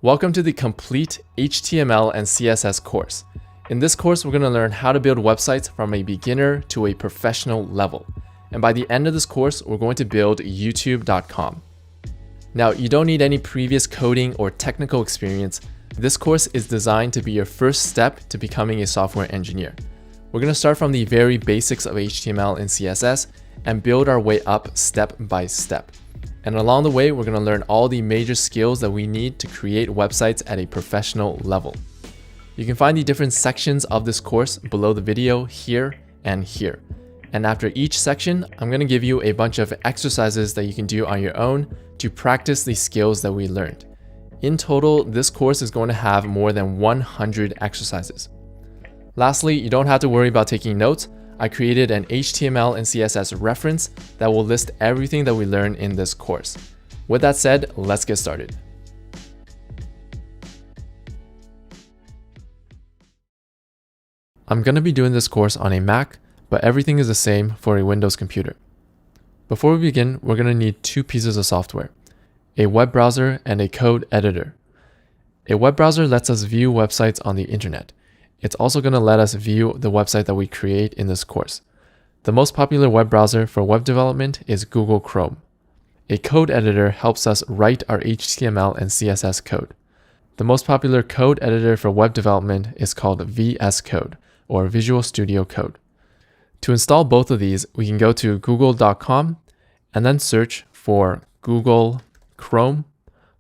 Welcome to the complete HTML and CSS course. In this course, we're going to learn how to build websites from a beginner to a professional level. And by the end of this course, we're going to build youtube.com. Now, you don't need any previous coding or technical experience. This course is designed to be your first step to becoming a software engineer. We're going to start from the very basics of HTML and CSS and build our way up step by step. And along the way, we're going to learn all the major skills that we need to create websites at a professional level. You can find the different sections of this course below the video here and here. And after each section, I'm going to give you a bunch of exercises that you can do on your own to practice the skills that we learned. In total, this course is going to have more than 100 exercises. Lastly, you don't have to worry about taking notes. I created an HTML and CSS reference that will list everything that we learn in this course. With that said, let's get started. I'm going to be doing this course on a Mac, but everything is the same for a Windows computer. Before we begin, we're going to need two pieces of software, a web browser and a code editor. A web browser lets us view websites on the internet. It's also going to let us view the website that we create in this course. The most popular web browser for web development is Google Chrome. A code editor helps us write our HTML and CSS code. The most popular code editor for web development is called VS Code, or Visual Studio Code. To install both of these, we can go to google.com and then search for Google Chrome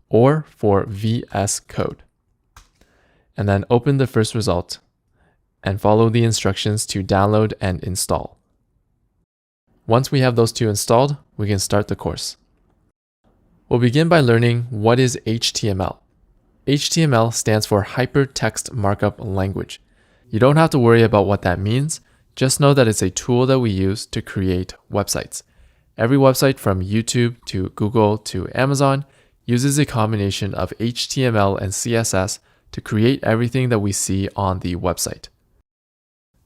or for VS Code. And then open the first result and follow the instructions to download and install. Once we have those two installed, we can start the course. We'll begin by learning what is HTML. HTML stands for Hypertext Markup Language. You don't have to worry about what that means. Just know that it's a tool that we use to create websites. Every website from YouTube to Google to Amazon uses a combination of HTML and CSS to create everything that we see on the website.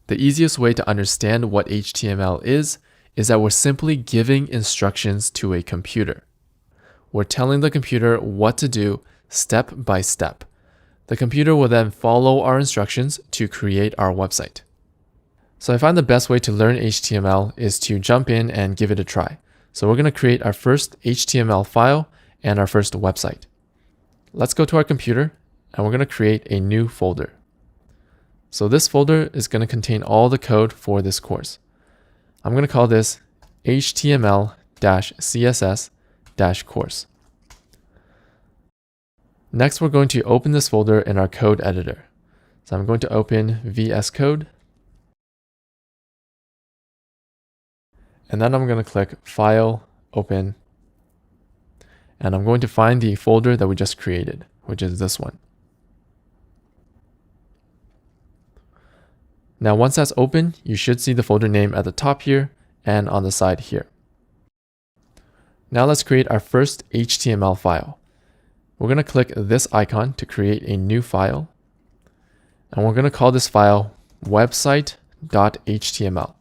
The easiest way to understand what HTML is that we're simply giving instructions to a computer. We're telling the computer what to do step by step. The computer will then follow our instructions to create our website. So I find the best way to learn HTML is to jump in and give it a try. So we're going to create our first HTML file and our first website. Let's go to our computer and we're going to create a new folder. So this folder is going to contain all the code for this course. I'm going to call this HTML-CSS-course. Next, we're going to open this folder in our code editor. So I'm going to open VS Code. And then I'm going to click File, Open. And I'm going to find the folder that we just created, which is this one. Now, once that's open, you should see the folder name at the top here and on the side here. Now let's create our first HTML file. We're going to click this icon to create a new file. And we're going to call this file website.html.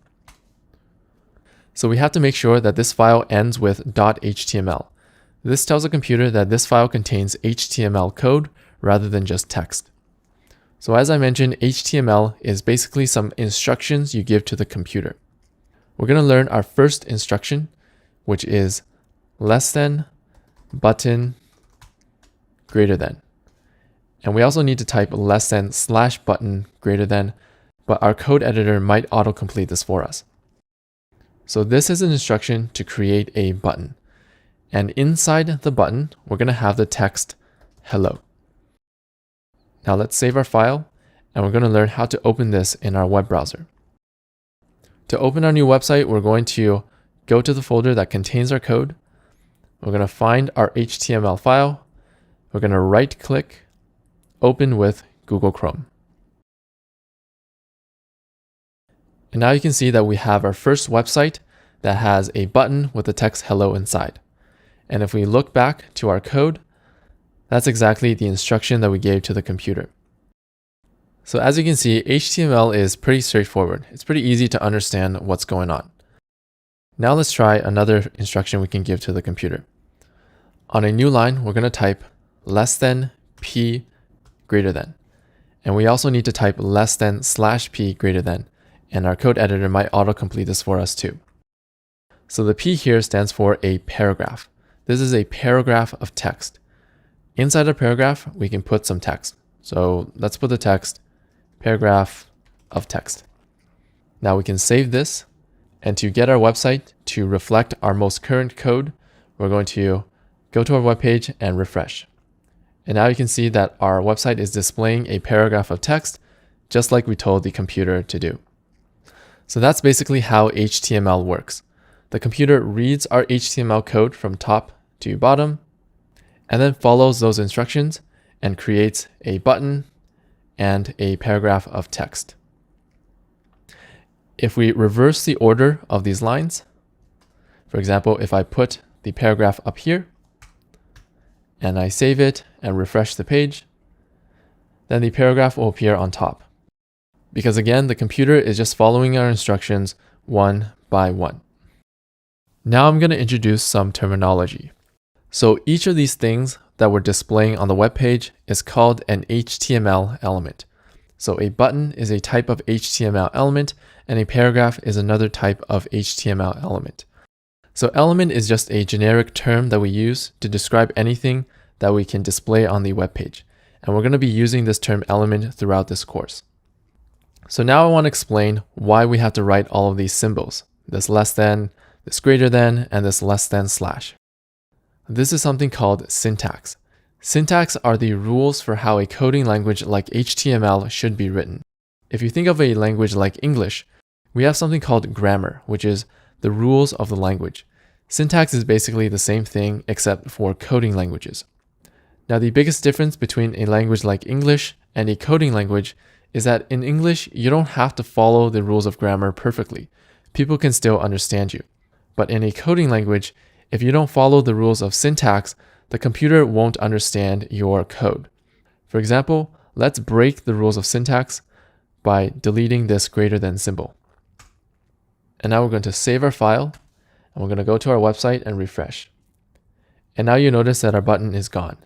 So we have to make sure that this file ends with .html. This tells the computer that this file contains HTML code rather than just text. So as I mentioned, HTML is basically some instructions you give to the computer. We're going to learn our first instruction, which is less than, button, greater than. And we also need to type less than / button greater than, but our code editor might autocomplete this for us. So this is an instruction to create a button. And inside the button, we're going to have the text hello. Now let's save our file, and we're going to learn how to open this in our web browser. To open our new website, we're going to go to the folder that contains our code. We're going to find our HTML file. We're going to right-click, open with Google Chrome. And now you can see that we have our first website that has a button with the text hello inside. And if we look back to our code, that's exactly the instruction that we gave to the computer. So as you can see, HTML is pretty straightforward. It's pretty easy to understand what's going on. Now let's try another instruction we can give to the computer. On a new line, we're going to type less than p greater than. And we also need to type less than /p greater than, and our code editor might autocomplete this for us too. So the P here stands for a paragraph. This is a paragraph of text. Inside a paragraph, we can put some text. So let's put the text, paragraph of text. Now we can save this, and to get our website to reflect our most current code, we're going to go to our web page and refresh. And now you can see that our website is displaying a paragraph of text, just like we told the computer to do. So that's basically how HTML works. The computer reads our HTML code from top to bottom, and then follows those instructions and creates a button and a paragraph of text. If we reverse the order of these lines, for example, if I put the paragraph up here, and I save it and refresh the page, then the paragraph will appear on top. Because again, the computer is just following our instructions one by one. Now I'm going to introduce some terminology. So each of these things that we're displaying on the web page is called an HTML element. So a button is a type of HTML element, and a paragraph is another type of HTML element. So element is just a generic term that we use to describe anything that we can display on the web page. And we're going to be using this term element throughout this course. So now I want to explain why we have to write all of these symbols, this less than, this greater than, and this less than /. This is something called syntax. Syntax are the rules for how a coding language like HTML should be written. If you think of a language like English, we have something called grammar, which is the rules of the language. Syntax is basically the same thing except for coding languages. Now, the biggest difference between a language like English and a coding language is that in English, you don't have to follow the rules of grammar perfectly. People can still understand you. But in a coding language, if you don't follow the rules of syntax, the computer won't understand your code. For example, let's break the rules of syntax by deleting this greater than symbol. And now we're going to save our file, and we're going to go to our website and refresh. And now you notice that our button is gone.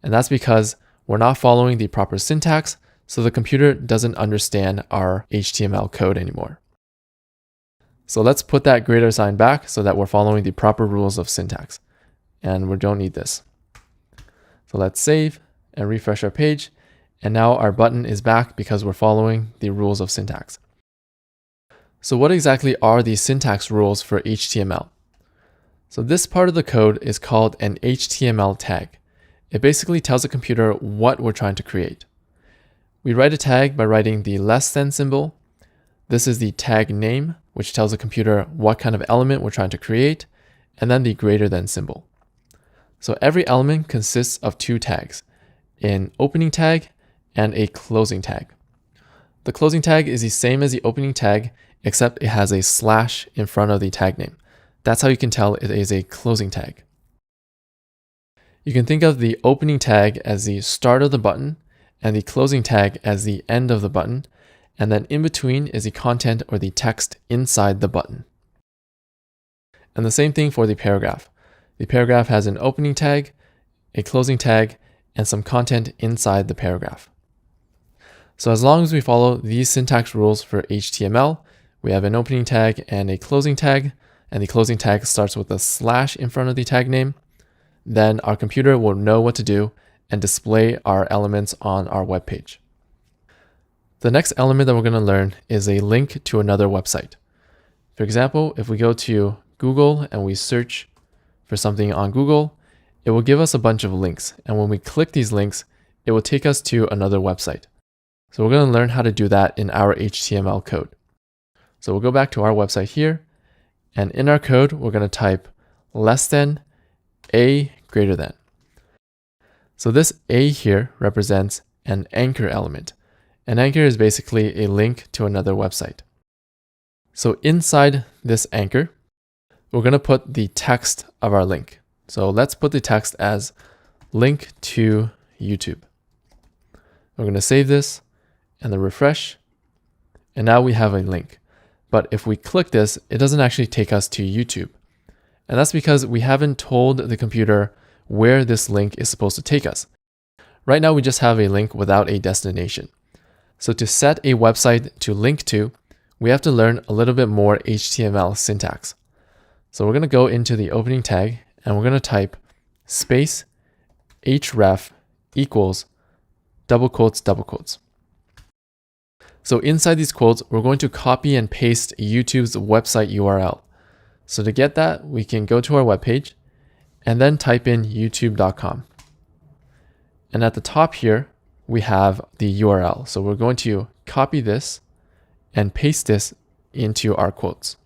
And that's because we're not following the proper syntax, so the computer doesn't understand our HTML code anymore. So let's put that greater sign back so that we're following the proper rules of syntax. And we don't need this. So let's save and refresh our page. And now our button is back because we're following the rules of syntax. So what exactly are the syntax rules for HTML? So this part of the code is called an HTML tag. It basically tells the computer what we're trying to create. We write a tag by writing the less than symbol. This is the tag name, which tells the computer what kind of element we're trying to create, and then the greater than symbol. So every element consists of two tags, an opening tag and a closing tag. The closing tag is the same as the opening tag, except it has a slash in front of the tag name. That's how you can tell it is a closing tag. You can think of the opening tag as the start of the button and the closing tag as the end of the button, and then in between is the content or the text inside the button. And the same thing for the paragraph. The paragraph has an opening tag, a closing tag, and some content inside the paragraph. So as long as we follow these syntax rules for HTML, we have an opening tag and a closing tag, and the closing tag starts with a slash in front of the tag name, then our computer will know what to do and display our elements on our web page. The next element that we're going to learn is a link to another website. For example, if we go to Google and we search for something on Google, it will give us a bunch of links. And when we click these links, it will take us to another website. So we're going to learn how to do that in our HTML code. So we'll go back to our website here, and in our code, we're going to type less than a greater than. So this a here represents an anchor element. An anchor is basically a link to another website. So inside this anchor, we're going to put the text of our link. So let's put the text as link to YouTube. We're going to save this and then refresh. And now we have a link. But if we click this, it doesn't actually take us to YouTube. And that's because we haven't told the computer where this link is supposed to take us. Right now we just have a link without a destination. So to set a website to link to, we have to learn a little bit more HTML syntax. So we're going to go into the opening tag and we're going to type space href equals double quotes, double quotes. So inside these quotes, we're going to copy and paste YouTube's website URL. So to get that, we can go to our webpage and then type in youtube.com. And at the top here, we have the URL. So we're going to copy this and paste this into our quotes.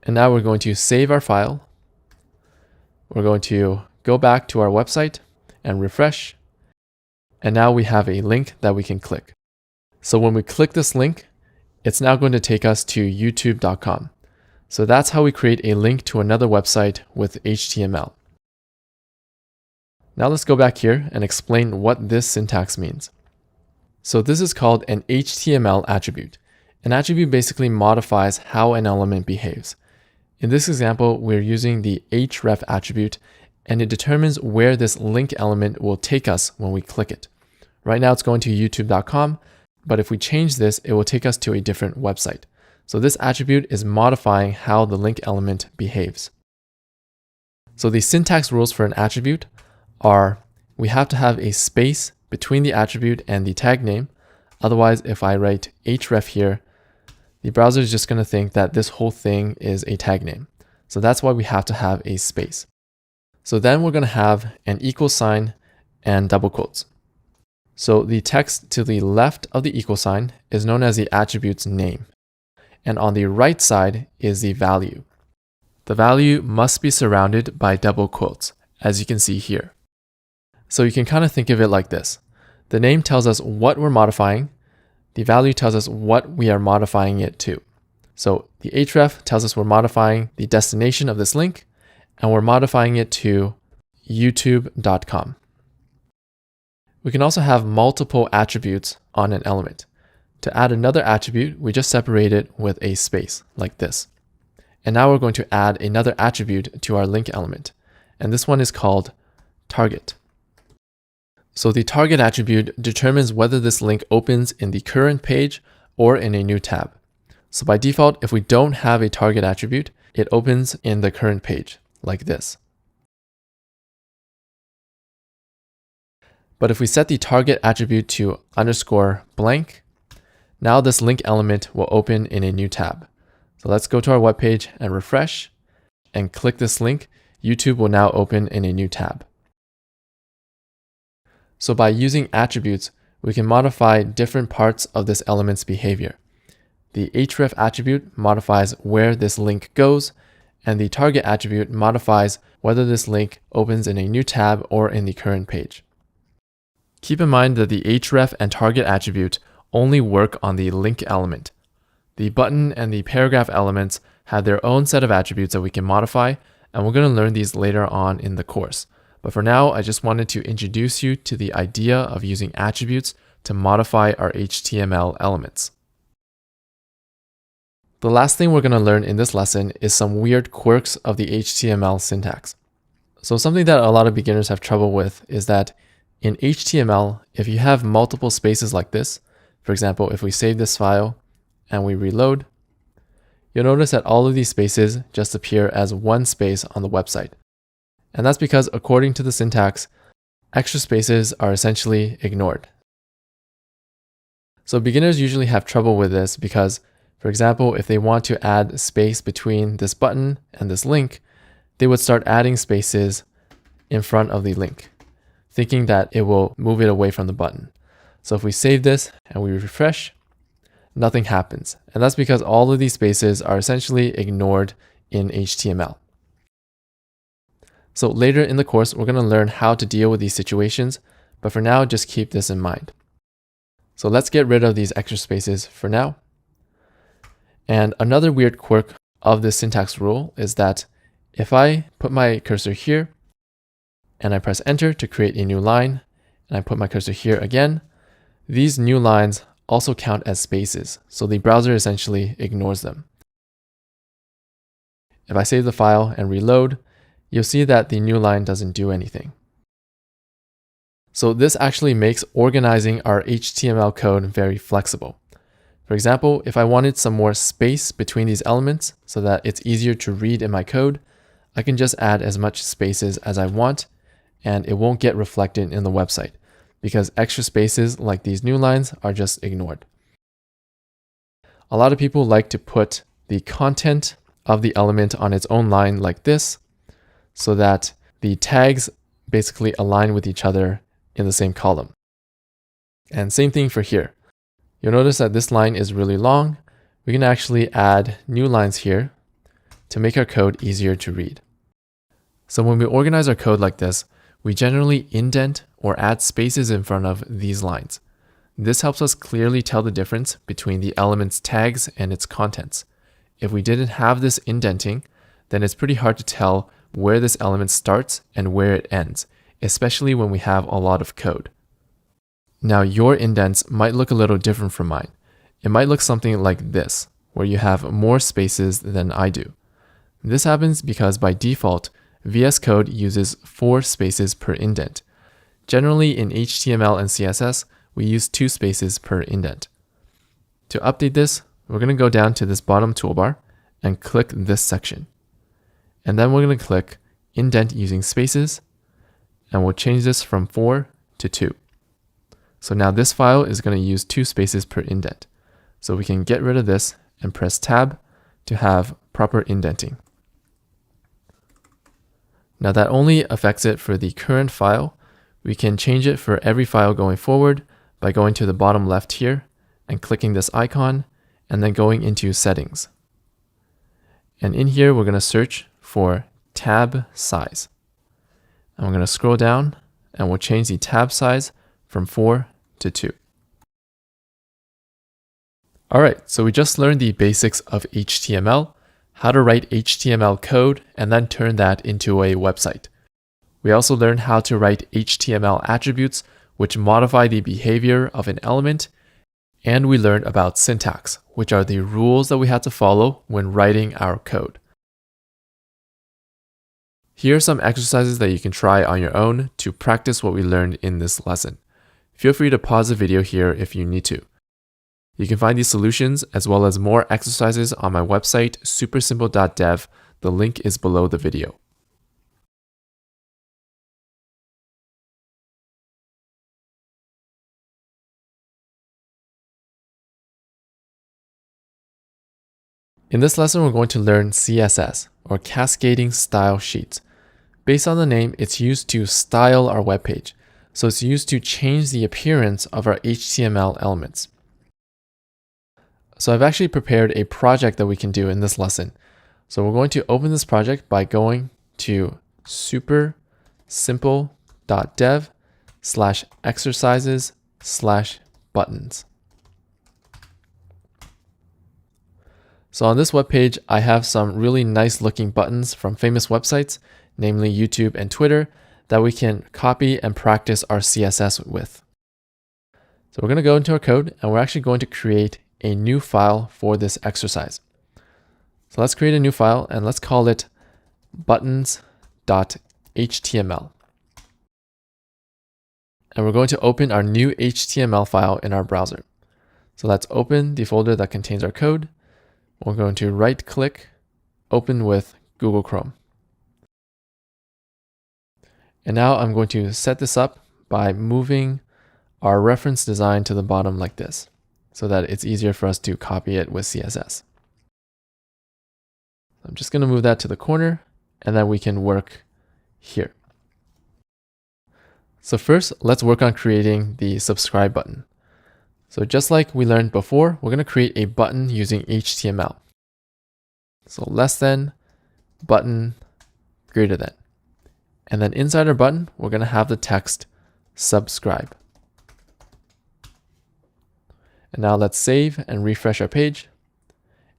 And now we're going to save our file. We're going to go back to our website and refresh. And now we have a link that we can click. So when we click this link, it's now going to take us to youtube.com. So that's how we create a link to another website with HTML. Now let's go back here and explain what this syntax means. So this is called an HTML attribute. An attribute basically modifies how an element behaves. In this example, we're using the href attribute, and it determines where this link element will take us when we click it. Right now it's going to youtube.com, but if we change this, it will take us to a different website. So this attribute is modifying how the link element behaves. So the syntax rules for an attribute are we have to have a space between the attribute and the tag name. Otherwise, if I write href here, the browser is just going to think that this whole thing is a tag name. So that's why we have to have a space. So then we're going to have an equal sign and double quotes. So the text to the left of the equal sign is known as the attribute's name. And on the right side is the value. The value must be surrounded by double quotes, as you can see here. So you can kind of think of it like this. The name tells us what we're modifying. The value tells us what we are modifying it to. So the href tells us we're modifying the destination of this link, and we're modifying it to youtube.com. We can also have multiple attributes on an element. To add another attribute, we just separate it with a space like this. And now we're going to add another attribute to our link element. And this one is called target. So the target attribute determines whether this link opens in the current page or in a new tab. So by default, if we don't have a target attribute, it opens in the current page like this. But if we set the target attribute to _blank, now this link element will open in a new tab. So let's go to our webpage and refresh and click this link. YouTube will now open in a new tab. So by using attributes, we can modify different parts of this element's behavior. The href attribute modifies where this link goes, and the target attribute modifies whether this link opens in a new tab or in the current page. Keep in mind that the href and target attribute only work on the link element. The button and the paragraph elements have their own set of attributes that we can modify, and we're going to learn these later on in the course. But for now, I just wanted to introduce you to the idea of using attributes to modify our HTML elements. The last thing we're going to learn in this lesson is some weird quirks of the HTML syntax. So something that a lot of beginners have trouble with is that in HTML, if you have multiple spaces like this, for example, if we save this file and we reload, you'll notice that all of these spaces just appear as one space on the website. And that's because according to the syntax, extra spaces are essentially ignored. So beginners usually have trouble with this because, for example, if they want to add space between this button and this link, they would start adding spaces in front of the link, thinking that it will move it away from the button. So if we save this and we refresh, nothing happens. And that's because all of these spaces are essentially ignored in HTML. So later in the course, we're going to learn how to deal with these situations, but for now, just keep this in mind. So let's get rid of these extra spaces for now. And another weird quirk of this syntax rule is that if I put my cursor here and I press enter to create a new line, and I put my cursor here again, these new lines also count as spaces. So the browser essentially ignores them. If I save the file and reload, you'll see that the new line doesn't do anything. So this actually makes organizing our HTML code very flexible. For example, if I wanted some more space between these elements so that it's easier to read in my code, I can just add as much spaces as I want, and it won't get reflected in the website because extra spaces like these new lines are just ignored. A lot of people like to put the content of the element on its own line like this so that the tags basically align with each other in the same column. And same thing for here. You'll notice that this line is really long. We can actually add new lines here to make our code easier to read. So when we organize our code like this, we generally indent or add spaces in front of these lines. This helps us clearly tell the difference between the element's tags and its contents. If we didn't have this indenting, then it's pretty hard to tell where this element starts and where it ends, especially when we have a lot of code. Now your indents might look a little different from mine. It might look something like this, where you have more spaces than I do. This happens because by default, VS Code uses 4 spaces per indent. Generally in HTML and CSS, we use 2 spaces per indent. To update this, we're going to go down to this bottom toolbar and click this section. And then we're going to click Indent using spaces, and we'll change this from 4 to 2. So now this file is going to use 2 spaces per indent. So we can get rid of this and press Tab to have proper indenting. Now that only affects it for the current file. We can change it for every file going forward by going to the bottom left here and clicking this icon and then going into Settings. And in here, we're going to search for tab size. And we're going to scroll down and we'll change the tab size from 4 to 2. All right, so we just learned the basics of HTML, how to write HTML code, and then turn that into a website. We also learned how to write HTML attributes, which modify the behavior of an element, and we learned about syntax, which are the rules that we have to follow when writing our code. Here are some exercises that you can try on your own to practice what we learned in this lesson. Feel free to pause the video here if you need to. You can find these solutions as well as more exercises on my website, supersimple.dev. The link is below the video. In this lesson, we're going to learn CSS, or Cascading Style Sheets. Based on the name, it's used to style our web page. So it's used to change the appearance of our HTML elements. So I've actually prepared a project that we can do in this lesson. So we're going to open this project by going to supersimple.dev/exercises/buttons. So on this webpage, I have some really nice looking buttons from famous websites, namely YouTube and Twitter, that we can copy and practice our CSS with. So we're going to go into our code and we're actually going to create a new file for this exercise. So let's create a new file and let's call it buttons.html. And we're going to open our new HTML file in our browser. So let's open the folder that contains our code. We're going to right click, open with Google Chrome. And now I'm going to set this up by moving our reference design to the bottom like this, so that it's easier for us to copy it with CSS. I'm just going to move that to the corner, and then we can work here. So first, let's work on creating the subscribe button. So just like we learned before, we're going to create a button using HTML. So less than, button, greater than. And then inside our button, we're going to have the text subscribe. And now let's save and refresh our page.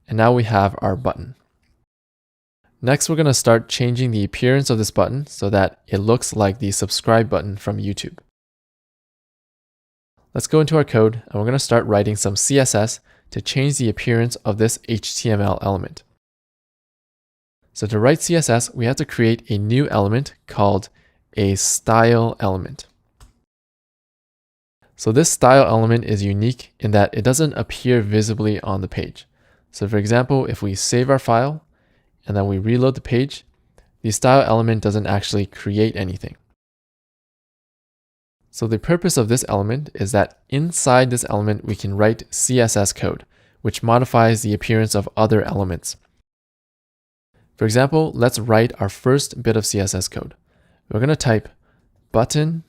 And now we have our button. Next, we're going to start changing the appearance of this button so that it looks like the subscribe button from YouTube. Let's go into our code and we're going to start writing some CSS to change the appearance of this HTML element. So to write CSS, we have to create a new element called a style element. So this style element is unique in that it doesn't appear visibly on the page. So for example, if we save our file and then we reload the page, the style element doesn't actually create anything. So the purpose of this element is that inside this element we can write CSS code, which modifies the appearance of other elements. For example, let's write our first bit of CSS code. We're going to type button,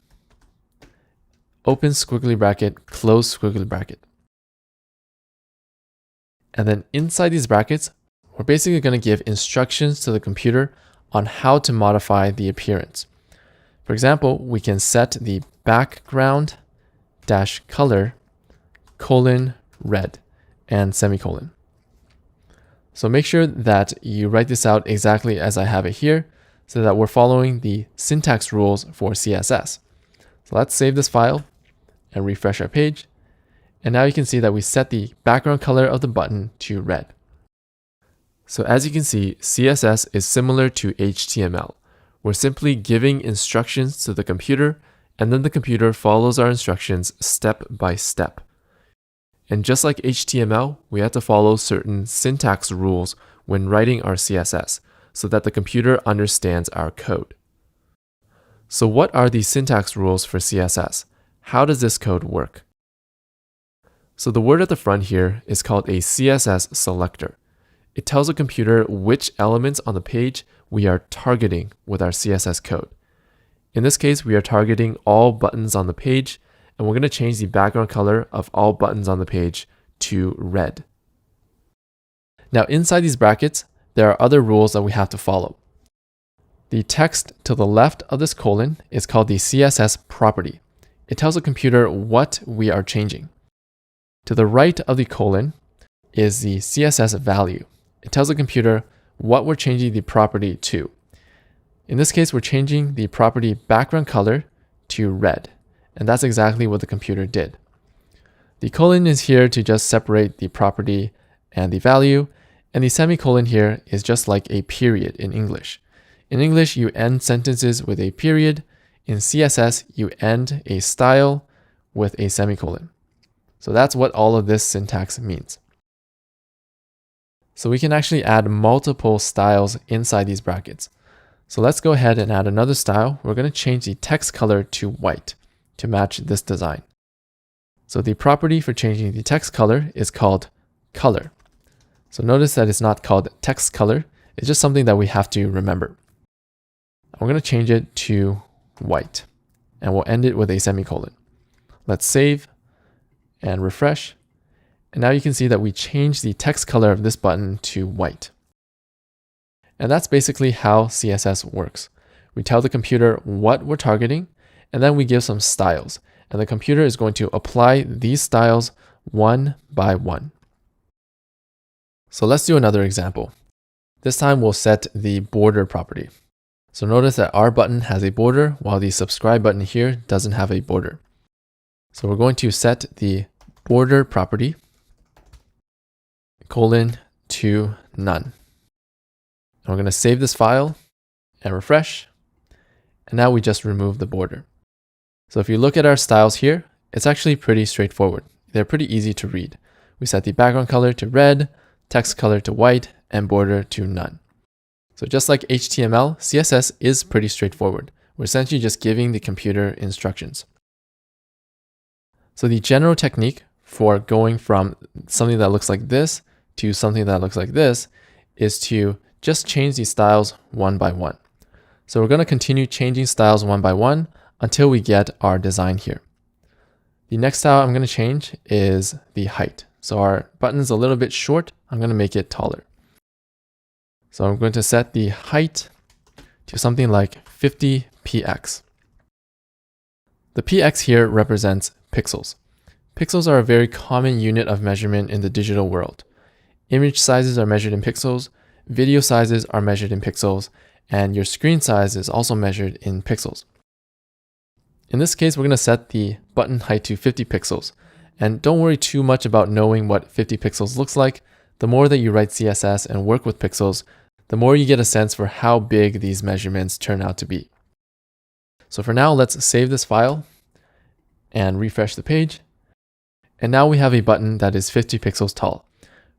open squiggly bracket, close squiggly bracket. And then inside these brackets, we're basically going to give instructions to the computer on how to modify the appearance. For example, we can set the background dash color colon red and semicolon. So make sure that you write this out exactly as I have it here so that we're following the syntax rules for CSS. So let's save this file and refresh our page. And now you can see that we set the background color of the button to red. So as you can see, CSS is similar to HTML. We're simply giving instructions to the computer, and then the computer follows our instructions step by step. And just like HTML, we have to follow certain syntax rules when writing our CSS so that the computer understands our code. So what are the syntax rules for CSS? How does this code work? So the word at the front here is called a CSS selector. It tells the computer which elements on the page we are targeting with our CSS code. In this case, we are targeting all buttons on the page, and we're going to change the background color of all buttons on the page to red. Now inside these brackets, there are other rules that we have to follow. The text to the left of this colon is called the CSS property. It tells the computer what we are changing. To the right of the colon is the CSS value. It tells the computer what we're changing the property to. In this case, we're changing the property background color to red, and that's exactly what the computer did. The colon is here to just separate the property and the value, and the semicolon here is just like a period in English. In English, you end sentences with a period. In CSS, you end a style with a semicolon. So that's what all of this syntax means. So we can actually add multiple styles inside these brackets. So let's go ahead and add another style. We're going to change the text color to white to match this design. So the property for changing the text color is called color. So notice that it's not called text color. It's just something that we have to remember. We're going to change it to white, and we'll end it with a semicolon. Let's save and refresh. And now you can see that we changed the text color of this button to white. And that's basically how CSS works. We tell the computer what we're targeting, and then we give some styles. And the computer is going to apply these styles one by one. So let's do another example. This time we'll set the border property. So notice that our button has a border while the subscribe button here doesn't have a border. So we're going to set the border property colon to none. And we're going to save this file and refresh. And now we just remove the border. So if you look at our styles here, it's actually pretty straightforward. They're pretty easy to read. We set the background color to red, text color to white, and border to none. So just like HTML, CSS is pretty straightforward. We're essentially just giving the computer instructions. So the general technique for going from something that looks like this to something that looks like this is to just change these styles one by one. So we're going to continue changing styles one by one until we get our design here. The next style I'm going to change is the height. So our button's a little bit short. I'm going to make it taller. So I'm going to set the height to something like 50 px. The px here represents pixels. Pixels are a very common unit of measurement in the digital world. Image sizes are measured in pixels, video sizes are measured in pixels, and your screen size is also measured in pixels. In this case, we're going to set the button height to 50 pixels. And don't worry too much about knowing what 50 pixels looks like. The more that you write CSS and work with pixels, the more you get a sense for how big these measurements turn out to be. So for now, let's save this file and refresh the page. And now we have a button that is 50 pixels tall,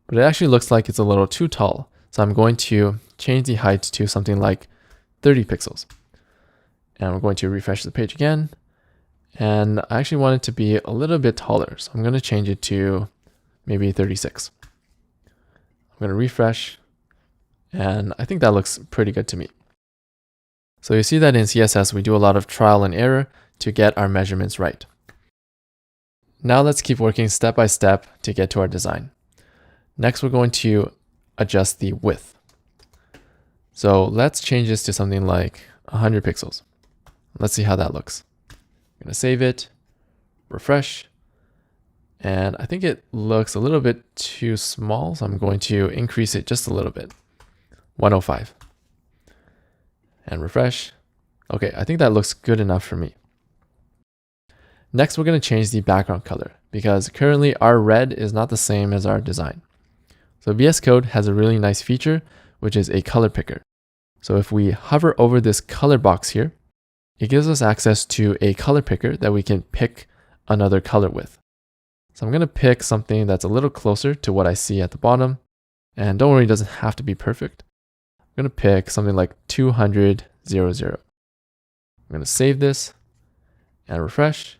but it actually looks like it's a little too tall. So I'm going to change the height to something like 30 pixels. And we're going to refresh the page again. And I actually want it to be a little bit taller. So I'm going to change it to maybe 36. I'm going to refresh. And I think that looks pretty good to me. So you see that in CSS, we do a lot of trial and error to get our measurements right. Now let's keep working step by step to get to our design. Next, we're going to adjust the width. So let's change this to something like 100 pixels. Let's see how that looks. I'm going to save it, refresh, and I think it looks a little bit too small, so I'm going to increase it just a little bit, 105. And refresh. Okay, I think that looks good enough for me. Next, we're going to change the background color because currently our red is not the same as our design. So VS Code has a really nice feature, which is a color picker. So if we hover over this color box here, it gives us access to a color picker that we can pick another color with. So I'm going to pick something that's a little closer to what I see at the bottom. And don't worry, it doesn't have to be perfect. I'm going to pick something like 200, 0, 0. I'm going to save this and refresh.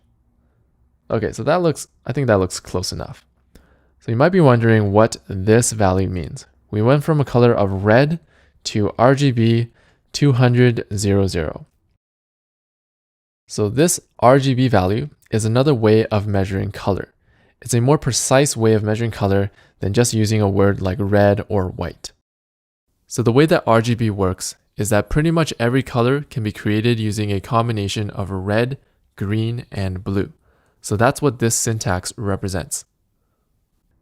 Okay, so I think that looks close enough. So you might be wondering what this value means. We went from a color of red to RGB 200, 0, 0. So this RGB value is another way of measuring color. It's a more precise way of measuring color than just using a word like red or white. So the way that RGB works is that pretty much every color can be created using a combination of red, green, and blue. So that's what this syntax represents.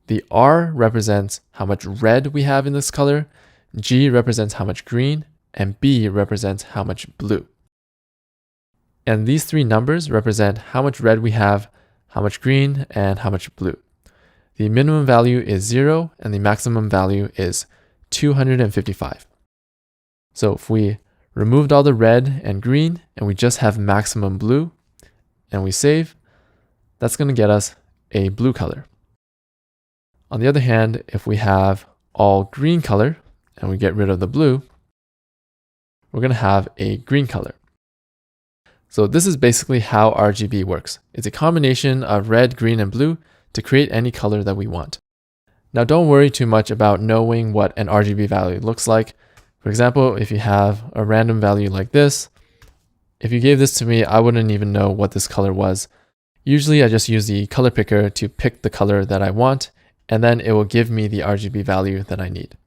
The R represents how much red we have in this color, G represents how much green, and B represents how much blue. And these three numbers represent how much red we have, how much green, and how much blue. The minimum value is 0 and the maximum value is 255. So if we removed all the red and green and we just have maximum blue and we save, that's going to get us a blue color. On the other hand, if we have all green color and we get rid of the blue, we're going to have a green color. So this is basically how RGB works. It's a combination of red, green, and blue to create any color that we want. Now don't worry too much about knowing what an RGB value looks like. For example, if you have a random value like this, if you gave this to me, I wouldn't even know what this color was. Usually I just use the color picker to pick the color that I want, and then it will give me the RGB value that I need.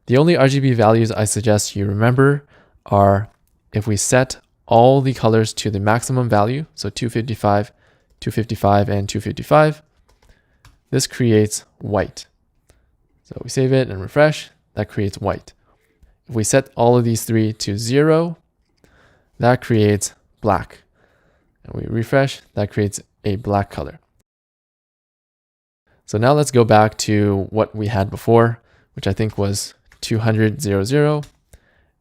The only RGB values I suggest you remember are if we set all the colors to the maximum value, so 255, 255, and 255, this creates white. So we save it and refresh, that creates white. If we set all of these three to 0, that creates black. And we refresh, that creates a black color. So now let's go back to what we had before, which I think was 200, 0, 0,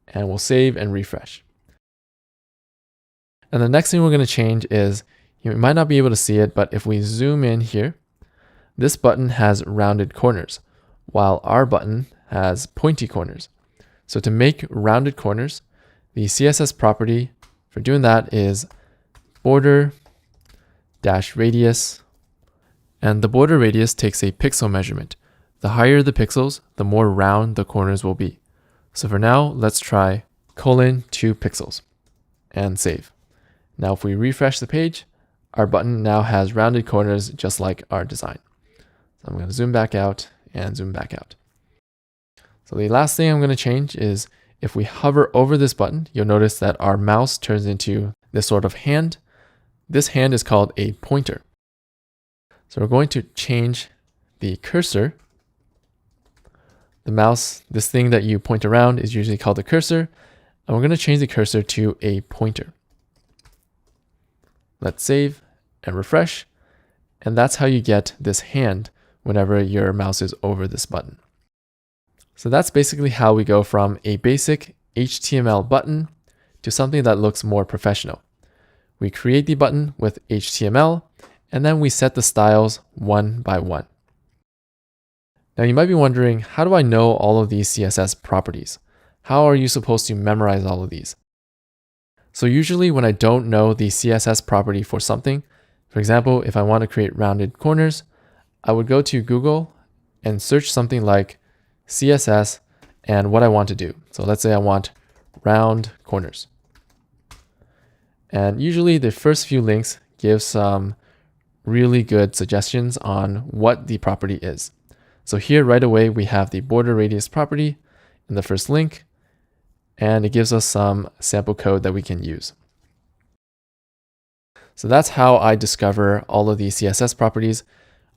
and we'll save and refresh. And the next thing we're going to change is, you might not be able to see it, but if we zoom in here, this button has rounded corners, while our button has pointy corners. So to make rounded corners, the CSS property for doing that is border dash radius, and the border radius takes a pixel measurement. The higher the pixels, the more round the corners will be. So for now, let's try 2 pixels and save. Now if we refresh the page, our button now has rounded corners just like our design. So I'm going to zoom back out and zoom back out. So the last thing I'm going to change is if we hover over this button, you'll notice that our mouse turns into this sort of hand. This hand is called a pointer. So we're going to change the cursor. The mouse, this thing that you point around, is usually called a cursor. And we're going to change the cursor to a pointer. Let's save and refresh. And that's how you get this hand whenever your mouse is over this button. So that's basically how we go from a basic HTML button to something that looks more professional. we create the button with HTML, and then we set the styles one by one. Now you might be wondering, how do I know all of these CSS properties? How are you supposed to memorize all of these? So usually when I don't know the CSS property for something, for example, if I want to create rounded corners, I would go to Google and search something like CSS and what I want to do. So let's say I want round corners. And usually the first few links give some really good suggestions on what the property is. So here right away we have the border radius property in the first link, and it gives us some sample code that we can use. So that's how I discover all of these CSS properties.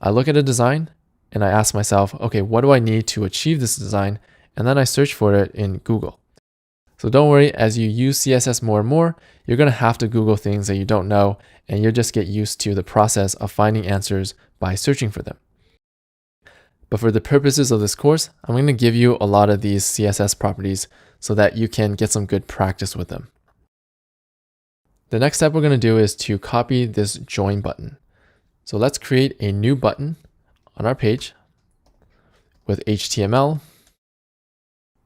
I look at a design and I ask myself, okay, what do I need to achieve this design? And then I search for it in Google. So don't worry, as you use CSS more and more, you're going to have to Google things that you don't know, and you'll just get used to the process of finding answers by searching for them. But for the purposes of this course, I'm going to give you a lot of these CSS properties so that you can get some good practice with them. The next step we're going to do is to copy this join button. So let's create a new button on our page with HTML.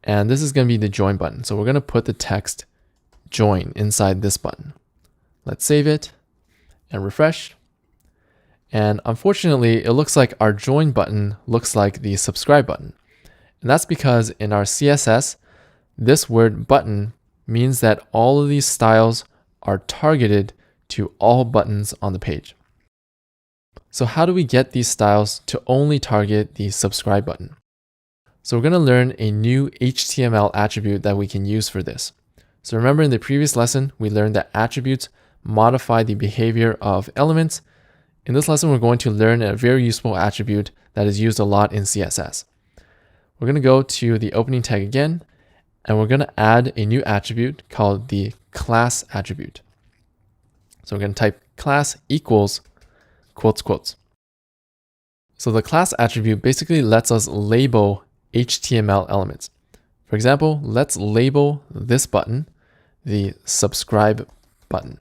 And this is going to be the join button. So we're going to put the text join inside this button. Let's save it and refresh. And unfortunately, it looks like our join button looks like the subscribe button. And that's because in our CSS, this word button means that all of these styles are targeted to all buttons on the page. So how do we get these styles to only target the subscribe button? So we're going to learn a new HTML attribute that we can use for this. So remember in the previous lesson, we learned that attributes modify the behavior of elements. In this lesson, we're going to learn a very useful attribute that is used a lot in CSS. We're going to go to the opening tag again, and we're going to add a new attribute called the class attribute. So we're going to type class equals quotes quotes. So the class attribute basically lets us label HTML elements. For example, let's label this button the subscribe button.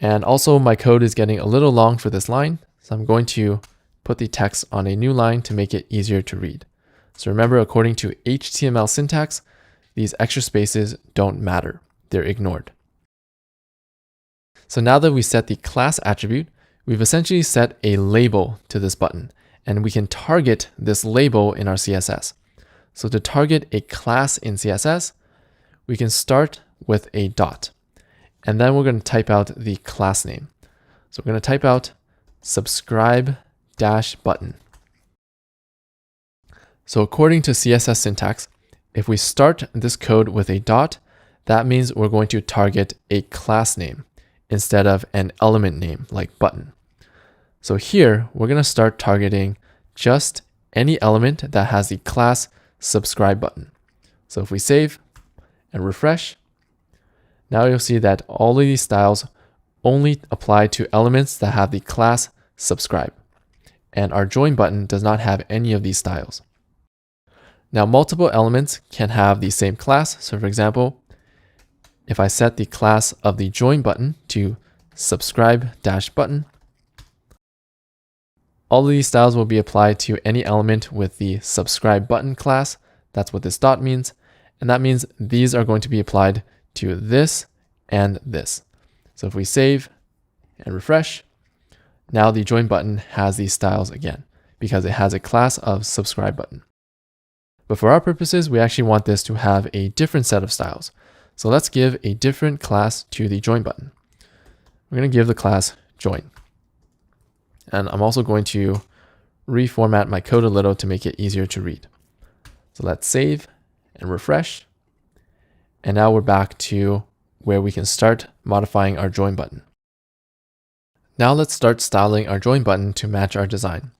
And also my code is getting a little long for this line, so I'm going to put the text on a new line to make it easier to read. So remember, according to HTML syntax, these extra spaces don't matter. They're ignored. So now that we set the class attribute, we've essentially set a label to this button, and we can target this label in our CSS. So to target a class in CSS, we can start with a dot, and then we're going to type out the class name. So we're going to type out subscribe-button. So according to CSS syntax, if we start this code with a dot, that means we're going to target a class name instead of an element name like button. So here, we're going to start targeting just any element that has the class subscribe button. So if we save and refresh, now you'll see that all of these styles only apply to elements that have the class subscribe. And our join button does not have any of these styles. Now, multiple elements can have the same class. So for example, if I set the class of the join button to subscribe-button, all of these styles will be applied to any element with the subscribe button class. That's what this dot means. And that means these are going to be applied to this and this. So if we save and refresh, now the join button has these styles again because it has a class of subscribe button. But for our purposes, we actually want this to have a different set of styles. So let's give a different class to the join button. We're going to give the class join. And I'm also going to reformat my code a little to make it easier to read. So let's save and refresh. And now we're back to where we can start modifying our join button. Now let's start styling our join button to match our design.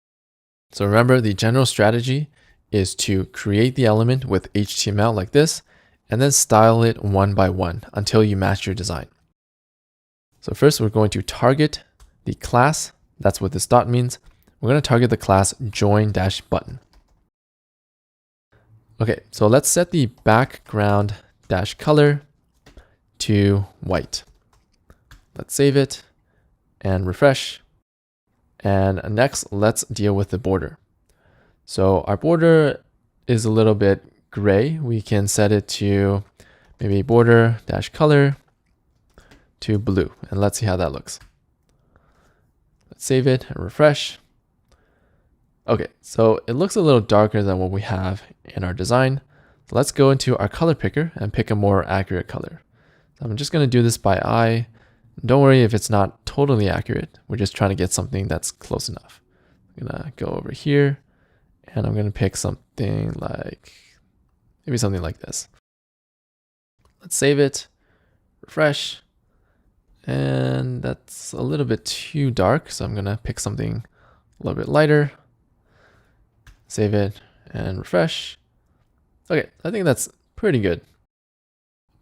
So remember, the general strategy is to create the element with HTML like this, and then style it one by one until you match your design. So first we're going to target the class. That's what this dot means. We're going to target the class join-button. Okay, so let's set the background-color to white. Let's save it and refresh. And next, let's deal with the border. So our border is a little bit gray. We can set it to maybe border dash color to blue. And let's see how that looks. Let's save it and refresh. Okay, so it looks a little darker than what we have in our design. So let's go into our color picker and pick a more accurate color. So I'm just going to do this by eye. Don't worry if it's not totally accurate. We're just trying to get something that's close enough. I'm going to go over here and I'm going to pick something like, maybe something like this. Let's save it, refresh. And that's a little bit too dark. So I'm going to pick something a little bit lighter. Save it and refresh. Okay, I think that's pretty good.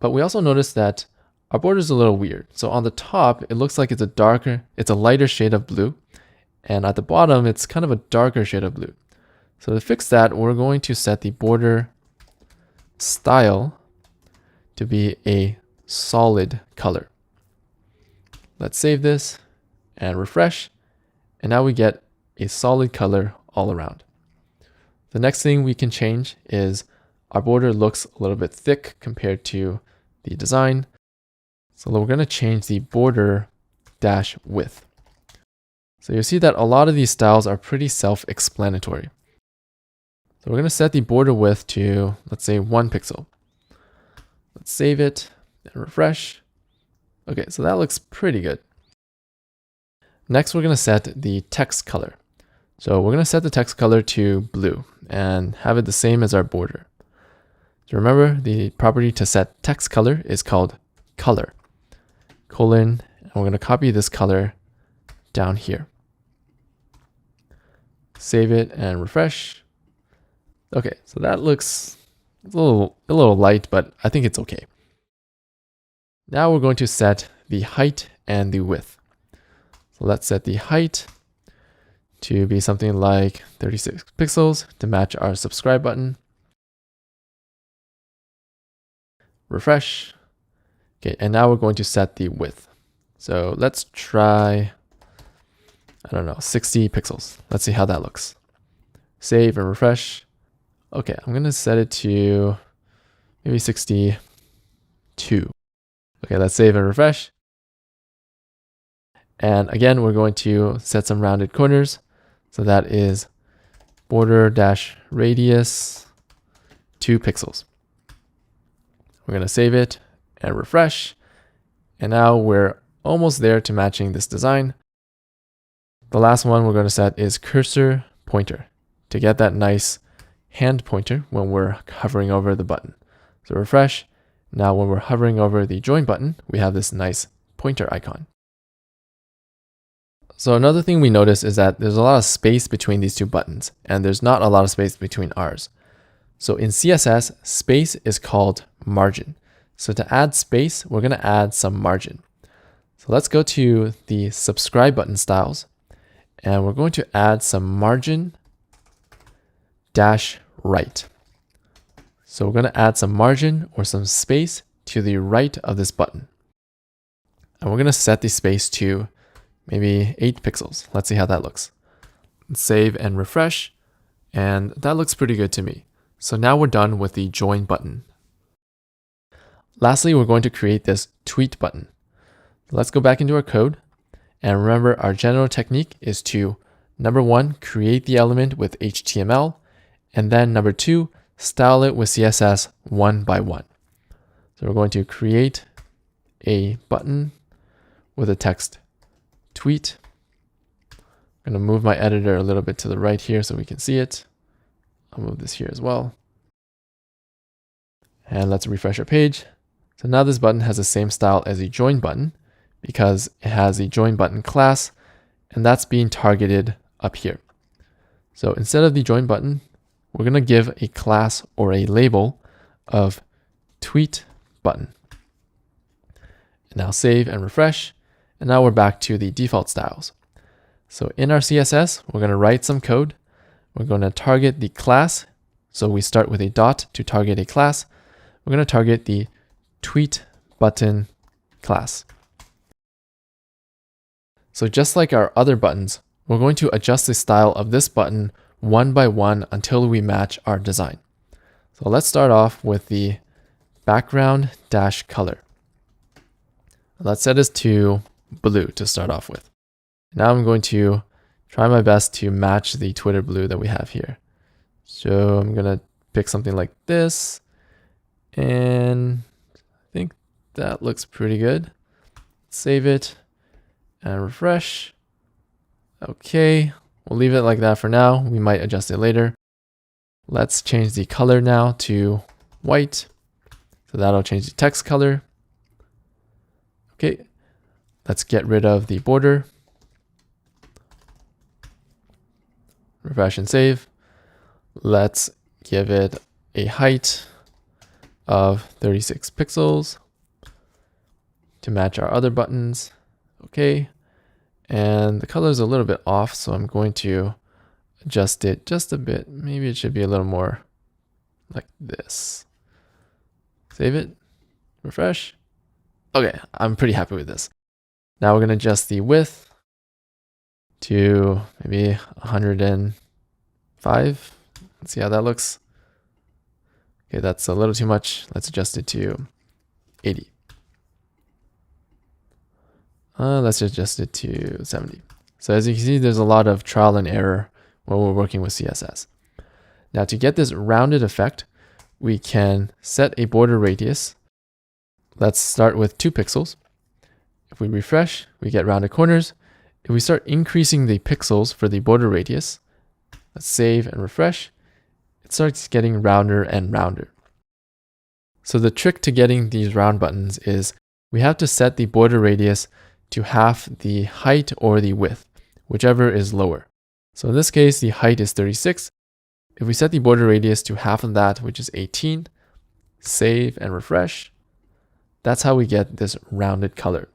But we also noticed that our border is a little weird. So on the top, it looks like it's a lighter shade of blue. And at the bottom, it's kind of a darker shade of blue. So to fix that, we're going to set the border style to be a solid color. Let's save this and refresh. And now we get a solid color all around. The next thing we can change is our border looks a little bit thick compared to the design. So we're going to change the border dash width. So you'll see that a lot of these styles are pretty self-explanatory. So we're going to set the border width to, let's say, 1 pixel. Let's save it and refresh. Okay, so that looks pretty good. Next, we're going to set the text color. So we're going to set the text color to blue and have it the same as our border. So remember, the property to set text color is called color, and we're going to copy this color down here. Save it and refresh. Okay, so that looks a little light, but I think it's okay. Now we're going to set the height and the width. So let's set the height to be something like 36 pixels to match our subscribe button. Refresh. Okay, and now we're going to set the width. So let's try, 60 pixels. Let's see how that looks. Save and refresh. Okay, I'm going to set it to maybe 62. Okay, let's save and refresh. And again, we're going to set some rounded corners. So that is border dash radius 2 pixels. We're going to save it and refresh. And now we're almost there to matching this design. The last one we're going to set is cursor pointer to get that nice hand pointer when we're hovering over the button. So refresh. Now when we're hovering over the join button, we have this nice pointer icon. So another thing we notice is that there's a lot of space between these two buttons, and there's not a lot of space between ours. So in CSS, space is called margin. So to add space, we're going to add some margin. So let's go to the subscribe button styles, and we're going to add some margin dash right. So we're going to add some margin or some space to the right of this button. And we're going to set the space to maybe 8 pixels. Let's see how that looks. Save and refresh. And that looks pretty good to me. So now we're done with the join button. Lastly, we're going to create this tweet button. Let's go back into our code. And remember, our general technique is to, number 1, create the element with HTML. And then number 2, style it with CSS one by one. So we're going to create a button with a text tweet. I'm going to move my editor a little bit to the right here so we can see it. I'll move this here as well. And let's refresh our page. So now this button has the same style as a join button because it has a join button class, and that's being targeted up here. So instead of the join button, we're going to give a class or a label of tweet button. And now save and refresh. And now we're back to the default styles. So in our CSS, we're going to write some code. We're going to target the class. So we start with a dot to target a class. We're going to target the tweet button class. So just like our other buttons, we're going to adjust the style of this button one by one until we match our design. So let's start off with the background dash color. Let's set this to blue to start off with. Now I'm going to try my best to match the Twitter blue that we have here. So I'm going to pick something like this, and I think that looks pretty good. Save it and refresh. Okay, we'll leave it like that for now. We might adjust it later. Let's change the color now to white. So that'll change the text color. Okay, let's get rid of the border. Refresh and save. Let's give it a height of 36 pixels to match our other buttons. Okay, and the color is a little bit off, so I'm going to adjust it just a bit. Maybe it should be a little more like this. Save it, refresh. Okay, I'm pretty happy with this. Now we're going to adjust the width to maybe 105. Let's see how that looks. Okay, that's a little too much. Let's adjust it to 80. Let's adjust it to 70. So as you can see, there's a lot of trial and error when we're working with CSS. Now to get this rounded effect, we can set a border radius. Let's start with 2 pixels. If we refresh, we get rounded corners. If we start increasing the pixels for the border radius, let's save and refresh, it starts getting rounder and rounder. So the trick to getting these round buttons is we have to set the border radius to half the height or the width, whichever is lower. So in this case, the height is 36. If we set the border radius to half of that, which is 18, save and refresh, that's how we get this rounded color.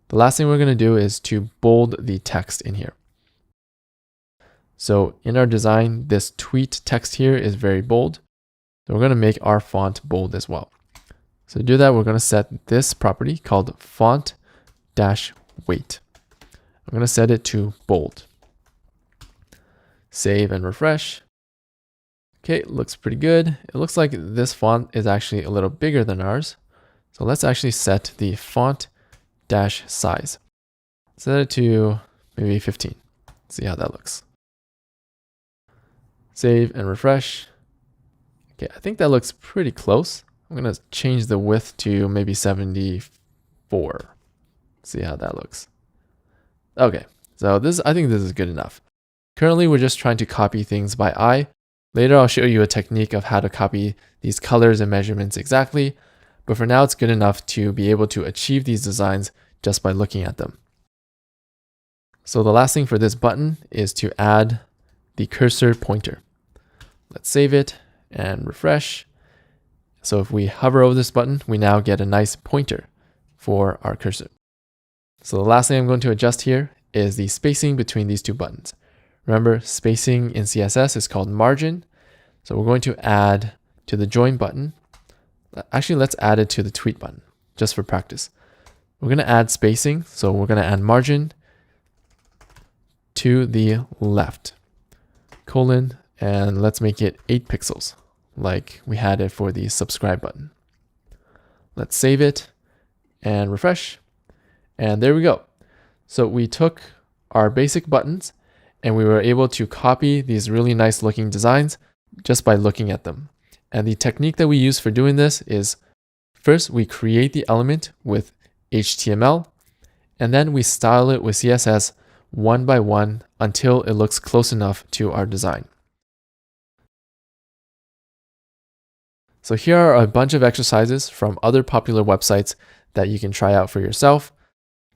The last thing we're going to do is to bold the text in here. So in our design, this tweet text here is very bold. So we're going to make our font bold as well. So to do that, we're going to set this property called font-weight. I'm going to set it to bold. Save and refresh. Okay, it looks pretty good. It looks like this font is actually a little bigger than ours. So let's actually set the font dash size. Set it to maybe 15. See how that looks. Save and refresh. Okay, I think that looks pretty close. I'm going to change the width to maybe 74. See how that looks. Okay, so I think this is good enough. Currently, we're just trying to copy things by eye. Later, I'll show you a technique of how to copy these colors and measurements exactly. But for now, it's good enough to be able to achieve these designs just by looking at them. So the last thing for this button is to add the cursor pointer. Let's save it and refresh. So if we hover over this button, we now get a nice pointer for our cursor. So the last thing I'm going to adjust here is the spacing between these two buttons. Remember, spacing in CSS is called margin. So we're going to add to the join button. Actually, let's add it to the tweet button just for practice. We're going to add spacing. So we're going to add margin to the left, colon, and let's make it 8 pixels like we had it for the subscribe button. Let's save it and refresh. And there we go. So we took our basic buttons and we were able to copy these really nice looking designs just by looking at them. And the technique that we use for doing this is first we create the element with HTML and then we style it with CSS one by one until it looks close enough to our design. So here are a bunch of exercises from other popular websites that you can try out for yourself.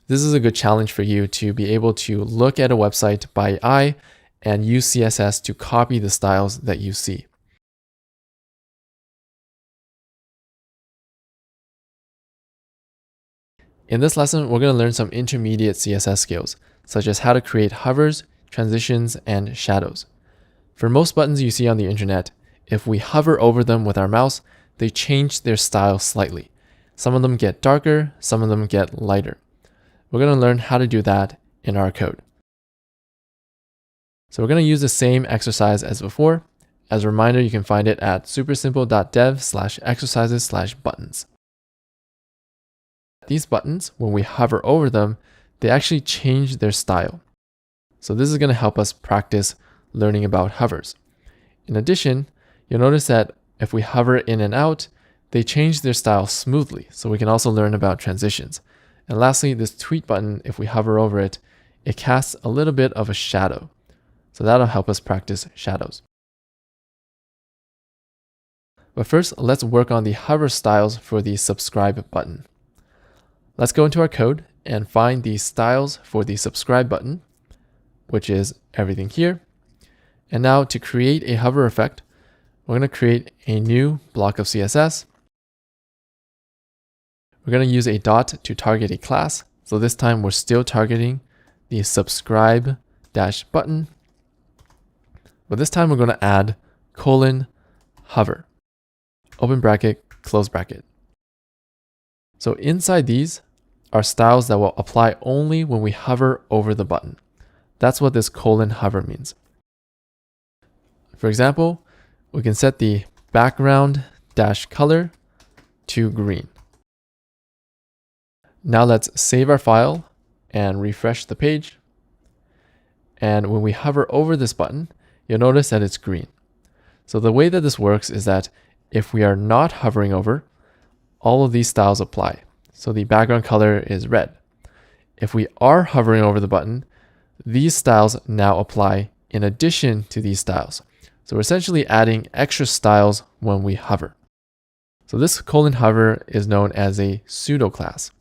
This is a good challenge for you to be able to look at a website by eye and use CSS to copy the styles that you see. In this lesson, we're going to learn some intermediate CSS skills, such as how to create hovers, transitions, and shadows. For most buttons you see on the internet, if we hover over them with our mouse, they change their style slightly. Some of them get darker, some of them get lighter. We're going to learn how to do that in our code. So we're going to use the same exercise as before. As a reminder, you can find it at supersimple.dev/exercises/buttons. These buttons, when we hover over them, they actually change their style. So this is going to help us practice learning about hovers. In addition, you'll notice that if we hover in and out, they change their style smoothly. So we can also learn about transitions. And lastly, this tweet button, if we hover over it, it casts a little bit of a shadow. So that'll help us practice shadows. But first, let's work on the hover styles for the subscribe button. Let's go into our code and find the styles for the subscribe button, which is everything here. And now to create a hover effect, we're going to create a new block of CSS. We're going to use a dot to target a class. So this time we're still targeting the subscribe -button. But this time we're going to add :hover, open bracket, close bracket. So inside these are styles that will apply only when we hover over the button. That's what this :hover means. For example, we can set the background -color to green. Now let's save our file and refresh the page. And when we hover over this button, you'll notice that it's green. So the way that this works is that if we are not hovering over, all of these styles apply. So the background color is red. If we are hovering over the button, these styles now apply in addition to these styles. So we're essentially adding extra styles when we hover. So this :hover is known as a pseudo class.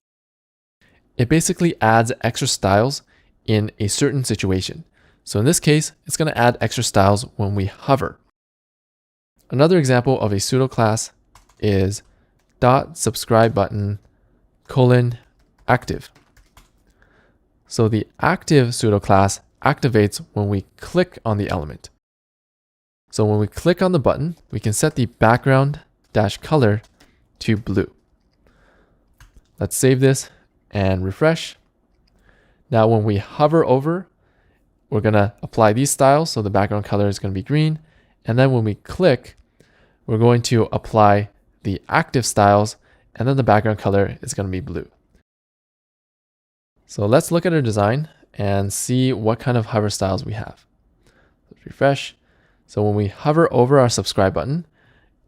It basically adds extra styles in a certain situation. So in this case, it's going to add extra styles when we hover. Another example of a pseudo class is .subscribe button :active. So the active pseudo class activates when we click on the element. So when we click on the button, we can set the background -color to blue. Let's save this and refresh. Now when we hover over, we're going to apply these styles. So the background color is going to be green. And then when we click, we're going to apply the active styles, and then the background color is going to be blue. So let's look at our design and see what kind of hover styles we have. Let's refresh. So when we hover over our subscribe button,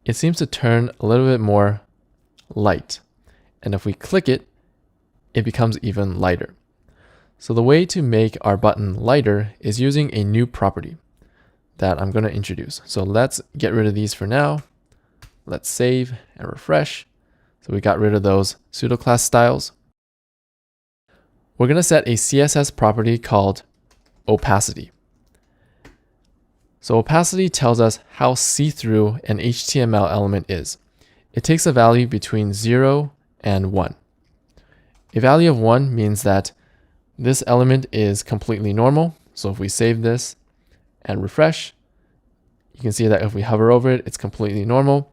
it seems to turn a little bit more light. And if we click it, it becomes even lighter. So the way to make our button lighter is using a new property that I'm going to introduce. So let's get rid of these for now. Let's save and refresh. So we got rid of those pseudo class styles. We're going to set a CSS property called opacity. So opacity tells us how see-through an HTML element is. It takes a value between 0 and 1. A value of 1 means that this element is completely normal. So if we save this and refresh, you can see that if we hover over it, it's completely normal.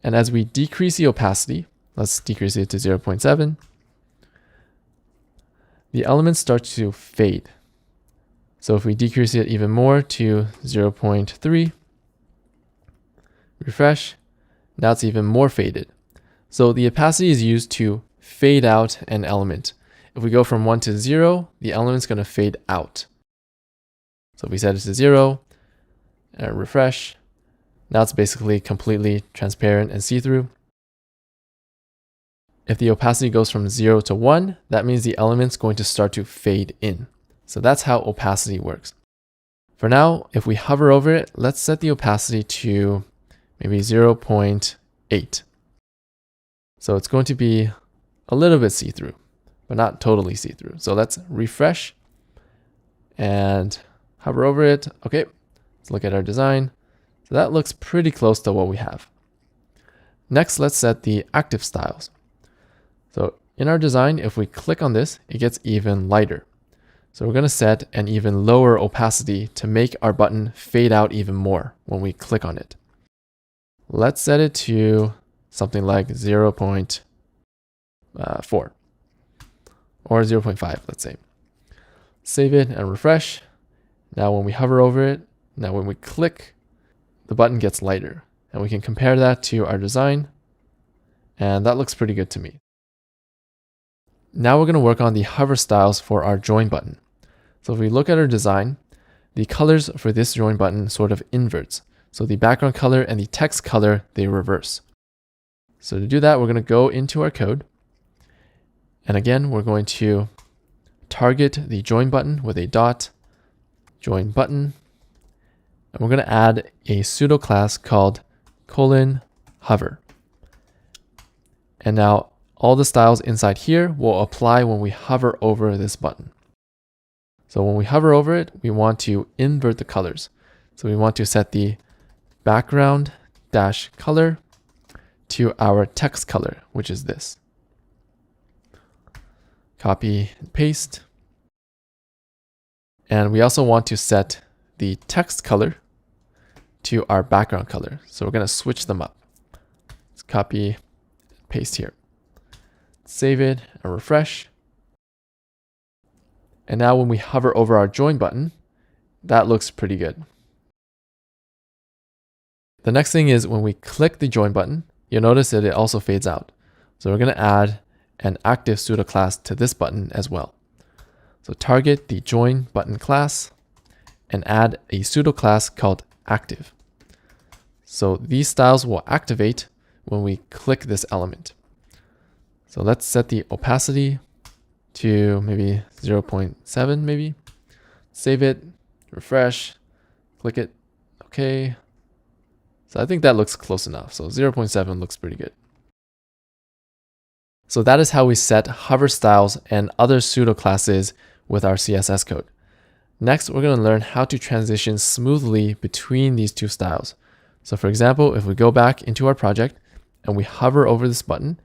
And as we decrease the opacity, let's decrease it to 0.7, the elements start to fade. So if we decrease it even more to 0.3, refresh, now it's even more faded. So the opacity is used to fade out an element. If we go from 1 to 0, the element's going to fade out. So if we set it to 0 and refresh, now it's basically completely transparent and see-through. If the opacity goes from 0 to 1, that means the element's going to start to fade in. So that's how opacity works. For now, if we hover over it, let's set the opacity to maybe 0.8. So it's going to be a little bit see-through, but not totally see-through. So let's refresh and hover over it. Okay, let's look at our design. So that looks pretty close to what we have. Next, let's set the active styles. So in our design, if we click on this, it gets even lighter. So we're going to set an even lower opacity to make our button fade out even more when we click on it. Let's set it to something like 0.5. 4 or 0.5, let's say. Save it and refresh. Now when we hover over it, now when we click, the button gets lighter. And we can compare that to our design. And that looks pretty good to me. Now we're going to work on the hover styles for our join button. So if we look at our design, the colors for this join button sort of inverts. So the background color and the text color, they reverse. So to do that, we're going to go into our code. And again, we're going to target the join button with a dot, join button. And we're going to add a pseudo class called :hover. And now all the styles inside here will apply when we hover over this button. So when we hover over it, we want to invert the colors. So we want to set the background dash color to our text color, which is this. Copy and paste. And we also want to set the text color to our background color. So we're going to switch them up. Let's copy and paste here. Save it and refresh. And now when we hover over our join button, that looks pretty good. The next thing is when we click the join button, you'll notice that it also fades out. So we're going to add an active pseudo class to this button as well. So target the join button class and add a pseudo class called active. So these styles will activate when we click this element. So let's set the opacity to maybe 0.7 maybe. Save it, refresh, click it, okay. So I think that looks close enough. So 0.7 looks pretty good. So that is how we set hover styles and other pseudo classes with our CSS code. Next, we're going to learn how to transition smoothly between these two styles. So for example, if we go back into our project and we hover over this button,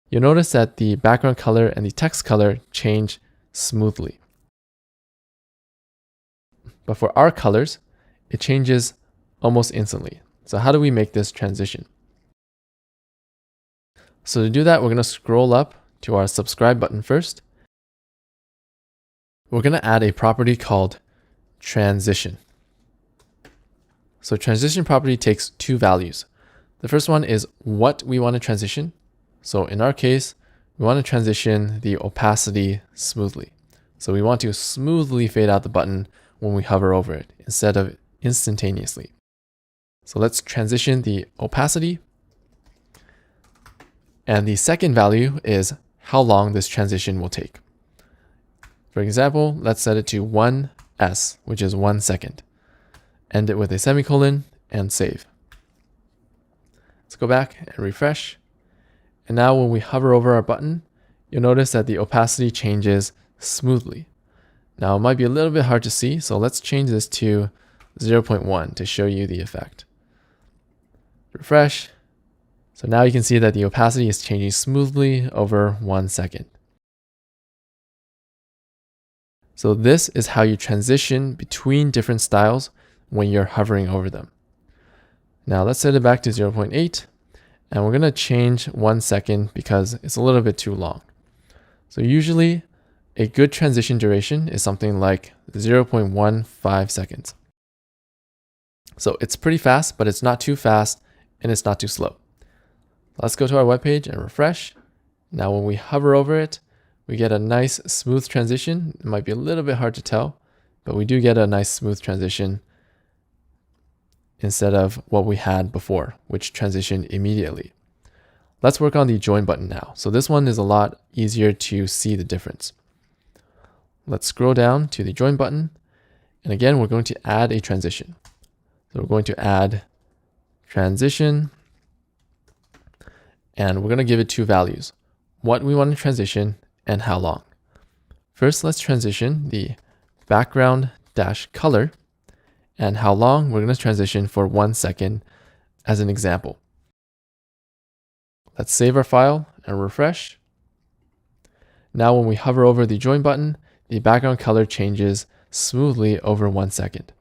you'll notice that the background color and the text color change smoothly. But for our colors, it changes almost instantly. So how do we make this transition? So to do that, we're going to scroll up to our subscribe button first. We're going to add a property called transition. So transition property takes two values. The first one is what we want to transition. So in our case, we want to transition the opacity smoothly. So we want to smoothly fade out the button when we hover over it instead of instantaneously. So let's transition the opacity. And the second value is how long this transition will take. For example, let's set it to 1s, which is 1 second. End it with a semicolon and save. Let's go back and refresh. And now when we hover over our button, you'll notice that the opacity changes smoothly. Now it might be a little bit hard to see, so let's change this to 0.1 to show you the effect. Refresh. So now you can see that the opacity is changing smoothly over 1 second. So this is how you transition between different styles when you're hovering over them. Now let's set it back to 0.8. And we're going to change 1 second because it's a little bit too long. So usually a good transition duration is something like 0.15 seconds. So it's pretty fast, but it's not too fast and it's not too slow. Let's go to our webpage and refresh. Now when we hover over it, we get a nice smooth transition. It might be a little bit hard to tell, but we do get a nice smooth transition instead of what we had before, which transitioned immediately. Let's work on the join button now. So this one is a lot easier to see the difference. Let's scroll down to the join button. And again, we're going to add a transition. So we're going to add transition. And we're going to give it two values, what we want to transition and how long. First, let's transition the background dash color and how long we're going to transition for 1 second as an example. Let's save our file and refresh. Now when we hover over the join button, the background color changes smoothly over 1 second.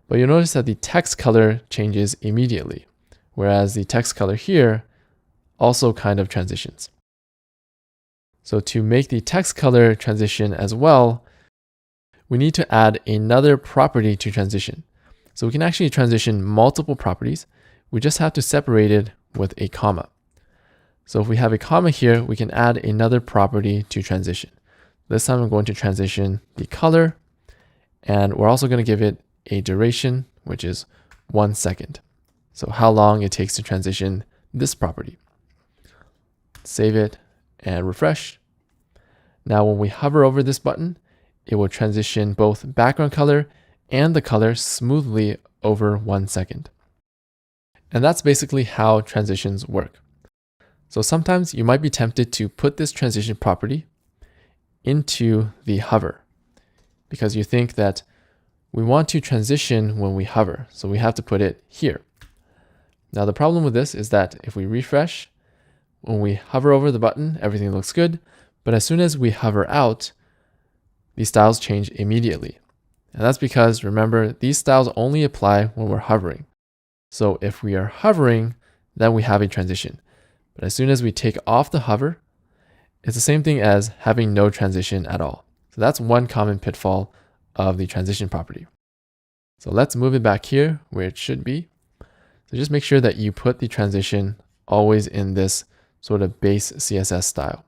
But you'll notice that the text color changes immediately, whereas the text color here also kind of transitions. So to make the text color transition as well, we need to add another property to transition. So we can actually transition multiple properties. We just have to separate it with a comma. So if we have a comma here, we can add another property to transition. This time I'm going to transition the color, and we're also going to give it a duration, which is 1 second. So how long it takes to transition this property. Save it and refresh. Now when we hover over this button, it will transition both background color and the color smoothly over 1 second. And that's basically how transitions work. So sometimes you might be tempted to put this transition property into the hover because you think that we want to transition when we hover, so we have to put it here. Now the problem with this is that if we refresh, when we hover over the button, everything looks good, but as soon as we hover out, these styles change immediately. And that's because, remember, these styles only apply when we're hovering. So if we are hovering, then we have a transition. But as soon as we take off the hover, it's the same thing as having no transition at all. So that's one common pitfall of the transition property. So let's move it back here where it should be. So just make sure that you put the transition always in this sort of base CSS style.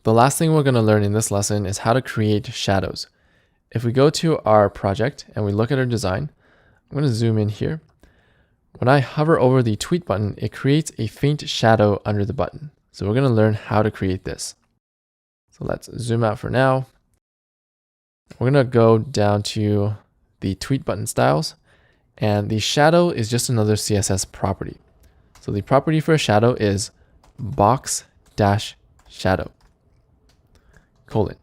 The last thing we're going to learn in this lesson is how to create shadows. If we go to our project and we look at our design, I'm going to zoom in here. When I hover over the tweet button, it creates a faint shadow under the button. So we're going to learn how to create this. So let's zoom out for now. We're going to go down to the tweet button styles, and the shadow is just another CSS property. So the property for a shadow is box-shadow, colon.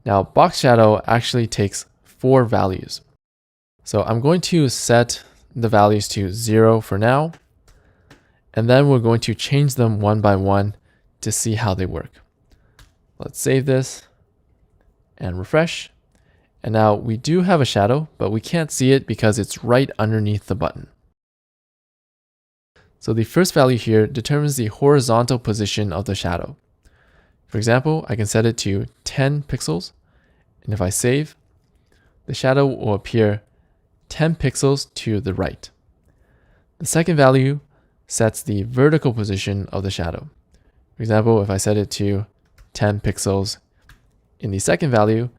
Now box shadow actually takes 4 values. So I'm going to set the values to 0 for now, and then we're going to change them one by one to see how they work. Let's save this and refresh. And now we do have a shadow, but we can't see it because it's right underneath the button. So the first value here determines the horizontal position of the shadow. For example, I can set it to 10 pixels, and if I save, the shadow will appear 10 pixels to the right. The second value sets the vertical position of the shadow. For example, if I set it to 10 pixels in the second value,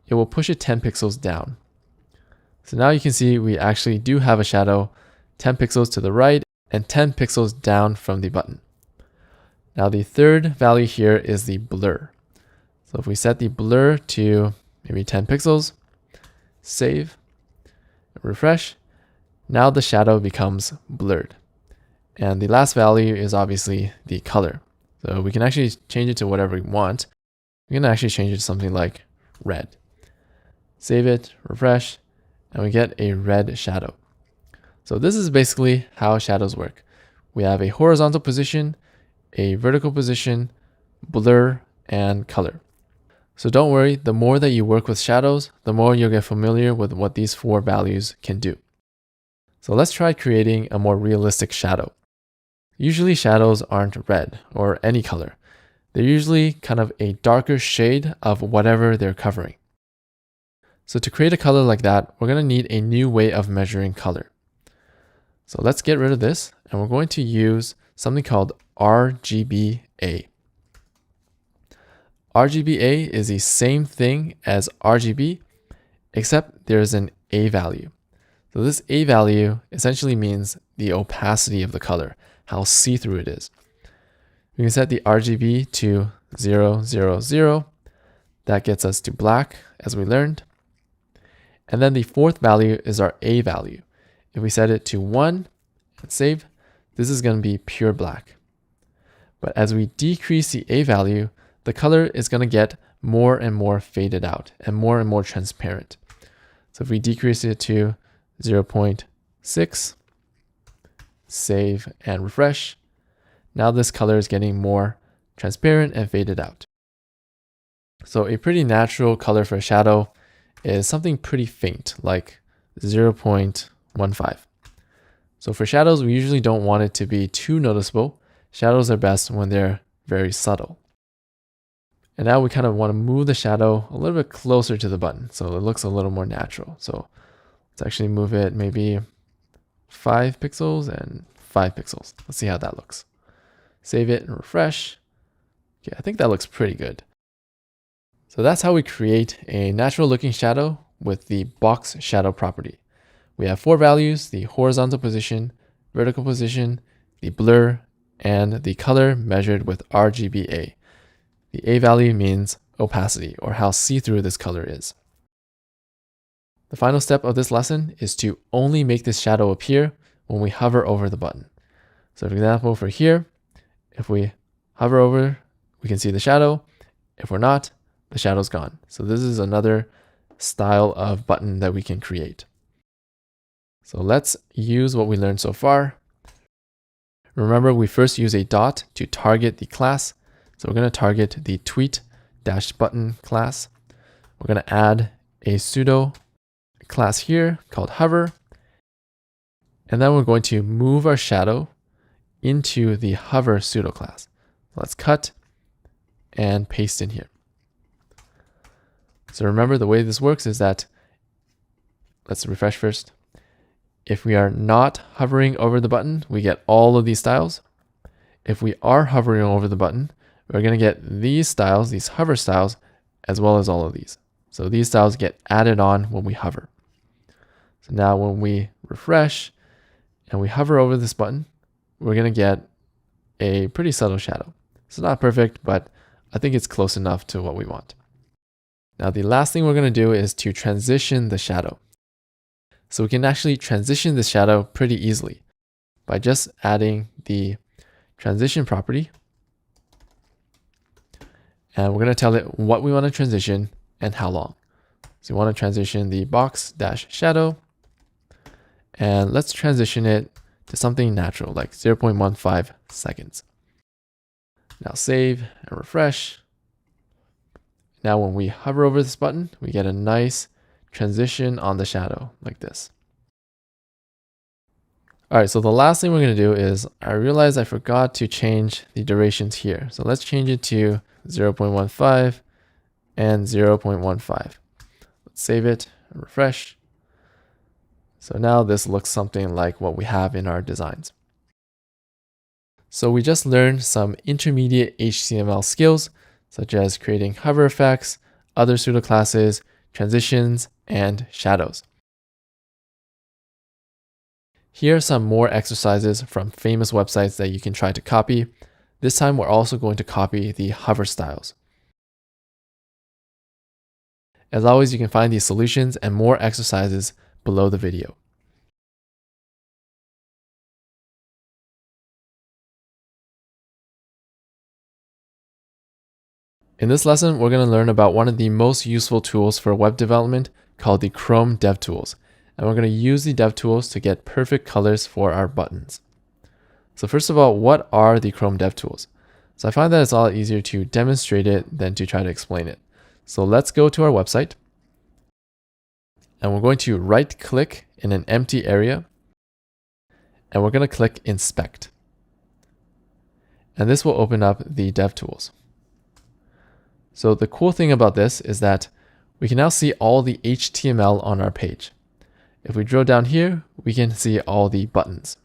it will push it 10 pixels down. So now you can see we actually do have a shadow 10 pixels to the right and 10 pixels down from the button. Now the third value here is the blur. So if we set the blur to maybe 10 pixels, save, refresh, now the shadow becomes blurred. And the last value is obviously the color. So we can actually change it to whatever we want. We can actually change it to something like red. Save it, refresh, and we get a red shadow. So this is basically how shadows work. We have a horizontal position, a vertical position, blur, and color. So don't worry, the more that you work with shadows, the more you'll get familiar with what these 4 values can do. So let's try creating a more realistic shadow. Usually shadows aren't red or any color. They're usually kind of a darker shade of whatever they're covering. So to create a color like that, we're going to need a new way of measuring color. So let's get rid of this, and we're going to use something called RGBA. RGBA is the same thing as RGB, except there's an A value. So this A value essentially means the opacity of the color, how see-through it is. We can set the RGB to 0, 0, 0. That gets us to black, as we learned. And then the fourth value is our A value. If we set it to 1 and save, this is going to be pure black. But as we decrease the A value, the color is going to get more and more faded out and more transparent. So if we decrease it to 0.6, save and refresh, now this color is getting more transparent and faded out. So a pretty natural color for a shadow is something pretty faint, like 0.15. So for shadows, we usually don't want it to be too noticeable Shadows are best when they're very subtle. And now we kind of want to move the shadow a little bit closer to the button so it looks a little more natural. So let's actually move it maybe 5 pixels and 5 pixels. Let's see how that looks. Save it and refresh. Okay, I think that looks pretty good. So that's how we create a natural looking shadow with the box shadow property. We have 4 values: the horizontal position, vertical position, the blur, and the color measured with RGBA. The A value means opacity, or how see-through this color is. The final step of this lesson is to only make this shadow appear when we hover over the button. So for example, for here, if we hover over, we can see the shadow. If we're not, the shadow's gone. So this is another style of button that we can create. So let's use what we learned so far. Remember, we first use a dot to target the class. So we're going to target the tweet-button class. We're going to add a pseudo class here called hover. And then we're going to move our shadow into the hover pseudo class. Let's cut and paste in here. So remember, the way this works is that, let's refresh first. If we are not hovering over the button, we get all of these styles. If we are hovering over the button, we're going to get these styles, these hover styles, as well as all of these. So these styles get added on when we hover. So now when we refresh and we hover over this button, we're going to get a pretty subtle shadow. It's not perfect, but I think it's close enough to what we want. Now the last thing we're going to do is to transition the shadow. So we can actually transition the shadow pretty easily by just adding the transition property. And we're going to tell it what we want to transition and how long. So we want to transition the box-shadow. And let's transition it to something natural, like 0.15 seconds. Now save and refresh. Now when we hover over this button, we get a nice transition on the shadow like this. All right, so the last thing we're going to do is, I realized I forgot to change the durations here. So let's change it to 0.15 and 0.15. Let's save it and refresh. So now this looks something like what we have in our designs. So we just learned some intermediate HTML skills, such as creating hover effects, other pseudo classes, transitions, and shadows. Here are some more exercises from famous websites that you can try to copy. This time we're also going to copy the hover styles. As always, you can find these solutions and more exercises below the video. In this lesson, we're going to learn about one of the most useful tools for web development called the Chrome DevTools. And we're going to use the DevTools to get perfect colors for our buttons. So first of all, what are the Chrome DevTools? So I find that it's a lot easier to demonstrate it than to try to explain it. So let's go to our website. And we're going to right click in an empty area. And we're going to click Inspect. And this will open up the DevTools. So the cool thing about this is that we can now see all the HTML on our page. If we drill down here, we can see all the buttons.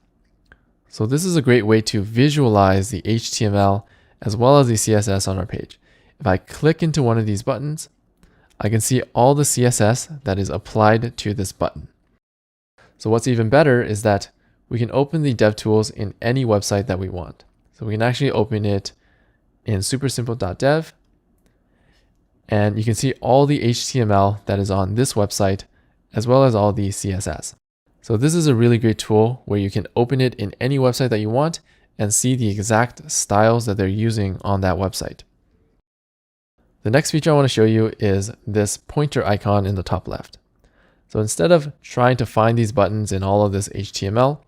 So this is a great way to visualize the HTML as well as the CSS on our page. If I click into one of these buttons, I can see all the CSS that is applied to this button. So what's even better is that we can open the DevTools in any website that we want. So we can actually open it in supersimple.dev. And you can see all the HTML that is on this website, as well as all the CSS. So this is a really great tool where you can open it in any website that you want and see the exact styles that they're using on that website. The next feature I want to show you is this pointer icon in the top left. So instead of trying to find these buttons in all of this HTML,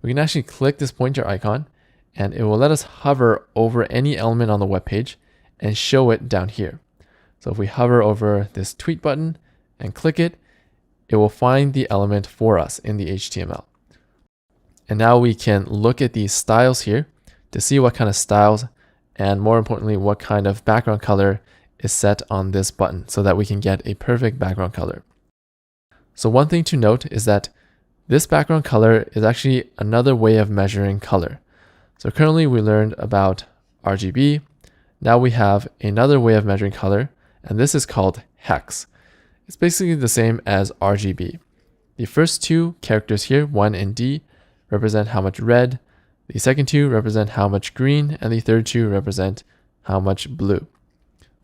we can actually click this pointer icon and it will let us hover over any element on the web page and show it down here. So if we hover over this tweet button and click it, it will find the element for us in the HTML. And now we can look at these styles here to see what kind of styles and, more importantly, what kind of background color is set on this button so that we can get a perfect background color. So one thing to note is that this background color is actually another way of measuring color. So currently we learned about RGB. Now we have another way of measuring color, and this is called hex. It's basically the same as RGB. The first two characters here, 1 and D, represent how much red, the second two represent how much green, and the third two represent how much blue.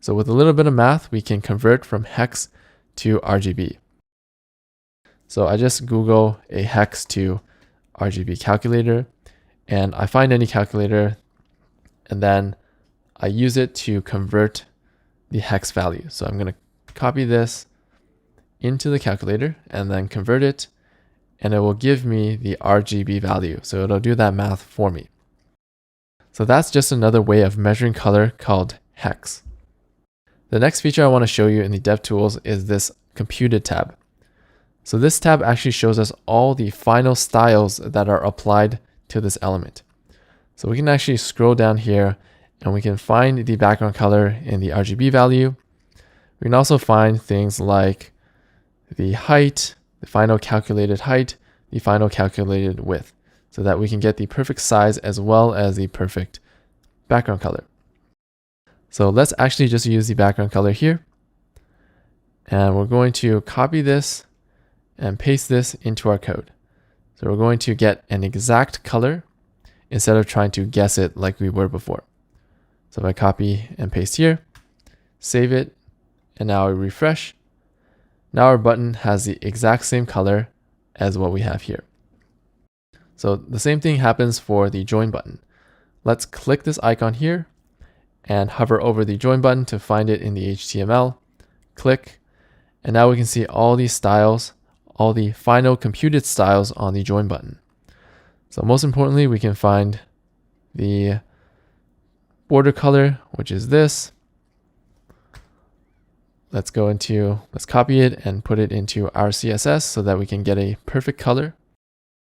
So with a little bit of math, we can convert from hex to RGB. So I just Google a hex to RGB calculator, and I find any calculator, and then I use it to convert the hex value. So I'm going to copy this into the calculator and then convert it, and it will give me the RGB value. So it'll do that math for me. So that's just another way of measuring color called hex. The next feature I want to show you in the DevTools is this Computed tab. So this tab actually shows us all the final styles that are applied to this element. So we can actually scroll down here and we can find the background color in the RGB value. We can also find things like the height, the final calculated height, the final calculated width, so that we can get the perfect size as well as the perfect background color. So let's actually just use the background color here. And we're going to copy this and paste this into our code. So we're going to get an exact color instead of trying to guess it like we were before. So if I copy and paste here, save it, and now I refresh, now our button has the exact same color as what we have here. So the same thing happens for the join button. Let's click this icon here and hover over the join button to find it in the HTML. Click, and now we can see all these styles, all the final computed styles on the join button. So most importantly, we can find the border color, which is this. Let's copy it and put it into our CSS so that we can get a perfect color.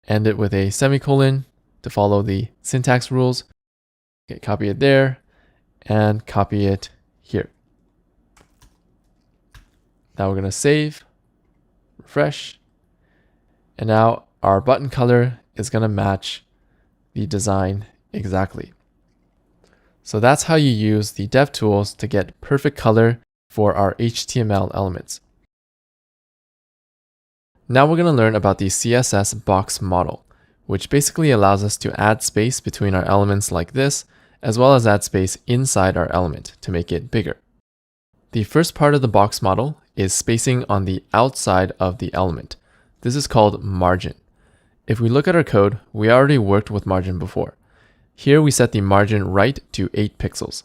End it with a semicolon to follow the syntax rules. Okay, copy it there and copy it here. Now we're going to save, refresh, and now our button color is going to match the design exactly. So that's how you use the DevTools to get perfect color for our HTML elements. Now we're going to learn about the CSS box model, which basically allows us to add space between our elements like this, as well as add space inside our element to make it bigger. The first part of the box model is spacing on the outside of the element. This is called margin. If we look at our code, we already worked with margin before. Here we set the margin right to 8 pixels.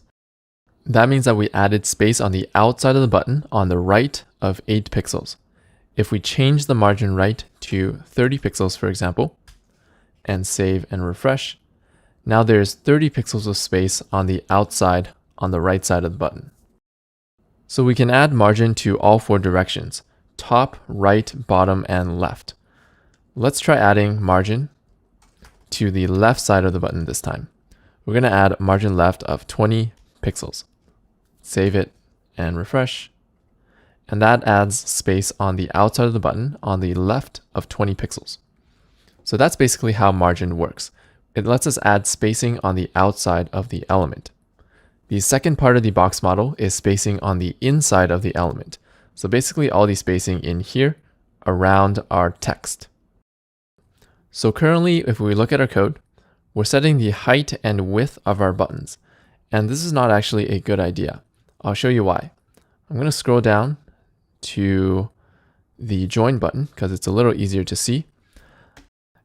That means that we added space on the outside of the button on the right of 8 pixels. If we change the margin right to 30 pixels, for example, and save and refresh, now there's 30 pixels of space on the outside on the right side of the button. So we can add margin to all 4 directions: top, right, bottom, and left. Let's try adding margin to the left side of the button this time. We're going to add margin left of 20 pixels. Save it and refresh. And that adds space on the outside of the button on the left of 20 pixels. So that's basically how margin works. It lets us add spacing on the outside of the element. The second part of the box model is spacing on the inside of the element. So basically all the spacing in here around our text. So currently, if we look at our code, we're setting the height and width of our buttons. And this is not actually a good idea. I'll show you why. I'm going to scroll down to the join button because it's a little easier to see.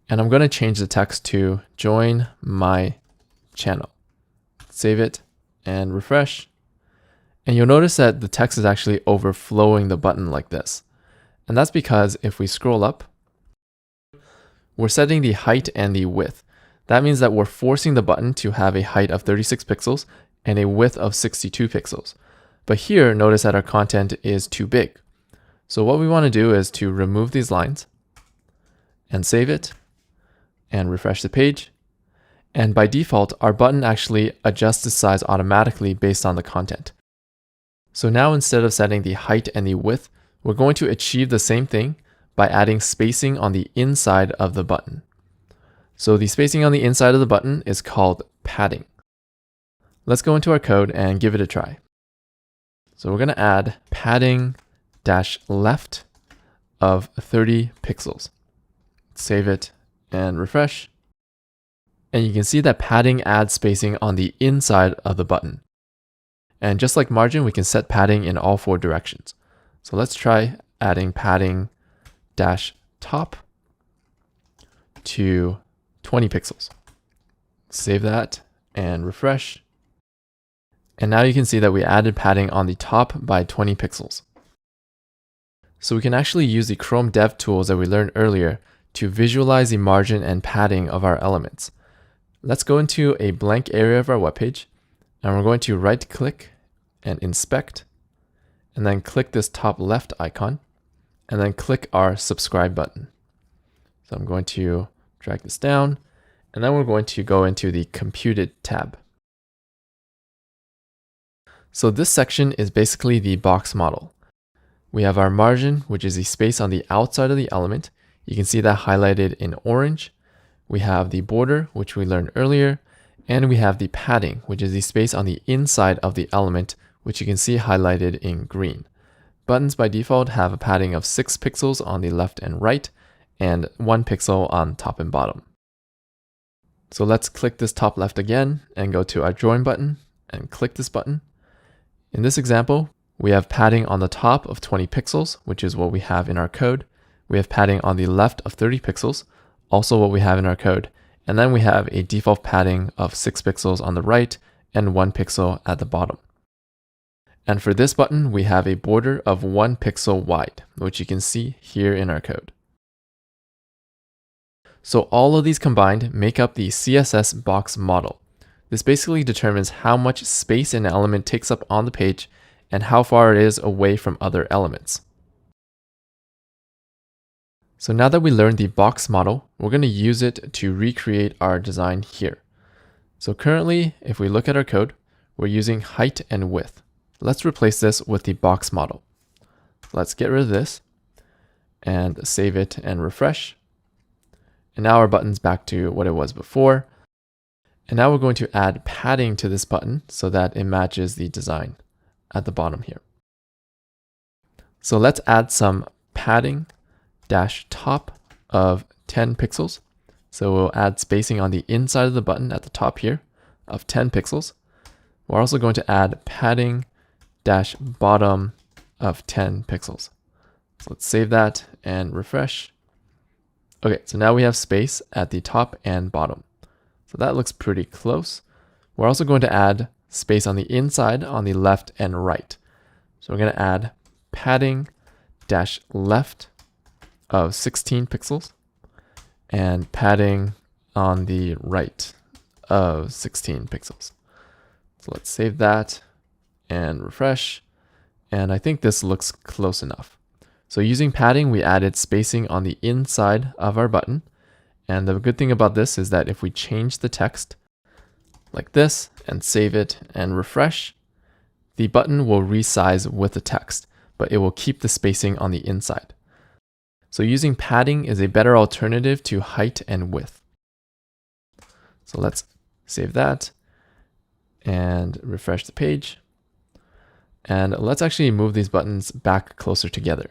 And I'm going to change the text to join my channel. Save it and refresh. And you'll notice that the text is actually overflowing the button like this. And that's because if we scroll up, we're setting the height and the width. That means that we're forcing the button to have a height of 36 pixels and a width of 62 pixels. But here, notice that our content is too big. So what we want to do is to remove these lines and save it and refresh the page. And by default, our button actually adjusts its size automatically based on the content. So now instead of setting the height and the width, we're going to achieve the same thing by adding spacing on the inside of the button. So the spacing on the inside of the button is called padding. Let's go into our code and give it a try. So we're going to add padding -left of 30 pixels. Save it and refresh. And you can see that padding adds spacing on the inside of the button. And just like margin, we can set padding in all 4 directions. So let's try adding padding -top to 20 pixels. Save that and refresh. And now you can see that we added padding on the top by 20 pixels. So we can actually use the Chrome Dev tools that we learned earlier to visualize the margin and padding of our elements. Let's go into a blank area of our web page, and we're going to right click and inspect, and then click this top left icon, and then click our subscribe button. So I'm going to drag this down, and then we're going to go into the computed tab. So this section is basically the box model. We have our margin, which is the space on the outside of the element. You can see that highlighted in orange. We have the border, which we learned earlier, and we have the padding, which is the space on the inside of the element, which you can see highlighted in green. Buttons by default have a padding of 6 pixels on the left and right, and 1 pixel on top and bottom. So let's click this top left again and go to our join button and click this button. In this example, we have padding on the top of 20 pixels, which is what we have in our code. We have padding on the left of 30 pixels, also what we have in our code. And then we have a default padding of 6 pixels on the right and 1 pixel at the bottom. And for this button, we have a border of 1 pixel wide, which you can see here in our code. So all of these combined make up the CSS box model. This basically determines how much space an element takes up on the page and how far it is away from other elements. So now that we learned the box model, we're going to use it to recreate our design here. So currently, if we look at our code, we're using height and width. Let's replace this with the box model. Let's get rid of this and save it and refresh. And now our button's back to what it was before. And now we're going to add padding to this button so that it matches the design at the bottom here. So let's add some padding -top of 10 pixels. So we'll add spacing on the inside of the button at the top here of 10 pixels. We're also going to add padding -bottom of 10 pixels. So let's save that and refresh. Okay, so now we have space at the top and bottom. So that looks pretty close. We're also going to add space on the inside on the left and right. So we're going to add padding -left of 16 pixels and padding on the right of 16 pixels. So let's save that and refresh. And I think this looks close enough. So using padding, we added spacing on the inside of our button. And the good thing about this is that if we change the text like this and save it and refresh, the button will resize with the text, but it will keep the spacing on the inside. So using padding is a better alternative to height and width. So let's save that and refresh the page. And let's actually move these buttons back closer together.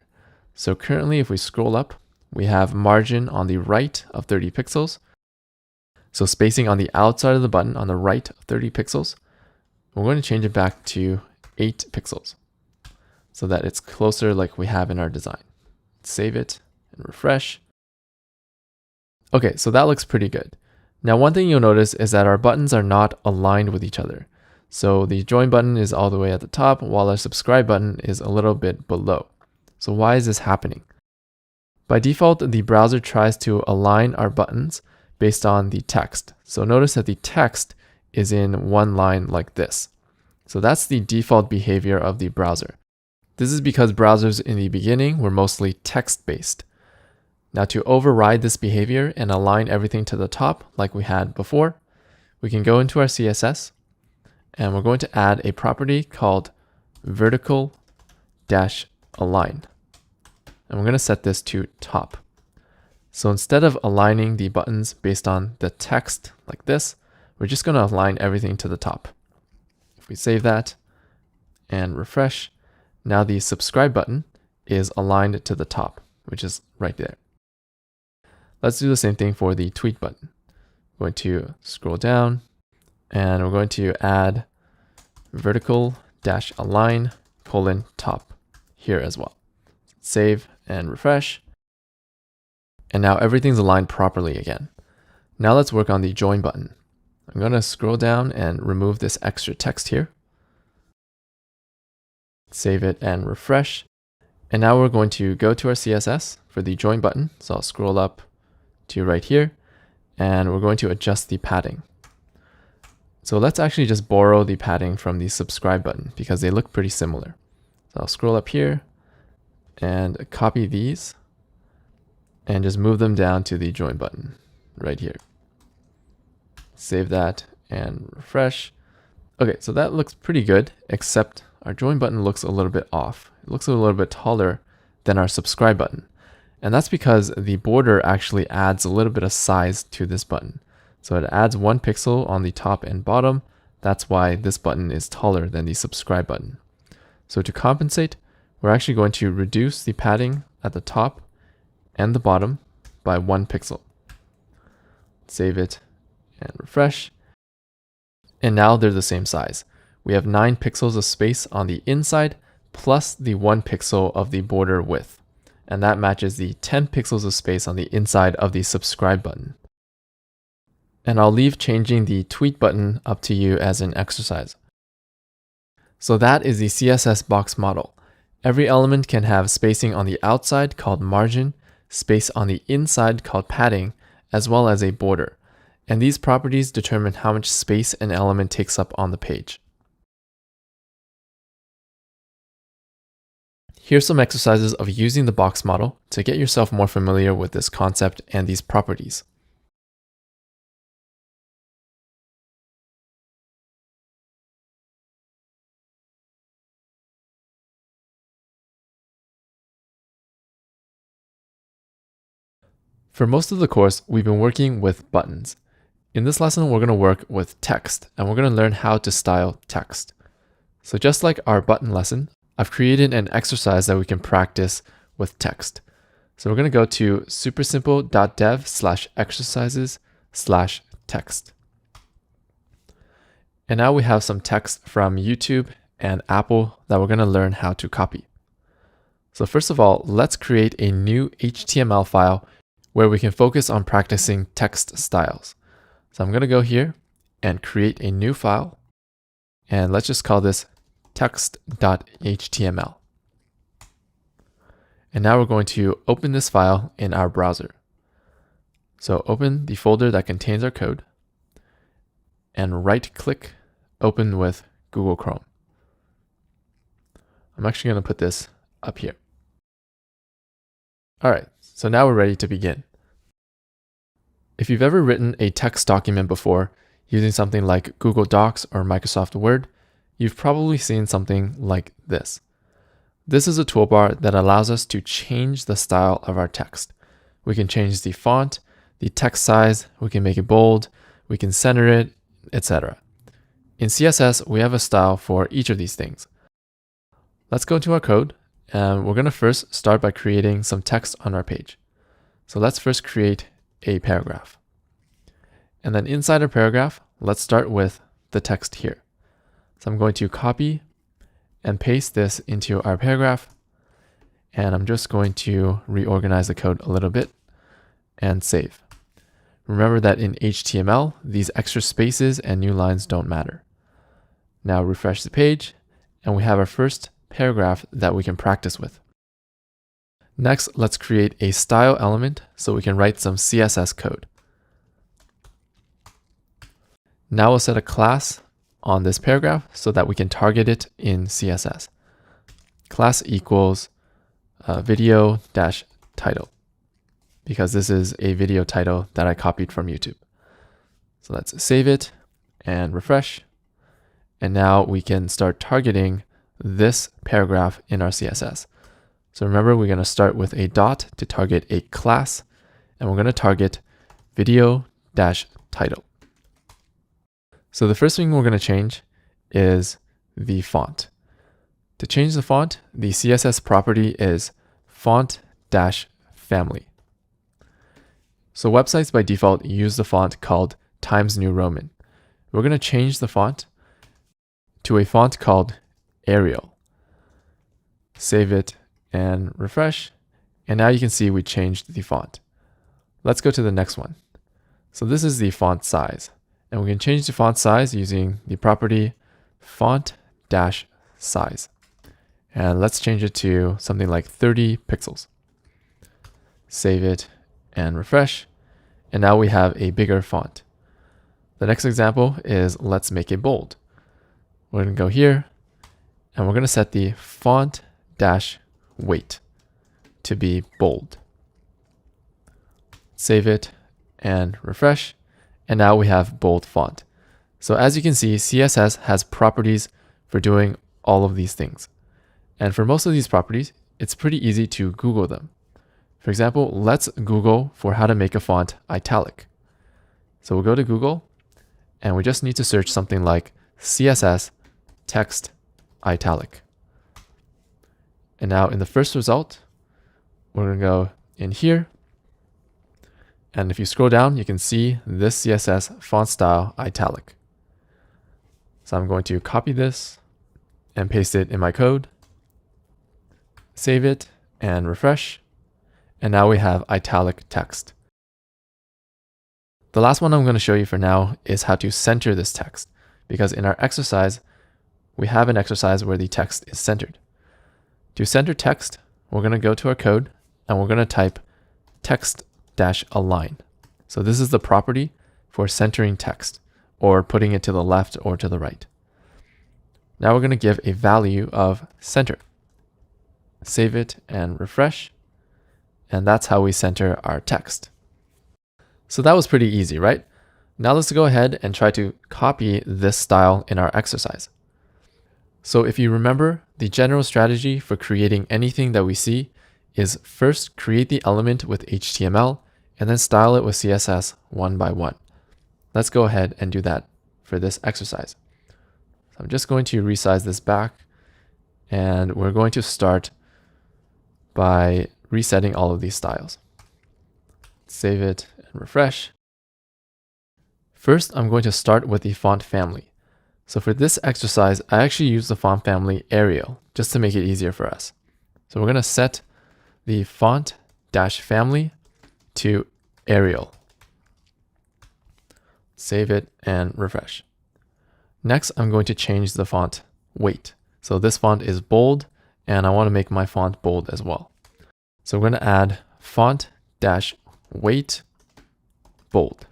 So currently, if we scroll up, we have margin on the right of 30 pixels. So spacing on the outside of the button on the right of 30 pixels. We're going to change it back to 8 pixels so that it's closer like we have in our design. Save it and refresh. Okay, so that looks pretty good. Now, one thing you'll notice is that our buttons are not aligned with each other. So the join button is all the way at the top, while our subscribe button is a little bit below. So why is this happening? By default, the browser tries to align our buttons based on the text. So notice that the text is in one line like this. So that's the default behavior of the browser. This is because browsers in the beginning were mostly text-based. Now to override this behavior and align everything to the top like we had before, we can go into our CSS and we're going to add a property called vertical-align. And we're going to set this to top. So instead of aligning the buttons based on the text like this, we're just going to align everything to the top. If we save that and refresh, now the subscribe button is aligned to the top, which is right there. Let's do the same thing for the tweet button. We're going to scroll down and we're going to add vertical-align: top here as well. Save and refresh. And now everything's aligned properly again. Now let's work on the join button. I'm going to scroll down and remove this extra text here. Save it and refresh. And now we're going to go to our CSS for the join button. So I'll scroll up to right here and we're going to adjust the padding. So let's actually just borrow the padding from the subscribe button because they look pretty similar. So I'll scroll up here and copy these and just move them down to the join button right here. Save that and refresh. Okay, so that looks pretty good, except our join button looks a little bit off. It looks a little bit taller than our subscribe button. And that's because the border actually adds a little bit of size to this button. So it adds 1 pixel on the top and bottom. That's why this button is taller than the subscribe button. So to compensate, we're actually going to reduce the padding at the top and the bottom by 1 pixel. Save it and refresh. And now they're the same size. We have 9 pixels of space on the inside plus the 1 pixel of the border width. And that matches the 10 pixels of space on the inside of the subscribe button. And I'll leave changing the tweet button up to you as an exercise. So that is the CSS box model. Every element can have spacing on the outside called margin, space on the inside called padding, as well as a border. And these properties determine how much space an element takes up on the page. Here's some exercises of using the box model to get yourself more familiar with this concept and these properties. For most of the course, we've been working with buttons. In this lesson, we're going to work with text, and we're going to learn how to style text. So just like our button lesson, I've created an exercise that we can practice with text. So we're going to go to supersimple.dev/exercises/text. And now we have some text from YouTube and Apple that we're going to learn how to copy. So first of all, let's create a new HTML file where we can focus on practicing text styles. So I'm going to go here and create a new file. And let's just call this text.html. And now we're going to open this file in our browser. So open the folder that contains our code and right-click, open with Google Chrome. I'm actually going to put this up here. All right, so now we're ready to begin. If you've ever written a text document before using something like Google Docs or Microsoft Word, you've probably seen something like this. This is a toolbar that allows us to change the style of our text. We can change the font, the text size, we can make it bold, we can center it, etc. In CSS, we have a style for each of these things. Let's go to our code, and we're going to first start by creating some text on our page. So let's first create a paragraph. And then inside our paragraph, let's start with the text here. So I'm going to copy and paste this into our paragraph. And I'm just going to reorganize the code a little bit and save. Remember that in HTML, these extra spaces and new lines don't matter. Now refresh the page, and we have our first paragraph that we can practice with. Next, let's create a style element so we can write some CSS code. Now we'll set a class on this paragraph so that we can target it in CSS. Class equals video-title, because this is a video title that I copied from YouTube. So let's save it and refresh. And now we can start targeting this paragraph in our CSS. So remember, we're going to start with a dot to target a class, and we're going to target video-title. So the first thing we're going to change is the font. To change the font, the CSS property is font-family. So websites by default use the font called Times New Roman. We're going to change the font to a font called Arial. Save it and refresh. And now you can see we changed the font. Let's go to the next one. So this is the font size. And we can change the font size using the property font-size. And let's change it to something like 30 pixels. Save it and refresh. And now we have a bigger font. The next example is let's make it bold. We're going to go here and we're going to set the font-weight to be bold. Save it and refresh. And now we have bold font. So as you can see, CSS has properties for doing all of these things. And for most of these properties, it's pretty easy to Google them. For example, let's Google for how to make a font italic. So we'll go to Google and we just need to search something like CSS text italic. And now in the first result, we're going to go in here. And if you scroll down, you can see this CSS font style italic. So I'm going to copy this and paste it in my code. Save it and refresh. And now we have italic text. The last one I'm going to show you for now is how to center this text, because in our exercise, we have an exercise where the text is centered. To center text, we're going to go to our code and we're going to type text-align. So this is the property for centering text or putting it to the left or to the right. Now we're going to give a value of center. Save it and refresh. And that's how we center our text. So that was pretty easy, right? Now let's go ahead and try to copy this style in our exercise. So if you remember, the general strategy for creating anything that we see is first create the element with HTML and then style it with CSS one by one. Let's go ahead and do that for this exercise. So I'm just going to resize this back, and we're going to start by resetting all of these styles. Save it and refresh. First, I'm going to start with the font family. So for this exercise, I actually use the font family Arial just to make it easier for us. So we're going to set the font-family to Arial. Save it and refresh. Next, I'm going to change the font weight. So this font is bold, and I want to make my font bold as well. So we're going to add font-weight bold.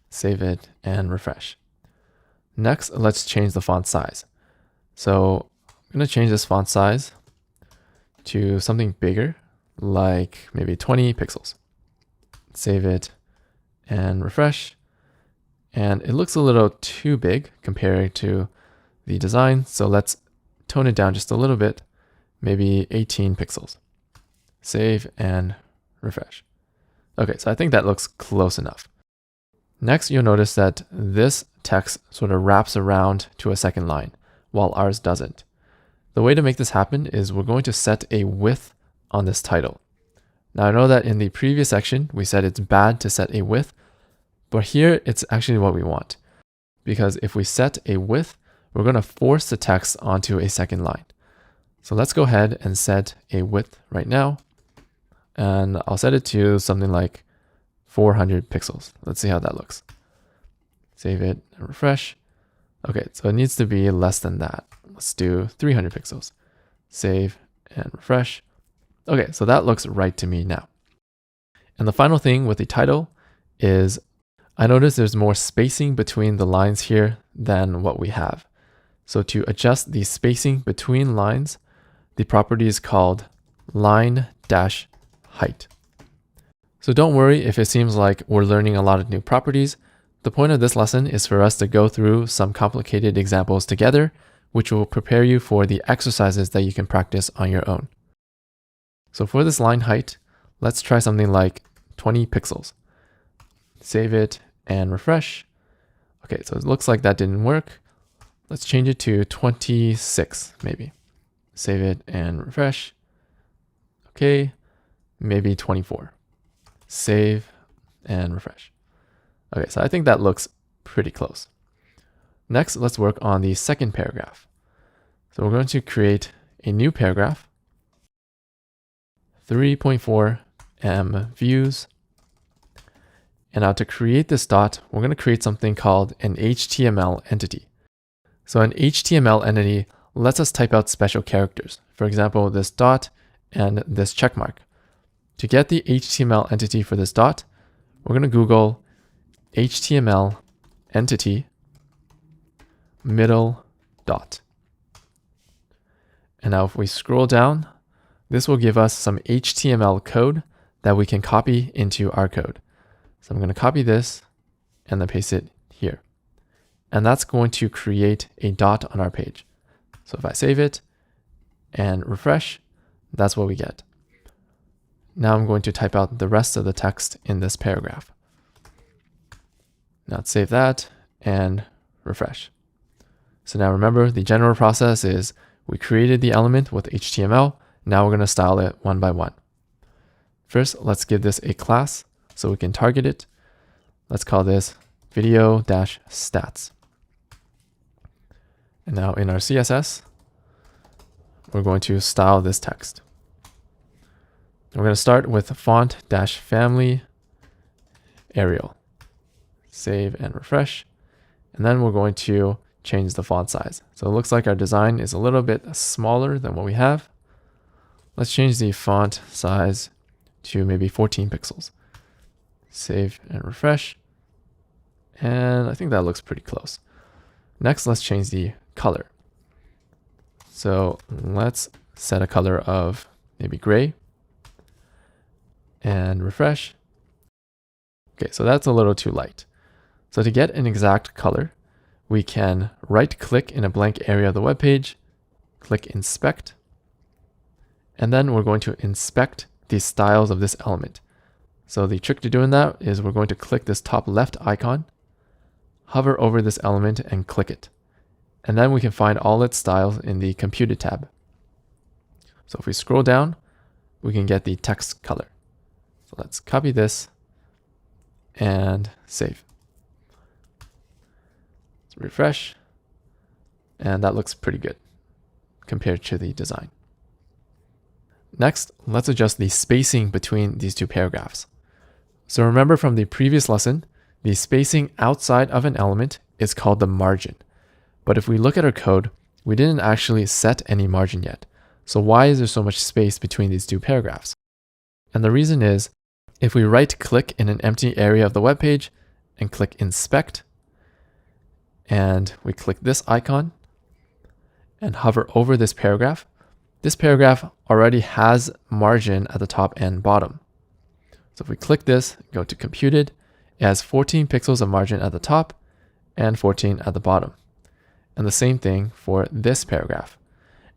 Save it and refresh. Next, let's change the font size. So I'm going to change this font size to something bigger, like maybe 20 pixels. Save it and refresh. And it looks a little too big compared to the design. So let's tone it down just a little bit, maybe 18 pixels. Save and refresh. Okay, so I think that looks close enough. Next, you'll notice that this text sort of wraps around to a second line, while ours doesn't. The way to make this happen is we're going to set a width on this title. Now I know that in the previous section, we said it's bad to set a width, but here it's actually what we want. Because if we set a width, we're going to force the text onto a second line. So let's go ahead and set a width right now. And I'll set it to something like 400 pixels. Let's see how that looks. Save it and refresh. Okay, so it needs to be less than that. Let's do 300 pixels. Save and refresh. Okay, so that looks right to me now. And the final thing with the title is I notice there's more spacing between the lines here than what we have. So to adjust the spacing between lines, the property is called line-height. So don't worry if it seems like we're learning a lot of new properties. The point of this lesson is for us to go through some complicated examples together, which will prepare you for the exercises that you can practice on your own. So for this line height, let's try something like 20 pixels. Save it and refresh. Okay, so it looks like that didn't work. Let's change it to 26 maybe. Save it and refresh. Okay, maybe 24. Save and refresh. Okay, so I think that looks pretty close. Next, let's work on the second paragraph. So we're going to create a new paragraph. 3.4 m views. And now to create this dot, we're going to create something called an HTML entity. So an HTML entity lets us type out special characters. For example, this dot and this check mark. To get the HTML entity for this dot, we're going to Google HTML entity middle dot. And now if we scroll down, this will give us some HTML code that we can copy into our code. So I'm going to copy this and then paste it here. And that's going to create a dot on our page. So if I save it and refresh, that's what we get. Now I'm going to type out the rest of the text in this paragraph. Now let's save that and refresh. So now remember, the general process is we created the element with HTML. Now we're going to style it one by one. First, let's give this a class so we can target it. Let's call this video-stats. And now in our CSS, we're going to style this text. We're going to start with font-family Arial. Save and refresh. And then we're going to change the font size. So it looks like our design is a little bit smaller than what we have. Let's change the font size to maybe 14 pixels. Save and refresh. And I think that looks pretty close. Next, let's change the color. So let's set a color of maybe gray and refresh. Okay, so that's a little too light. So to get an exact color, we can right click in a blank area of the web page, click inspect, and then we're going to inspect the styles of this element. So the trick to doing that is we're going to click this top left icon, hover over this element and click it. And then we can find all its styles in the Computed tab. So if we scroll down, we can get the text color. So let's copy this and save. Let's refresh. And that looks pretty good compared to the design. Next, let's adjust the spacing between these two paragraphs. So remember from the previous lesson, the spacing outside of an element is called the margin. But if we look at our code, we didn't actually set any margin yet. So why is there so much space between these two paragraphs? And the reason is, if we right click in an empty area of the web page and click inspect, and we click this icon and hover over this paragraph already has margin at the top and bottom. So if we click this, go to computed, it has 14 pixels of margin at the top and 14 at the bottom. And the same thing for this paragraph.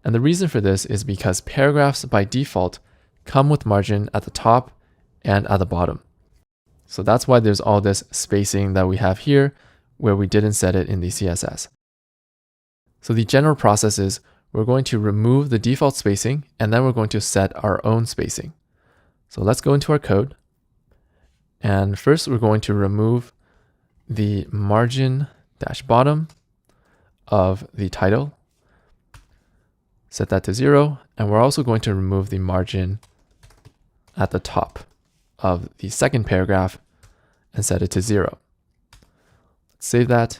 And the reason for this is because paragraphs by default come with margin at the top and at the bottom. So that's why there's all this spacing that we have here where we didn't set it in the CSS. So the general process is we're going to remove the default spacing and then we're going to set our own spacing. So let's go into our code. And first we're going to remove the margin dash bottom of the title. Set that to 0. And we're also going to remove the margin at the top of the second paragraph and set it to 0. Let's save that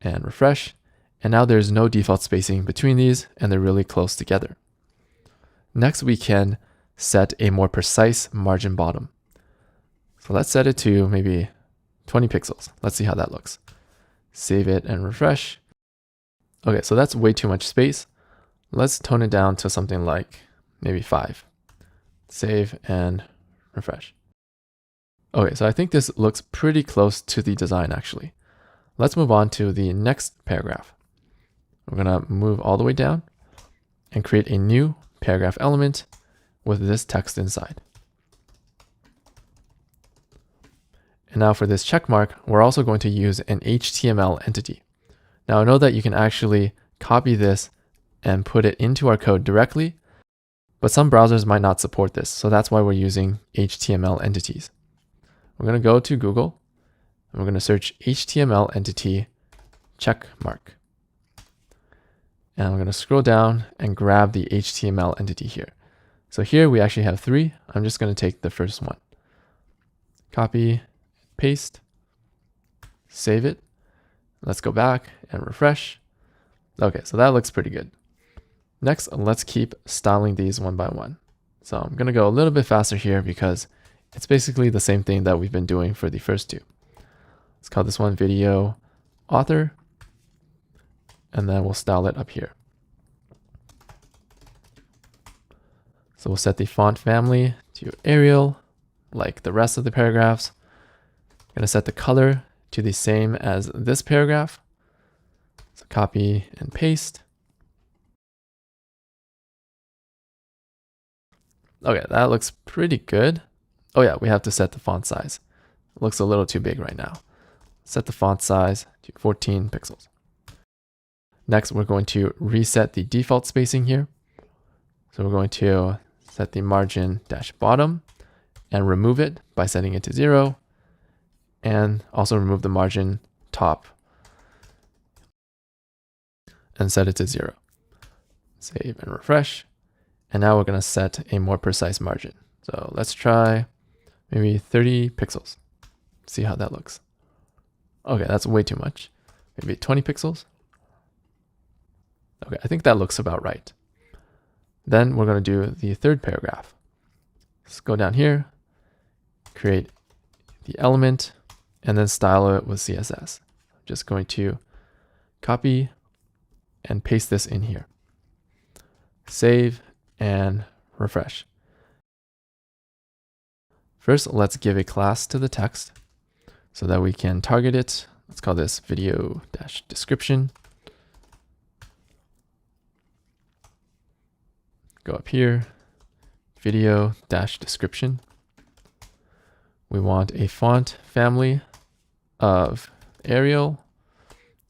and refresh. And now there's no default spacing between these and they're really close together. Next, we can set a more precise margin bottom. So let's set it to maybe 20 pixels. Let's see how that looks. Save it and refresh. Okay, so that's way too much space. Let's tone it down to something like maybe 5. Save and refresh. Okay, so I think this looks pretty close to the design actually. Let's move on to the next paragraph. We're going to move all the way down and create a new paragraph element with this text inside. And now for this check mark, we're also going to use an HTML entity. Now I know that you can actually copy this and put it into our code directly, but some browsers might not support this. So that's why we're using HTML entities. We're going to go to Google and we're going to search HTML entity check mark. And we're going to scroll down and grab the HTML entity here. So here we actually have 3. I'm just going to take the first one. Copy, paste, save it. Let's go back and refresh. Okay, so that looks pretty good. Next, let's keep styling these one by one. So I'm going to go a little bit faster here because it's basically the same thing that we've been doing for the first 2. Let's call this one video author, and then we'll style it up here. So we'll set the font family to Arial, like the rest of the paragraphs. I'm going to set the color to the same as this paragraph. So copy and paste. Okay, that looks pretty good. Oh yeah, we have to set the font size. It looks a little too big right now. Set the font size to 14 pixels. Next, we're going to reset the default spacing here. So we're going to set the margin dash bottom and remove it by setting it to 0. And also remove the margin top and set it to 0. Save and refresh. And now we're going to set a more precise margin. So let's try maybe 30 pixels. See how that looks. Okay, that's way too much. Maybe 20 pixels. Okay, I think that looks about right. Then we're going to do the third paragraph. Let's go down here, create the element, and then style it with CSS. I'm just going to copy and paste this in here. Save and refresh. First, let's give a class to the text so that we can target it. Let's call this video-description. Go up here, video-description. We want a font family of Arial,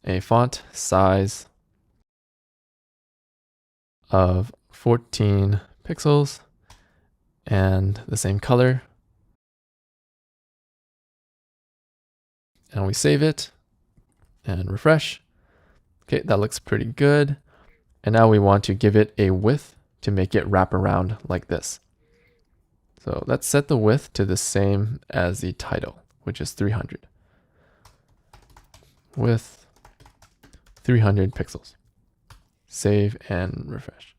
a font size of 14 pixels, and the same color. And we save it and refresh. Okay, that looks pretty good. And now we want to give it a width to make it wrap around like this. So let's set the width to the same as the title, which is 300. Width 300 pixels. Save and refresh.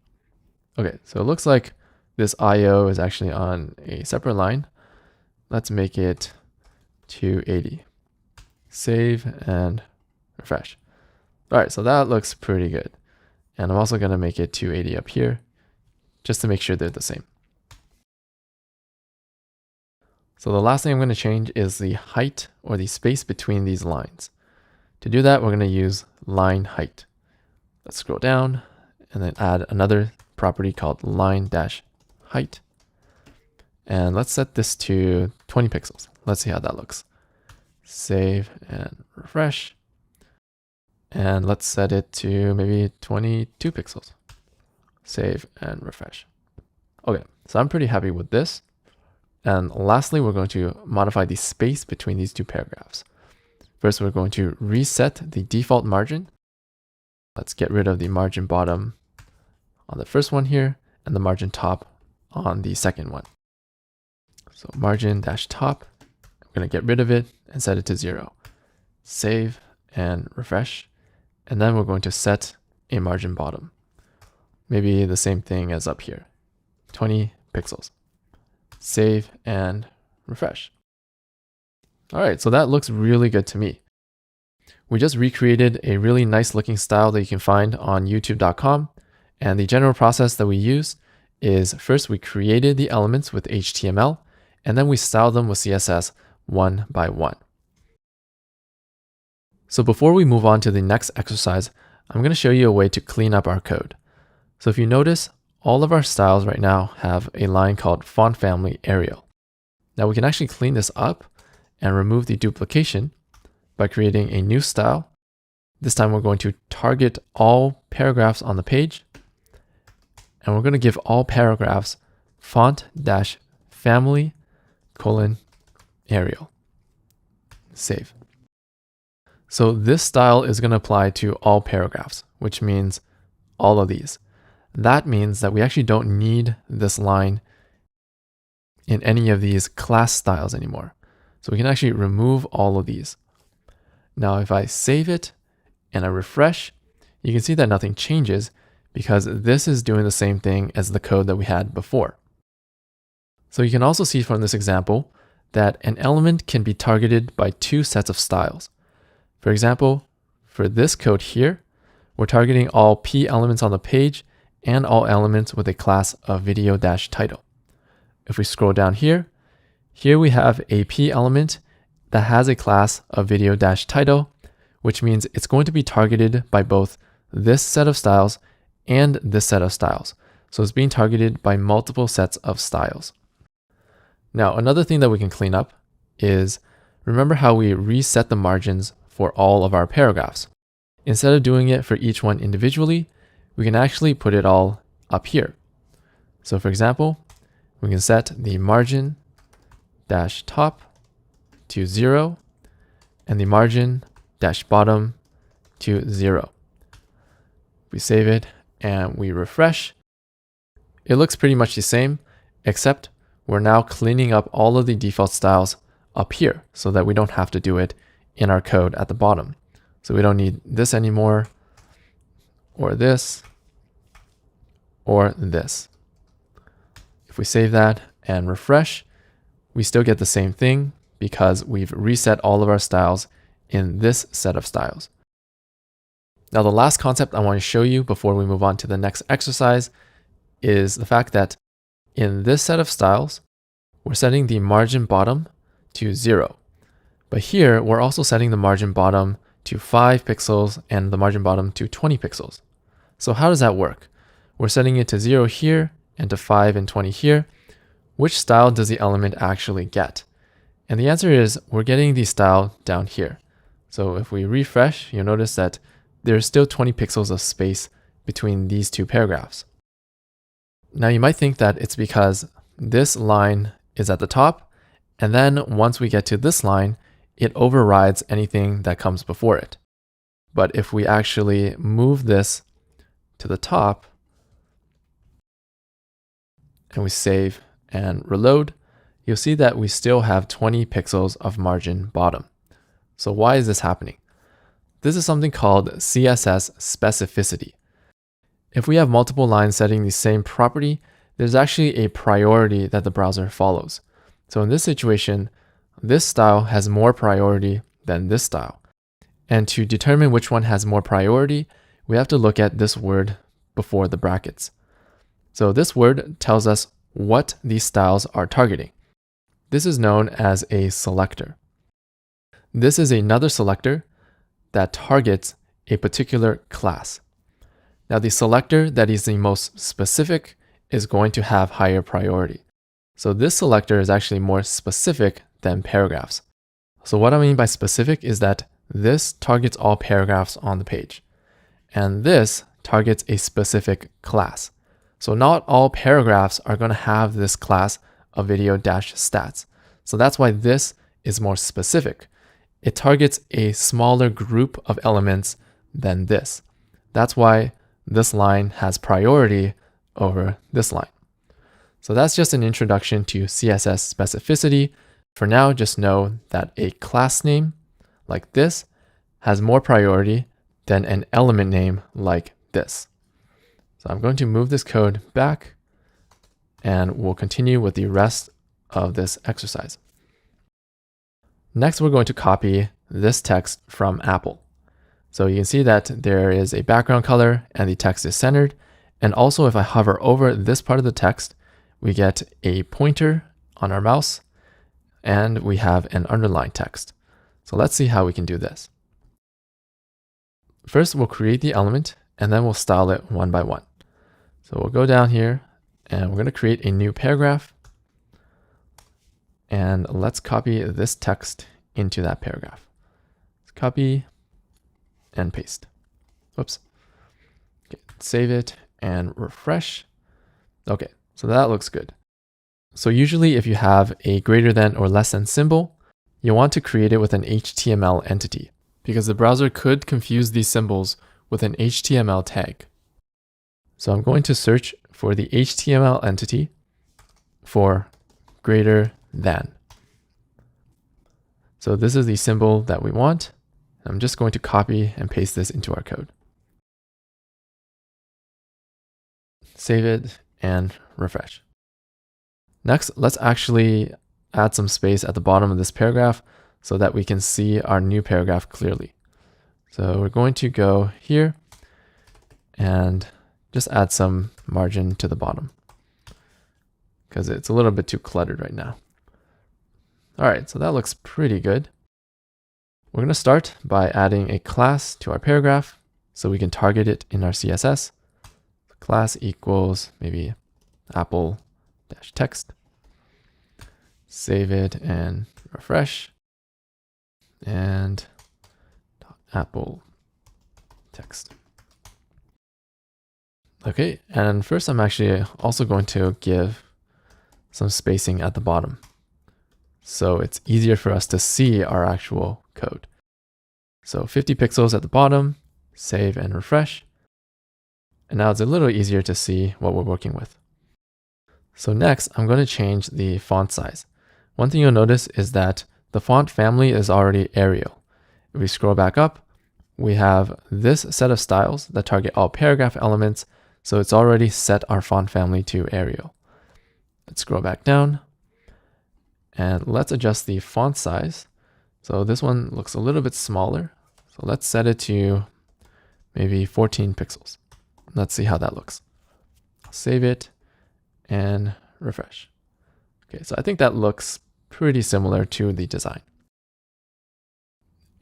Okay, so it looks like this IO is actually on a separate line. Let's make it 280. Save and refresh. All right, so that looks pretty good. And I'm also going to make it 280 up here, just to make sure they're the same. So the last thing I'm going to change is the height or the space between these lines. To do that, we're going to use line height. Let's scroll down and then add another property called line-height. And let's set this to 20 pixels. Let's see how that looks. Save and refresh. And let's set it to maybe 22 pixels. Save and refresh. Okay, so I'm pretty happy with this. And lastly, we're going to modify the space between these two paragraphs. First, we're going to reset the default margin. Let's get rid of the margin bottom on the first one here and the margin top on the second one. So margin-top, I'm going to get rid of it and set it to 0. Save and refresh. And then we're going to set a margin bottom. Maybe the same thing as up here, 20 pixels. Save and refresh. All right, so that looks really good to me. We just recreated a really nice looking style that you can find on youtube.com. And the general process that we use is first we created the elements with HTML, and then we styled them with CSS one by one. So before we move on to the next exercise, I'm going to show you a way to clean up our code. So if you notice, all of our styles right now have a line called Font Family Arial. Now we can actually clean this up and remove the duplication by creating a new style. This time we're going to target all paragraphs on the page, and we're going to give all paragraphs font-family::Arial. Save. So this style is going to apply to all paragraphs, which means all of these. That means that we actually don't need this line in any of these class styles anymore. So we can actually remove all of these. Now, if I save it and I refresh, you can see that nothing changes because this is doing the same thing as the code that we had before. So you can also see from this example that an element can be targeted by two sets of styles. For example, for this code here, we're targeting all P elements on the page and all elements with a class of video-title. If we scroll down here we have a P element that has a class of video-title, which means it's going to be targeted by both this set of styles and this set of styles. So it's being targeted by multiple sets of styles. Now, another thing that we can clean up is, remember how we reset the margins for all of our paragraphs? Instead of doing it for each one individually, we can actually put it all up here. So for example, we can set the margin -top to 0 and the margin -bottom to 0. We save it and we refresh. It looks pretty much the same, except we're now cleaning up all of the default styles up here so that we don't have to do it in our code at the bottom. So we don't need this anymore, or this, or this. If we save that and refresh, we still get the same thing because we've reset all of our styles in this set of styles. Now, the last concept I want to show you before we move on to the next exercise is the fact that in this set of styles, we're setting the margin bottom to 0. But here, we're also setting the margin bottom to 5 pixels and the margin bottom to 20 pixels. So how does that work? We're setting it to 0 here and to 5 and 20 here. Which style does the element actually get? And the answer is we're getting the style down here. So if we refresh, you'll notice that there's still 20 pixels of space between these two paragraphs. Now you might think that it's because this line is at the top, and then once we get to this line, it overrides anything that comes before it. But if we actually move this to the top, and we save and reload, you'll see that we still have 20 pixels of margin bottom. So why is this happening? This is something called CSS specificity. If we have multiple lines setting the same property, there's actually a priority that the browser follows. So in this situation, this style has more priority than this style. And to determine which one has more priority, we have to look at this word before the brackets. So this word tells us what these styles are targeting. This is known as a selector. This is another selector that targets a particular class. Now the selector that is the most specific is going to have higher priority. So this selector is actually more specific than paragraphs. So what I mean by specific is that this targets all paragraphs on the page, and this targets a specific class. So not all paragraphs are going to have this class of video-stats. So that's why this is more specific. It targets a smaller group of elements than this. That's why this line has priority over this line. So that's just an introduction to CSS specificity. For now, just know that a class name like this has more priority than an element name like this. So I'm going to move this code back and we'll continue with the rest of this exercise. Next, we're going to copy this text from Apple. So you can see that there is a background color and the text is centered. And also if I hover over this part of the text, we get a pointer on our mouse and we have an underlined text. So let's see how we can do this. First, we'll create the element, and then we'll style it one by one. So we'll go down here, and we're going to create a new paragraph. And let's copy this text into that paragraph. Let's copy and paste. Whoops. Okay, save it and refresh. Okay, so that looks good. So usually if you have a greater than or less than symbol, you want to create it with an HTML entity, because the browser could confuse these symbols with an HTML tag. So I'm going to search for the HTML entity for greater than. So this is the symbol that we want. I'm just going to copy and paste this into our code. Save it and refresh. Next, let's actually add some space at the bottom of this paragraph so that we can see our new paragraph clearly. So we're going to go here and just add some margin to the bottom because it's a little bit too cluttered right now. All right, so that looks pretty good. We're going to start by adding a class to our paragraph so we can target it in our CSS. Class equals maybe apple-text. Save it and refresh. And apple text. Okay, and first I'm actually also going to give some spacing at the bottom, so it's easier for us to see our actual code. So 50 pixels at the bottom, save and refresh. And now it's a little easier to see what we're working with. So next, I'm going to change the font size. One thing you'll notice is that the font family is already Arial. If we scroll back up, we have this set of styles that target all paragraph elements, so it's already set our font family to Arial. Let's scroll back down, and let's adjust the font size. So this one looks a little bit smaller, so let's set it to maybe 14 pixels. Let's see how that looks. Save it and refresh. Okay, so I think that looks pretty similar to the design.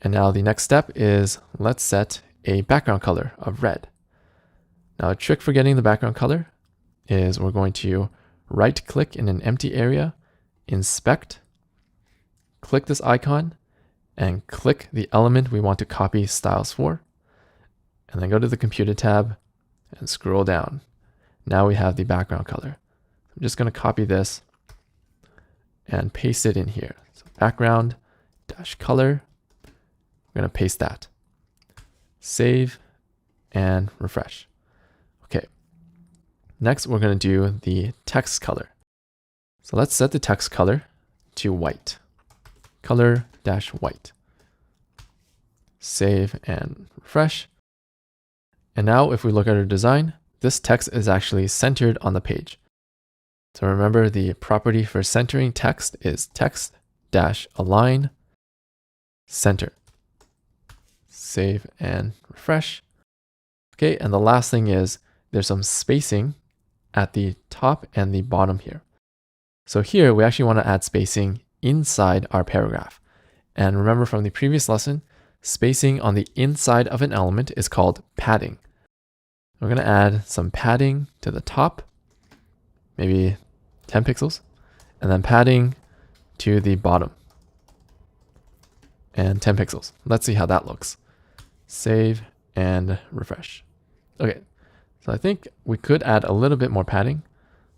And now the next step is let's set a background color of red. Now a trick for getting the background color is we're going to right click in an empty area, inspect, click this icon, and click the element we want to copy styles for, and then go to the computer tab and scroll down. Now we have the background color. I'm just going to copy this and paste it in here. So background dash color. We're going to paste that. Save and refresh. Okay. Next, we're going to do the text color. So let's set the text color to white. Color dash white. Save and refresh. And now if we look at our design, this text is actually centered on the page. So remember, the property for centering text is text-align center. Save and refresh. Okay, and the last thing is there's some spacing at the top and the bottom here. So here we actually want to add spacing inside our paragraph. And remember from the previous lesson, spacing on the inside of an element is called padding. We're going to add some padding to the top, maybe 10 pixels, and then padding to the bottom, and 10 pixels. Let's see how that looks. Save and refresh. Okay, so I think we could add a little bit more padding.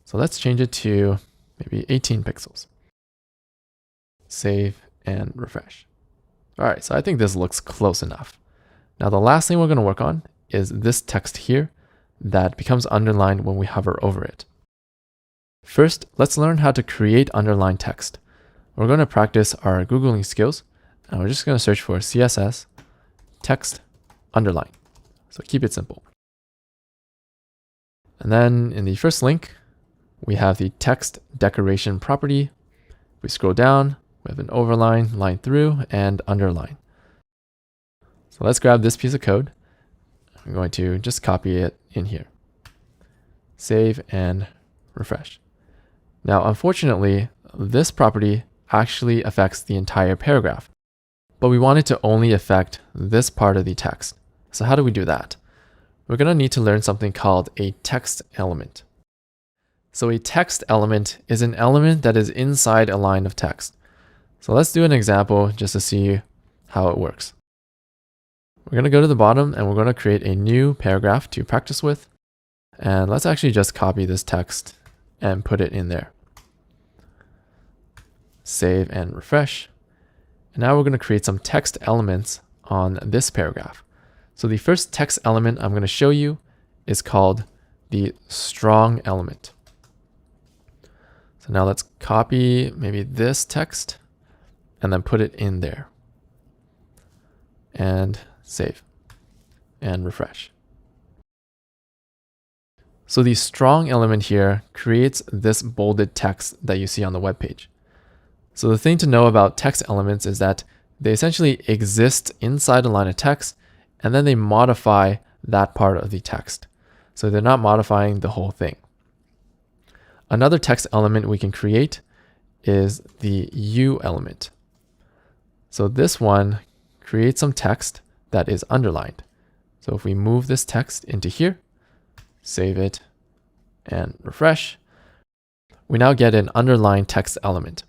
So let's change it to maybe 18 pixels. Save and refresh. All right, so I think this looks close enough. Now the last thing we're going to work on is this text here that becomes underlined when we hover over it. First, let's learn how to create underlined text. We're going to practice our Googling skills, and we're just going to search for CSS text underline. So keep it simple. And then in the first link, we have the text decoration property. We scroll down, we have an overline, line through, and underline. So let's grab this piece of code. I'm going to just copy it in here. Save and refresh. Now, unfortunately, this property actually affects the entire paragraph, but we want it to only affect this part of the text. So how do we do that? We're going to need to learn something called a text element. So a text element is an element that is inside a line of text. So let's do an example just to see how it works. We're going to go to the bottom and we're going to create a new paragraph to practice with. And let's actually just copy this text and put it in there. Save and refresh. And now we're going to create some text elements on this paragraph. So the first text element I'm going to show you is called the strong element. So now let's copy maybe this text and then put it in there. And save and refresh. So the strong element here creates this bolded text that you see on the web page. So the thing to know about text elements is that they essentially exist inside a line of text and then they modify that part of the text. So they're not modifying the whole thing. Another text element we can create is the U element. So this one creates some text that is underlined. So if we move this text into here, save it and refresh, we now get an underlined text element.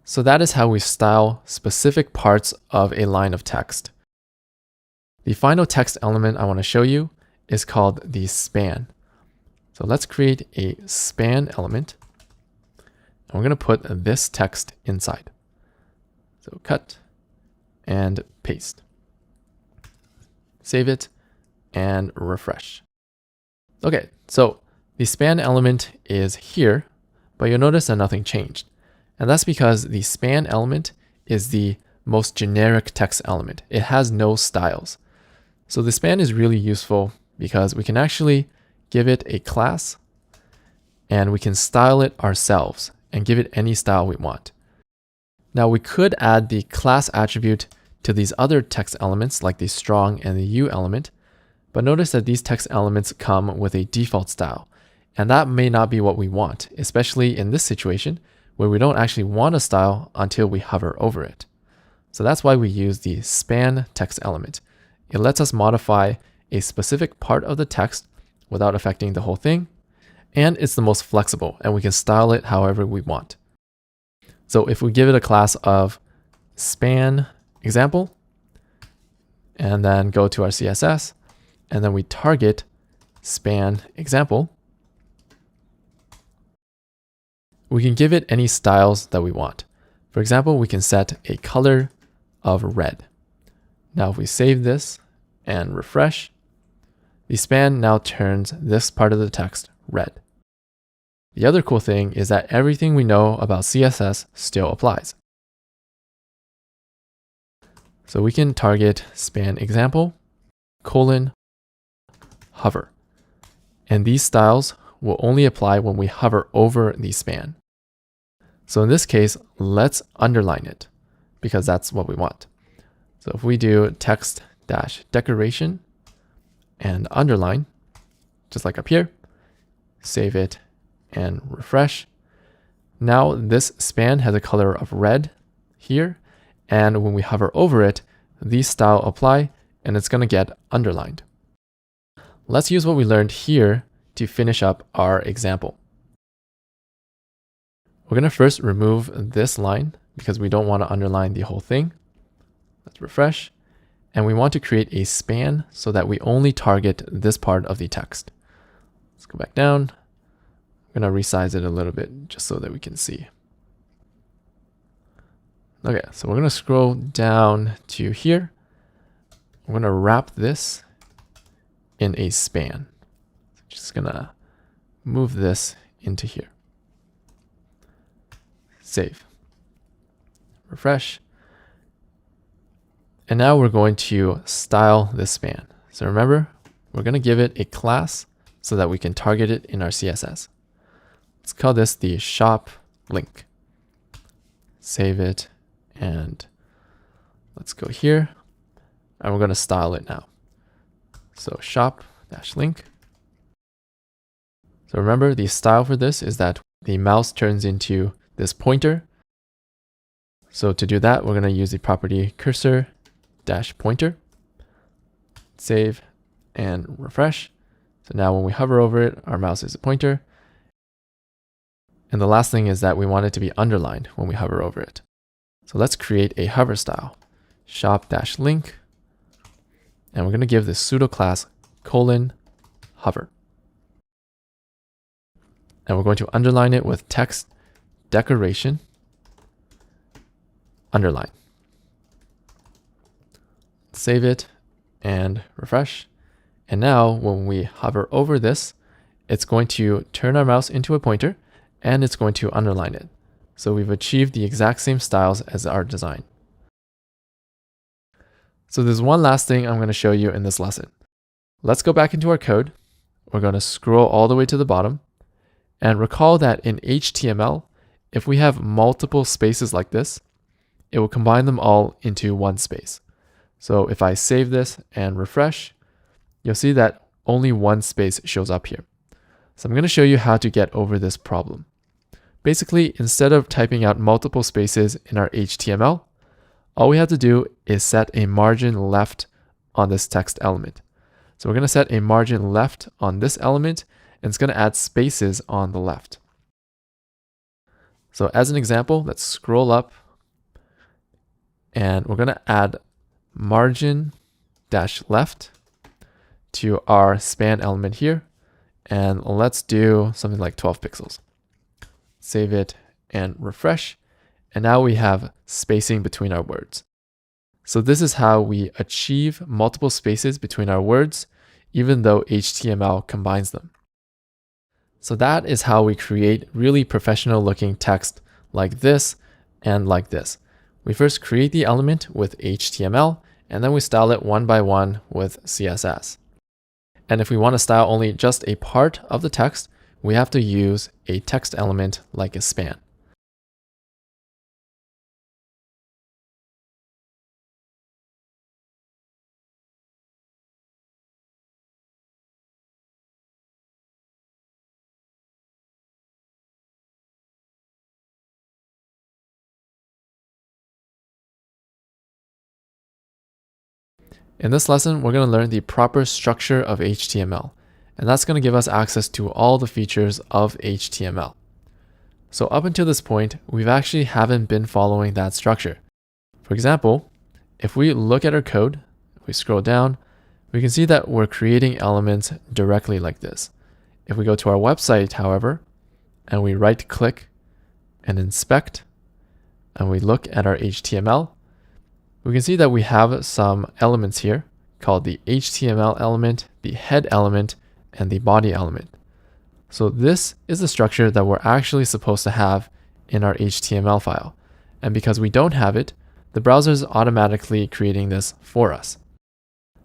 So that is how we style specific parts of a line of text. The final text element I want to show you is called the span. So let's create a span element. And we're going to put this text inside. So cut and paste. Save it and refresh. Okay, so the span element is here, but you'll notice that nothing changed. And that's because the span element is the most generic text element. It has no styles. So the span is really useful because we can actually give it a class and we can style it ourselves and give it any style we want. Now we could add the class attribute to these other text elements like the strong and the U element, but notice that these text elements come with a default style, and that may not be what we want, especially in this situation where we don't actually want a style until we hover over it. So that's why we use the span text element. It lets us modify a specific part of the text without affecting the whole thing, and it's the most flexible, and we can style it however we want. So if we give it a class of span example, and then go to our CSS, and then we target span example, we can give it any styles that we want. For example, we can set a color of red. Now if we save this and refresh, the span now turns this part of the text red. The other cool thing is that everything we know about CSS still applies. So we can target span example, hover. And these styles will only apply when we hover over the span. So in this case, let's underline it because that's what we want. So if we do text-decoration and underline, just like up here, save it and refresh. Now this span has a color of red here, and when we hover over it, these style apply and it's going to get underlined. Let's use what we learned here to finish up our example. We're going to first remove this line because we don't want to underline the whole thing. Let's refresh. And we want to create a span so that we only target this part of the text. Let's go back down. I'm going to resize it a little bit just so that we can see. Okay, so we're going to scroll down to here. We're going to wrap this in a span. Just going to move this into here. Save. Refresh. And now we're going to style this span. So remember, we're going to give it a class so that we can target it in our CSS. Let's call this the shop link. Save it and let's go here and we're going to style it now. So shop-link. So remember, the style for this is that the mouse turns into this pointer So to do that, we're going to use the property cursor dash pointer, save and refresh. So now when we hover over it, our mouse is a pointer. And the last thing is that we want it to be underlined when we hover over it. So let's create a hover style, shop-link, and we're going to give this pseudo class :hover. And we're going to underline it with text decoration underline. Save it and refresh. And now when we hover over this, it's going to turn our mouse into a pointer and it's going to underline it. So we've achieved the exact same styles as our design. So there's one last thing I'm going to show you in this lesson. Let's go back into our code. We're going to scroll all the way to the bottom and recall that in HTML, if we have multiple spaces like this, it will combine them all into one space. So if I save this and refresh, you'll see that only one space shows up here. So I'm going to show you how to get over this problem. Basically, instead of typing out multiple spaces in our HTML, all we have to do is set a margin left on this text element. So we're going to set a margin left on this element, and it's going to add spaces on the left. So as an example, let's scroll up, and we're going to add margin dash left to our span element here. And let's do something like 12 pixels. Save it and refresh. And now we have spacing between our words. So this is how we achieve multiple spaces between our words, even though HTML combines them. So that is how we create really professional looking text like this and like this. We first create the element with HTML, and then we style it one by one with CSS. And if we want to style only just a part of the text, we have to use a text element like a span. In this lesson, we're going to learn the proper structure of HTML, and that's going to give us access to all the features of HTML. So up until this point, we've actually haven't been following that structure. For example, if we look at our code, if we scroll down, we can see that we're creating elements directly like this. If we go to our website, however, and we right-click and inspect, and we look at our HTML, we can see that we have some elements here called the HTML element, the head element, and the body element. So this is the structure that we're actually supposed to have in our HTML file. And because we don't have it, the browser is automatically creating this for us.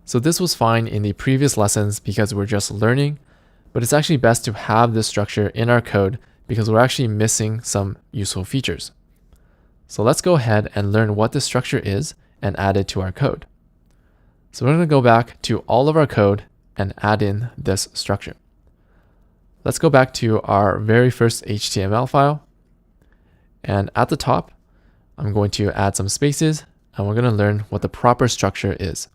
So this was fine in the previous lessons because we're just learning, but it's actually best to have this structure in our code because we're actually missing some useful features. So let's go ahead and learn what this structure is and add it to our code. So we're going to go back to all of our code and add in this structure. Let's go back to our very first HTML file. And at the top, I'm going to add some spaces and we're going to learn what the proper structure is.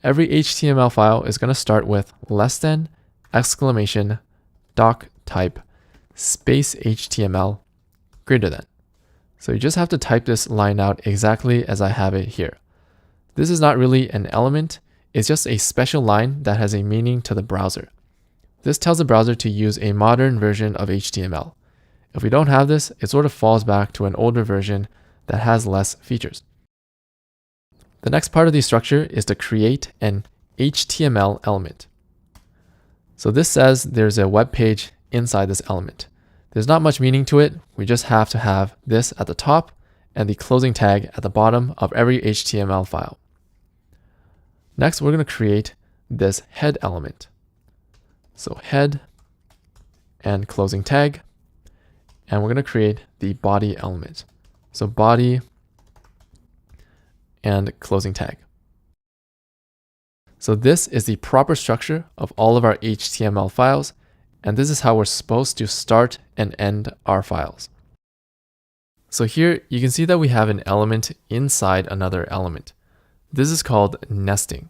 Every HTML file is going to start with less than, exclamation, doc type, space HTML, greater than. So you just have to type this line out exactly as I have it here. This is not really an element, it's just a special line that has a meaning to the browser. This tells the browser to use a modern version of HTML. If we don't have this, it sort of falls back to an older version that has less features. The next part of the structure is to create an HTML element. So this says there's a web page inside this element. There's not much meaning to it. We just have to have this at the top and the closing tag at the bottom of every HTML file. Next, we're going to create this head element. So head and closing tag, and we're going to create the body element. So body and closing tag. So this is the proper structure of all of our HTML files. And this is how we're supposed to start and end our files. So here you can see that we have an element inside another element. This is called nesting.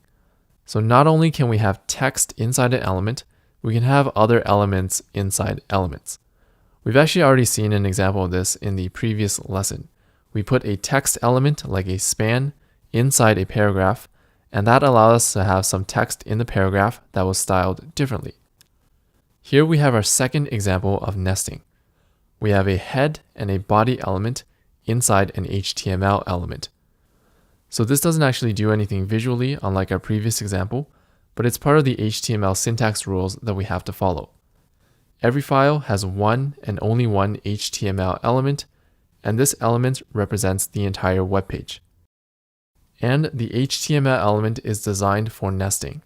So not only can we have text inside an element, we can have other elements inside elements. We've actually already seen an example of this in the previous lesson. We put a text element like a span inside a paragraph, and that allows us to have some text in the paragraph that was styled differently. Here we have our second example of nesting. We have a head and a body element inside an HTML element. So this doesn't actually do anything visually, unlike our previous example, but it's part of the HTML syntax rules that we have to follow. Every file has one and only one HTML element, and this element represents the entire web page. And the HTML element is designed for nesting.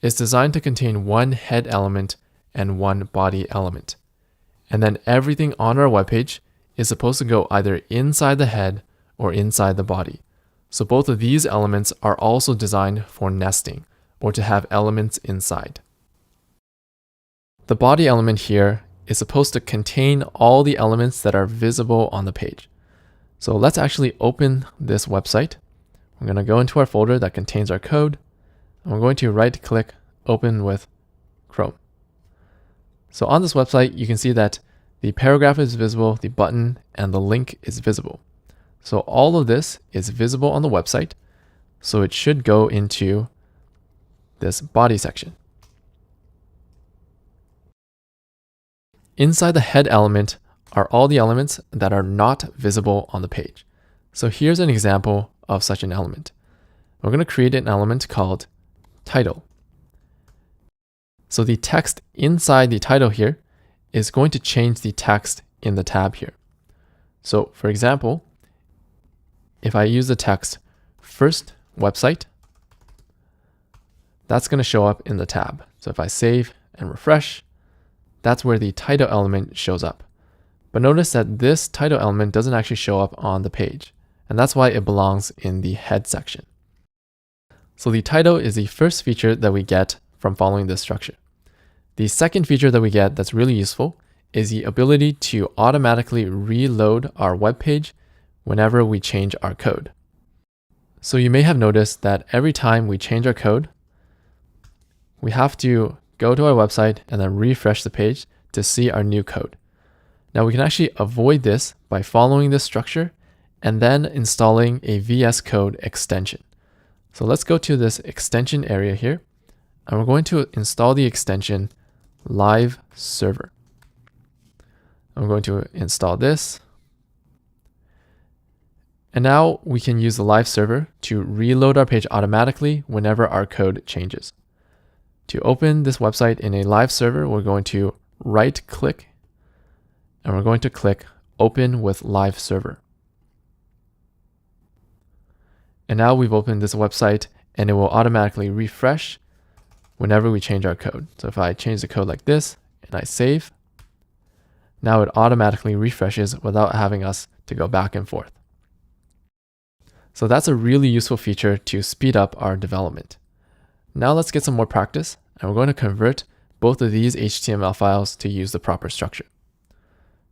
It's designed to contain one head element and one body element. And then everything on our web page is supposed to go either inside the head or inside the body. So both of these elements are also designed for nesting, or to have elements inside. The body element here is supposed to contain all the elements that are visible on the page. So let's actually open this website. I'm going to go into our folder that contains our code. I'm going to right-click, open with Chrome. So on this website, you can see that the paragraph is visible, the button, and the link is visible. So all of this is visible on the website, so it should go into this body section. Inside the head element are all the elements that are not visible on the page. So here's an example of such an element. We're going to create an element called title. So the text inside the title here is going to change the text in the tab here. So for example, if I use the text first website, that's going to show up in the tab. So if I save and refresh, that's where the title element shows up. But notice that this title element doesn't actually show up on the page, and that's why it belongs in the head section. So the title is the first feature that we get from following this structure. The second feature that we get that's really useful is the ability to automatically reload our web page whenever we change our code. So you may have noticed that every time we change our code, we have to go to our website and then refresh the page to see our new code. Now we can actually avoid this by following this structure and then installing a VS Code extension. So let's go to this extension area here, and we're going to install the extension Live Server. I'm going to install this. And now we can use the Live Server to reload our page automatically whenever our code changes. To open this website in a live server, we're going to right-click, and we're going to click Open with Live Server. And now we've opened this website, and it will automatically refresh whenever we change our code. So if I change the code like this, and I save, now it automatically refreshes without having us to go back and forth. So that's a really useful feature to speed up our development. Now let's get some more practice, and we're going to convert both of these HTML files to use the proper structure.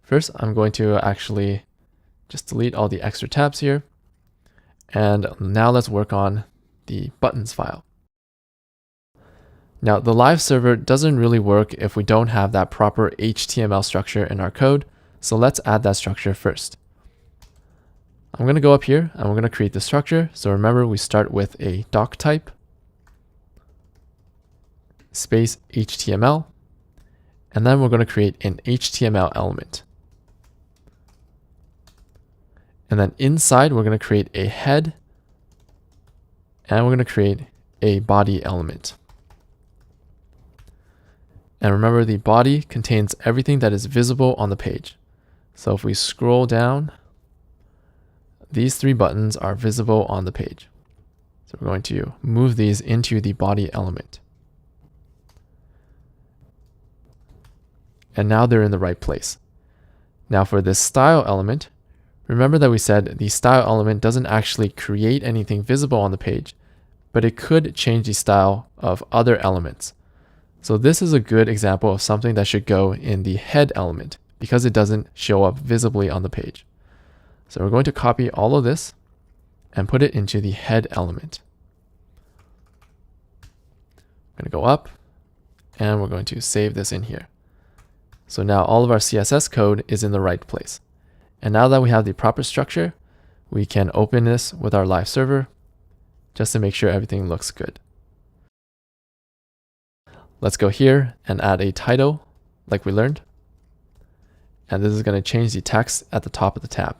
First, I'm going to actually just delete all the extra tabs here. And now let's work on the buttons file. Now, the live server doesn't really work if we don't have that proper HTML structure in our code, so let's add that structure first. I'm going to go up here and we're going to create the structure. So remember, we start with a doc type space HTML, and then we're going to create an HTML element. And then inside, we're going to create a head, and we're going to create a body element. And remember, the body contains everything that is visible on the page. So if we scroll down, these three buttons are visible on the page. So we're going to move these into the body element. And now they're in the right place. Now for this style element, remember that we said the style element doesn't actually create anything visible on the page, but it could change the style of other elements. So this is a good example of something that should go in the head element because it doesn't show up visibly on the page. So we're going to copy all of this and put it into the head element. I'm going to go up and we're going to save this in here. So now all of our CSS code is in the right place. And now that we have the proper structure, we can open this with our live server just to make sure everything looks good. Let's go here and add a title like we learned. And this is going to change the text at the top of the tab.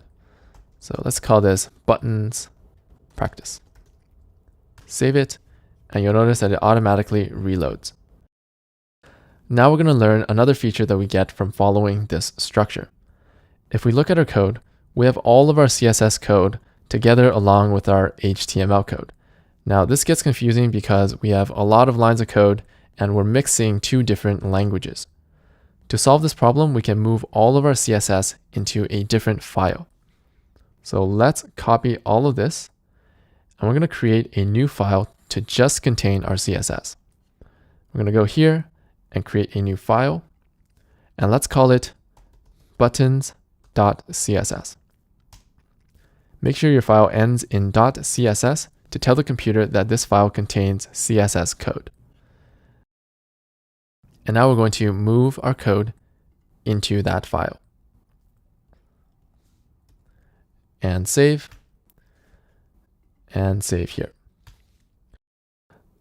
So let's call this Buttons Practice. Save it, and you'll notice that it automatically reloads. Now we're going to learn another feature that we get from following this structure. If we look at our code, we have all of our CSS code together along with our HTML code. Now this gets confusing because we have a lot of lines of code and we're mixing two different languages. To solve this problem, we can move all of our CSS into a different file. So let's copy all of this, and we're going to create a new file to just contain our CSS. We're going to go here and create a new file, and let's call it buttons.css. Make sure your file ends in .css to tell the computer that this file contains CSS code. And now we're going to move our code into that file. And save here.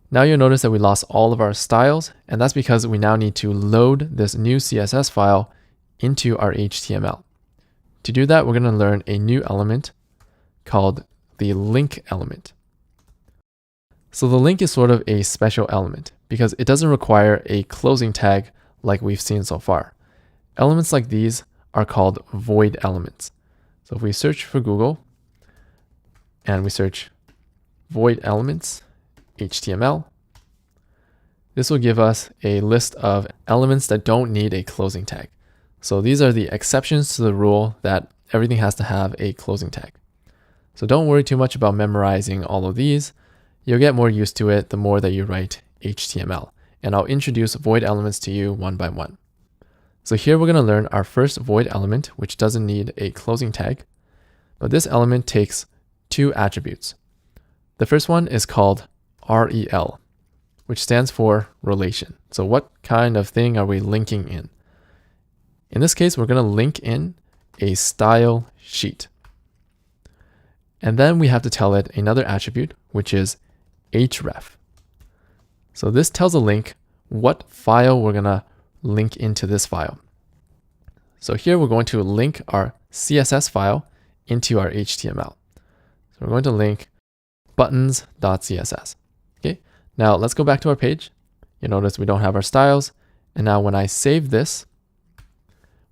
Now you'll notice that we lost all of our styles, and that's because we now need to load this new CSS file into our HTML. To do that, we're going to learn a new element called the link element. So the link is sort of a special element because it doesn't require a closing tag like we've seen so far. Elements like these are called void elements. So if we search for Google and we search void elements HTML, this will give us a list of elements that don't need a closing tag. So these are the exceptions to the rule that everything has to have a closing tag. So don't worry too much about memorizing all of these. You'll get more used to it the more that you write HTML. And I'll introduce void elements to you one by one. So here we're going to learn our first void element, which doesn't need a closing tag. But this element takes two attributes. The first one is called REL, which stands for relation. So what kind of thing are we linking in? In this case, we're going to link in a style sheet. And then we have to tell it another attribute, which is href. So this tells a link what file we're going to link into this file. So here we're going to link our CSS file into our HTML. So we're going to link buttons.css. Okay, now let's go back to our page. You notice we don't have our styles. And now when I save this,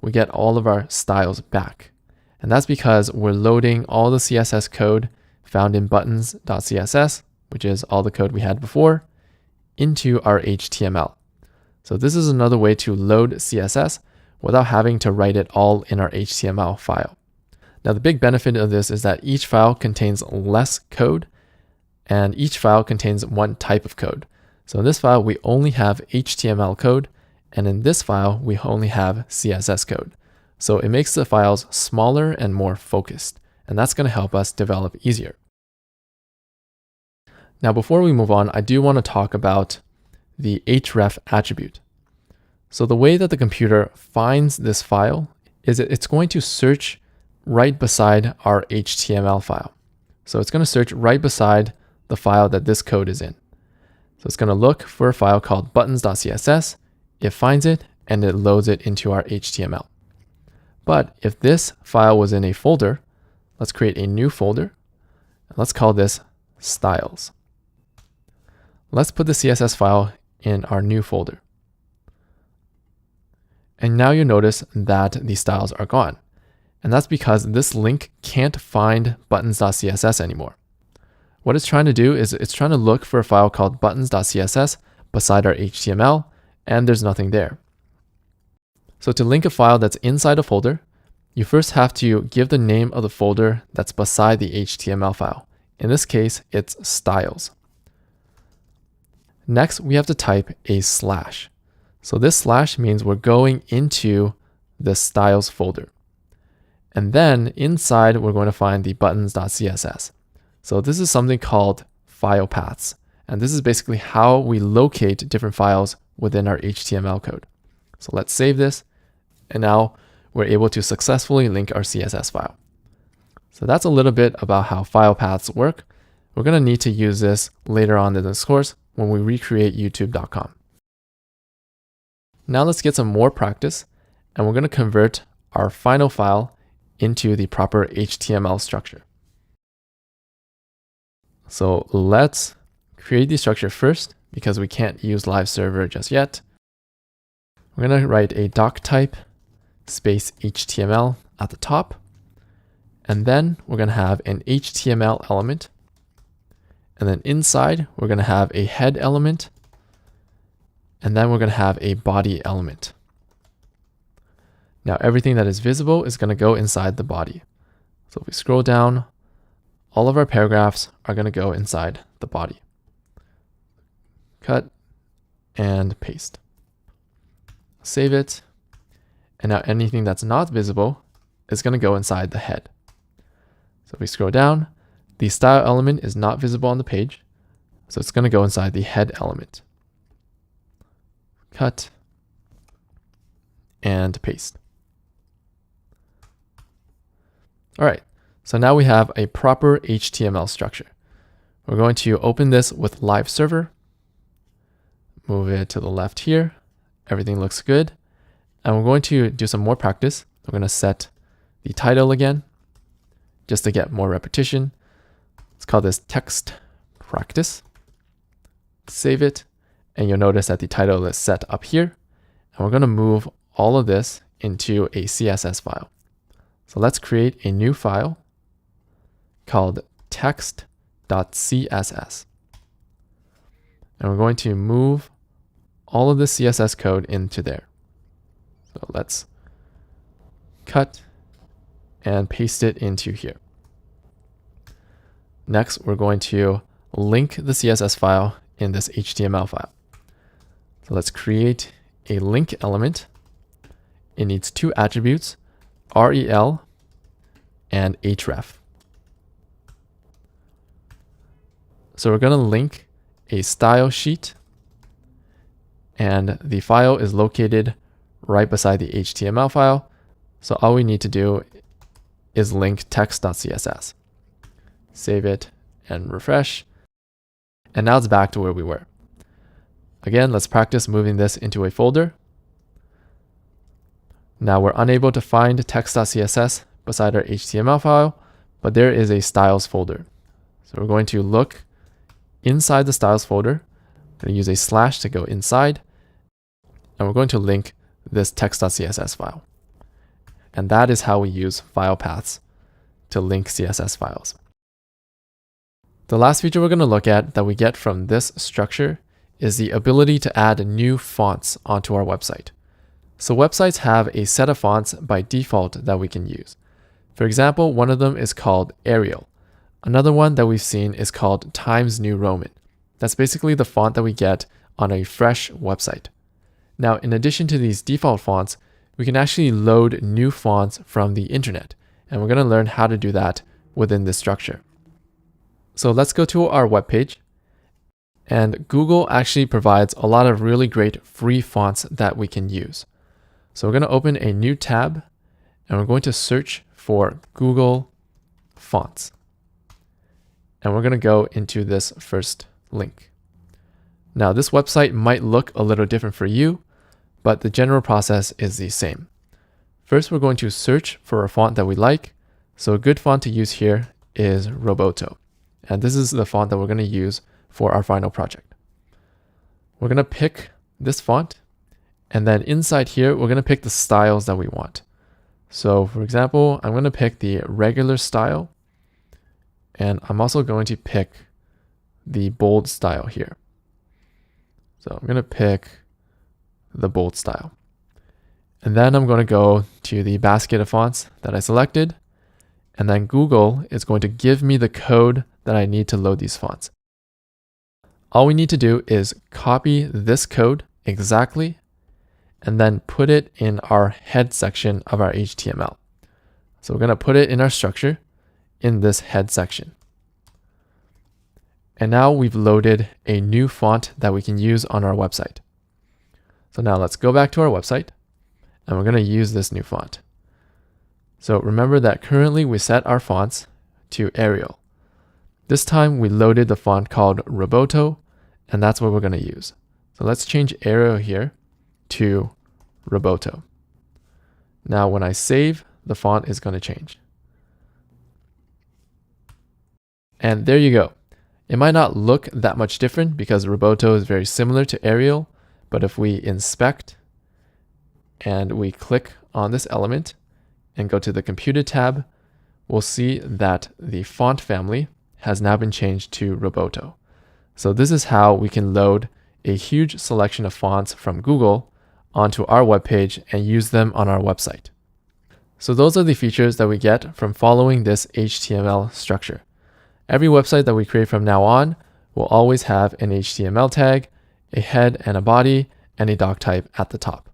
we get all of our styles back. And that's because we're loading all the CSS code found in buttons.css, which is all the code we had before, into our HTML. So this is another way to load CSS without having to write it all in our HTML file. Now the big benefit of this is that each file contains less code and each file contains one type of code. So in this file, we only have HTML code, and in this file, we only have CSS code. So it makes the files smaller and more focused, and that's going to help us develop easier. Now, before we move on, I do want to talk about the href attribute. So the way that the computer finds this file is that it's going to search right beside our HTML file. So it's going to search right beside the file that this code is in. So it's going to look for a file called buttons.css. It finds it and it loads it into our HTML. But if this file was in a folder, let's create a new folder. Let's call this styles. Let's put the CSS file in our new folder. And now you notice that the styles are gone. And that's because this link can't find buttons.css anymore. What it's trying to do is it's trying to look for a file called buttons.css beside our HTML, and there's nothing there. So to link a file that's inside a folder, you first have to give the name of the folder that's beside the HTML file. In this case, it's styles. Next, we have to type a slash. So this slash means we're going into the styles folder. And then inside, we're going to find the buttons.css. So this is something called file paths. And this is basically how we locate different files within our HTML code. So let's save this. And now we're able to successfully link our CSS file. So that's a little bit about how file paths work. We're going to need to use this later on in this course when we recreate youtube.com. Now let's get some more practice, and we're going to convert our final file into the proper HTML structure. So let's create the structure first because we can't use live server just yet. We're going to write a doc type space HTML at the top. And then we're going to have an HTML element. And then inside, we're going to have a head element. And then we're going to have a body element. Now everything that is visible is going to go inside the body. So if we scroll down, all of our paragraphs are going to go inside the body. Cut and paste. Save it. And now anything that's not visible is going to go inside the head. So if we scroll down, the style element is not visible on the page. So it's going to go inside the head element. Cut and paste. All right, so now we have a proper HTML structure. We're going to open this with live server. Move it to the left here. Everything looks good. And we're going to do some more practice. We're going to set the title again, just to get more repetition. Let's call this text practice. Save it. And you'll notice that the title is set up here. And we're going to move all of this into a CSS file. So let's create a new file called text.css. And we're going to move all of the CSS code into there. So let's cut and paste it into here. Next, we're going to link the CSS file in this HTML file. So let's create a link element. It needs two attributes, rel and href. So we're going to link a style sheet, and the file is located right beside the HTML file. So all we need to do is link text.css. Save it and refresh. And now it's back to where we were. Again, let's practice moving this into a folder. Now we're unable to find text.css beside our HTML file, but there is a styles folder. So we're going to look inside the styles folder. We're going to use a slash to go inside, and we're going to link this text.css file. And that is how we use file paths to link CSS files. The last feature we're going to look at that we get from this structure is the ability to add new fonts onto our website. So websites have a set of fonts by default that we can use. For example, one of them is called Arial. Another one that we've seen is called Times New Roman. That's basically the font that we get on a fresh website. Now, in addition to these default fonts, we can actually load new fonts from the internet, and we're going to learn how to do that within this structure. So let's go to our webpage. And Google actually provides a lot of really great free fonts that we can use. So we're going to open a new tab, and we're going to search for Google Fonts. And we're going to go into this first link. Now, this website might look a little different for you, but the general process is the same. First, we're going to search for a font that we like. So a good font to use here is Roboto. And this is the font that we're going to use for our final project. We're going to pick this font, and then inside here, we're going to pick the styles that we want. So for example, I'm going to pick the regular style, and I'm also going to pick the bold style here. So I'm going to pick the bold style. And then I'm going to go to the basket of fonts that I selected, and then Google is going to give me the code that I need to load these fonts. All we need to do is copy this code exactly and then put it in our head section of our HTML. So we're going to put it in our structure in this head section. And now we've loaded a new font that we can use on our website. So now let's go back to our website and we're going to use this new font. So remember that currently we set our fonts to Arial. This time we loaded the font called Roboto, and that's what we're going to use. So let's change Arial here to Roboto. Now when I save, the font is going to change. And there you go. It might not look that much different because Roboto is very similar to Arial, but if we inspect and we click on this element and go to the Computed tab, we'll see that the font family has now been changed to Roboto. So this is how we can load a huge selection of fonts from Google onto our web page and use them on our website. So those are the features that we get from following this HTML structure. Every website that we create from now on will always have an HTML tag, a head and a body, and a doc type at the top.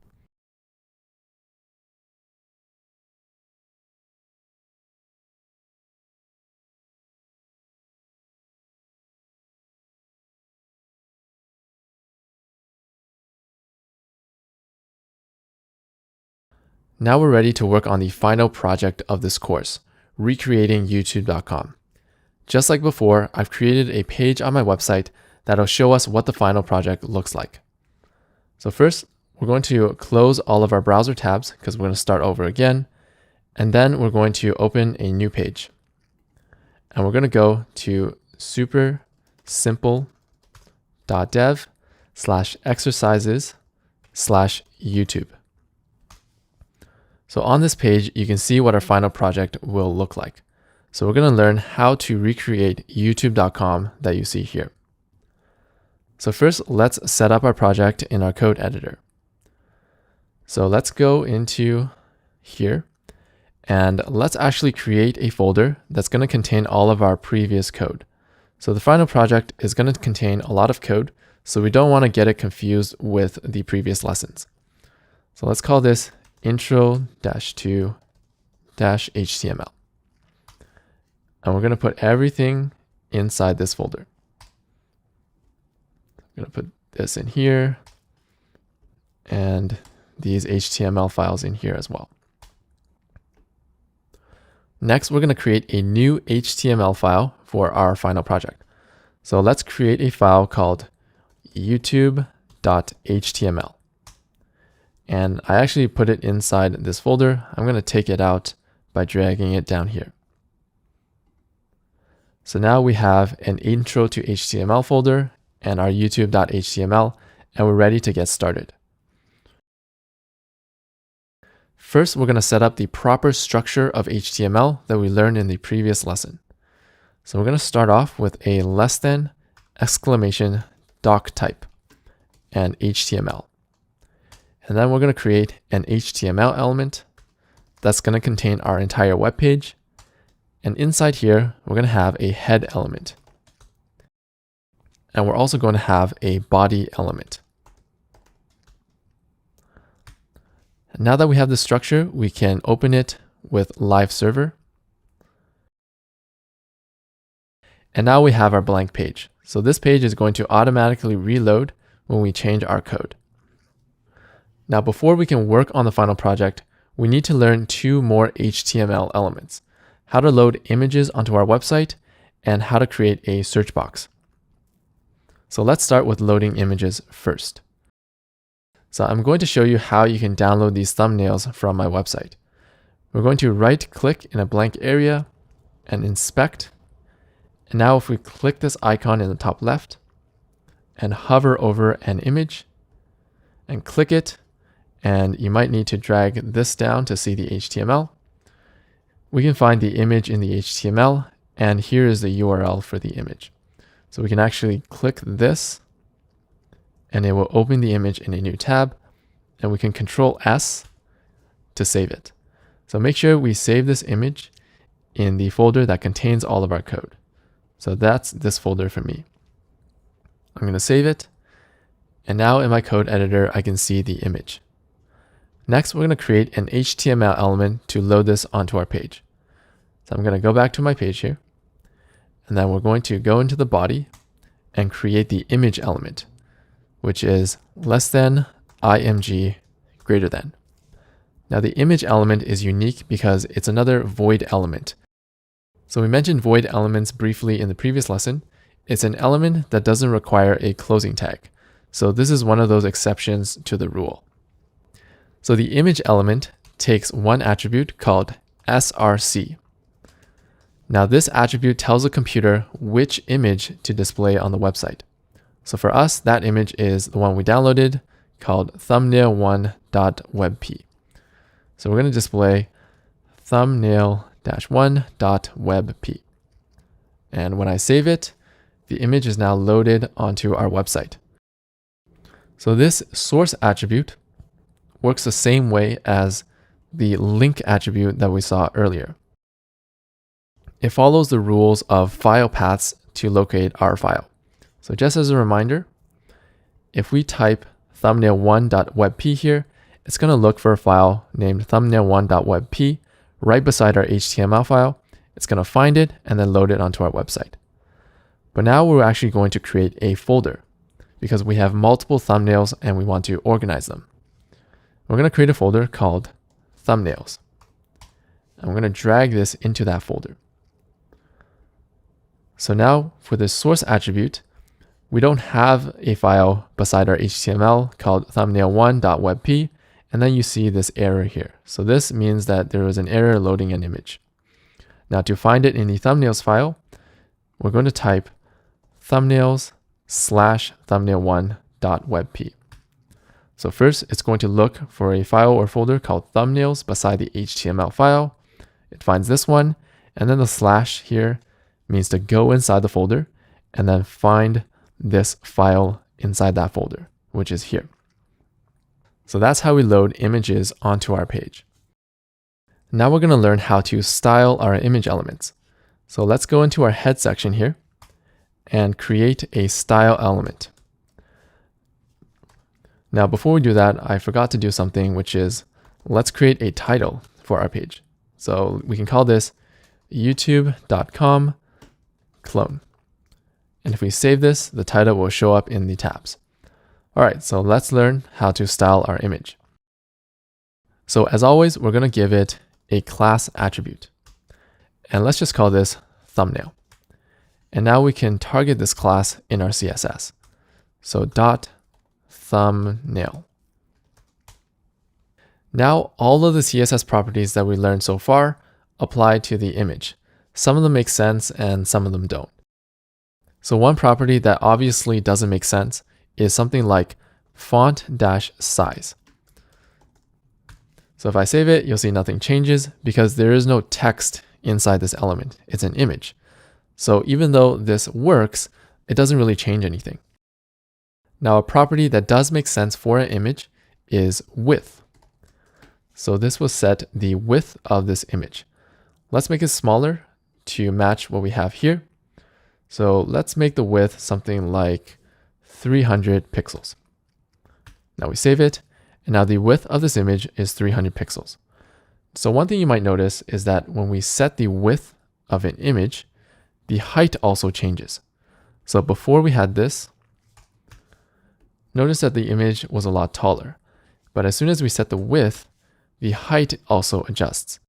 Now we're ready to work on the final project of this course, recreating YouTube.com. Just like before, I've created a page on my website that'll show us what the final project looks like. So first, we're going to close all of our browser tabs because we're going to start over again. And then we're going to open a new page. And we're going to go to supersimple.dev/exercises/YouTube. So on this page, you can see what our final project will look like. So we're going to learn how to recreate youtube.com that you see here. So first, let's set up our project in our code editor. So let's go into here and let's actually create a folder that's going to contain all of our previous code. So the final project is going to contain a lot of code, so we don't want to get it confused with the previous lessons. So let's call this intro-to-html. And we're going to put everything inside this folder. I'm going to put this in here and these HTML files in here as well. Next, we're going to create a new HTML file for our final project. So let's create a file called youtube.html. And I actually put it inside this folder. I'm going to take it out by dragging it down here. So now we have an intro to HTML folder and our youtube.html, and we're ready to get started. First, we're going to set up the proper structure of HTML that we learned in the previous lesson. So we're going to start off with a less than exclamation doc type and HTML. And then we're going to create an HTML element that's going to contain our entire web page. And inside here, we're going to have a head element. And we're also going to have a body element. And now that we have the structure, we can open it with Live Server. And now we have our blank page. So this page is going to automatically reload when we change our code. Now, before we can work on the final project, we need to learn two more HTML elements: how to load images onto our website and how to create a search box. So let's start with loading images first. So I'm going to show you how you can download these thumbnails from my website. We're going to right click in a blank area and inspect. And now if we click this icon in the top left and hover over an image and click it, and you might need to drag this down to see the HTML, we can find the image in the HTML, and here is the URL for the image. So we can actually click this and it will open the image in a new tab, and we can Control S to save it. So make sure we save this image in the folder that contains all of our code. So that's this folder for me. I'm going to save it. And now in my code editor, I can see the image. Next, we're going to create an HTML element to load this onto our page. So I'm going to go back to my page here, and then we're going to go into the body and create the image element, which is less than img greater than. Now the image element is unique because it's another void element. So we mentioned void elements briefly in the previous lesson. It's an element that doesn't require a closing tag. So this is one of those exceptions to the rule. So the image element takes one attribute called src. Now this attribute tells the computer which image to display on the website. So for us, that image is the one we downloaded called thumbnail1.webp. So we're going to display thumbnail-1.webp. And when I save it, the image is now loaded onto our website. So this source attribute works the same way as the link attribute that we saw earlier. It follows the rules of file paths to locate our file. So just as a reminder, if we type thumbnail1.webp here, it's going to look for a file named thumbnail1.webp right beside our HTML file. It's going to find it and then load it onto our website. But now we're actually going to create a folder because we have multiple thumbnails and we want to organize them. We're going to create a folder called thumbnails. And we're going to drag this into that folder. So now for the source attribute, we don't have a file beside our HTML called thumbnail1.webp, and then you see this error here. So this means that there was an error loading an image. Now to find it in the thumbnails file, we're going to type thumbnails/thumbnail1.webp. So first, it's going to look for a file or folder called thumbnails beside the HTML file. It finds this one, and then the slash here means to go inside the folder and then find this file inside that folder, which is here. So that's how we load images onto our page. Now we're going to learn how to style our image elements. So let's go into our head section here and create a style element. Now, before we do that, I forgot to do something, which is let's create a title for our page. So we can call this youtube.com clone. And if we save this, the title will show up in the tabs. All right, so let's learn how to style our image. So as always, we're going to give it a class attribute. And let's just call this thumbnail. And now we can target this class in our CSS. So dot thumbnail. Now all of the CSS properties that we learned so far apply to the image. Some of them make sense and some of them don't. So one property that obviously doesn't make sense is something like font-size. So if I save it, you'll see nothing changes because there is no text inside this element. It's an image. So even though this works, it doesn't really change anything. Now a property that does make sense for an image is width. So this will set the width of this image. Let's make it smaller to match what we have here. So let's make the width something like 300 pixels. Now we save it, and now the width of this image is 300 pixels. So one thing you might notice is that when we set the width of an image, the height also changes. So before we had this, notice that the image was a lot taller. But as soon as we set the width, the height also adjusts.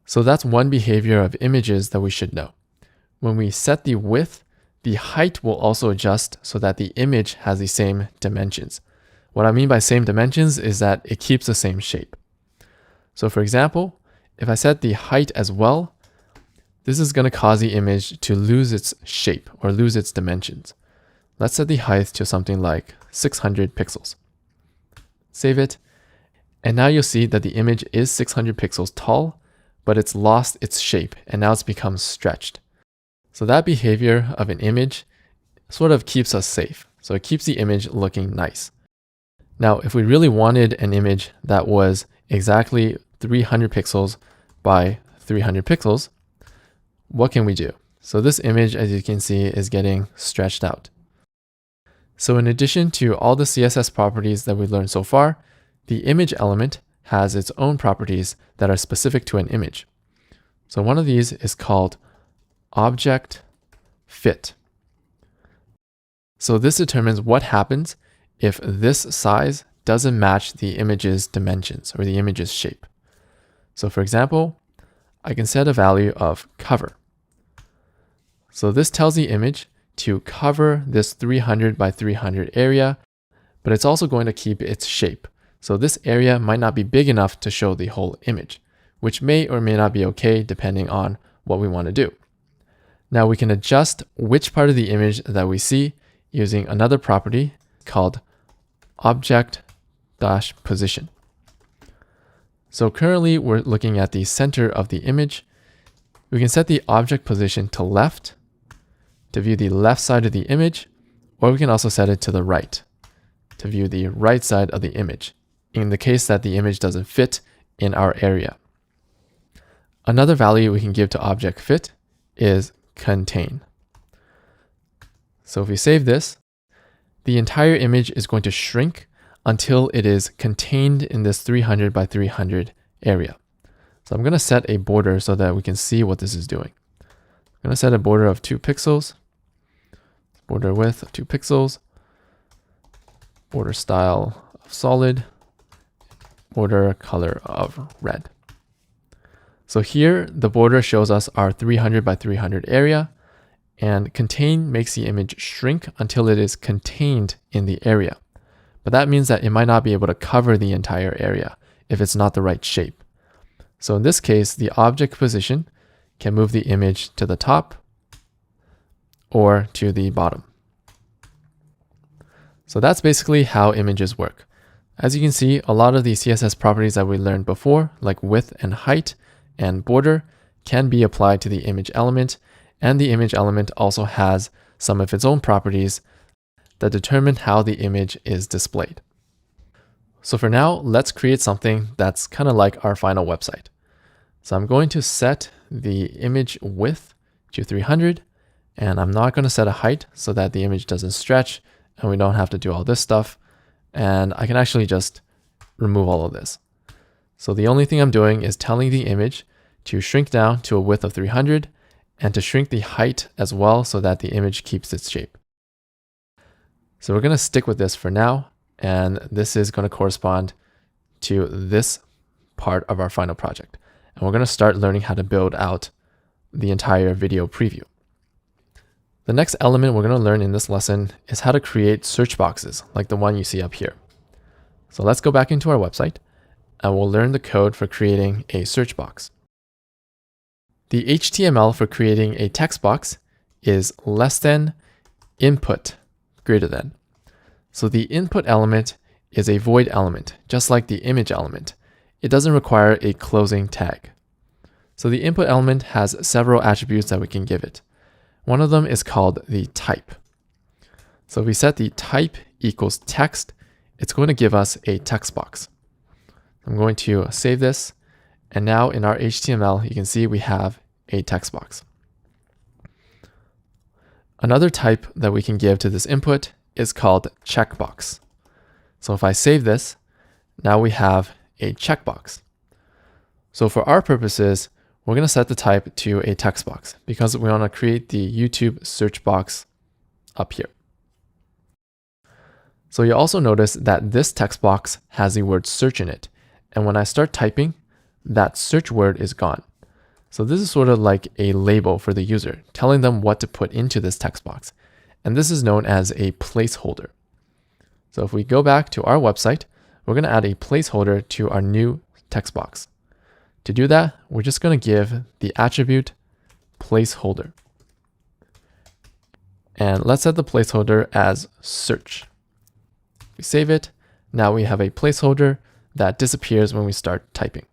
So that's one behavior of images that we should know. When we set the width, the height will also adjust so that the image has the same dimensions. What I mean by same dimensions is that it keeps the same shape. So for example, if I set the height as well, this is going to cause the image to lose its shape or lose its dimensions. Let's set the height to something like 600 pixels. Save it. And now you'll see that the image is 600 pixels tall, but it's lost its shape and now it's become stretched. So that behavior of an image sort of keeps us safe. So it keeps the image looking nice. Now, if we really wanted an image that was exactly 300 pixels by 300 pixels, what can we do? So this image, as you can see, is getting stretched out. So in addition to all the CSS properties that we've learned so far, the image element has its own properties that are specific to an image. So one of these is called object fit. So this determines what happens if this size doesn't match the image's dimensions or the image's shape. So for example, I can set a value of cover. So this tells the image to cover this 300 by 300 area, but it's also going to keep its shape. So this area might not be big enough to show the whole image, which may or may not be okay depending on what we want to do. Now we can adjust which part of the image that we see using another property called object-position. So currently we're looking at the center of the image. We can set the object position to left to view the left side of the image, or we can also set it to the right to view the right side of the image, in the case that the image doesn't fit in our area. Another value we can give to object fit is contain. So if we save this, the entire image is going to shrink until it is contained in this 300 by 300 area. So I'm going to set a border so that we can see what this is doing. I'm going to set a border of 2 pixels, border width of 2 pixels, border style of solid, border color of red. So here the border shows us our 300 by 300 area, and contain makes the image shrink until it is contained in the area. But that means that it might not be able to cover the entire area if it's not the right shape. So in this case, the object position can move the image to the top or to the bottom. So that's basically how images work. As you can see, a lot of the CSS properties that we learned before, like width and height and border, can be applied to the image element, and the image element also has some of its own properties that determine how the image is displayed. So for now, let's create something that's kind of like our final website. So I'm going to set the image width to 300, and I'm not going to set a height so that the image doesn't stretch and we don't have to do all this stuff. And I can actually just remove all of this. So the only thing I'm doing is telling the image to shrink down to a width of 300 and to shrink the height as well so that the image keeps its shape. So we're going to stick with this for now, and this is going to correspond to this part of our final project. And we're going to start learning how to build out the entire video preview. The next element we're going to learn in this lesson is how to create search boxes like the one you see up here. So let's go back into our website and we'll learn the code for creating a search box. The HTML for creating a text box is less than input greater than. So the input element is a void element, just like the image element. It doesn't require a closing tag. So the input element has several attributes that we can give it. One of them is called the type. So if we set the type equals text, it's going to give us a text box. I'm going to save this, and now in our HTML, you can see we have a text box. Another type that we can give to this input is called checkbox. So if I save this, now we have a checkbox. So for our purposes, we're going to set the type to a text box because we want to create the YouTube search box up here. So you also notice that this text box has the word search in it. And when I start typing, that search word is gone. So this is sort of like a label for the user, telling them what to put into this text box. And this is known as a placeholder. So if we go back to our website, we're going to add a placeholder to our new text box. To do that, we're just going to give the attribute placeholder. And let's set the placeholder as search. We save it. Now we have a placeholder that disappears when we start typing.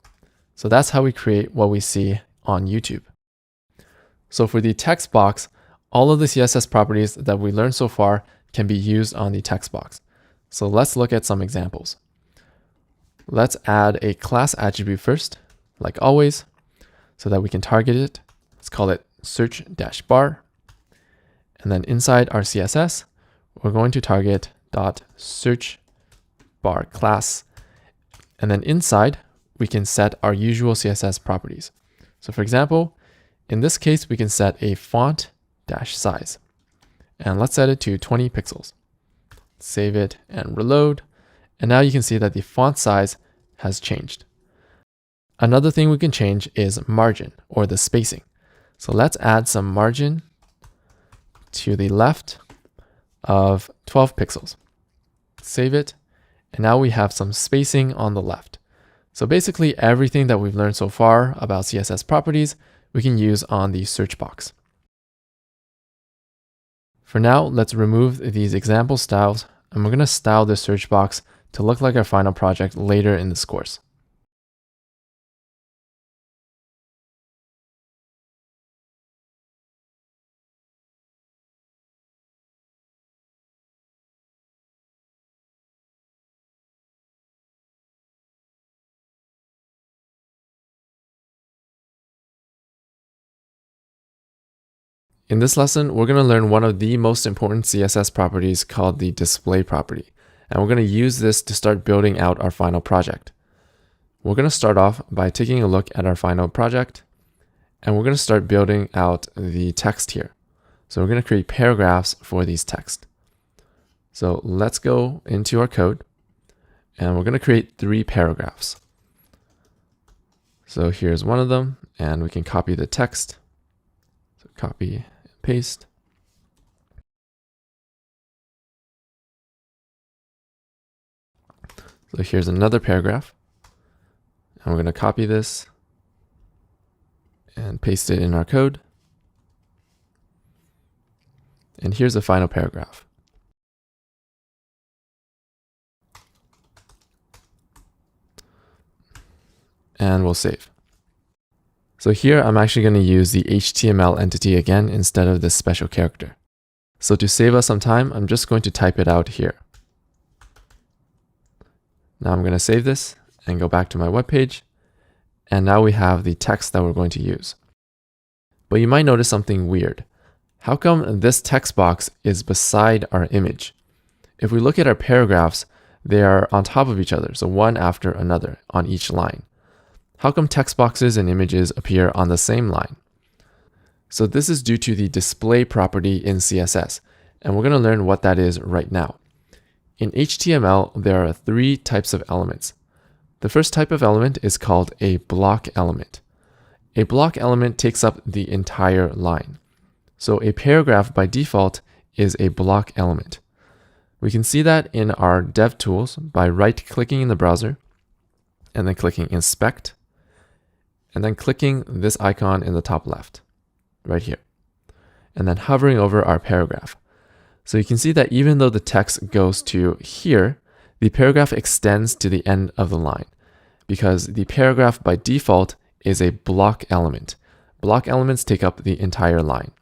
So that's how we create what we see on YouTube. So for the text box, all of the CSS properties that we learned so far can be used on the text box. So let's look at some examples. Let's add a class attribute first, like always, so that we can target it. Let's call it search-bar. And then inside our CSS, we're going to target .search bar class. And then inside, we can set our usual CSS properties. So for example, in this case, we can set a font-size. And let's set it to 20 pixels. Save it and reload. And now you can see that the font size has changed. Another thing we can change is margin, or the spacing. So let's add some margin to the left of 12 pixels. Save it. And now we have some spacing on the left. So basically everything that we've learned so far about CSS properties, we can use on the search box. For now, let's remove these example styles, and we're going to style this search box to look like our final project later in this course. In this lesson, we're going to learn one of the most important CSS properties called the display property. And we're going to use this to start building out our final project. We're going to start off by taking a look at our final project. And we're going to start building out the text here. So we're going to create paragraphs for these text. So let's go into our code. And we're going to create 3 paragraphs. So here's one of them. And we can copy the text. So copy. Paste. So here's another paragraph. And we're going to copy this and paste it in our code. And here's the final paragraph. And we'll save. So here I'm actually going to use the HTML entity again instead of this special character. So to save us some time, I'm just going to type it out here. Now I'm going to save this and go back to my web page. And now we have the text that we're going to use. But you might notice something weird. How come this text box is beside our image? If we look at our paragraphs, they are on top of each other, so one after another on each line. How come text boxes and images appear on the same line? So this is due to the display property in CSS, and we're going to learn what that is right now. In HTML, there are 3 types of elements. The first type of element is called a block element. A block element takes up the entire line. So a paragraph by default is a block element. We can see that in our dev tools by right-clicking in the browser, and then clicking Inspect, and then clicking this icon in the top left, right here, and then hovering over our paragraph. So you can see that even though the text goes to here, the paragraph extends to the end of the line because the paragraph by default is a block element. Block elements take up the entire line.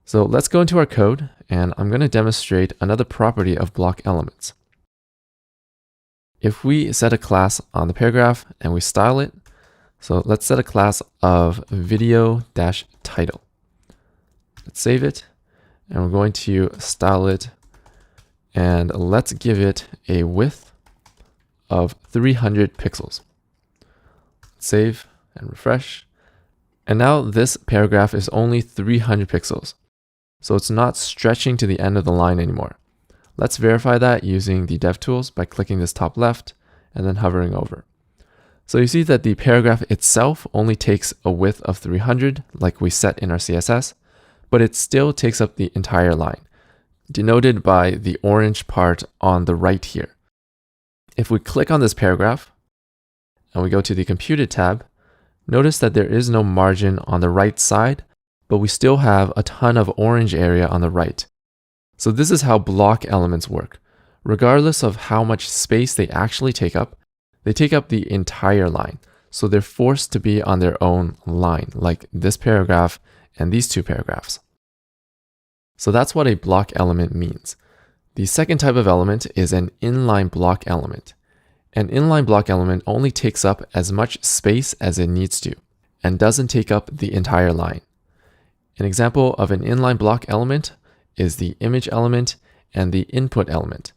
So let's go into our code, and I'm going to demonstrate another property of block elements. If we set a class on the paragraph and we style it, so let's set a class of video-title. Let's save it, and we're going to style it, and let's give it a width of 300 pixels. Save and refresh. And now this paragraph is only 300 pixels. So it's not stretching to the end of the line anymore. Let's verify that using the DevTools by clicking this top left and then hovering over. So you see that the paragraph itself only takes a width of 300 like we set in our CSS, but it still takes up the entire line, denoted by the orange part on the right here. If we click on this paragraph and we go to the Computed tab, notice that there is no margin on the right side, but we still have a ton of orange area on the right. So this is how block elements work. Regardless of how much space they actually take up the entire line. So they're forced to be on their own line, like this paragraph and these 2 paragraphs. So that's what a block element means. The second type of element is an inline block element. An inline block element only takes up as much space as it needs to, and doesn't take up the entire line. An example of an inline block element is the image element and the input element.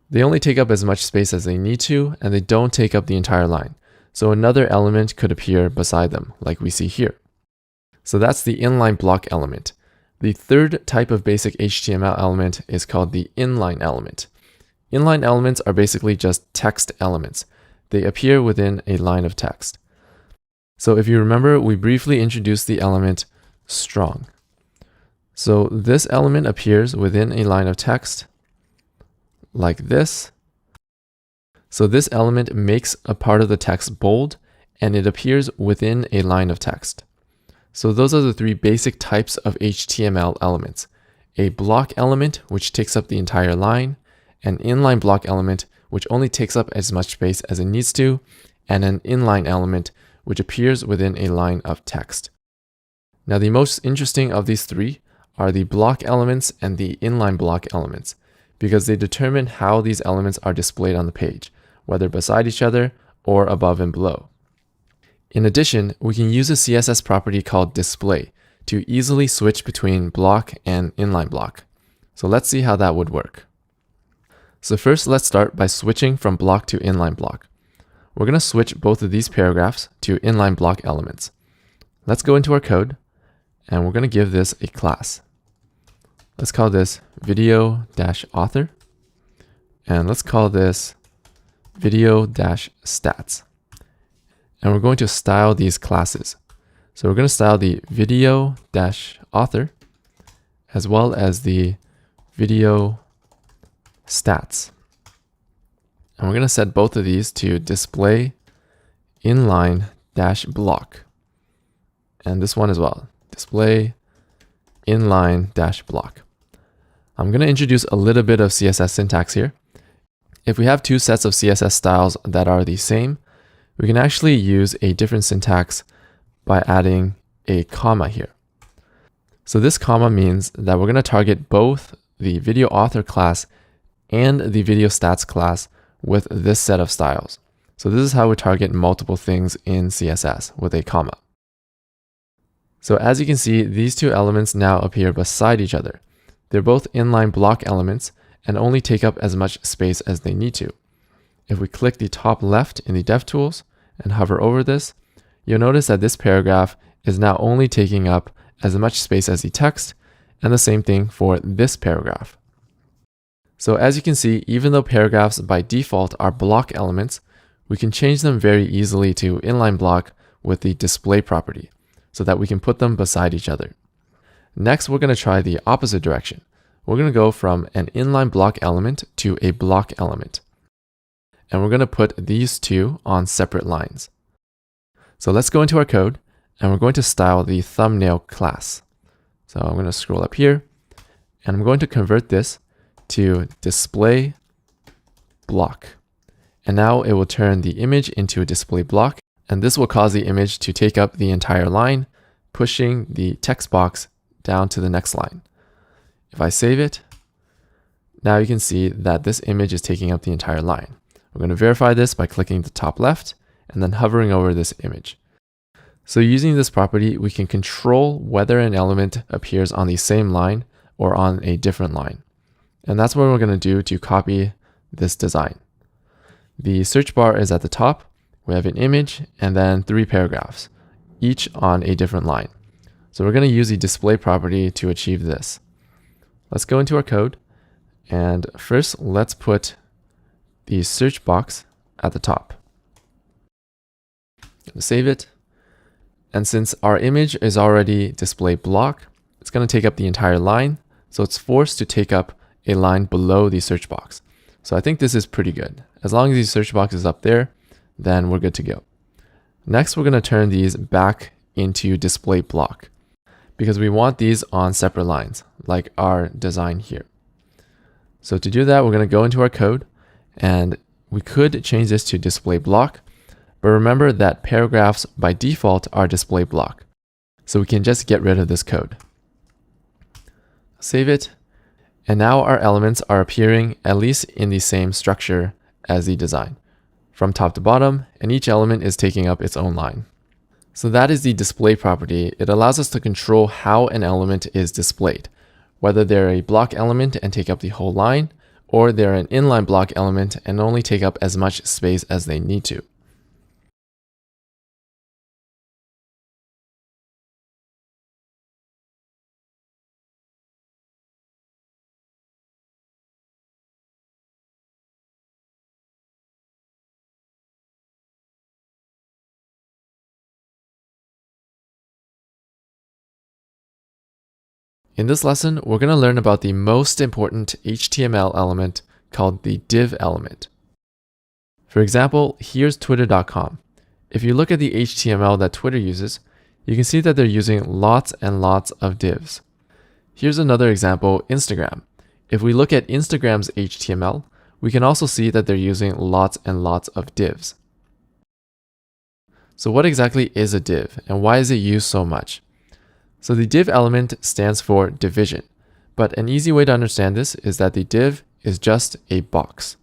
They only take up as much space as they need to, and they don't take up the entire line. So another element could appear beside them, like we see here. So that's the inline block element. The third type of basic HTML element is called the inline element. Inline elements are basically just text elements. They appear within a line of text. So if you remember, we briefly introduced the element strong. So this element appears within a line of text like this. So this element makes a part of the text bold, and it appears within a line of text. So those are the three basic types of HTML elements: a block element, which takes up the entire line, an inline block element, which only takes up as much space as it needs to, and an inline element, which appears within a line of text. Now, the most interesting of these three are the block elements and the inline block elements, because they determine how these elements are displayed on the page, whether beside each other or above and below. In addition, we can use a CSS property called display to easily switch between block and inline block. So let's see how that would work. So first, let's start by switching from block to inline block. We're going to switch both of these paragraphs to inline block elements. Let's go into our code, and we're going to give this a class. Let's call this video-author, and let's call this video-stats. And we're going to style these classes. So we're going to style the video-author as well as the video stats. And we're going to set both of these to display inline-block. And this one as well, display inline-block. I'm going to introduce a little bit of CSS syntax here. If we have two sets of CSS styles that are the same, we can actually use a different syntax by adding a comma here. So this comma means that we're going to target both the video author class and the video stats class with this set of styles. So this is how we target multiple things in CSS with a comma. So as you can see, these two elements now appear beside each other. They're both inline block elements and only take up as much space as they need to. If we click the top left in the DevTools and hover over this, you'll notice that this paragraph is now only taking up as much space as the text, and the same thing for this paragraph. So as you can see, even though paragraphs by default are block elements, we can change them very easily to inline block with the display property so that we can put them beside each other. Next, we're going to try the opposite direction. We're going to go from an inline block element to a block element. And we're going to put these two on separate lines. So let's go into our code, and we're going to style the thumbnail class. So I'm going to scroll up here, and I'm going to convert this to display block. And now it will turn the image into a display block, and this will cause the image to take up the entire line, pushing the text box down to the next line. If I save it, now you can see that this image is taking up the entire line. We're going to verify this by clicking the top left and then hovering over this image. So using this property, we can control whether an element appears on the same line or on a different line. And that's what we're going to do to copy this design. The search bar is at the top. We have an image and then 3 paragraphs, each on a different line. So we're going to use the display property to achieve this. Let's go into our code, and first let's put the search box at the top. Save it. And since our image is already display block, it's going to take up the entire line. So it's forced to take up a line below the search box. So I think this is pretty good. As long as the search box is up there, then we're good to go. Next, we're going to turn these back into display block because we want these on separate lines, like our design here. So to do that, we're going to go into our code, and we could change this to display block, but remember that paragraphs by default are display block. So we can just get rid of this code. Save it. And now our elements are appearing at least in the same structure as the design, from top to bottom, and each element is taking up its own line. So that is the display property. It allows us to control how an element is displayed, whether they're a block element and take up the whole line, or they're an inline block element and only take up as much space as they need to. In this lesson, we're going to learn about the most important HTML element called the div element. For example, here's twitter.com. If you look at the HTML that Twitter uses, you can see that they're using lots and lots of divs. Here's another example, Instagram. If we look at Instagram's HTML, we can also see that they're using lots and lots of divs. So what exactly is a div and why is it used so much? So the div element stands for division, but an easy way to understand this is that the div is just a box.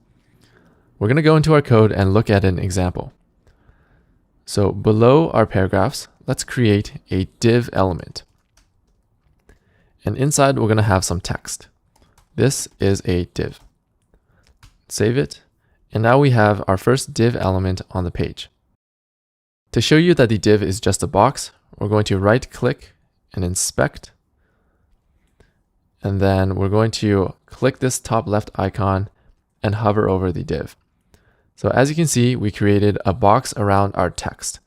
We're going to go into our code and look at an example. So below our paragraphs, let's create a div element. And inside, we're going to have some text. This is a div. Save it. And now we have our first div element on the page. To show you that the div is just a box, we're going to right-click and inspect. And then we're going to click this top left icon and hover over the div. So as you can see, we created a box around our text.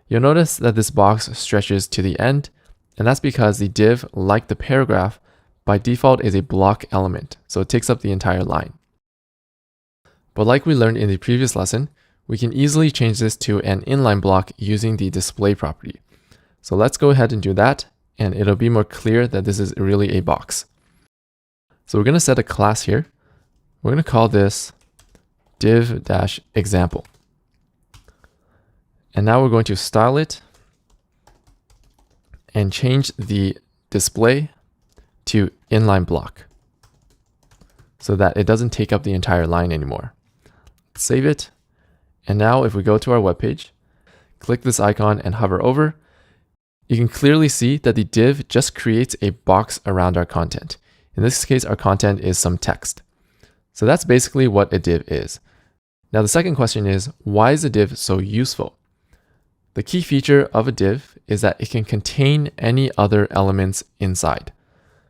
You'll notice that this box stretches to the end, and that's because the div, like the paragraph, by default is a block element, so it takes up the entire line. But like we learned in the previous lesson, we can easily change this to an inline block using the display property. So let's go ahead and do that, and it'll be more clear that this is really a box. So we're going to set a class here. We're going to call this div-example. And now we're going to style it and change the display to inline block so that it doesn't take up the entire line anymore. Save it. And now if we go to our web page, click this icon and hover over, you can clearly see that the div just creates a box around our content. In this case, our content is some text. So that's basically what a div is. Now the second question is, why is a div so useful? The key feature of a div is that it can contain any other elements inside.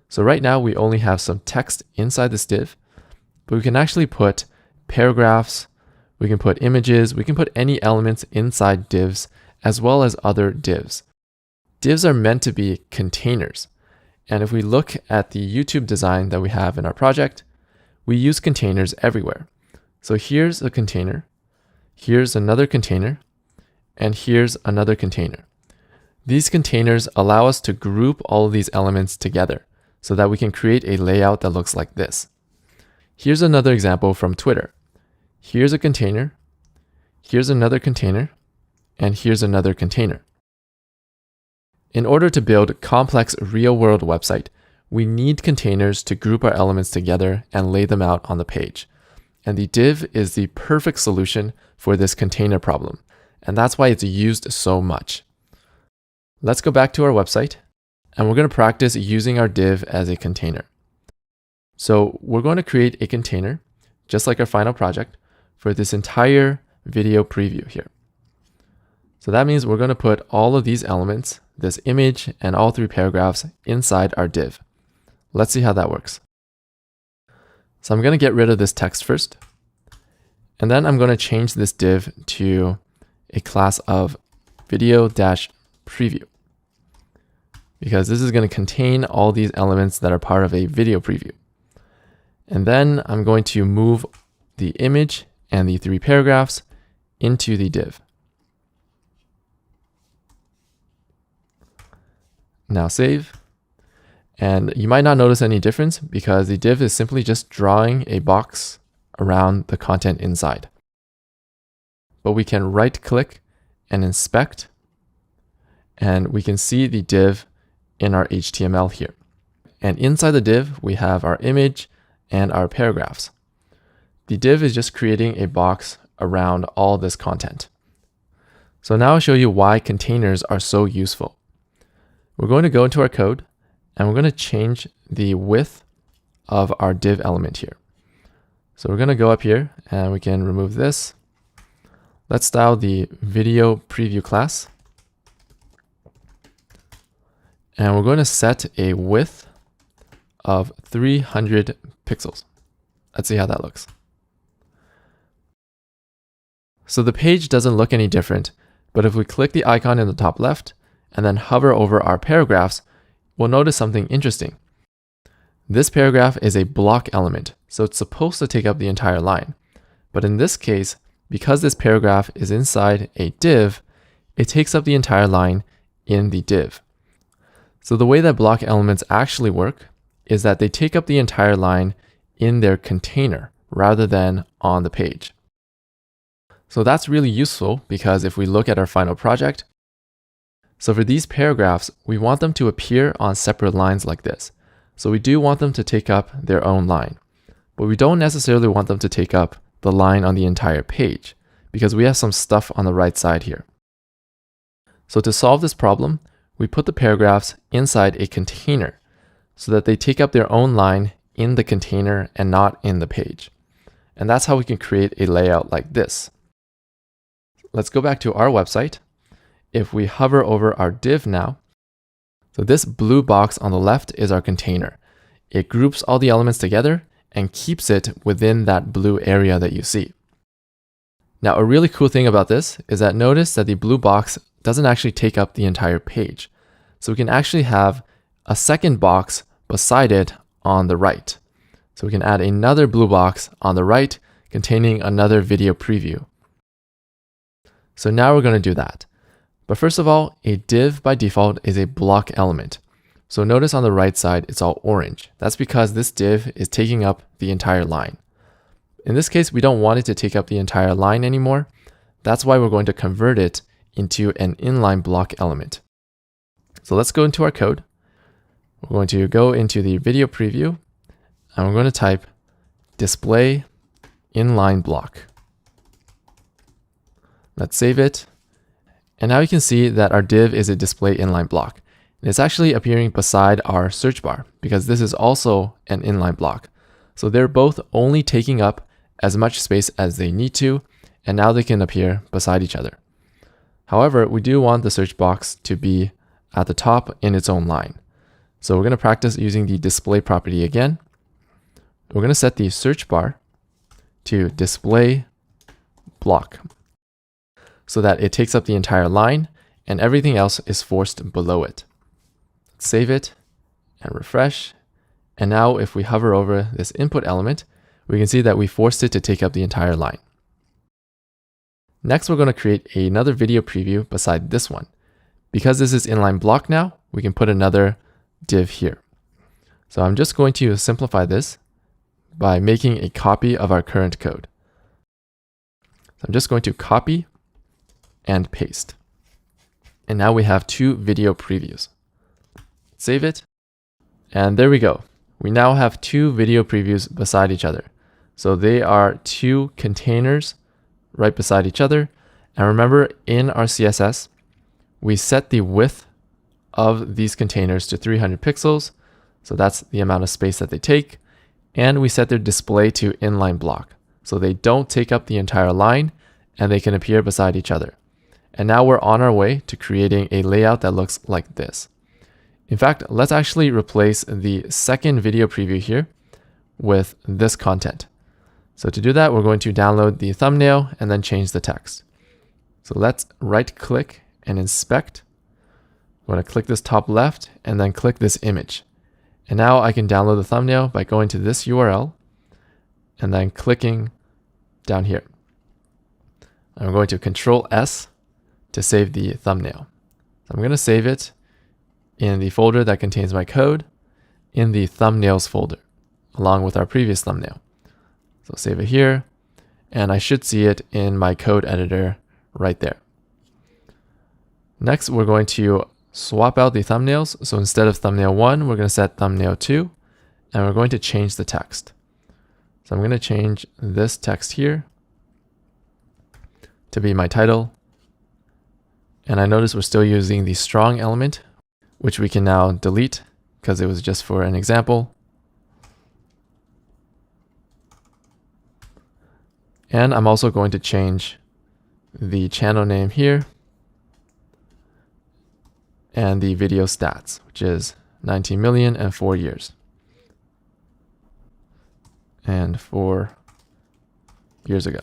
So right now we only have some text inside this div, but we can actually put paragraphs, we can put images, we can put any elements inside divs as well as other divs. Divs are meant to be containers. And if we look at the YouTube design that we have in our project, we use containers everywhere. So here's a container, here's another container, and here's another container. These containers allow us to group all of these elements together so that we can create a layout that looks like this. Here's another example from Twitter. Here's a container, here's another container, and here's another container. In order to build a complex real-world website, we need containers to group our elements together and lay them out on the page. And the div is the perfect solution for this container problem. And that's why it's used so much. Let's go back to our website, and we're going to practice using our div as a container. So we're going to create a container, just like our final project, for this entire video preview here. So that means we're going to put all of these elements, this image and all three paragraphs, inside our div. Let's see how that works. So I'm going to get rid of this text first, and then I'm going to change this div to a class of video-preview because this is going to contain all these elements that are part of a video preview. And then I'm going to move the image and the three paragraphs into the div. Now save. And you might not notice any difference because the div is simply just drawing a box around the content inside. But we can right click and inspect, and we can see the div in our HTML here. And inside the div, we have our image and our paragraphs. The div is just creating a box around all this content. So now I'll show you why containers are so useful. We're going to go into our code, and we're going to change the width of our div element here. So we're going to go up here and we can remove this. Let's style the video preview class. And we're going to set a width of 300 pixels. Let's see how that looks. So the page doesn't look any different, but if we click the icon in the top left and then hover over our paragraphs, we'll notice something interesting. This paragraph is a block element, so it's supposed to take up the entire line. But in this case, because this paragraph is inside a div, it takes up the entire line in the div. So the way that block elements actually work is that they take up the entire line in their container rather than on the page. So that's really useful because if we look at our final project, so for these paragraphs, we want them to appear on separate lines like this. So we do want them to take up their own line, but we don't necessarily want them to take up the line on the entire page because we have some stuff on the right side here. So to solve this problem, we put the paragraphs inside a container so that they take up their own line in the container and not in the page. And that's how we can create a layout like this. Let's go back to our website. If we hover over our div now, so this blue box on the left is our container. It groups all the elements together and keeps it within that blue area that you see. Now, a really cool thing about this is that notice that the blue box doesn't actually take up the entire page. So we can actually have a second box beside it on the right. So we can add another blue box on the right containing another video preview. So now we're going to do that. But first of all, a div by default is a block element. So notice on the right side, it's all orange. That's because this div is taking up the entire line. In this case, we don't want it to take up the entire line anymore. That's why we're going to convert it into an inline block element. So let's go into our code. We're going to go into the video preview and we're going to type display inline block. Let's save it. And now you can see that our div is a display inline block. And it's actually appearing beside our search bar because this is also an inline block. So they're both only taking up as much space as they need to, and now they can appear beside each other. However, we do want the search box to be at the top in its own line. So we're going to practice using the display property again. We're going to set the search bar to display block so that it takes up the entire line and everything else is forced below it. Let's save it and refresh. And now if we hover over this input element, we can see that we forced it to take up the entire line. Next, we're going to create another video preview beside this one. Because this is inline block now, we can put another div here. So I'm just going to simplify this by making a copy of our current code. So I'm just going to copy and paste. And now we have two video previews. Save it. And there we go. We now have two video previews beside each other. So they are two containers right beside each other. And remember, in our CSS, we set the width of these containers to 300 pixels. So that's the amount of space that they take. And we set their display to inline block. So they don't take up the entire line and they can appear beside each other. And now we're on our way to creating a layout that looks like this. In fact, let's actually replace the second video preview here with this content. So to do that, we're going to download the thumbnail and then change the text. So let's right click and inspect. I'm going to click this top left and then click this image. And now I can download the thumbnail by going to this URL and then clicking down here. I'm going to Control S to save the thumbnail. So I'm going to save it in the folder that contains my code in the thumbnails folder, along with our previous thumbnail. So save it here, and I should see it in my code editor right there. Next, we're going to swap out the thumbnails. So instead of thumbnail 1, we're going to set thumbnail 2, and we're going to change the text. So I'm going to change this text here to be my title. And I notice we're still using the strong element, which we can now delete because it was just for an example. And I'm also going to change the channel name here and the video stats, which is 19 million and 4 years. And 4 years ago.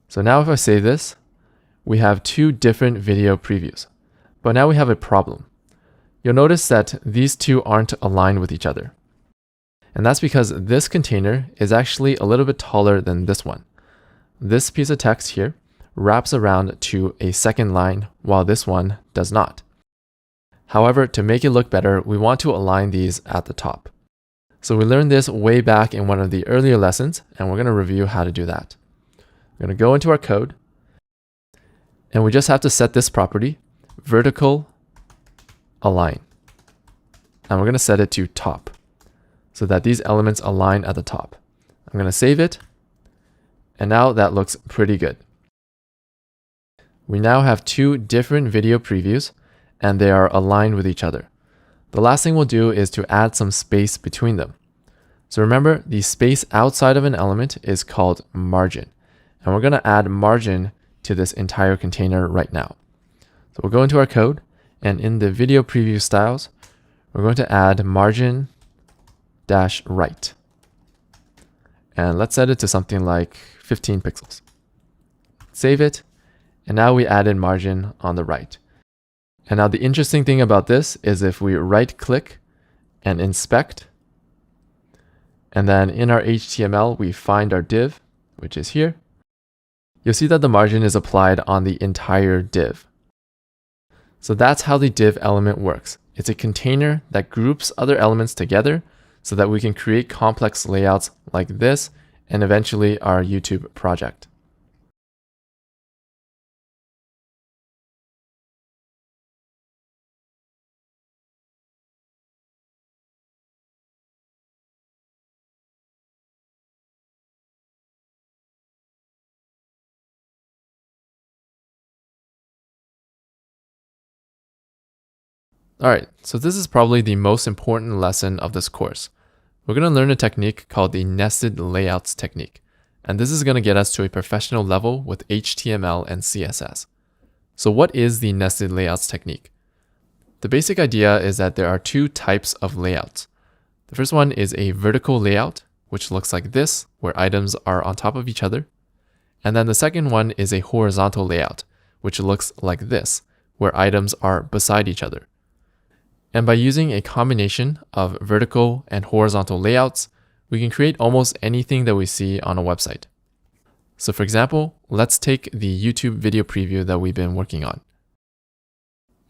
So now if I save this, we have two different video previews. But now we have a problem. You'll notice that these two aren't aligned with each other. And that's because this container is actually a little bit taller than this one. This piece of text here wraps around to a second line while this one does not. However, to make it look better, we want to align these at the top. So we learned this way back in one of the earlier lessons, and we're going to review how to do that. We're going to go into our code, and we just have to set this property, vertical align. And we're going to set it to top so that these elements align at the top. I'm going to save it, and now that looks pretty good. We now have two different video previews, and they are aligned with each other. The last thing we'll do is to add some space between them. So remember, the space outside of an element is called margin. And we're going to add margin to this entire container right now. So we'll go into our code, and in the video preview styles, we're going to add margin dash right. And let's set it to something like 15 pixels. Save it. And now we added margin on the right. And now the interesting thing about this is if we right click and inspect, and then in our HTML, we find our div, which is here, you'll see that the margin is applied on the entire div. So that's how the div element works. It's a container that groups other elements together so that we can create complex layouts like this and eventually our YouTube project. Alright, so this is probably the most important lesson of this course. We're going to learn a technique called the nested layouts technique. And this is going to get us to a professional level with HTML and CSS. So what is the nested layouts technique? The basic idea is that there are two types of layouts. The first one is a vertical layout, which looks like this, where items are on top of each other. And then the second one is a horizontal layout, which looks like this, where items are beside each other. And by using a combination of vertical and horizontal layouts, we can create almost anything that we see on a website. So for example, let's take the YouTube video preview that we've been working on.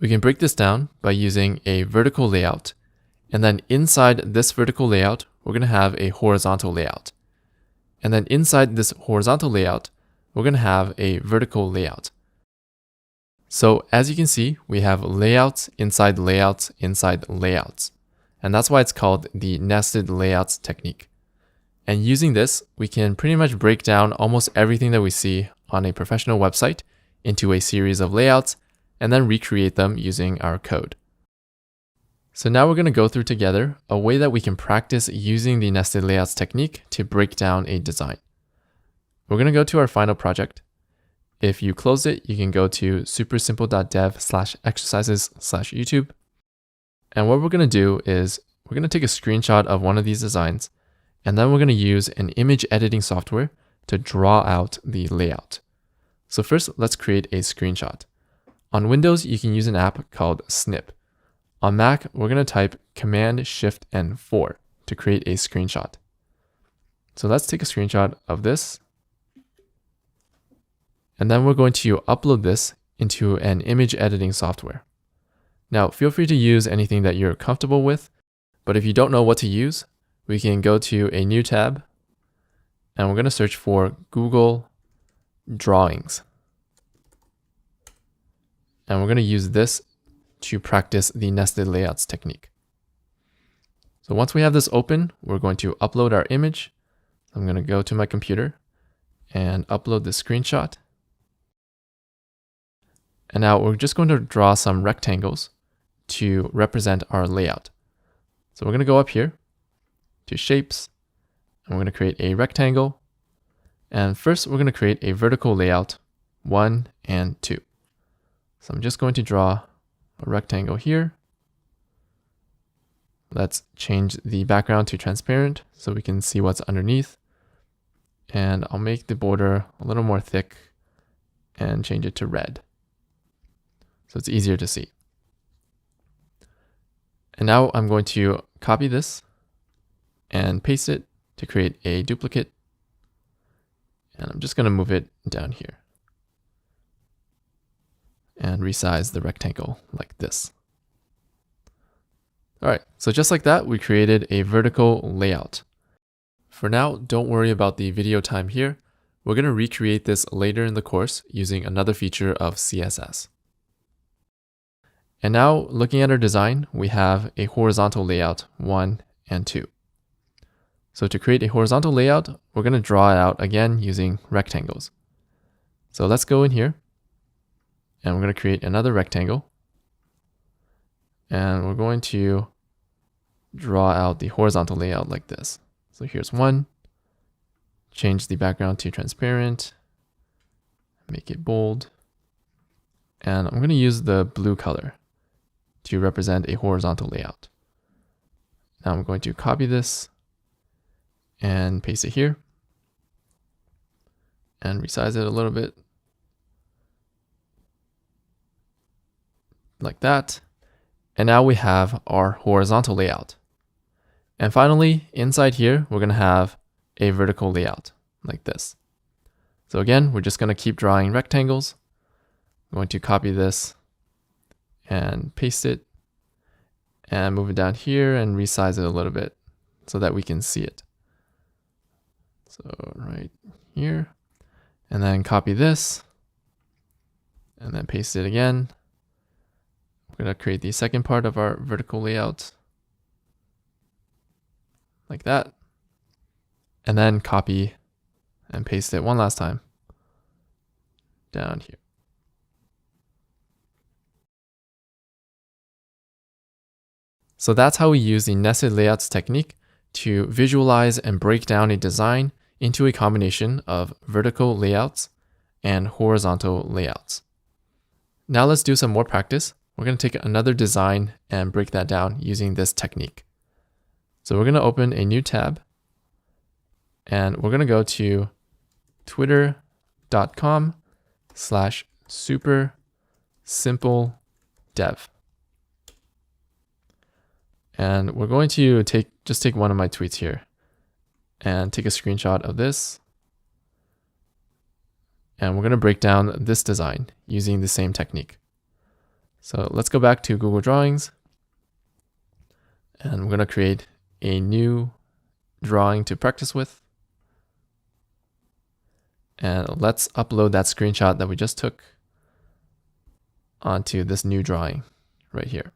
We can break this down by using a vertical layout, and then inside this vertical layout, we're going to have a horizontal layout. And then inside this horizontal layout, we're going to have a vertical layout. So as you can see, we have layouts inside layouts inside layouts. And that's why it's called the nested layouts technique. And using this, we can pretty much break down almost everything that we see on a professional website into a series of layouts and then recreate them using our code. So now we're going to go through together a way that we can practice using the nested layouts technique to break down a design. We're going to go to our final project. If you close it, you can go to supersimple.dev/exercises/YouTube. And what we're going to do is we're going to take a screenshot of one of these designs, and then we're going to use an image editing software to draw out the layout. So first, let's create a screenshot. On Windows, you can use an app called Snip. On Mac, we're going to type Command Shift and 4 to create a screenshot. So let's take a screenshot of this. And then we're going to upload this into an image editing software. Now, feel free to use anything that you're comfortable with, but if you don't know what to use, we can go to a new tab, and we're going to search for Google Drawings. And we're going to use this to practice the nested layouts technique. So once we have this open, we're going to upload our image. I'm going to go to my computer and upload the screenshot. And now we're just going to draw some rectangles to represent our layout. So we're going to go up here to Shapes, and we're going to create a rectangle. And first, we're going to create a vertical layout 1 and 2. So I'm just going to draw a rectangle here. Let's change the background to transparent so we can see what's underneath. And I'll make the border a little more thick and change it to red, so it's easier to see. And now I'm going to copy this and paste it to create a duplicate. And I'm just going to move it down here and resize the rectangle like this. All right, so just like that, we created a vertical layout. For now, don't worry about the video time here. We're going to recreate this later in the course using another feature of CSS. And now, looking at our design, we have a horizontal layout 1 and 2. So to create a horizontal layout, we're going to draw it out again using rectangles. So let's go in here, and we're going to create another rectangle. And we're going to draw out the horizontal layout like this. So here's one. Change the background to transparent. Make it bold. And I'm going to use the blue color to represent a horizontal layout. Now I'm going to copy this and paste it here and resize it a little bit like that. And now we have our horizontal layout. And finally, inside here, we're going to have a vertical layout like this. So again, we're just going to keep drawing rectangles. I'm going to copy this and paste it and move it down here and resize it a little bit so that we can see it. So right here, and then copy this and then paste it again. We're going to create the second part of our vertical layout like that, and then copy and paste it one last time down here. So that's how we use the nested layouts technique to visualize and break down a design into a combination of vertical layouts and horizontal layouts. Now let's do some more practice. We're going to take another design and break that down using this technique. So we're going to open a new tab, and we're going to go to twitter.com/super-simple-dev. And we're going to just take one of my tweets here and take a screenshot of this. And we're going to break down this design using the same technique. So let's go back to Google Drawings, and we're going to create a new drawing to practice with. And let's upload that screenshot that we just took onto this new drawing right here.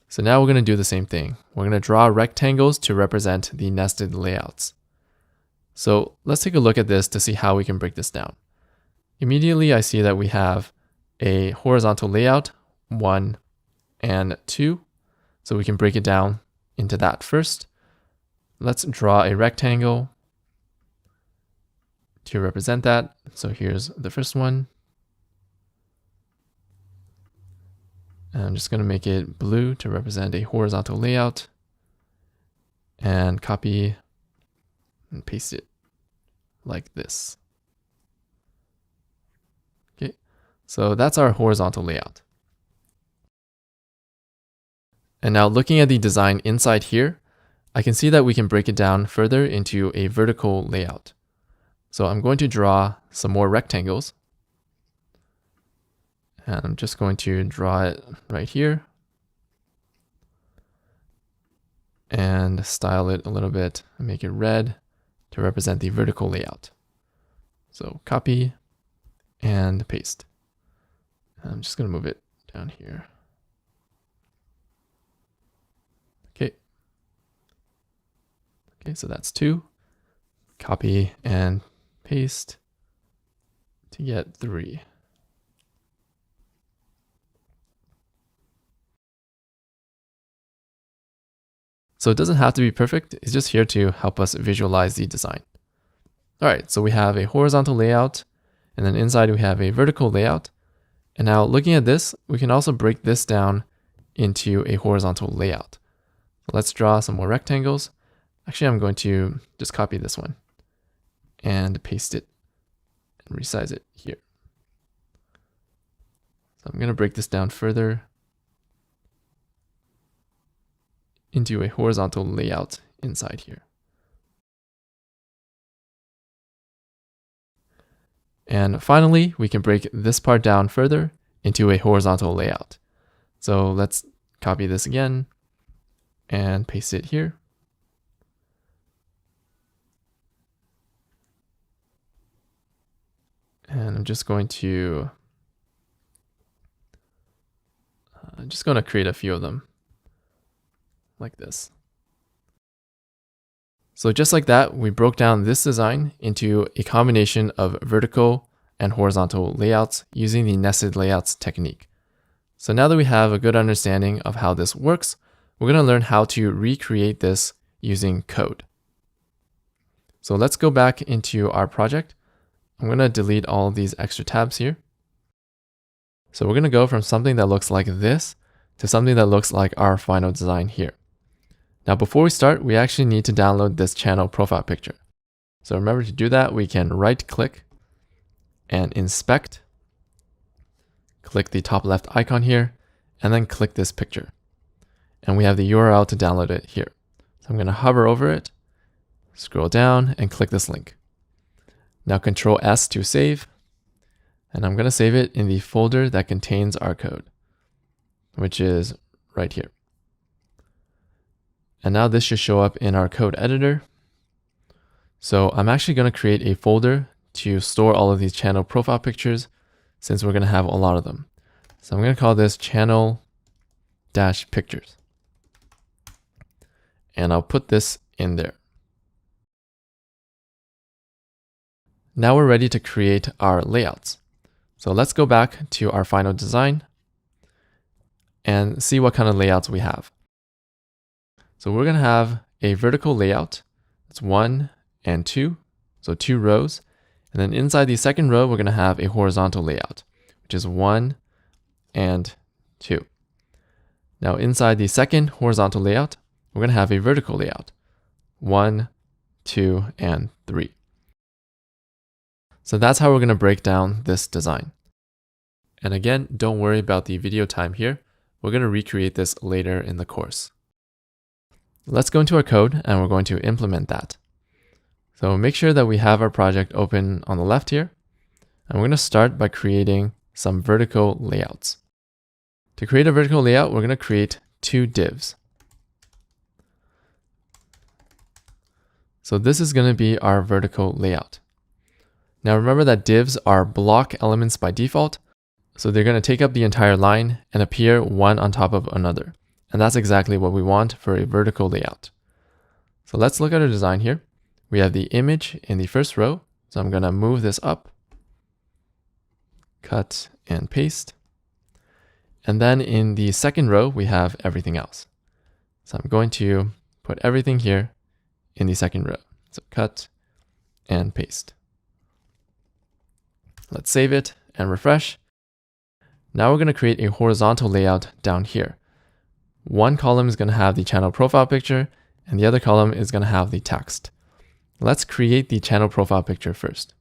So now we're going to do the same thing. We're going to draw rectangles to represent the nested layouts. So let's take a look at this to see how we can break this down. Immediately I see that we have a horizontal layout 1 and 2. So we can break it down into that first. Let's draw a rectangle to represent that. So here's the first one. And I'm just going to make it blue to represent a horizontal layout. And copy and paste it like this. Okay, so that's our horizontal layout. And now looking at the design inside here, I can see that we can break it down further into a vertical layout. So I'm going to draw some more rectangles. And I'm just going to draw it right here and style it a little bit and make it red to represent the vertical layout. So copy and paste. I'm just going to move it down here. Okay, so that's 2. Copy and paste to get 3. So it doesn't have to be perfect. It's just here to help us visualize the design. All right, so we have a horizontal layout, and then inside we have a vertical layout. And now looking at this, we can also break this down into a horizontal layout. So let's draw some more rectangles. Actually, I'm going to just copy this one and paste it and resize it here. So I'm going to break this down further into a horizontal layout inside here. And finally, we can break this part down further into a horizontal layout. So let's copy this again and paste it here. And I'm just going to create a few of them like this. So just like that, we broke down this design into a combination of vertical and horizontal layouts using the nested layouts technique. So now that we have a good understanding of how this works, we're going to learn how to recreate this using code. So let's go back into our project. I'm going to delete all of these extra tabs here. So we're going to go from something that looks like this to something that looks like our final design here. Now, before we start, we actually need to download this channel profile picture. So remember, to do that, we can right click and inspect, click the top left icon here, and then click this picture. And we have the URL to download it here. So I'm going to hover over it, scroll down, and click this link. Now Control S to save, and I'm going to save it in the folder that contains our code, which is right here. And now this should show up in our code editor. So I'm actually going to create a folder to store all of these channel profile pictures, since we're going to have a lot of them. So I'm going to call this channel-pictures. And I'll put this in there. Now we're ready to create our layouts. So let's go back to our final design and see what kind of layouts we have. So we're going to have a vertical layout. It's 1 and 2, so 2 rows. And then inside the second row, we're going to have a horizontal layout, which is 1 and 2. Now inside the second horizontal layout, we're going to have a vertical layout, 1, 2, and 3. So that's how we're going to break down this design. And again, don't worry about the video time here. We're going to recreate this later in the course. Let's go into our code and we're going to implement that. So make sure that we have our project open on the left here. And we're going to start by creating some vertical layouts. To create a vertical layout, we're going to create 2 divs. So this is going to be our vertical layout. Now remember that divs are block elements by default. So they're going to take up the entire line and appear one on top of another. And that's exactly what we want for a vertical layout. So let's look at our design here. We have the image in the first row. So I'm going to move this up, cut and paste. And then in the second row, we have everything else. So I'm going to put everything here in the second row. So cut and paste. Let's save it and refresh. Now we're going to create a horizontal layout down here. One column is going to have the channel profile picture, and the other column is going to have the text. Let's create the channel profile picture first.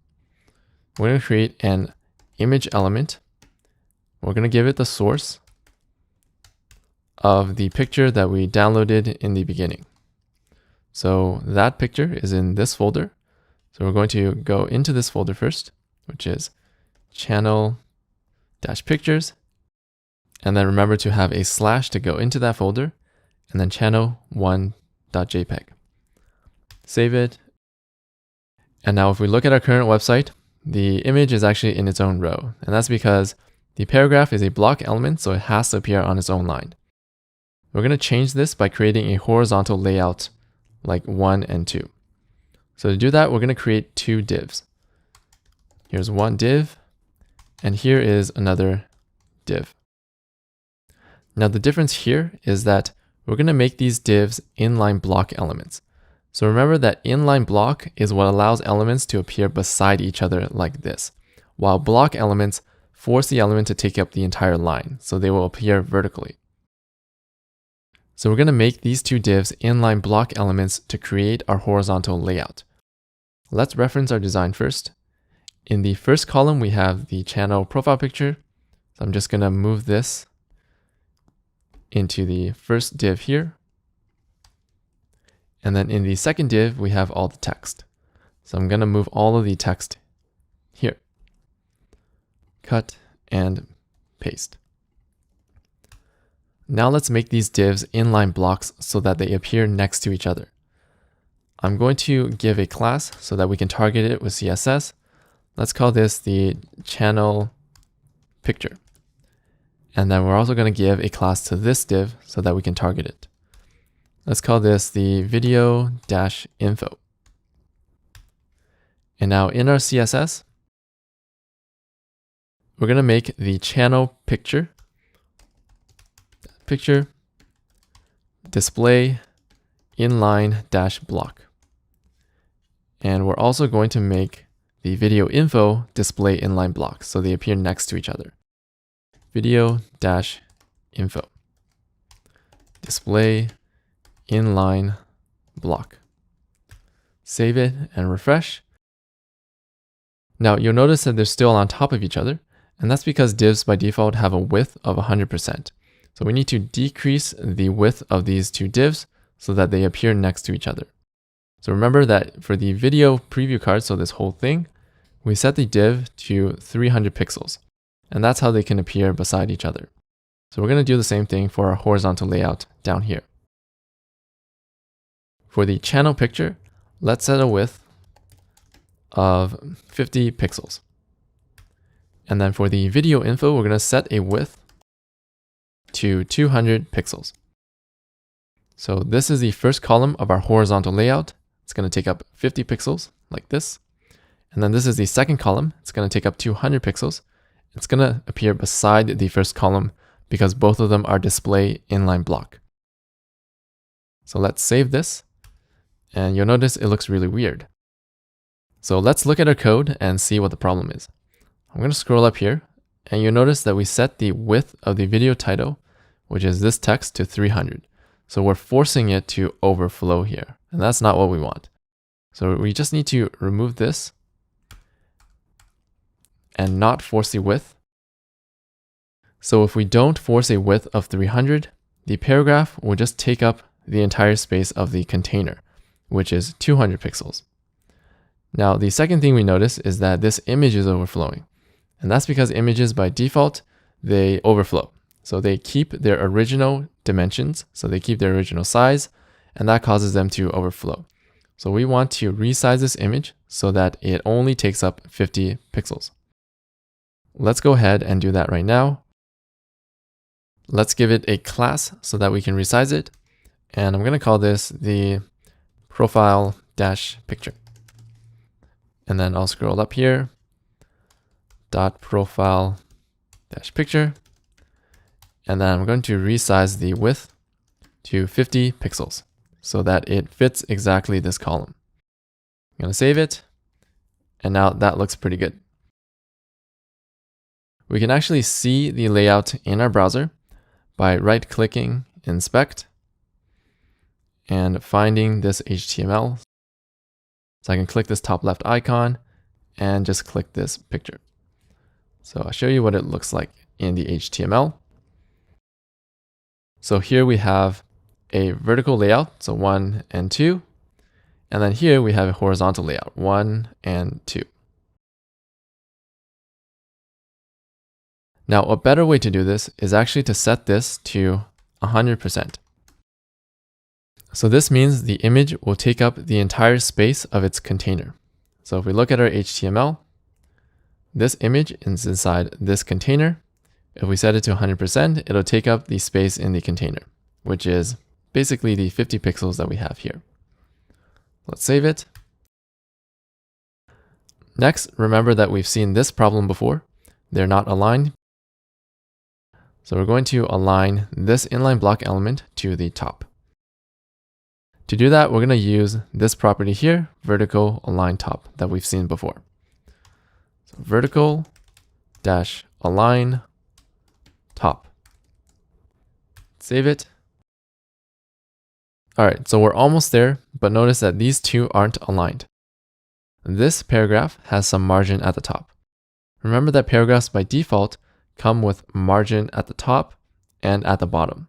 We're going to create an image element. We're going to give it the source of the picture that we downloaded in the beginning. So that picture is in this folder. So we're going to go into this folder first, which is channel-pictures. And then remember to have a slash to go into that folder, and then channel1.jpg. Save it. And now if we look at our current website, the image is actually in its own row. And that's because the paragraph is a block element, so it has to appear on its own line. We're going to change this by creating a horizontal layout like 1 and 2. So to do that, we're going to create 2 divs. Here's one div, and here is another div. Now the difference here is that we're going to make these divs inline block elements. So remember that inline block is what allows elements to appear beside each other like this, while block elements force the element to take up the entire line, so they will appear vertically. So we're going to make these two divs inline block elements to create our horizontal layout. Let's reference our design first. In the first column, we have the channel profile picture. So I'm just going to move this into the first div here. And then in the second div, we have all the text. So I'm going to move all of the text here. Cut and paste. Now let's make these divs inline blocks so that they appear next to each other. I'm going to give a class so that we can target it with CSS. Let's call this the channel picture. And then we're also going to give a class to this div so that we can target it. Let's call this the video-info. And now in our CSS, we're going to make the channel picture display inline dash block. And we're also going to make the video info display inline block so they appear next to each other. Video dash info display inline block. Save it and refresh. Now you'll notice that they're still on top of each other, and that's because divs by default have a width of 100%. So we need to decrease the width of these two divs so that they appear next to each other. So remember that for the video preview card, so this whole thing, we set the div to 300 pixels, and that's how they can appear beside each other. So we're going to do the same thing for our horizontal layout down here. For the channel picture, let's set a width of 50 pixels. And then for the video info, we're going to set a width to 200 pixels. So this is the first column of our horizontal layout. It's going to take up 50 pixels like this. And then this is the second column. It's going to take up 200 pixels. It's going to appear beside the first column because both of them are display inline block. So let's save this. And you'll notice it looks really weird. So let's look at our code and see what the problem is. I'm going to scroll up here, and you'll notice that we set the width of the video title, which is this text, to 300. So we're forcing it to overflow here, and that's not what we want. So we just need to remove this and not force the width. So if we don't force a width of 300, the paragraph will just take up the entire space of the container, which is 200 pixels. Now, the second thing we notice is that this image is overflowing. And that's because images by default, they overflow. So they keep their original dimensions, so they keep their original size, and that causes them to overflow. So we want to resize this image so that it only takes up 50 pixels. Let's go ahead and do that right now. Let's give it a class so that we can resize it. And I'm going to call this the profile-picture. And then I'll scroll up here, .profile-picture. And then I'm going to resize the width to 50 pixels so that it fits exactly this column. I'm going to save it. And now that looks pretty good. We can actually see the layout in our browser by right-clicking Inspect and finding this HTML. So I can click this top left icon and just click this picture. So I'll show you what it looks like in the HTML. So here we have a vertical layout, so 1 and 2. And then here we have a horizontal layout, 1 and 2. Now, a better way to do this is actually to set this to 100%. So this means the image will take up the entire space of its container. So if we look at our HTML, this image is inside this container. If we set it to 100%, it'll take up the space in the container, which is basically the 50 pixels that we have here. Let's save it. Next, remember that we've seen this problem before. They're not aligned. So we're going to align this inline block element to the top. To do that, we're going to use this property here, vertical align top, that we've seen before. So vertical dash align top. Save it. All right, so we're almost there, but notice that these two aren't aligned. This paragraph has some margin at the top. Remember that paragraphs by default come with margin at the top and at the bottom.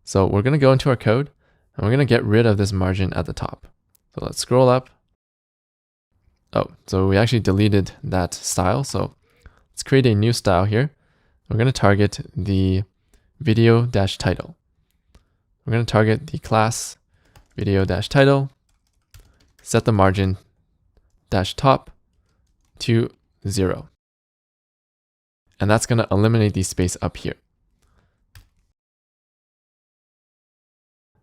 So we're going to go into our code and we're going to get rid of this margin at the top. So let's scroll up. Oh, so we actually deleted that style. So let's create a new style here. We're going to target the video-title. We're going to target the class video-title, set the margin -top to 0. And that's going to eliminate the space up here.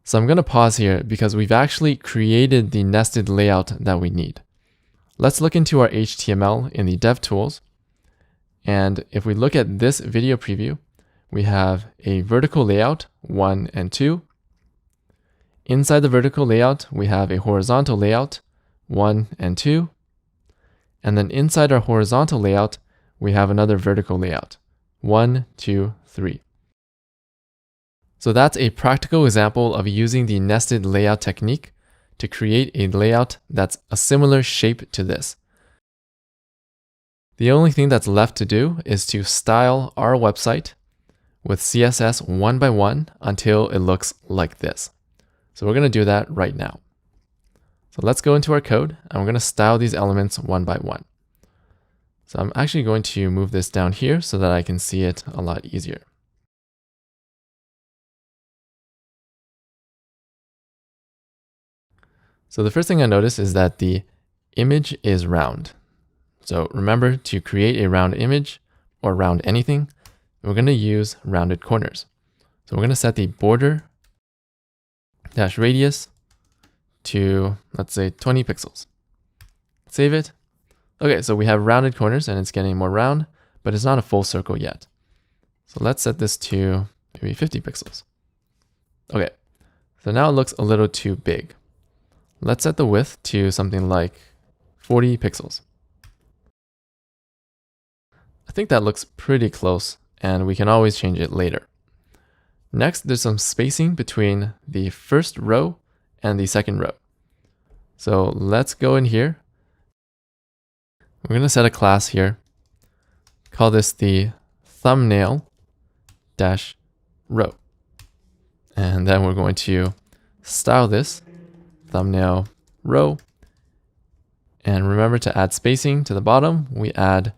So I'm going to pause here because we've actually created the nested layout that we need. Let's look into our HTML in the Dev Tools. And if we look at this video preview, we have a vertical layout 1 and 2. Inside the vertical layout, we have a horizontal layout 1 and 2. And then inside our horizontal layout, we have another vertical layout 1, 2, 3. So that's a practical example of using the nested layout technique to create a layout that's a similar shape to this. The only thing that's left to do is to style our website with CSS one by one until it looks like this. So we're going to do that right now. So let's go into our code and we're going to style these elements one by one. So I'm actually going to move this down here so that I can see it a lot easier. So the first thing I notice is that the image is round. So remember, to create a round image or round anything, we're going to use rounded corners. So we're going to set the border dash radius to, let's say, 20 pixels. Save it. Okay, so we have rounded corners and it's getting more round, but it's not a full circle yet. So let's set this to maybe 50 pixels. Okay, so now it looks a little too big. Let's set the width to something like 40 pixels. I think that looks pretty close and we can always change it later. Next, there's some spacing between the first row and the second row. So let's go in here. We're going to set a class here. Call this the thumbnail dash row. And then we're going to style this thumbnail row. And remember to add spacing to the bottom. We add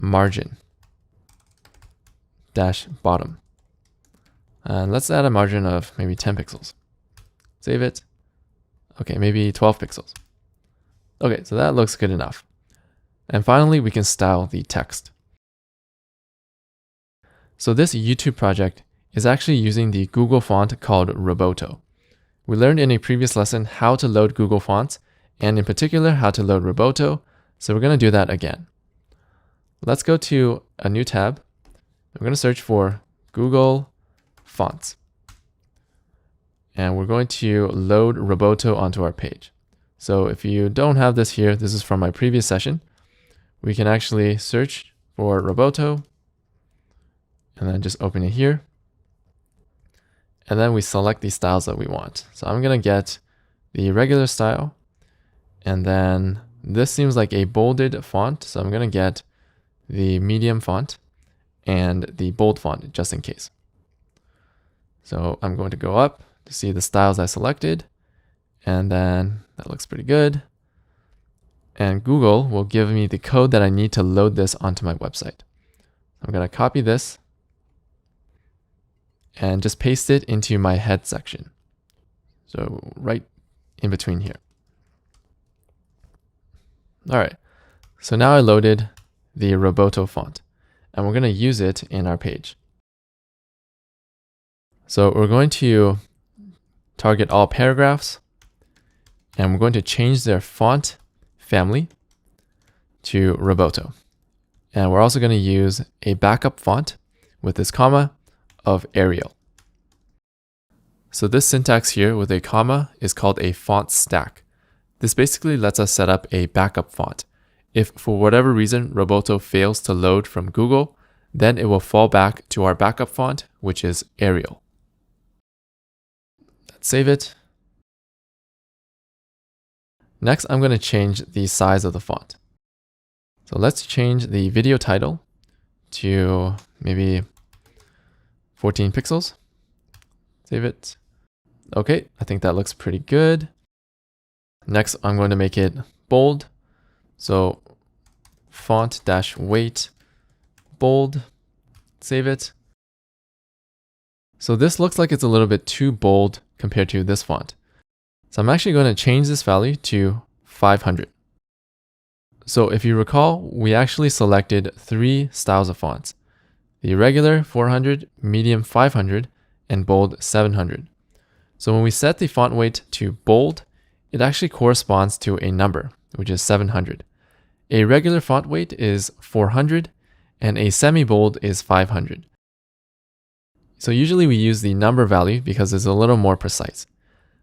margin dash bottom. And let's add a margin of maybe 10 pixels. Save it. Okay, maybe 12 pixels. Okay, so that looks good enough. And finally, we can style the text. So this YouTube project is actually using the Google font called Roboto. We learned in a previous lesson how to load Google fonts, and in particular, how to load Roboto. So we're going to do that again. Let's go to a new tab. We're going to search for Google Fonts. And we're going to load Roboto onto our page. So if you don't have this here, this is from my previous session. We can actually search for Roboto and then just open it here. And then we select the styles that we want. So I'm going to get the regular style. And then this seems like a bolded font. So I'm going to get the medium font and the bold font just in case. So I'm going to go up to see the styles I selected. And then that looks pretty good. And Google will give me the code that I need to load this onto my website. I'm going to copy this and just paste it into my head section. So right in between here. All right, so now I loaded the Roboto font and we're going to use it in our page. So we're going to target all paragraphs and we're going to change their font family to Roboto. And we're also going to use a backup font, with this comma of Arial. So this syntax here with a comma is called a font stack. This basically lets us set up a backup font. If for whatever reason Roboto fails to load from Google, then it will fall back to our backup font, which is Arial. Let's save it. Next, I'm going to change the size of the font. So let's change the video title to maybe 14 pixels. Save it. Okay, I think that looks pretty good. Next, I'm going to make it bold. So font-weight bold. Save it. So this looks like it's a little bit too bold compared to this font. So I'm actually going to change this value to 500. So if you recall, we actually selected 3 styles of fonts: the regular 400, medium 500, and bold 700. So when we set the font weight to bold, it actually corresponds to a number, which is 700. A regular font weight is 400, and a semi-bold is 500. So usually we use the number value because it's a little more precise.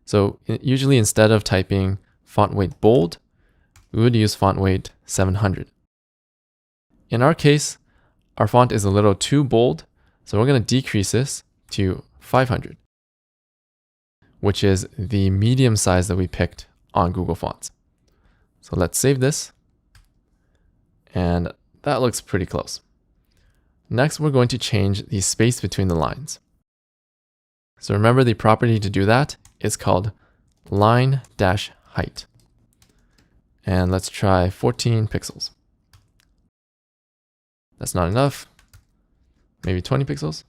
So usually instead of typing font weight bold, we would use font weight 700. In our case, our font is a little too bold, so we're going to decrease this to 500, which is the medium size that we picked on Google Fonts. So let's save this. And that looks pretty close. Next, we're going to change the space between the lines. So remember, the property to do that is called line-height. And let's try 14 pixels. That's not enough. Maybe 20 pixels.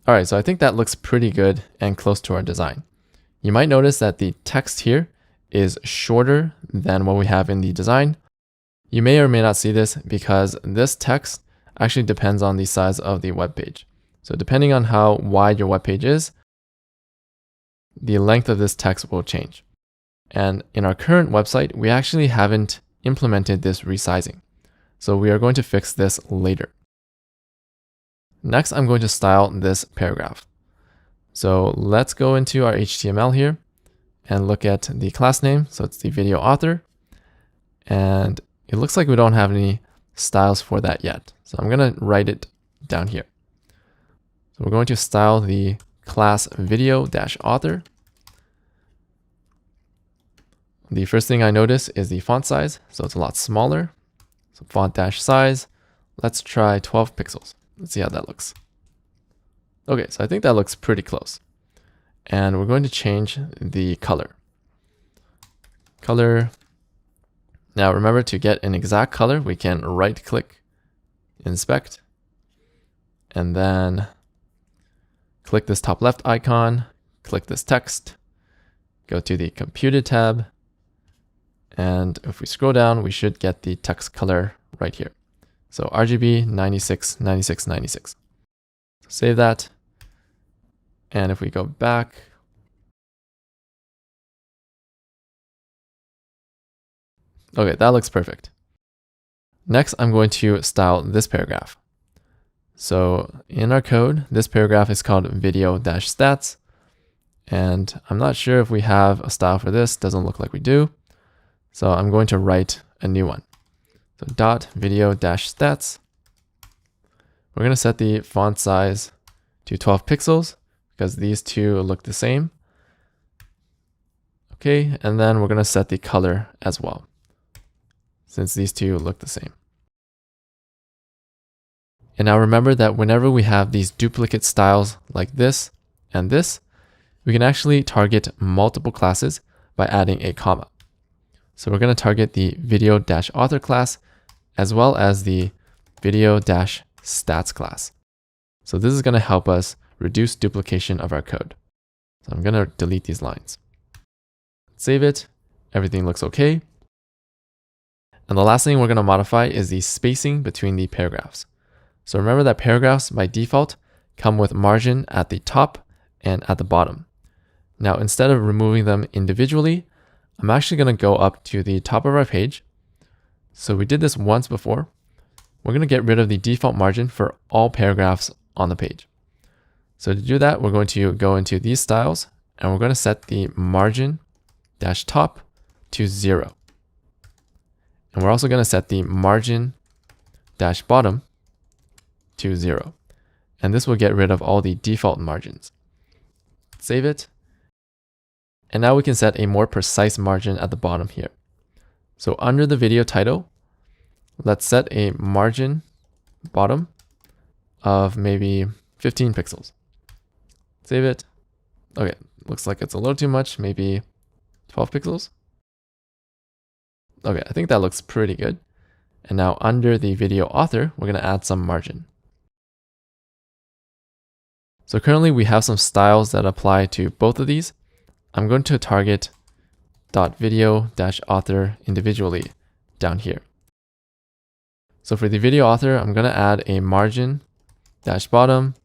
All right, so I think that looks pretty good and close to our design. You might notice that the text here is shorter than what we have in the design. You may or may not see this because this text actually depends on the size of the web page. So depending on how wide your web page is, the length of this text will change. And in our current website, we actually haven't implemented this resizing. So we are going to fix this later. Next, I'm going to style this paragraph. So let's go into our HTML here and look at the class name. So it's the video author. And it looks like we don't have any styles for that yet. So I'm going to write it down here. So we're going to style the class video-author. The first thing I notice is the font size. So it's a lot smaller. So font-size, let's try 12 pixels. Let's see how that looks. Okay, so I think that looks pretty close. And we're going to change the color. Color. Now remember, to get an exact color, we can right-click, inspect, and then click this top left icon, click this text, go to the Computed tab, and if we scroll down, we should get the text color right here. So RGB 96, 96, 96. So save that. And if we go back, okay, that looks perfect. Next, I'm going to style this paragraph. So in our code, this paragraph is called video-stats. And I'm not sure if we have a style for this. Doesn't look like we do. So I'm going to write a new one. So dot video-stats. We're going to set the font size to 12 pixels because these two look the same. Okay, and then we're going to set the color as well, since these two look the same. And now remember that whenever we have these duplicate styles like this and this, we can actually target multiple classes by adding a comma. So we're going to target the video-author class as well as the video-stats class. So this is going to help us reduce duplication of our code. So I'm going to delete these lines. Save it. Everything looks okay. And the last thing we're going to modify is the spacing between the paragraphs. So remember that paragraphs by default come with margin at the top and at the bottom. Now, instead of removing them individually, I'm actually going to go up to the top of our page. So we did this once before, we're going to get rid of the default margin for all paragraphs on the page. So to do that, we're going to go into these styles and we're going to set the margin dash top to 0. And we're also going to set the margin dash bottom to 0. And this will get rid of all the default margins. Save it. And now we can set a more precise margin at the bottom here. So under the video title, let's set a margin bottom of maybe 15 pixels. Save it. Okay, looks like it's a little too much, maybe 12 pixels. Okay, I think that looks pretty good. And now under the video author, we're going to add some margin. So currently we have some styles that apply to both of these. I'm going to target .video-author individually down here. So for the video author, I'm going to add a margin dash bottom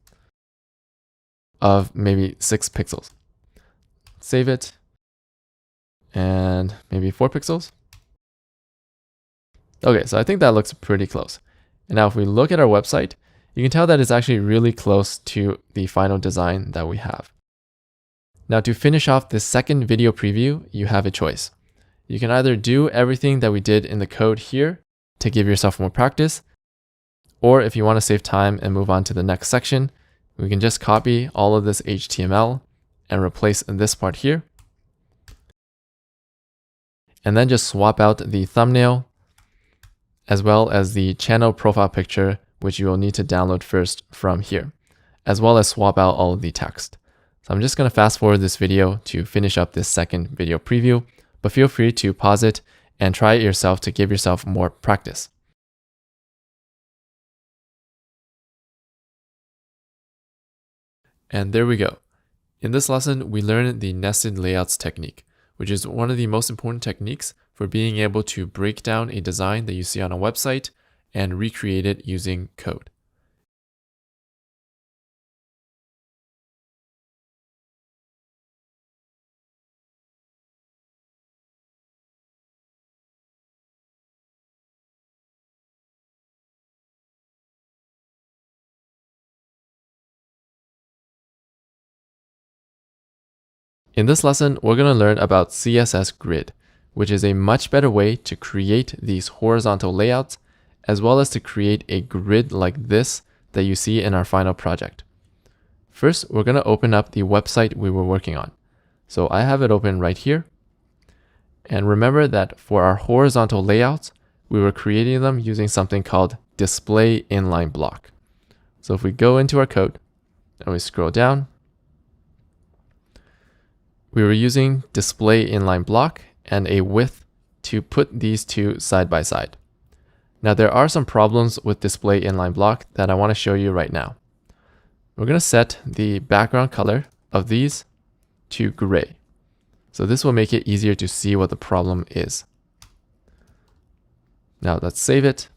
of maybe 6 pixels. Save it. And maybe 4 pixels. Okay, so I think that looks pretty close. And now if we look at our website, you can tell that it's actually really close to the final design that we have. Now to finish off this second video preview, you have a choice. You can either do everything that we did in the code here to give yourself more practice, or if you want to save time and move on to the next section, we can just copy all of this HTML and replace this part here. And then just swap out the thumbnail as well as the channel profile picture, which you will need to download first from here, as well as swap out all of the text. So I'm just going to fast forward this video to finish up this second video preview, but feel free to pause it and try it yourself to give yourself more practice. And there we go. In this lesson, we learned the nested layouts technique, which is one of the most important techniques for being able to break down a design that you see on a website and recreate it using code. In this lesson, we're going to learn about CSS Grid, which is a much better way to create these horizontal layouts, as well as to create a grid like this that you see in our final project. First, we're going to open up the website we were working on. So I have it open right here. And remember that for our horizontal layouts, we were creating them using something called Display Inline Block. So if we go into our code and we scroll down, we were using Display Inline Block and a width to put these two side by side. Now there are some problems with Display Inline Block that I want to show you right now. We're going to set the background color of these to gray. So this will make it easier to see what the problem is. Now let's save it.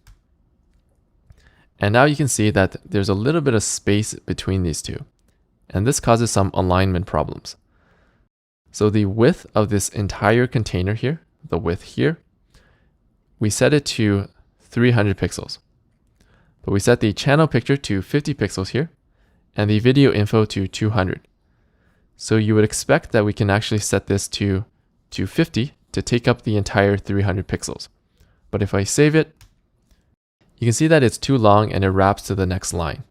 And now you can see that there's a little bit of space between these two. And this causes some alignment problems. So the width of this entire container here, the width here, we set it to 300 pixels. But we set the channel picture to 50 pixels here, and the video info to 200. So you would expect that we can actually set this to 250 to take up the entire 300 pixels. But if I save it, you can see that it's too long and it wraps to the next line.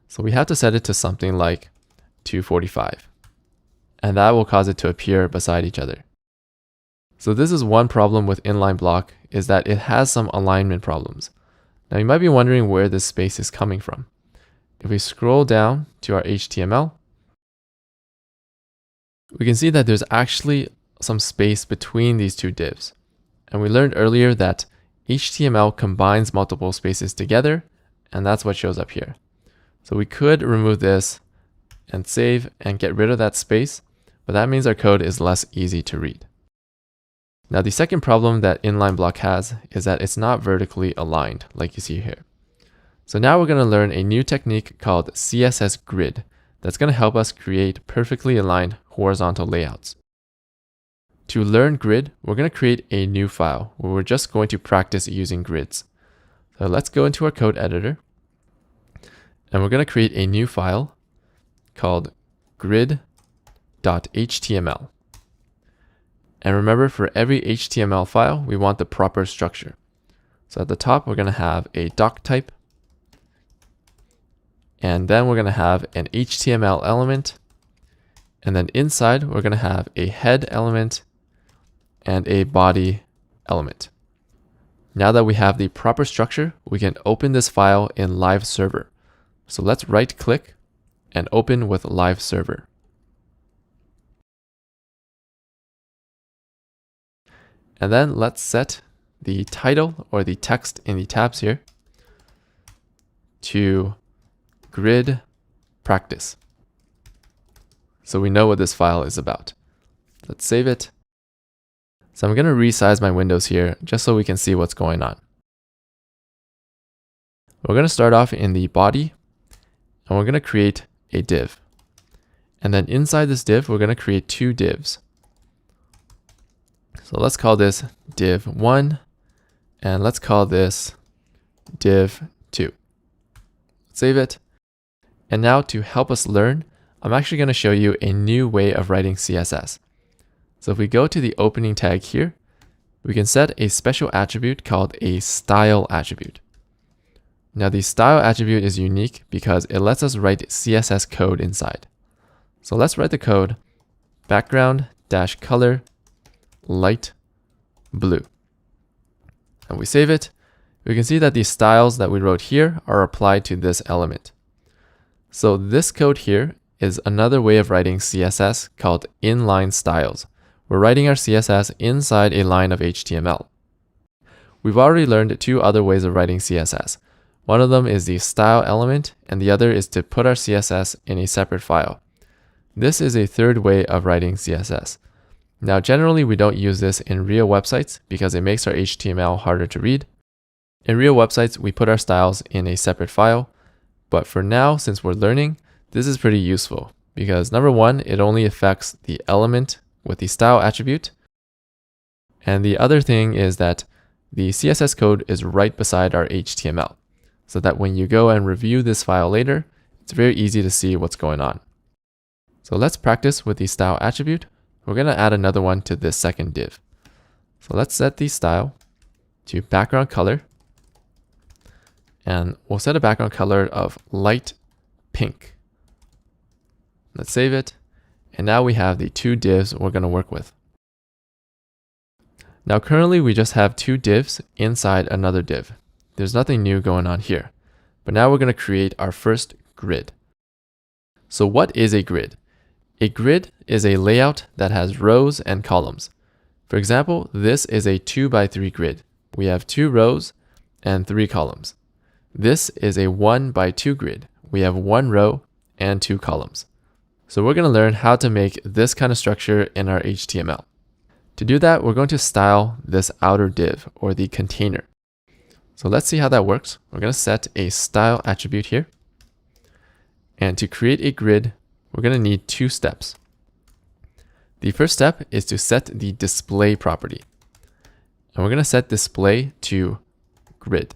So we have to set it to something like 245. And that will cause it to appear beside each other. So this is one problem with inline block, is that it has some alignment problems. Now you might be wondering where this space is coming from. If we scroll down to our HTML, we can see that there's actually some space between these two divs. And we learned earlier that HTML combines multiple spaces together, and that's what shows up here. So we could remove this and save and get rid of that space, but that means our code is less easy to read. Now the second problem that inline block has is that it's not vertically aligned like you see here. So now we're going to learn a new technique called CSS Grid that's going to help us create perfectly aligned horizontal layouts. To learn grid, we're going to create a new file where we're just going to practice using grids. So let's go into our code editor, and we're going to create a new file called grid.html. And remember, for every HTML file, we want the proper structure. So at the top, we're going to have a doc type, and then we're going to have an HTML element, and then inside, we're going to have a head element and a body element. Now that we have the proper structure, we can open this file in Live Server. So let's right click and open with Live Server. And then let's set the title or the text in the tabs here to grid practice, so we know what this file is about. Let's save it. So I'm going to resize my windows here just so we can see what's going on. We're going to start off in the body, and we're going to create a div. And then inside this div, we're going to create two divs. So let's call this div 1, and let's call this div 2. Save it. And now to help us learn, I'm actually going to show you a new way of writing CSS. So if we go to the opening tag here, we can set a special attribute called a style attribute. Now the style attribute is unique because it lets us write CSS code inside. So let's write the code background-color light blue. And we save it. We can see that the styles that we wrote here are applied to this element. So this code here is another way of writing CSS called inline styles. We're writing our CSS inside a line of HTML. We've already learned two other ways of writing CSS. One of them is the style element, and the other is to put our CSS in a separate file. This is a third way of writing CSS. Now, generally, we don't use this in real websites because it makes our HTML harder to read. In real websites, we put our styles in a separate file. But for now, since we're learning, this is pretty useful because number one, it only affects the element with the style attribute. And the other thing is that the CSS code is right beside our HTML, so that when you go and review this file later, it's very easy to see what's going on. So let's practice with the style attribute. We're going to add another one to this second div. So let's set the style to background color, and we'll set a background color of light pink. Let's save it. And now we have the two divs we're going to work with. Now currently we just have two divs inside another div. There's nothing new going on here. But now we're going to create our first grid. So what is a grid? A grid is a layout that has rows and columns. For example, this is a 2x3 grid. We have 2 rows and 3 columns. This is a 1x2 grid. We have 1 row and 2 columns. So we're going to learn how to make this kind of structure in our HTML. To do that, we're going to style this outer div or the container. So let's see how that works. We're going to set a style attribute here. And to create a grid, we're going to need 2 steps. The first step is to set the display property. And we're going to set display to grid.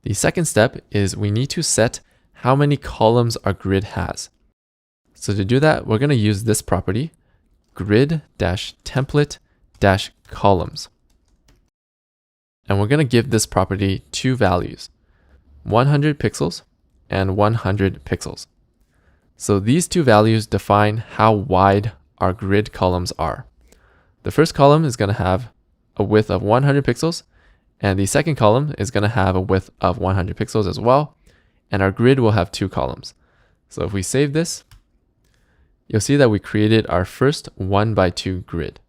The second step is we need to set how many columns our grid has. So to do that, we're going to use this property, grid-template-columns. And we're going to give this property 2 values, 100 pixels and 100 pixels. So these 2 values define how wide our grid columns are. The first column is going to have a width of 100 pixels, and the second column is going to have a width of 100 pixels as well, and our grid will have 2 columns. So if we save this, you'll see that we created our first 1x2 grid.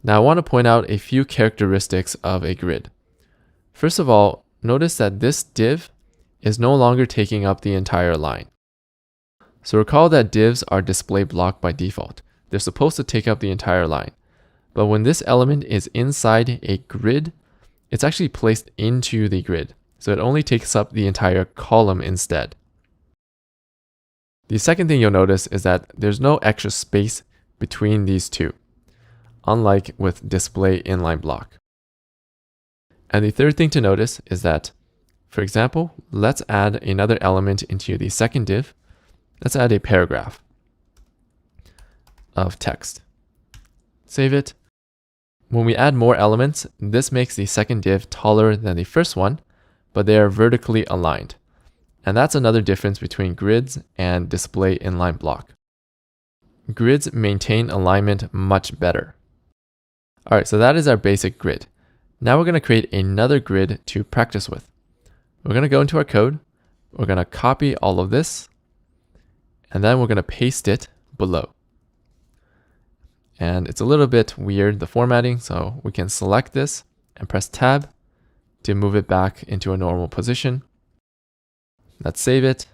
Now I want to point out a few characteristics of a grid. First of all, notice that this div is no longer taking up the entire line. So recall that divs are display block by default. They're supposed to take up the entire line. But when this element is inside a grid, it's actually placed into the grid. So it only takes up the entire column instead. The second thing you'll notice is that there's no extra space between these two, unlike with display inline block. And the third thing to notice is that, for example, let's add another element into the second div. Let's add a paragraph of text. Save it. When we add more elements, this makes the second div taller than the first one, but they are vertically aligned. And that's another difference between grids and display inline block. Grids maintain alignment much better. All right, so that is our basic grid. Now we're going to create another grid to practice with. We're going to go into our code. We're going to copy all of this, and then we're going to paste it below. And it's a little bit weird, the formatting, so we can select this and press Tab to move it back into a normal position. Let's save it.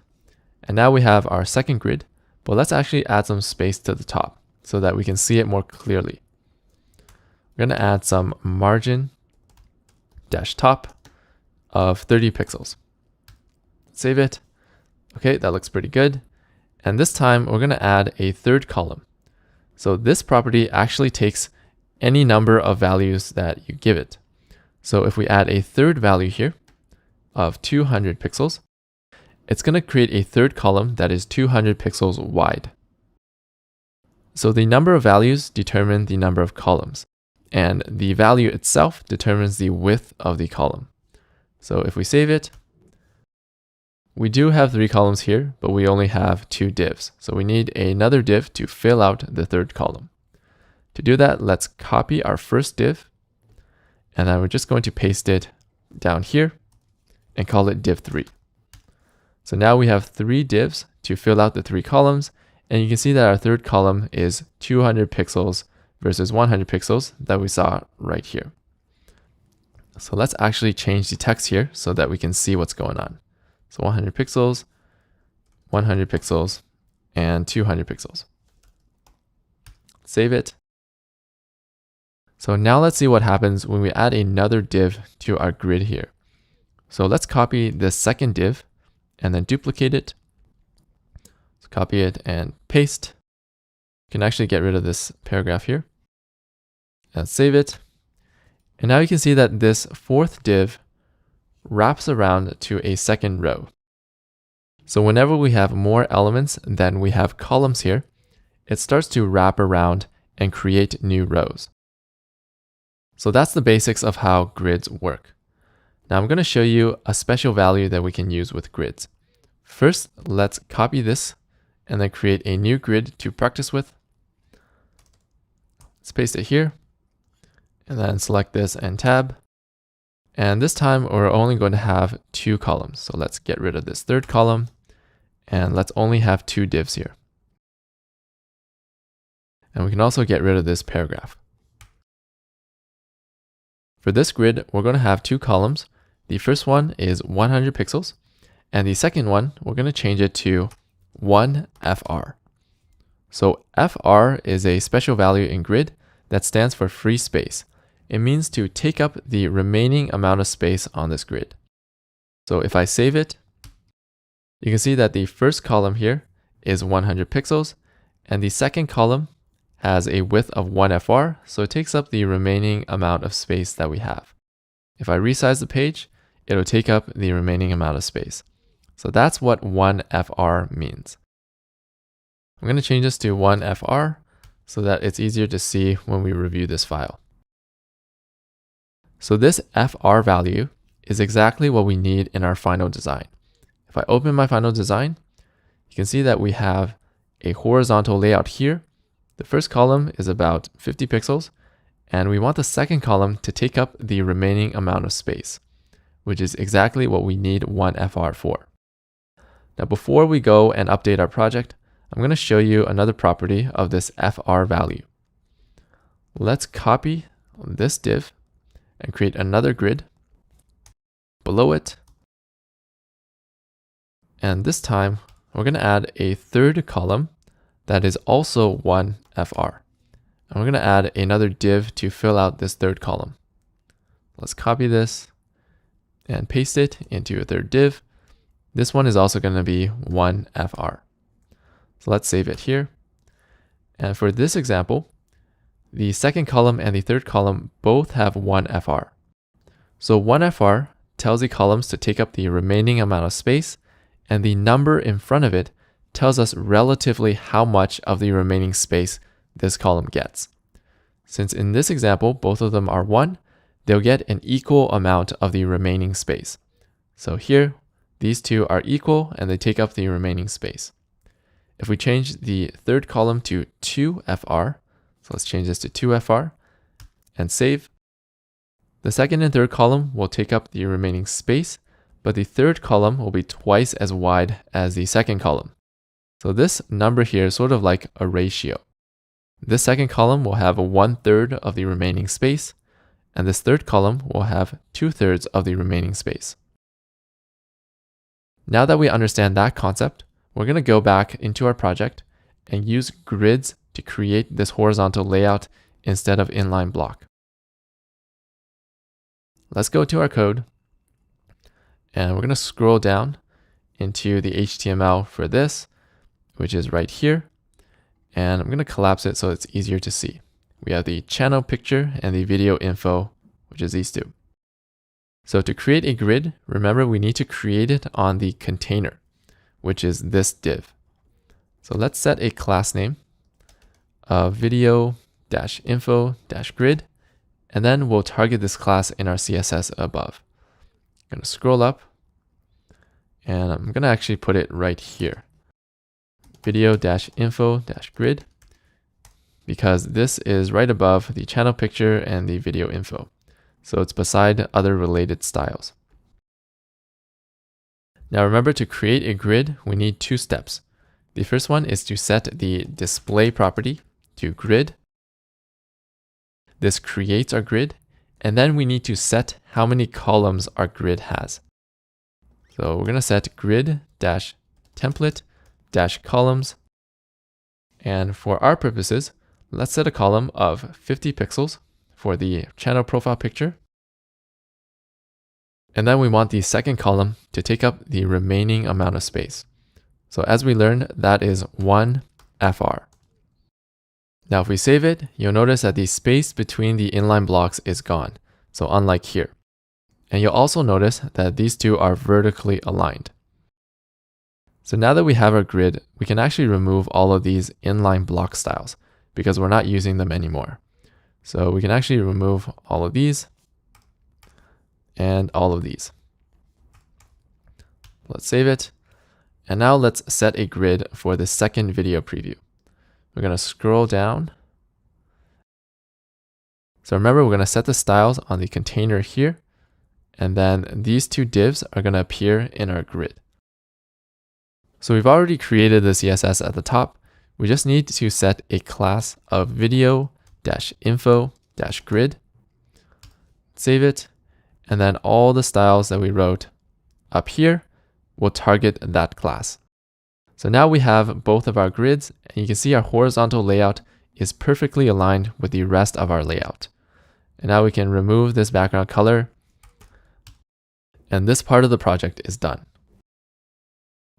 And now we have our second grid, but let's actually add some space to the top so that we can see it more clearly. We're going to add some margin dash top of 30 pixels. Save it. Okay, that looks pretty good. And this time we're going to add a third column. So this property actually takes any number of values that you give it. So if we add a third value here of 200 pixels, it's going to create a third column that is 200 pixels wide. So the number of values determine the number of columns, and the value itself determines the width of the column. So if we save it, we do have 3 columns here, but we only have 2 divs. So we need another div to fill out the third column. To do that, let's copy our first div, and then we're just going to paste it down here and call it div 3. So now we have 3 divs to fill out the 3 columns, and you can see that our third column is 200 pixels versus 100 pixels that we saw right here. So let's actually change the text here so that we can see what's going on. So 100 pixels, 100 pixels, and 200 pixels. Save it. So now let's see what happens when we add another div to our grid here. So let's copy this second div and then duplicate it. Let's copy it and paste. You can actually get rid of this paragraph here. And save it. And now you can see that this fourth div wraps around to a second row. So whenever we have more elements than we have columns here, it starts to wrap around and create new rows. So that's the basics of how grids work. Now I'm going to show you a special value that we can use with grids. First, let's copy this and then create a new grid to practice with. Let's paste it here and then select this and tab. And this time we're only going to have 2 columns. So let's get rid of this third column and let's only have 2 divs here. And we can also get rid of this paragraph. For this grid, we're going to have 2 columns. The first one is 100 pixels, and the second one, we're going to change it to 1FR. So FR is a special value in grid that stands for free space. It means to take up the remaining amount of space on this grid. So if I save it, you can see that the first column here is 100 pixels, and the second column has a width of 1FR, so it takes up the remaining amount of space that we have. If I resize the page, it'll take up the remaining amount of space. So that's what 1FR means. I'm going to change this to 1FR so that it's easier to see when we review this file. So this FR value is exactly what we need in our final design. If I open my final design, you can see that we have a horizontal layout here. The first column is about 50 pixels, and we want the second column to take up the remaining amount of space, which is exactly what we need 1FR for. Now, before we go and update our project, I'm going to show you another property of this FR value. Let's copy this div and create another grid below it. And this time, we're going to add a third column that is also 1FR. And we're going to add another div to fill out this third column. Let's copy this and paste it into a third div. This one is also going to be 1FR. So let's save it here. And for this example, the second column and the third column both have 1FR. So 1FR tells the columns to take up the remaining amount of space, and the number in front of it tells us relatively how much of the remaining space this column gets. Since in this example, both of them are 1, they'll get an equal amount of the remaining space. So here, these two are equal and they take up the remaining space. If we change the third column to 2FR, so let's change this to 2FR and save. The second and third column will take up the remaining space, but the third column will be twice as wide as the second column. So this number here is sort of like a ratio. This second column will have 1/3 of the remaining space, and this third column will have 2/3 of the remaining space. Now that we understand that concept, we're going to go back into our project and use grids to create this horizontal layout instead of inline block. Let's go to our code, and we're going to scroll down into the HTML for this, which is right here. And I'm going to collapse it so it's easier to see. We have the channel picture and the video info, which is these two. So to create a grid, remember we need to create it on the container, which is this div. So let's set a class name of video-info-grid, and then we'll target this class in our CSS above. I'm going to scroll up, and I'm going to actually put it right here. Video-info-grid, because this is right above the channel picture and the video info. So it's beside other related styles. Now remember, to create a grid, we need 2 steps. The first one is to set the display property to grid. This creates our grid, and then we need to set how many columns our grid has. So we're going to set grid-template-columns. And for our purposes, let's set a column of 50 pixels for the channel profile picture. And then we want the second column to take up the remaining amount of space. So as we learned, that is 1FR. Now if we save it, you'll notice that the space between the inline blocks is gone. So unlike here. And you'll also notice that these two are vertically aligned. So now that we have our grid, we can actually remove all of these inline block styles because we're not using them anymore. So we can actually remove all of these and all of these. Let's save it. And now let's set a grid for the second video preview. We're going to scroll down. So remember, we're going to set the styles on the container here. And then these 2 divs are going to appear in our grid. So we've already created the CSS at the top. We just need to set a class of video-info-grid. Save it. And then all the styles that we wrote up here will target that class. So now we have both of our grids, and you can see our horizontal layout is perfectly aligned with the rest of our layout. And now we can remove this background color, and this part of the project is done.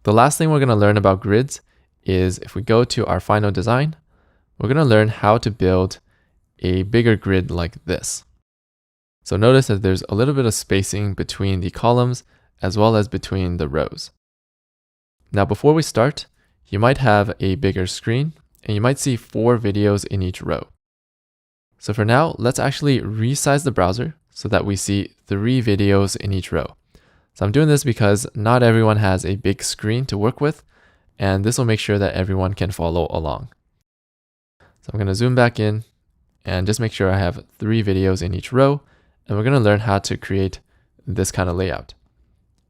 The last thing we're going to learn about grids is if we go to our final design, we're going to learn how to build a bigger grid like this. So notice that there's a little bit of spacing between the columns as well as between the rows. Now before we start, you might have a bigger screen and you might see 4 videos in each row. So for now, let's actually resize the browser so that we see 3 videos in each row. So I'm doing this because not everyone has a big screen to work with, and this will make sure that everyone can follow along. So I'm going to zoom back in and just make sure I have 3 videos in each row, and we're going to learn how to create this kind of layout.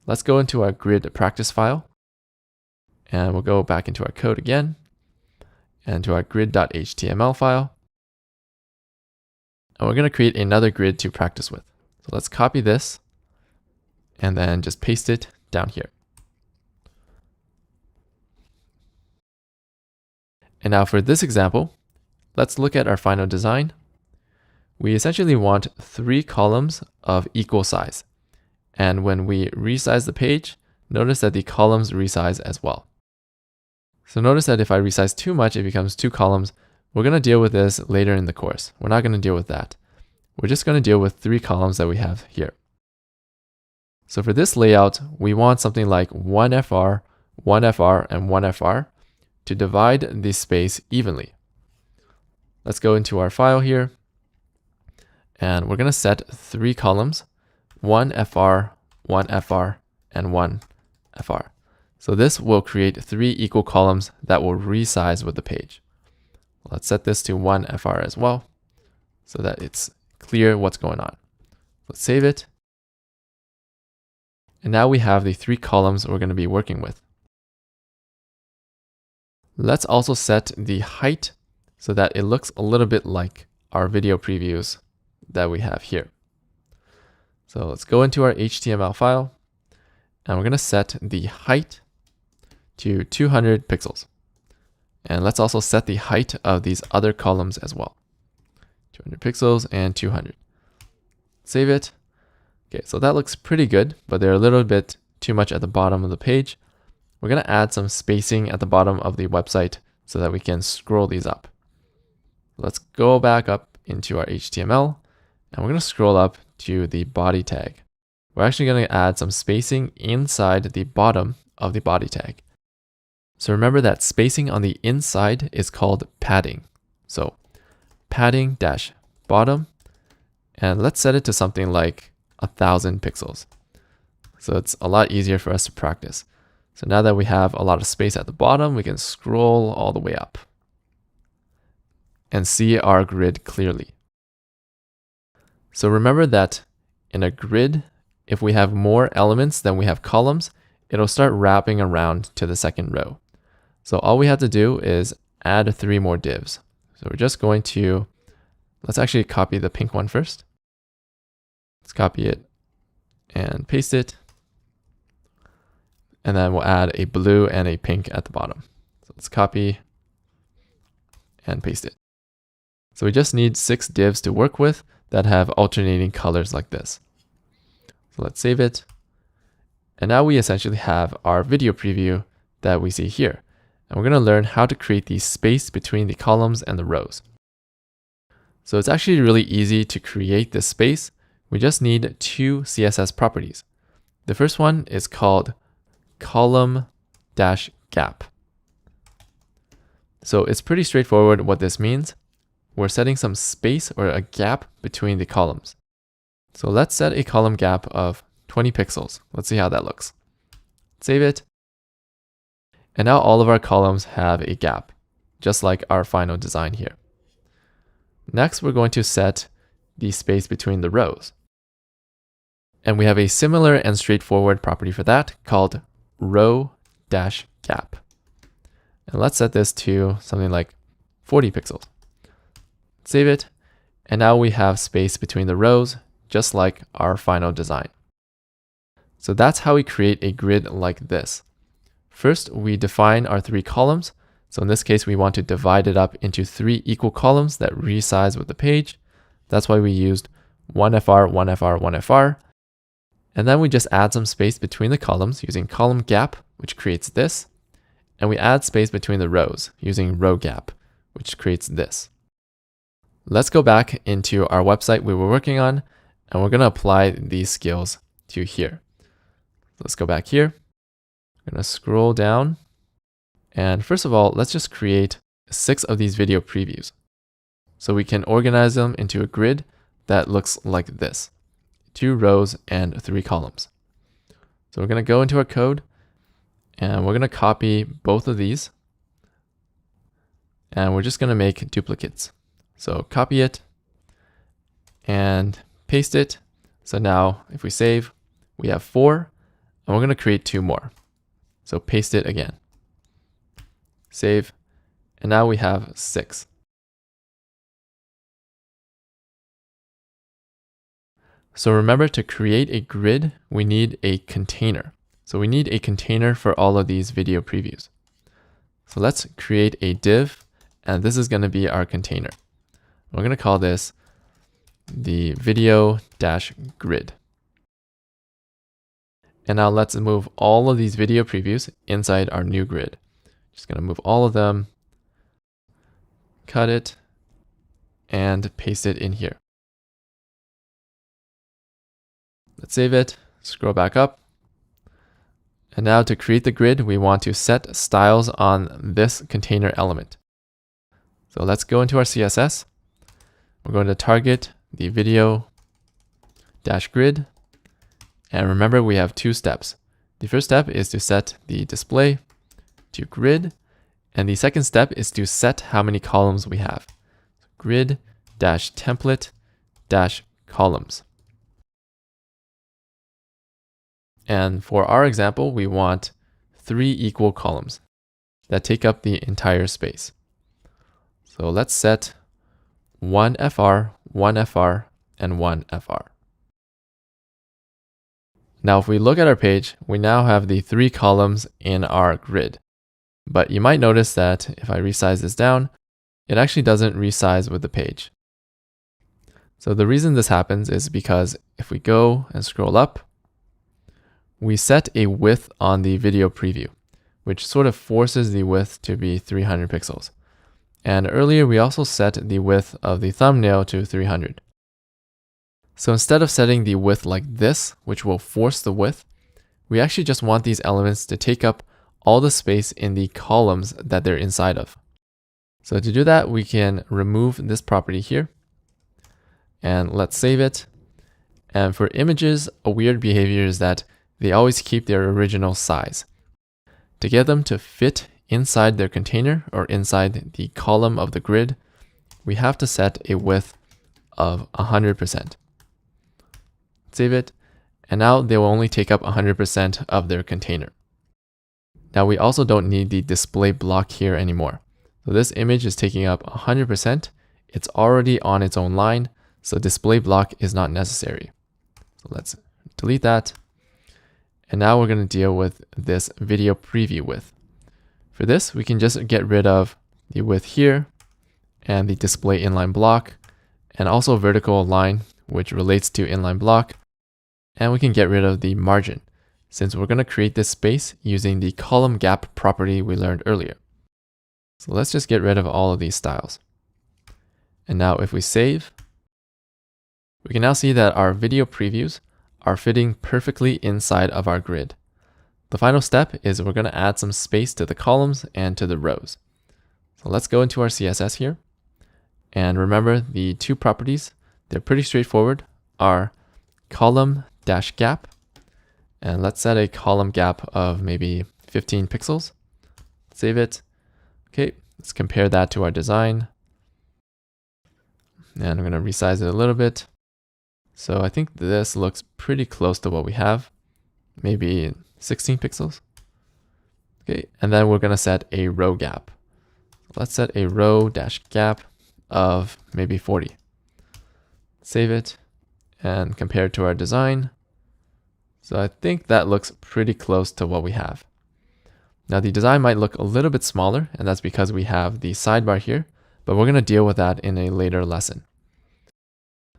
Let's go into our grid practice file, and we'll go back into our code again, and to our grid.html file. And we're going to create another grid to practice with. So let's copy this and then just paste it down here. And now for this example, let's look at our final design. We essentially want 3 columns of equal size. And when we resize the page, notice that the columns resize as well. So notice that if I resize too much, it becomes 2 columns. We're going to deal with this later in the course. We're not going to deal with that. We're just going to deal with 3 columns that we have here. So for this layout, we want something like 1FR, 1FR, and 1FR to divide the space evenly. Let's go into our file here, and we're going to set 3 columns, 1FR, 1FR, and 1FR. So this will create 3 equal columns that will resize with the page. Let's set this to 1FR as well, so that it's clear what's going on. Let's save it. And now we have the 3 columns we're going to be working with. Let's also set the height so that it looks a little bit like our video previews that we have here. So let's go into our HTML file, and we're going to set the height to 200 pixels. And let's also set the height of these other columns as well. 200 pixels and 200. Save it. Okay, so that looks pretty good, but they're a little bit too much at the bottom of the page. We're going to add some spacing at the bottom of the website so that we can scroll these up. Let's go back up into our HTML, and we're going to scroll up to the body tag. We're actually going to add some spacing inside the bottom of the body tag. So remember that spacing on the inside is called padding. So padding dash bottom, and let's set it to something like 1000 pixels. So it's a lot easier for us to practice. So now that we have a lot of space at the bottom, we can scroll all the way up and see our grid clearly. So remember that in a grid, if we have more elements than we have columns, it'll start wrapping around to the second row. So all we have to do is add 3 more divs. So we're just going to, let's actually copy the pink one first. Let's copy it and paste it. And then we'll add a blue and a pink at the bottom. So let's copy and paste it. So we just need 6 divs to work with that have alternating colors like this. So let's save it. And now we essentially have our video preview that we see here. And we're going to learn how to create the space between the columns and the rows. So it's actually really easy to create this space. We just need 2 CSS properties. The first one is called column-gap. So it's pretty straightforward what this means. We're setting some space or a gap between the columns. So let's set a column gap of 20 pixels. Let's see how that looks. Save it. And now all of our columns have a gap, just like our final design here. Next, we're going to set the space between the rows. And we have a similar and straightforward property for that called row-gap. And let's set this to something like 40 pixels. Save it. And now we have space between the rows, just like our final design. So that's how we create a grid like this. First, we define our 3 columns. So in this case, we want to divide it up into 3 equal columns that resize with the page. That's why we used 1FR, 1FR, 1FR. And then we just add some space between the columns using column gap, which creates this. And we add space between the rows using row gap, which creates this. Let's go back into our website we were working on, and we're going to apply these skills to here. Let's go back here. I'm going to scroll down. And first of all, let's just create 6 of these video previews. So we can organize them into a grid that looks like this. 2 rows and 3 columns. So we're going to go into our code, and we're going to copy both of these. And we're just going to make duplicates. So copy it and paste it. So now if we save, we have 4, and we're going to create 2 more. So paste it again. Save, and now we have 6. So remember, to create a grid, we need a container. So we need a container for all of these video previews. So let's create a div, and this is going to be our container. We're going to call this the video-grid. And now let's move all of these video previews inside our new grid. Just going to move all of them, cut it, and paste it in here. Let's save it. Scroll back up. And now to create the grid, we want to set styles on this container element. So let's go into our CSS. We're going to target the video dash grid. And remember, we have two steps. The first step is to set the display to grid. And the second step is to set how many columns we have. Grid dash template dash columns. And for our example, we want 3 equal columns that take up the entire space. So let's set 1 FR, 1 FR, and 1 FR. Now, if we look at our page, we now have the 3 columns in our grid. But you might notice that if I resize this down, it actually doesn't resize with the page. So the reason this happens is because if we go and scroll up, we set a width on the video preview, which sort of forces the width to be 300 pixels. And earlier we also set the width of the thumbnail to 300. So instead of setting the width like this, which will force the width, we actually just want these elements to take up all the space in the columns that they're inside of. So to do that, we can remove this property here. And let's save it. And for images, a weird behavior is that they always keep their original size. To get them to fit inside their container or inside the column of the grid, we have to set a width of 100%. Save it, and now they will only take up 100% of their container. Now we also don't need the display block here anymore. So this image is taking up 100%. It's already on its own line, so display block is not necessary. So let's delete that. And now we're going to deal with this video preview width. For this, we can just get rid of the width here and the display inline block and also vertical align, which relates to inline block. And we can get rid of the margin since we're going to create this space using the column gap property we learned earlier. So let's just get rid of all of these styles. And now if we save, we can now see that our video previews are fitting perfectly inside of our grid. The final step is we're going to add some space to the columns and to the rows. So let's go into our CSS here. And remember the two properties, they're pretty straightforward, are column-gap. And let's set a column gap of maybe 15 pixels. Save it. Okay, let's compare that to our design. And I'm going to resize it a little bit. So I think this looks pretty close to what we have, maybe 16 pixels. Okay, and then we're going to set a row gap. Let's set a row-gap of maybe 40. Save it and compare it to our design. So I think that looks pretty close to what we have. Now the design might look a little bit smaller, and that's because we have the sidebar here, but we're going to deal with that in a later lesson.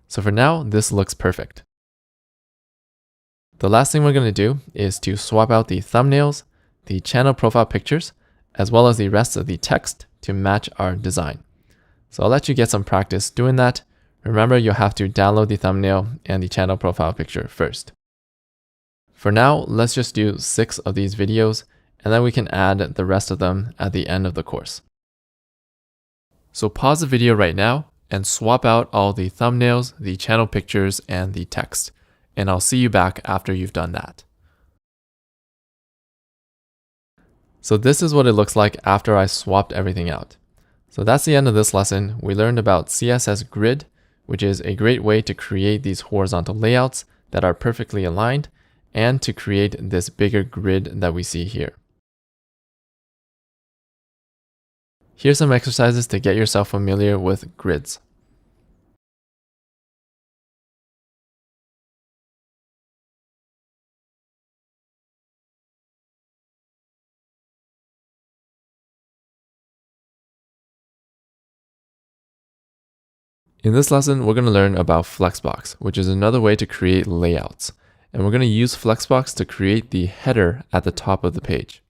So for now, this looks perfect. The last thing we're going to do is to swap out the thumbnails, the channel profile pictures, as well as the rest of the text to match our design. So I'll let you get some practice doing that. Remember, you'll have to download the thumbnail and the channel profile picture first. For now, let's just do 6 of these videos, and then we can add the rest of them at the end of the course. So pause the video right now and swap out all the thumbnails, the channel pictures, and the text. And I'll see you back after you've done that. So this is what it looks like after I swapped everything out. So that's the end of this lesson. We learned about CSS Grid, which is a great way to create these horizontal layouts that are perfectly aligned and to create this bigger grid that we see here. Here's some exercises to get yourself familiar with grids. In this lesson, we're going to learn about Flexbox, which is another way to create layouts. And we're going to use Flexbox to create the header at the top of the page.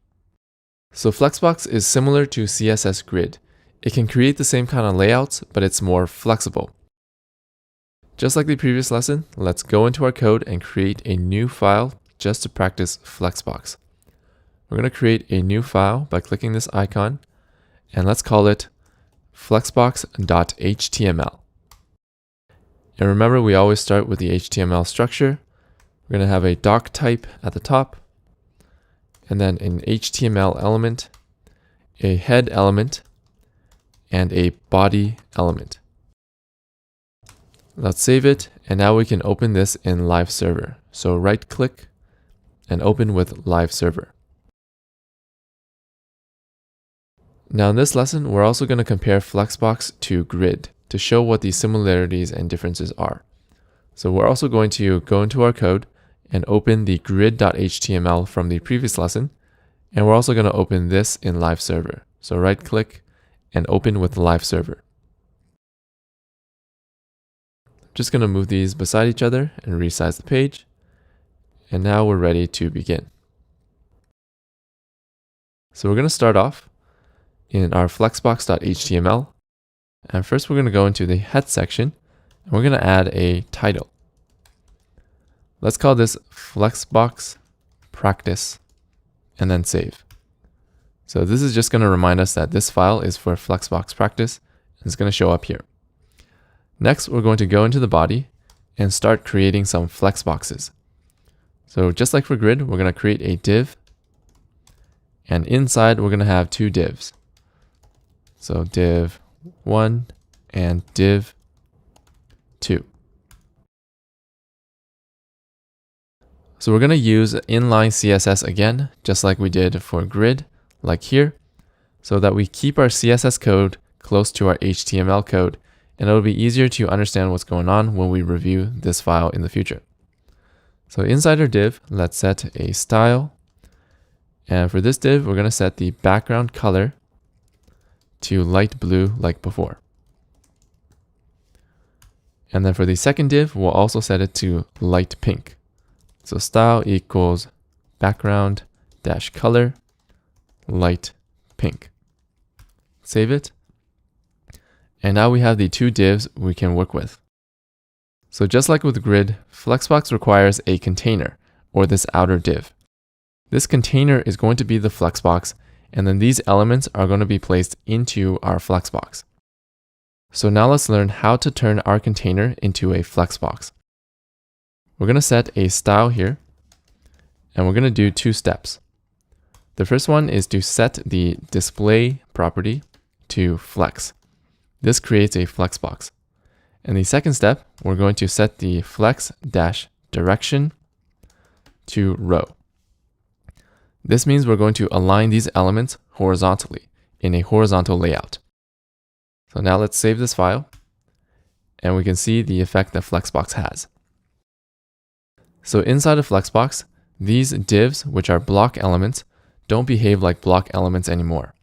So Flexbox is similar to CSS Grid. It can create the same kind of layouts, but it's more flexible. Just like the previous lesson, let's go into our code and create a new file just to practice Flexbox. We're going to create a new file by clicking this icon, and let's call it flexbox.html. And remember, we always start with the HTML structure. We're going to have a doc type at the top, and then an HTML element, a head element, and a body element. Let's save it, and now we can open this in Live Server. So right click and open with Live Server. Now in this lesson, we're also going to compare Flexbox to Grid to show what the similarities and differences are. So we're also going to go into our code and open the grid.html from the previous lesson, and we're also going to open this in Live Server. So right click and open with Live Server. Just going to move these beside each other and resize the page. And now we're ready to begin. So we're going to start off in our flexbox.html. And first we're going to go into the head section, and we're going to add a title. Let's call this Flexbox Practice, and then save. So this is just going to remind us that this file is for Flexbox Practice, and it's going to show up here. Next, we're going to go into the body and start creating some flexboxes. So just like for Grid, we're going to create a div, and inside we're going to have two divs. So div 1 and div 2. So we're going to use inline CSS again, just like we did for Grid, like here, so that we keep our CSS code close to our HTML code, and it'll be easier to understand what's going on when we review this file in the future. So inside our div, let's set a style. And for this div, we're going to set the background color to light blue like before. And then for the second div, we'll also set it to light pink. So style equals background dash color light pink. Save it. And now we have the two divs we can work with. So just like with Grid, Flexbox requires a container, or this outer div. This container is going to be the Flexbox, and then these elements are going to be placed into our Flexbox. So now let's learn how to turn our container into a Flexbox. We're going to set a style here, and we're going to do two steps. The first one is to set the display property to flex. This creates a Flexbox. And the second step, we're going to set the flex-direction to row. This means we're going to align these elements horizontally in a horizontal layout. So now let's save this file, and we can see the effect that Flexbox has. So inside of Flexbox, these divs, which are block elements, don't behave like block elements anymore.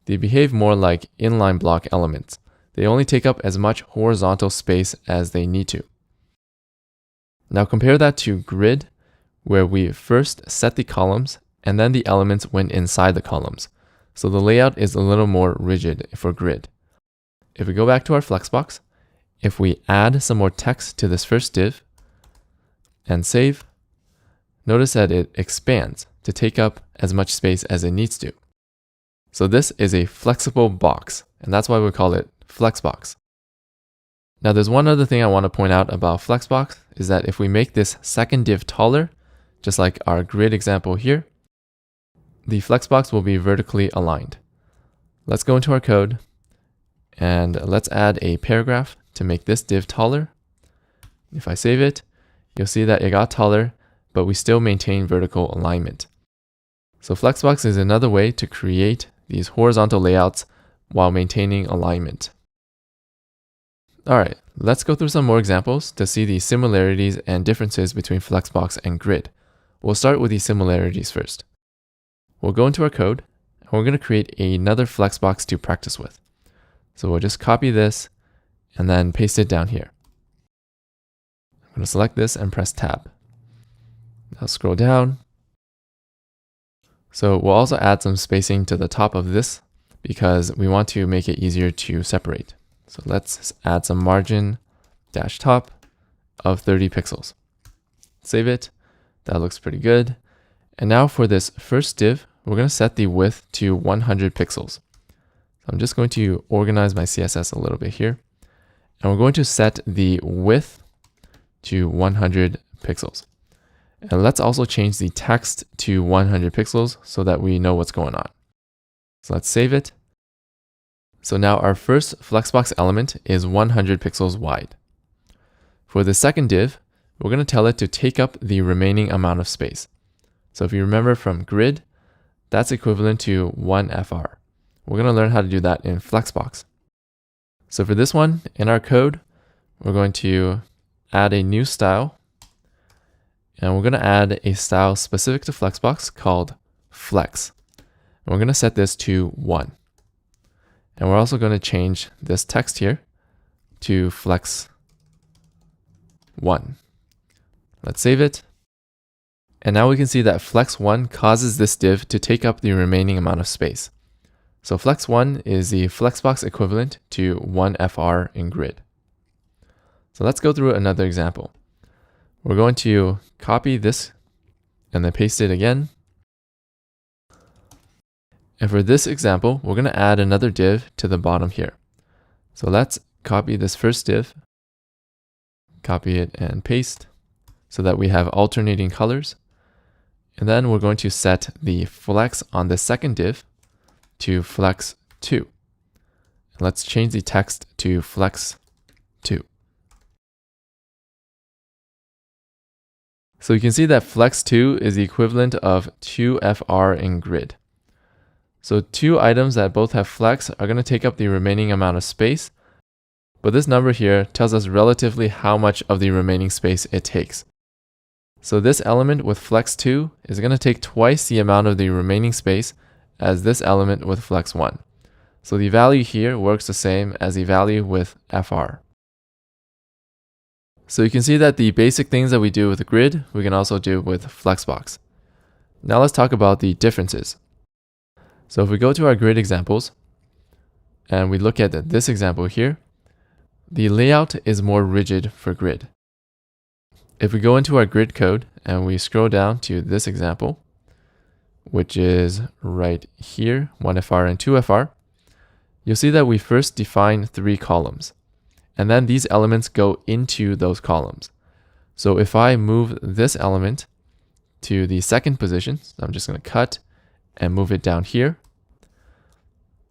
They behave more like inline block elements. They only take up as much horizontal space as they need to. Now compare that to Grid, where we first set the columns and then the elements went inside the columns. So the layout is a little more rigid for Grid. If we go back to our Flexbox, if we add some more text to this first div and save, notice that it expands to take up as much space as it needs to. So this is a flexible box, and that's why we call it Flexbox. Now there's one other thing I want to point out about Flexbox is that if we make this second div taller, just like our Grid example here, the Flexbox will be vertically aligned. Let's go into our code and let's add a paragraph to make this div taller. If I save it, you'll see that it got taller, but we still maintain vertical alignment. So Flexbox is another way to create these horizontal layouts while maintaining alignment. Alright, let's go through some more examples to see the similarities and differences between Flexbox and Grid. We'll start with the similarities first. We'll go into our code, and we're going to create another Flexbox to practice with. So we'll just copy this and then paste it down here. I'm going to select this and press Tab. Now scroll down. So we'll also add some spacing to the top of this because we want to make it easier to separate. So let's add some margin dash top of 30 pixels. Save it. That looks pretty good. And now for this first div, we're going to set the width to 100 pixels. So I'm just going to organize my CSS a little bit here. And we're going to set the width to 100 pixels. And let's also change the text to 100 pixels so that we know what's going on. So let's save it. So now our first Flexbox element is 100 pixels wide. For the second div, we're going to tell it to take up the remaining amount of space. So if you remember from Grid, that's equivalent to 1 FR. We're going to learn how to do that in Flexbox. So for this one, in our code, we're going to add a new style. And we're going to add a style specific to Flexbox called Flex. And we're going to set this to 1. And we're also going to change this text here to Flex 1. Let's save it. And now we can see that Flex 1 causes this div to take up the remaining amount of space. So Flex 1 is the Flexbox equivalent to 1 FR in Grid. So let's go through another example. We're going to copy this and then paste it again. And for this example, we're going to add another div to the bottom here. So let's copy this first div, copy it and paste so that we have alternating colors. And then we're going to set the flex on the second div to Flex 2. Let's change the text to Flex 2. So you can see that Flex 2 is the equivalent of 2 FR in Grid. So two items that both have flex are going to take up the remaining amount of space, but this number here tells us relatively how much of the remaining space it takes. So this element with Flex 2 is going to take twice the amount of the remaining space as this element with Flex 1. So the value here works the same as the value with FR. So you can see that the basic things that we do with the Grid, we can also do with Flexbox. Now let's talk about the differences. So if we go to our Grid examples, and we look at this example here, the layout is more rigid for Grid. If we go into our Grid code, and we scroll down to this example, which is right here, 1FR and 2FR, you'll see that we first define 3 columns. And then these elements go into those columns. So if I move this element to the second position, so I'm just going to cut and move it down here.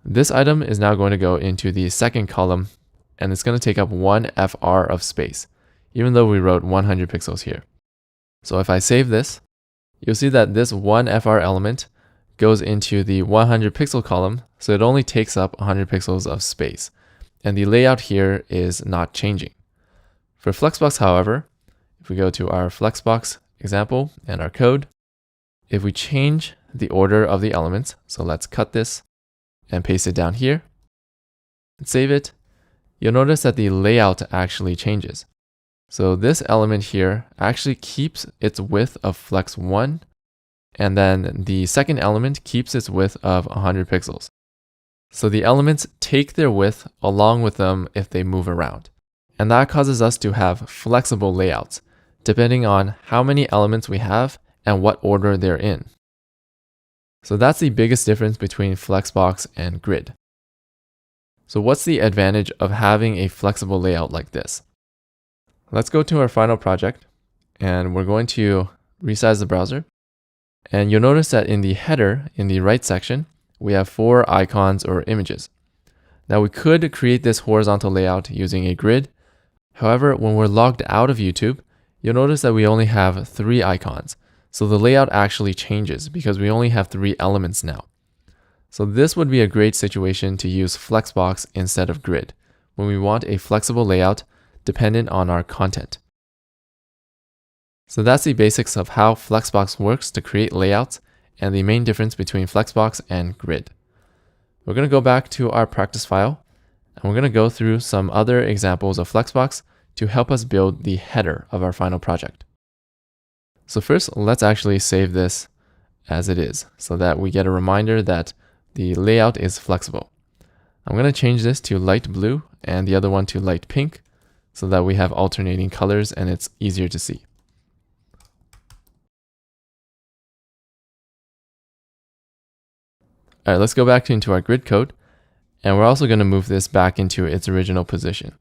This item is now going to go into the second column, and it's going to take up 1 FR of space, even though we wrote 100 pixels here. So if I save this, you'll see that this 1 FR element goes into the 100 pixel column, so it only takes up 100 pixels of space. And the layout here is not changing. For Flexbox, however, if we go to our Flexbox example and our code, if we change the order of the elements, so let's cut this and paste it down here and save it, you'll notice that the layout actually changes. So this element here actually keeps its width of Flex 1, and then the second element keeps its width of 100 pixels. So the elements take their width along with them if they move around. And that causes us to have flexible layouts, depending on how many elements we have and what order they're in. So that's the biggest difference between Flexbox and Grid. So what's the advantage of having a flexible layout like this? Let's go to our final project, and we're going to resize the browser. And you'll notice that in the header, in the right section, we have 4 icons or images. Now we could create this horizontal layout using a grid. However, when we're logged out of YouTube, you'll notice that we only have 3 icons. So the layout actually changes because we only have 3 elements now. So this would be a great situation to use Flexbox instead of Grid when we want a flexible layout dependent on our content. So that's the basics of how Flexbox works to create layouts and the main difference between Flexbox and Grid. We're going to go back to our practice file, and we're going to go through some other examples of Flexbox to help us build the header of our final project. So first, let's actually save this as it is so that we get a reminder that the layout is flexible. I'm going to change this to light blue and the other one to light pink so that we have alternating colors and it's easier to see. All right, let's go back into our grid code, and we're also going to move this back into its original position.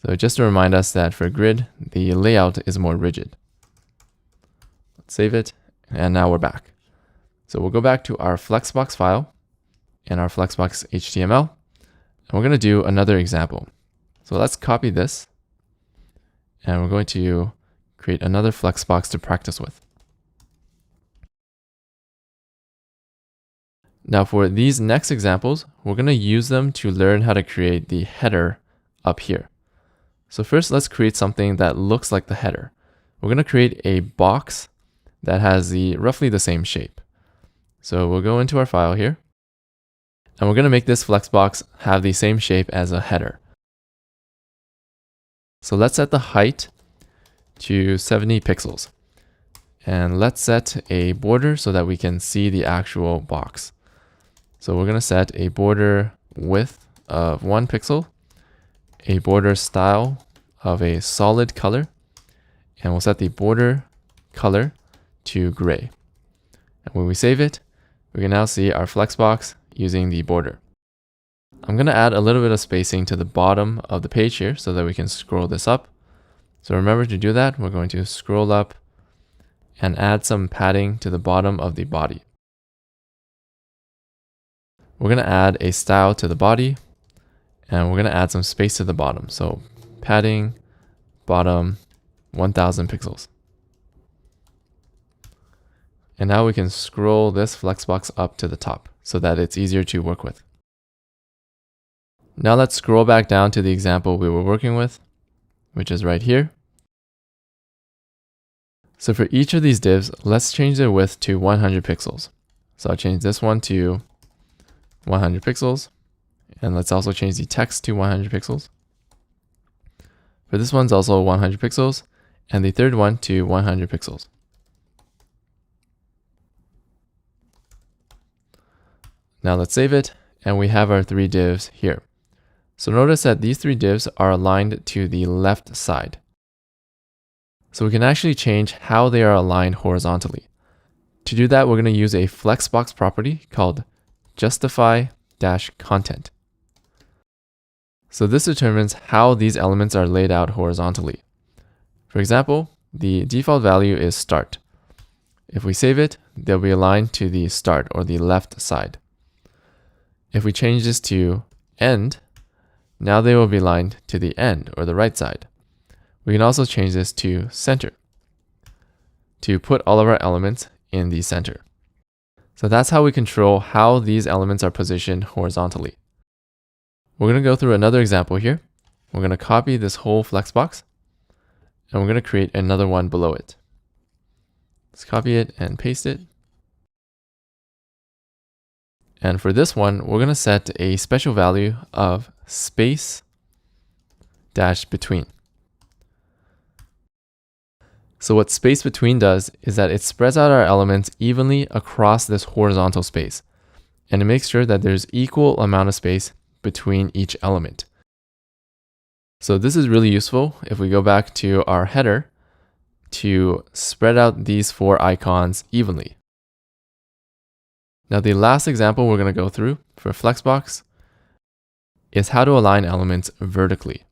So just to remind us that for grid, the layout is more rigid. Let's save it, and now we're back. So we'll go back to our Flexbox file and our Flexbox HTML, and we're going to do another example. So let's copy this, and we're going to create another Flexbox to practice with. Now for these next examples, we're going to use them to learn how to create the header up here. So first, let's create something that looks like the header. We're going to create a box that has roughly the same shape. So we'll go into our file here, and we're going to make this Flexbox have the same shape as a header. So let's set the height to 70 pixels. And let's set a border so that we can see the actual box. So we're going to set a border width of 1 pixel, a border style of a solid color, and we'll set the border color to gray. And when we save it, we can now see our Flexbox using the border. I'm going to add a little bit of spacing to the bottom of the page here so that we can scroll this up. So remember to do that, we're going to scroll up and add some padding to the bottom of the body. We're going to add a style to the body, and we're going to add some space to the bottom. So padding, bottom, 1000 pixels. And now we can scroll this Flexbox up to the top so that it's easier to work with. Now let's scroll back down to the example we were working with, which is right here. So for each of these divs, let's change their width to 100 pixels. So I'll change this one to 100 pixels. And let's also change the text to 100 pixels. For this one's also 100 pixels, and the third one to 100 pixels. Now let's save it, and we have our 3 divs here. So notice that these 3 divs are aligned to the left side. So we can actually change how they are aligned horizontally. To do that, we're going to use a Flexbox property called justify-content. So this determines how these elements are laid out horizontally. For example, the default value is start. If we save it, they'll be aligned to the start or the left side. If we change this to end, now they will be aligned to the end or the right side. We can also change this to center to put all of our elements in the center. So that's how we control how these elements are positioned horizontally. We're going to go through another example here. We're going to copy this whole Flexbox, and we're going to create another one below it. Let's copy it and paste it. And for this one, we're going to set a special value of space dash between. So what space between does is that it spreads out our elements evenly across this horizontal space, and it makes sure that there's equal amount of space between each element. So this is really useful if we go back to our header to spread out these 4 icons evenly. Now the last example we're going to go through for Flexbox is how to align elements vertically.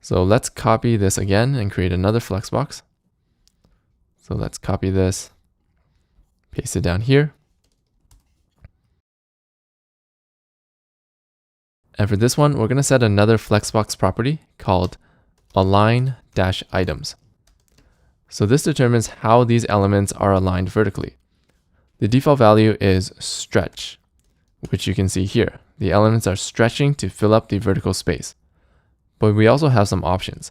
So let's copy this again and create another Flexbox. So let's copy this, paste it down here. And for this one, we're going to set another Flexbox property called align-items. So this determines how these elements are aligned vertically. The default value is stretch, which you can see here. The elements are stretching to fill up the vertical space. But we also have some options.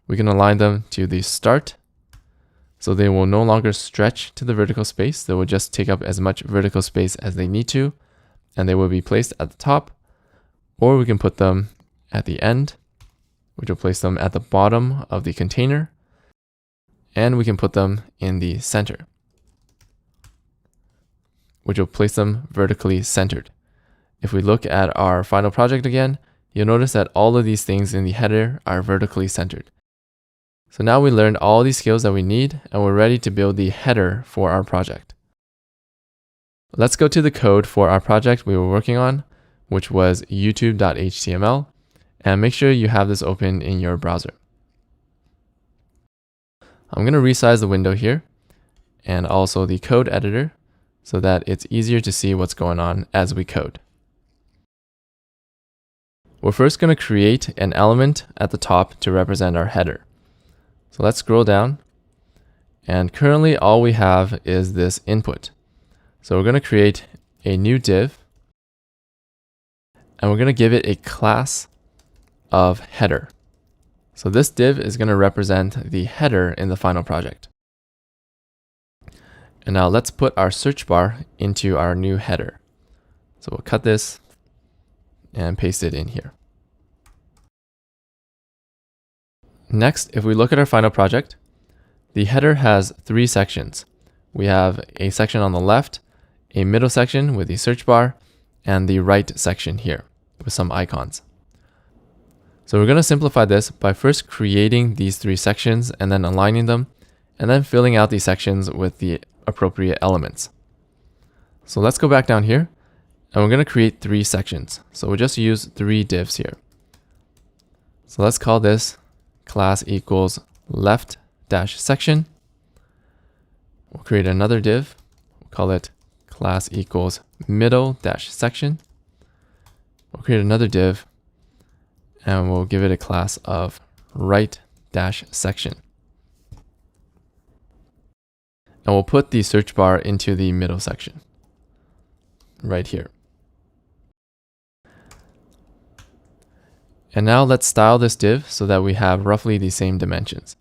We can align them to the start, so they will no longer stretch to the vertical space. They will just take up as much vertical space as they need to, and they will be placed at the top. Or we can put them at the end, which will place them at the bottom of the container. And we can put them in the center, which will place them vertically centered. If we look at our final project again, you'll notice that all of these things in the header are vertically centered. So now we learned all these skills that we need, and we're ready to build the header for our project. Let's go to the code for our project we were working on, which was youtube.html, and make sure you have this open in your browser. I'm going to resize the window here and also the code editor so that it's easier to see what's going on as we code. We're first going to create an element at the top to represent our header. So let's scroll down, and currently all we have is this input. So we're going to create a new div, and we're going to give it a class of header. So this div is going to represent the header in the final project. And now let's put our search bar into our new header. So we'll cut this and paste it in here. Next, if we look at our final project, the header has 3 sections. We have a section on the left, a middle section with the search bar, and the right section here with some icons. So we're going to simplify this by first creating these 3 sections and then aligning them, and then filling out these sections with the appropriate elements. So let's go back down here, and we're going to create 3 sections. So we'll just use 3 divs here. So let's call this class equals left dash section. We'll create another div. We'll call it class equals middle dash section. We'll create another div, and we'll give it a class of right dash section. And we'll put the search bar into the middle section right here. And now let's style this div so that we have roughly the same dimensions.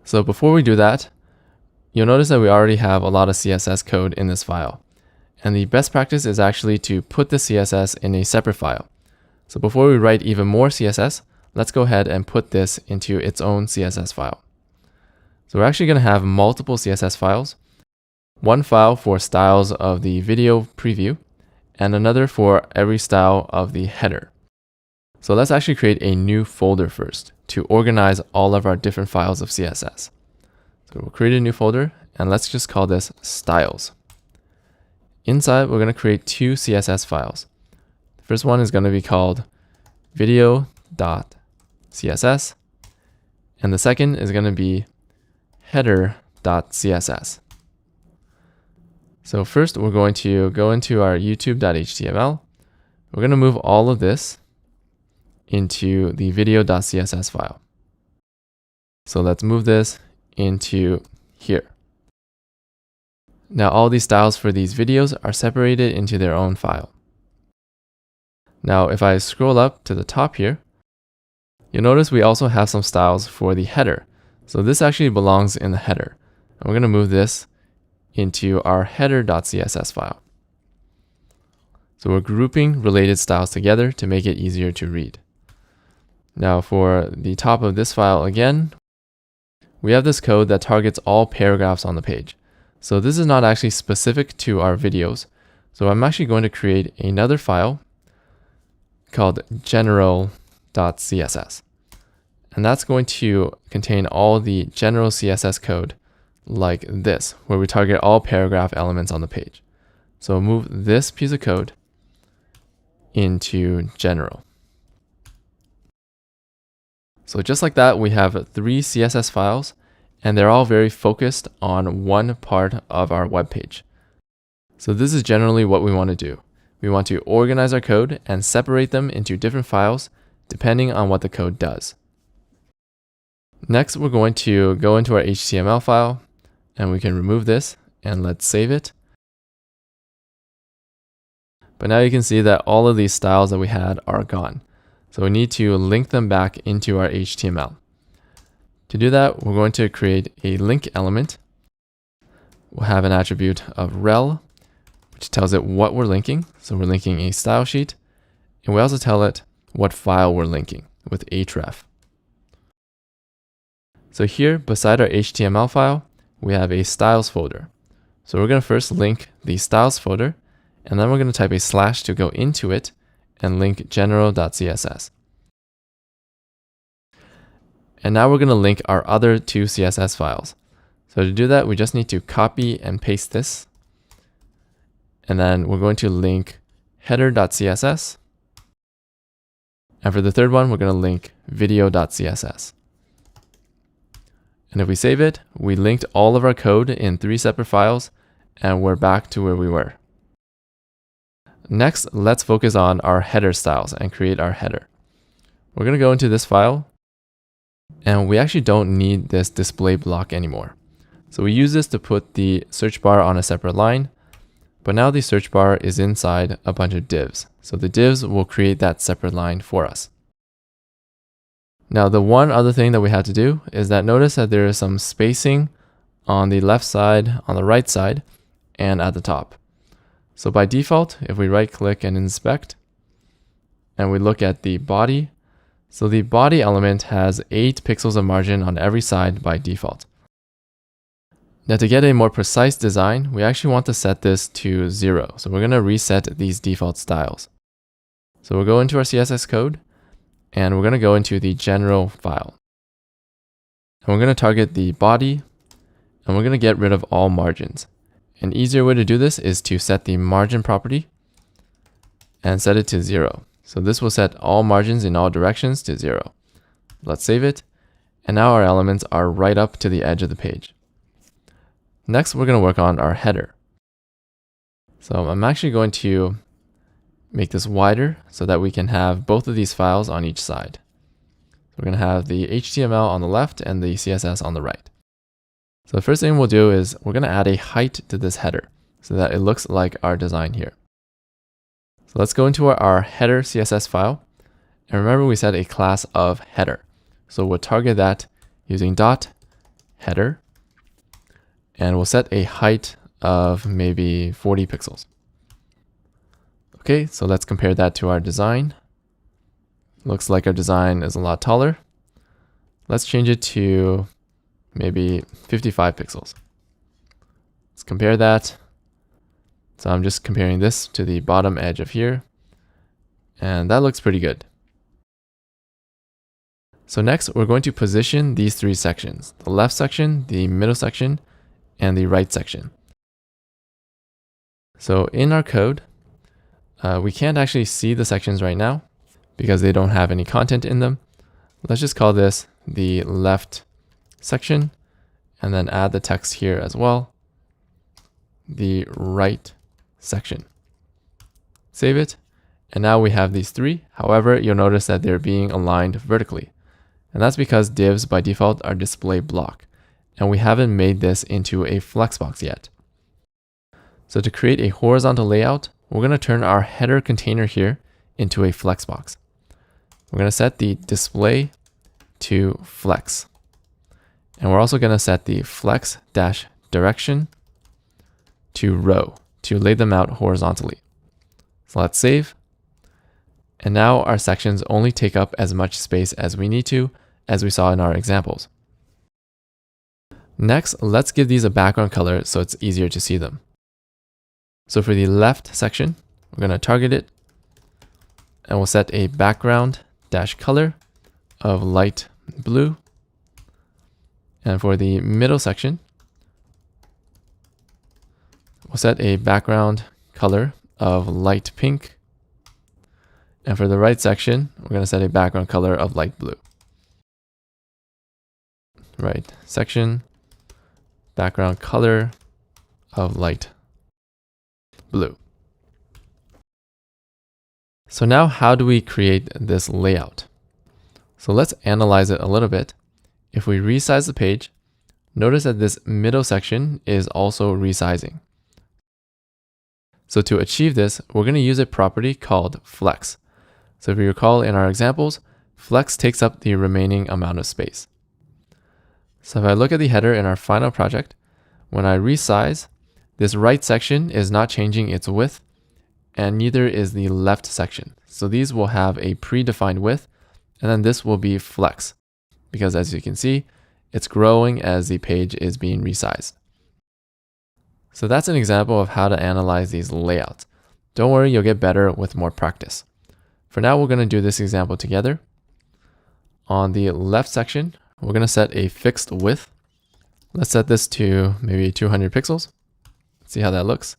So before we do that, you'll notice that we already have a lot of CSS code in this file. And the best practice is actually to put the CSS in a separate file. So before we write even more CSS, let's go ahead and put this into its own CSS file. So we're actually going to have multiple CSS files. One file for styles of the video preview, and another for every style of the header. So let's actually create a new folder first to organize all of our different files of CSS. So we'll create a new folder, and let's just call this styles. Inside, we're going to create 2 CSS files. The first one is going to be called video.css, and the second is going to be header.css. So first, we're going to go into our youtube.html. We're going to move all of this into the video.css file. So let's move this into here. Now all these styles for these videos are separated into their own file. Now if I scroll up to the top here, you'll notice we also have some styles for the header. So this actually belongs in the header. And we're going to move this into our header.css file. So we're grouping related styles together to make it easier to read. Now for the top of this file again, we have this code that targets all paragraphs on the page. So this is not actually specific to our videos. So I'm actually going to create another file called general.css. And that's going to contain all the general CSS code like this, where we target all paragraph elements on the page. So move this piece of code into general. So just like that, we have 3 CSS files, and they're all very focused on one part of our web page. So this is generally what we want to do. We want to organize our code and separate them into different files depending on what the code does. Next, we're going to go into our HTML file, and we can remove this, and let's save it. But now you can see that all of these styles that we had are gone. So we need to link them back into our HTML. To do that, we're going to create a link element. We'll have an attribute of rel, which tells it what we're linking. So we're linking a style sheet, and we also tell it what file we're linking with href. So here, beside our HTML file, we have a styles folder. So we're going to first link the styles folder, and then we're going to type a slash to go into it and link general.css. And now we're going to link our other two CSS files. So to do that, we just need to copy and paste this. And then we're going to link header.css. And for the third one, we're going to link video.css. And if we save it, we linked all of our code in 3 separate files, and we're back to where we were. Next, let's focus on our header styles and create our header. We're going to go into this file, and we actually don't need this display block anymore. So we use this to put the search bar on a separate line, but now the search bar is inside a bunch of divs. So the divs will create that separate line for us. Now, the one other thing that we have to do is that notice that there is some spacing on the left side, on the right side, and at the top. So by default, if we right click and inspect, and we look at the body, so the body element has 8 pixels of margin on every side by default. Now to get a more precise design, we actually want to set this to 0. So we're going to reset these default styles. So we'll go into our CSS code, and we're going to go into the general file. And we're going to target the body, and we're going to get rid of all margins. An easier way to do this is to set the margin property and set it to 0. So this will set all margins in all directions to 0. Let's save it. And now our elements are right up to the edge of the page. Next, we're going to work on our header. So I'm actually going to make this wider so that we can have both of these files on each side. So we're going to have the HTML on the left and the CSS on the right. So the first thing we'll do is we're going to add a height to this header so that it looks like our design here. So let's go into our header CSS file. And remember, we set a class of header. So we'll target that using dot header. And we'll set a height of maybe 40 pixels. Okay, so let's compare that to our design. Looks like our design is a lot taller. Let's change it to maybe 55 pixels. Let's compare that. So I'm just comparing this to the bottom edge of here. And that looks pretty good. So next, we're going to position these 3 sections: the left section, the middle section, and the right section. So in our code, we can't actually see the sections right now because they don't have any content in them. Let's just call this the left section and then add the text here as well, the right section. Save it. And now we have these 3. However, you'll notice that they're being aligned vertically. And that's because divs by default are display block. And we haven't made this into a Flexbox yet. So to create a horizontal layout, we're going to turn our header container here into a Flexbox. We're going to set the display to flex. And we're also going to set the flex-direction to row to lay them out horizontally. So let's save. And now our sections only take up as much space as we need to, as we saw in our examples. Next, let's give these a background color so it's easier to see them. So for the left section, we're going to target it, and we'll set a background -color of light blue. And for the middle section, we'll set a background color of light pink. And for the right section, we're going to set a background color of light blue. Right section, background color of light blue. So now how do we create this layout? So let's analyze it a little bit. If we resize the page, notice that this middle section is also resizing. So to achieve this, we're going to use a property called flex. So if you recall in our examples, flex takes up the remaining amount of space. So if I look at the header in our final project, when I resize, this right section is not changing its width, and neither is the left section. So these will have a predefined width, and then this will be flex, because as you can see, it's growing as the page is being resized. So that's an example of how to analyze these layouts. Don't worry, you'll get better with more practice. For now, we're going to do this example together. On the left section, we're going to set a fixed width. Let's set this to maybe 200 pixels. Let's see how that looks.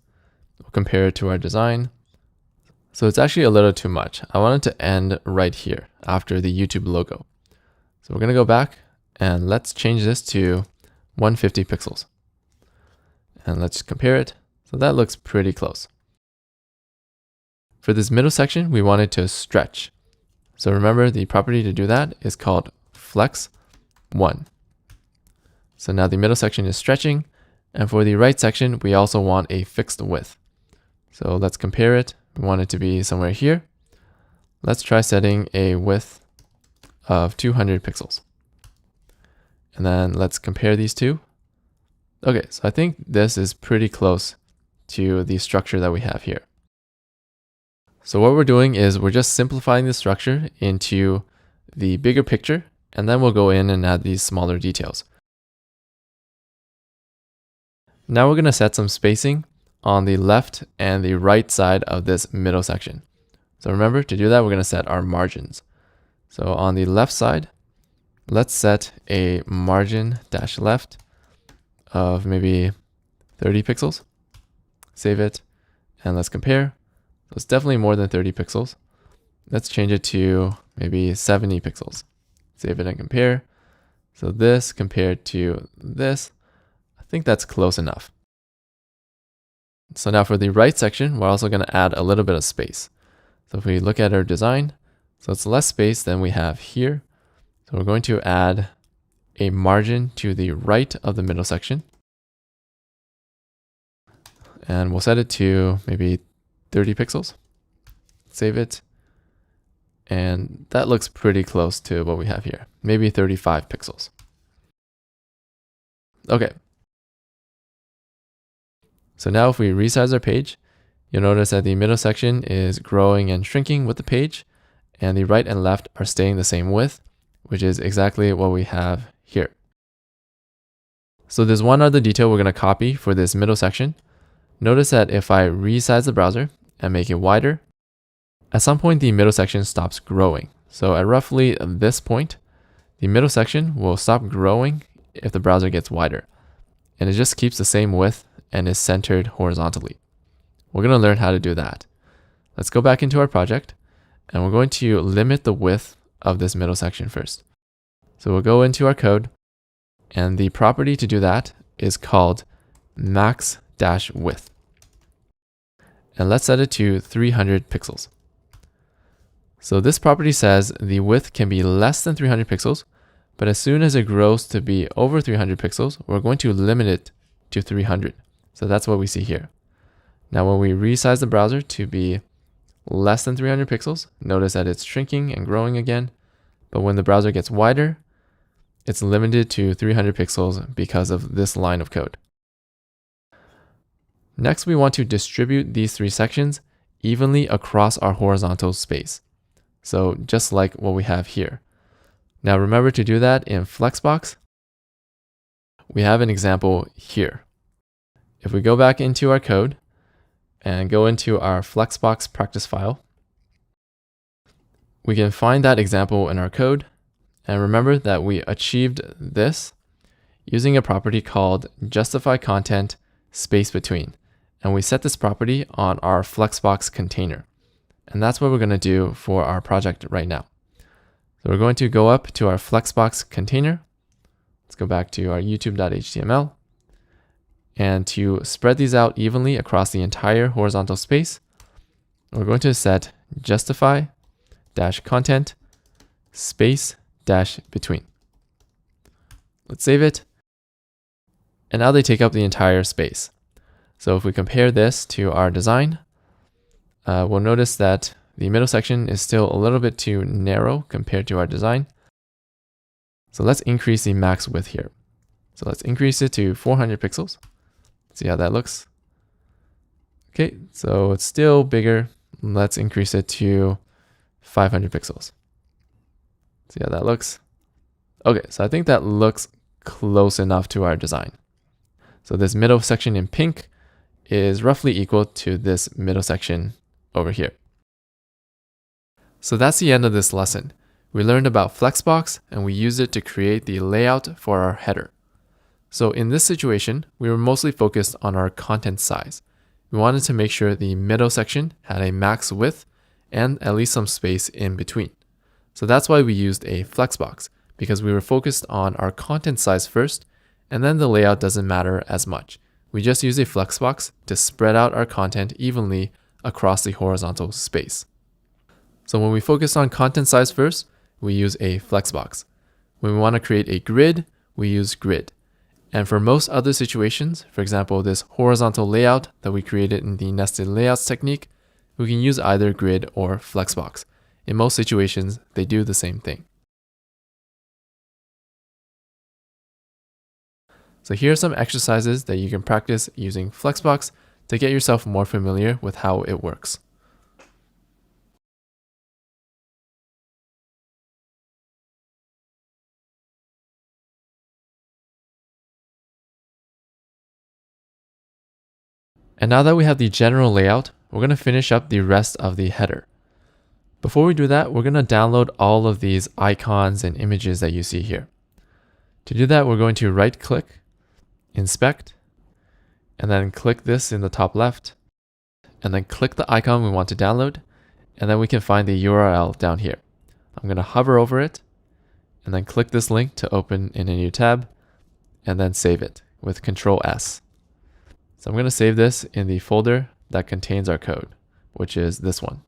We'll compare it to our design. So it's actually a little too much. I want it to end right here after the YouTube logo. So we're going to go back and let's change this to 150 pixels. And let's compare it. So that looks pretty close. For this middle section, we want it to stretch. So remember, the property to do that is called Flex1. So now the middle section is stretching. And for the right section, we also want a fixed width. So let's compare it. We want it to be somewhere here. Let's try setting a width of 200 pixels. And then let's compare these two. Okay, so I think this is pretty close to the structure that we have here. So what we're doing is we're just simplifying the structure into the bigger picture, and then we'll go in and add these smaller details. Now we're going to set some spacing on the left and the right side of this middle section. So remember, to do that, we're going to set our margins. So on the left side, let's set a margin dash left of maybe 30 pixels. Save it, and let's compare. So it's definitely more than 30 pixels. Let's change it to maybe 70 pixels. Save it and compare. So this compared to this, I think that's close enough. So now for the right section, we're also going to add a little bit of space. So if we look at our design, so it's less space than we have here. So we're going to add a margin to the right of the middle section. And we'll set it to maybe 30 pixels. Save it. And that looks pretty close to what we have here. Maybe 35 pixels. Okay. So now if we resize our page, you'll notice that the middle section is growing and shrinking with the page, and the right and left are staying the same width, which is exactly what we have here. So there's one other detail we're going to copy for this middle section. Notice that if I resize the browser and make it wider, at some point the middle section stops growing. So at roughly this point, the middle section will stop growing if the browser gets wider. And it just keeps the same width and is centered horizontally. We're going to learn how to do that. Let's go back into our project, and we're going to limit the width of this middle section first. So we'll go into our code, and the property to do that is called max-width. And let's set it to 300 pixels. So this property says the width can be less than 300 pixels, but as soon as it grows to be over 300 pixels, we're going to limit it to 300. So that's what we see here. Now when we resize the browser to be less than 300 pixels, notice that it's shrinking and growing again. But when the browser gets wider, it's limited to 300 pixels because of this line of code. Next, we want to distribute these three sections evenly across our horizontal space. So just like what we have here. Now remember, to do that in Flexbox, we have an example here. If we go back into our code and go into our Flexbox practice file, we can find that example in our code. And remember that we achieved this using a property called justify content space between. And we set this property on our Flexbox container. And that's what we're going to do for our project right now. So we're going to go up to our Flexbox container. Let's go back to our youtube.html. And to spread these out evenly across the entire horizontal space, we're going to set justify-content space-between. Let's save it. And now they take up the entire space. So if we compare this to our design, we'll notice that the middle section is still a little bit too narrow compared to our design. So let's increase the max width here. So let's increase it to 400 pixels. See how that looks. Okay, so it's still bigger. Let's increase it to 500 pixels. See how that looks. Okay, so I think that looks close enough to our design. So this middle section in pink is roughly equal to this middle section over here. So that's the end of this lesson. We learned about Flexbox and we used it to create the layout for our header. So in this situation, we were mostly focused on our content size. We wanted to make sure the middle section had a max width and at least some space in between. So that's why we used a Flexbox, because we were focused on our content size first, and then the layout doesn't matter as much. We just use a Flexbox to spread out our content evenly across the horizontal space. So when we focus on content size first, we use a Flexbox. When we want to create a grid, we use Grid. And for most other situations, for example, this horizontal layout that we created in the nested layouts technique, we can use either Grid or Flexbox. In most situations, they do the same thing. So here are some exercises that you can practice using Flexbox to get yourself more familiar with how it works. And now that we have the general layout, we're going to finish up the rest of the header. Before we do that, we're going to download all of these icons and images that you see here. To do that, we're going to right-click, Inspect, and then click this in the top left, and then click the icon we want to download, and then we can find the URL down here. I'm going to hover over it, and then click this link to open in a new tab, and then save it with Control S. So I'm going to save this in the folder that contains our code, which is this one.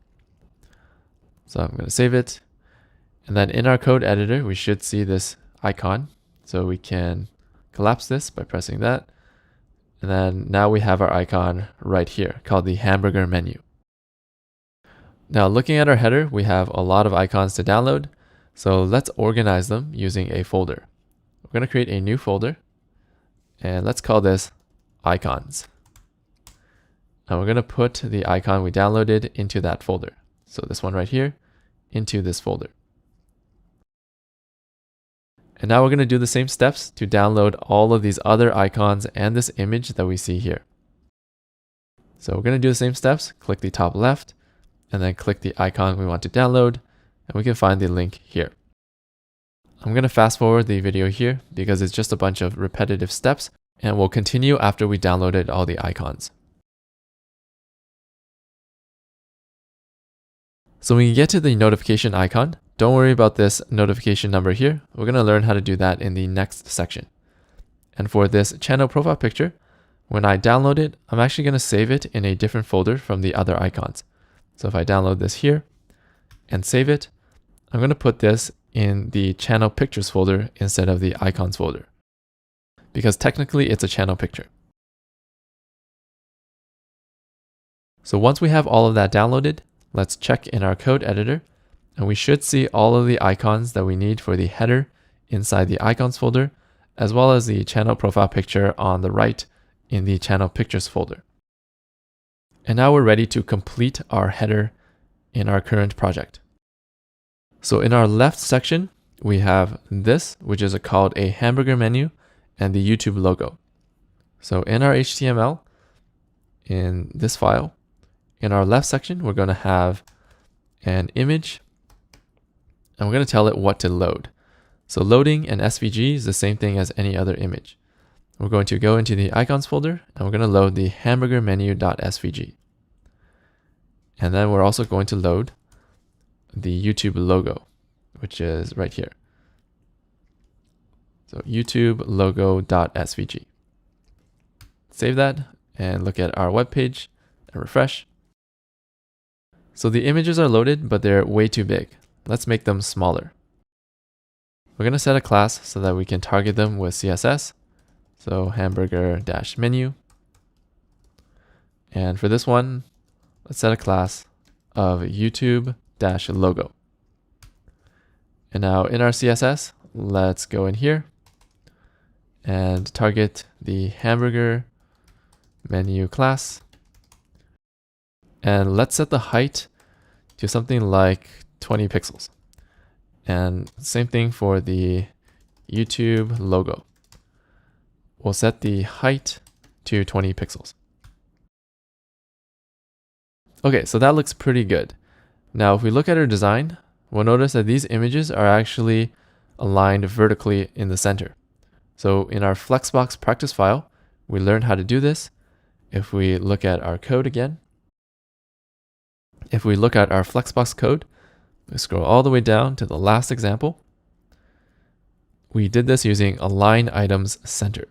So I'm going to save it. And then in our code editor, we should see this icon. So we can collapse this by pressing that. And then now we have our icon right here called the hamburger menu. Now looking at our header, we have a lot of icons to download. So let's organize them using a folder. We're going to create a new folder and let's call this Icons. And we're going to put the icon we downloaded into that folder. So this one right here into this folder. And now we're going to do the same steps to download all of these other icons and this image that we see here. So we're going to do the same steps, click the top left, and then click the icon we want to download, and we can find the link here. I'm going to fast forward the video here because it's just a bunch of repetitive steps, and we'll continue after we downloaded all the icons. So when you get to the notification icon, don't worry about this notification number here. We're going to learn how to do that in the next section. And for this channel profile picture, when I download it, I'm actually going to save it in a different folder from the other icons. So if I download this here and save it, I'm going to put this in the channel pictures folder instead of the icons folder, because technically it's a channel picture. So once we have all of that downloaded, let's check in our code editor, and we should see all of the icons that we need for the header inside the icons folder, as well as the channel profile picture on the right in the channel pictures folder. And now we're ready to complete our header in our current project. So in our left section, we have this, which is called a hamburger menu, and the YouTube logo. So in our HTML, in this file, in our left section, we're going to have an image, and we're going to tell it what to load. So loading an SVG is the same thing as any other image. We're going to go into the icons folder, and we're going to load the hamburger menu.svg. And then we're also going to load the YouTube logo, which is right here. So YouTube logo.svg. Save that and look at our web page and refresh. So the images are loaded, but they're way too big. Let's make them smaller. We're going to set a class so that we can target them with CSS. So hamburger-menu. And for this one, let's set a class of YouTube-logo. And now in our CSS, let's go in here and target the hamburger menu class. And let's set the height to something like 20 pixels. And same thing for the YouTube logo. We'll set the height to 20 pixels. Okay, so that looks pretty good. Now, if we look at our design, we'll notice that these images are actually aligned vertically in the center. So in our Flexbox practice file, we learned how to do this. If we look at our code again, if we look at our Flexbox code, we scroll all the way down to the last example. We did this using align items center.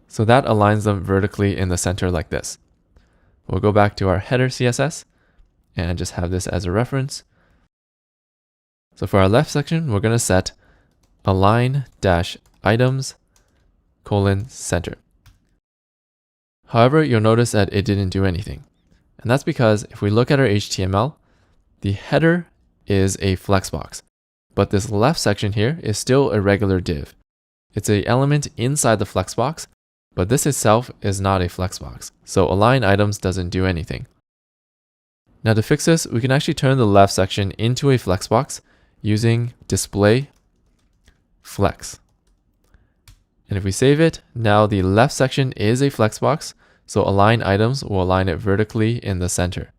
So that aligns them vertically in the center like this. We'll go back to our header CSS and just have this as a reference. So for our left section, we're going to set align-items:center. However, you'll notice that it didn't do anything. And that's because if we look at our HTML, the header is a flexbox, but this left section here is still a regular div. It's an element inside the flexbox, but this itself is not a flexbox. So align items doesn't do anything. Now to fix this, we can actually turn the left section into a flexbox using display flex. And if we save it, now the left section is a flexbox, so align items will align it vertically in the center.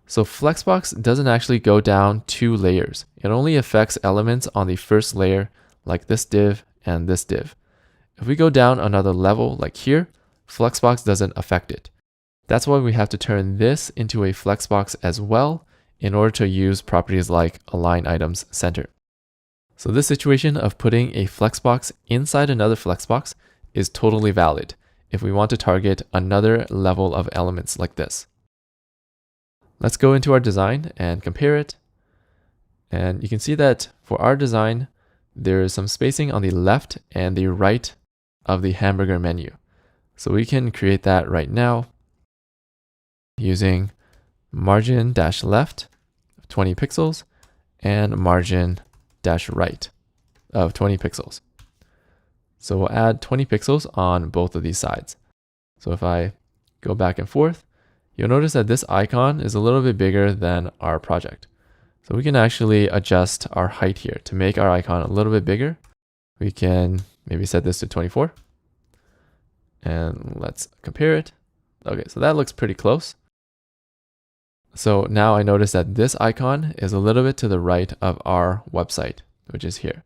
So Flexbox doesn't actually go down 2 layers. It only affects elements on the first layer, like this div and this div. If we go down another level, like here, Flexbox doesn't affect it. That's why we have to turn this into a Flexbox as well in order to use properties like align items center. So this situation of putting a Flexbox inside another Flexbox is totally valid if we want to target another level of elements like this. Let's go into our design and compare it. And you can see that for our design, there is some spacing on the left and the right of the hamburger menu. So we can create that right now using margin-left of 20 pixels and margin-right of 20 pixels. So we'll add 20 pixels on both of these sides. So if I go back and forth, you'll notice that this icon is a little bit bigger than our project. So we can actually adjust our height here to make our icon a little bit bigger. We can maybe set this to 24. And let's compare it. Okay, so that looks pretty close. So now I notice that this icon is a little bit to the right of our website, which is here.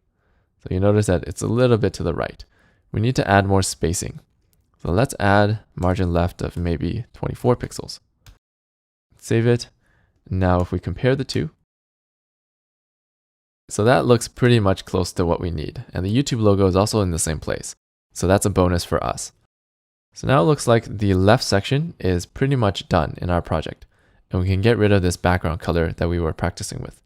So you notice that it's a little bit to the right. We need to add more spacing. So let's add margin left of maybe 24 pixels. Save it. Now if we compare the two, so that looks pretty much close to what we need. And the YouTube logo is also in the same place. So that's a bonus for us. So now it looks like the left section is pretty much done in our project. And we can get rid of this background color that we were practicing with.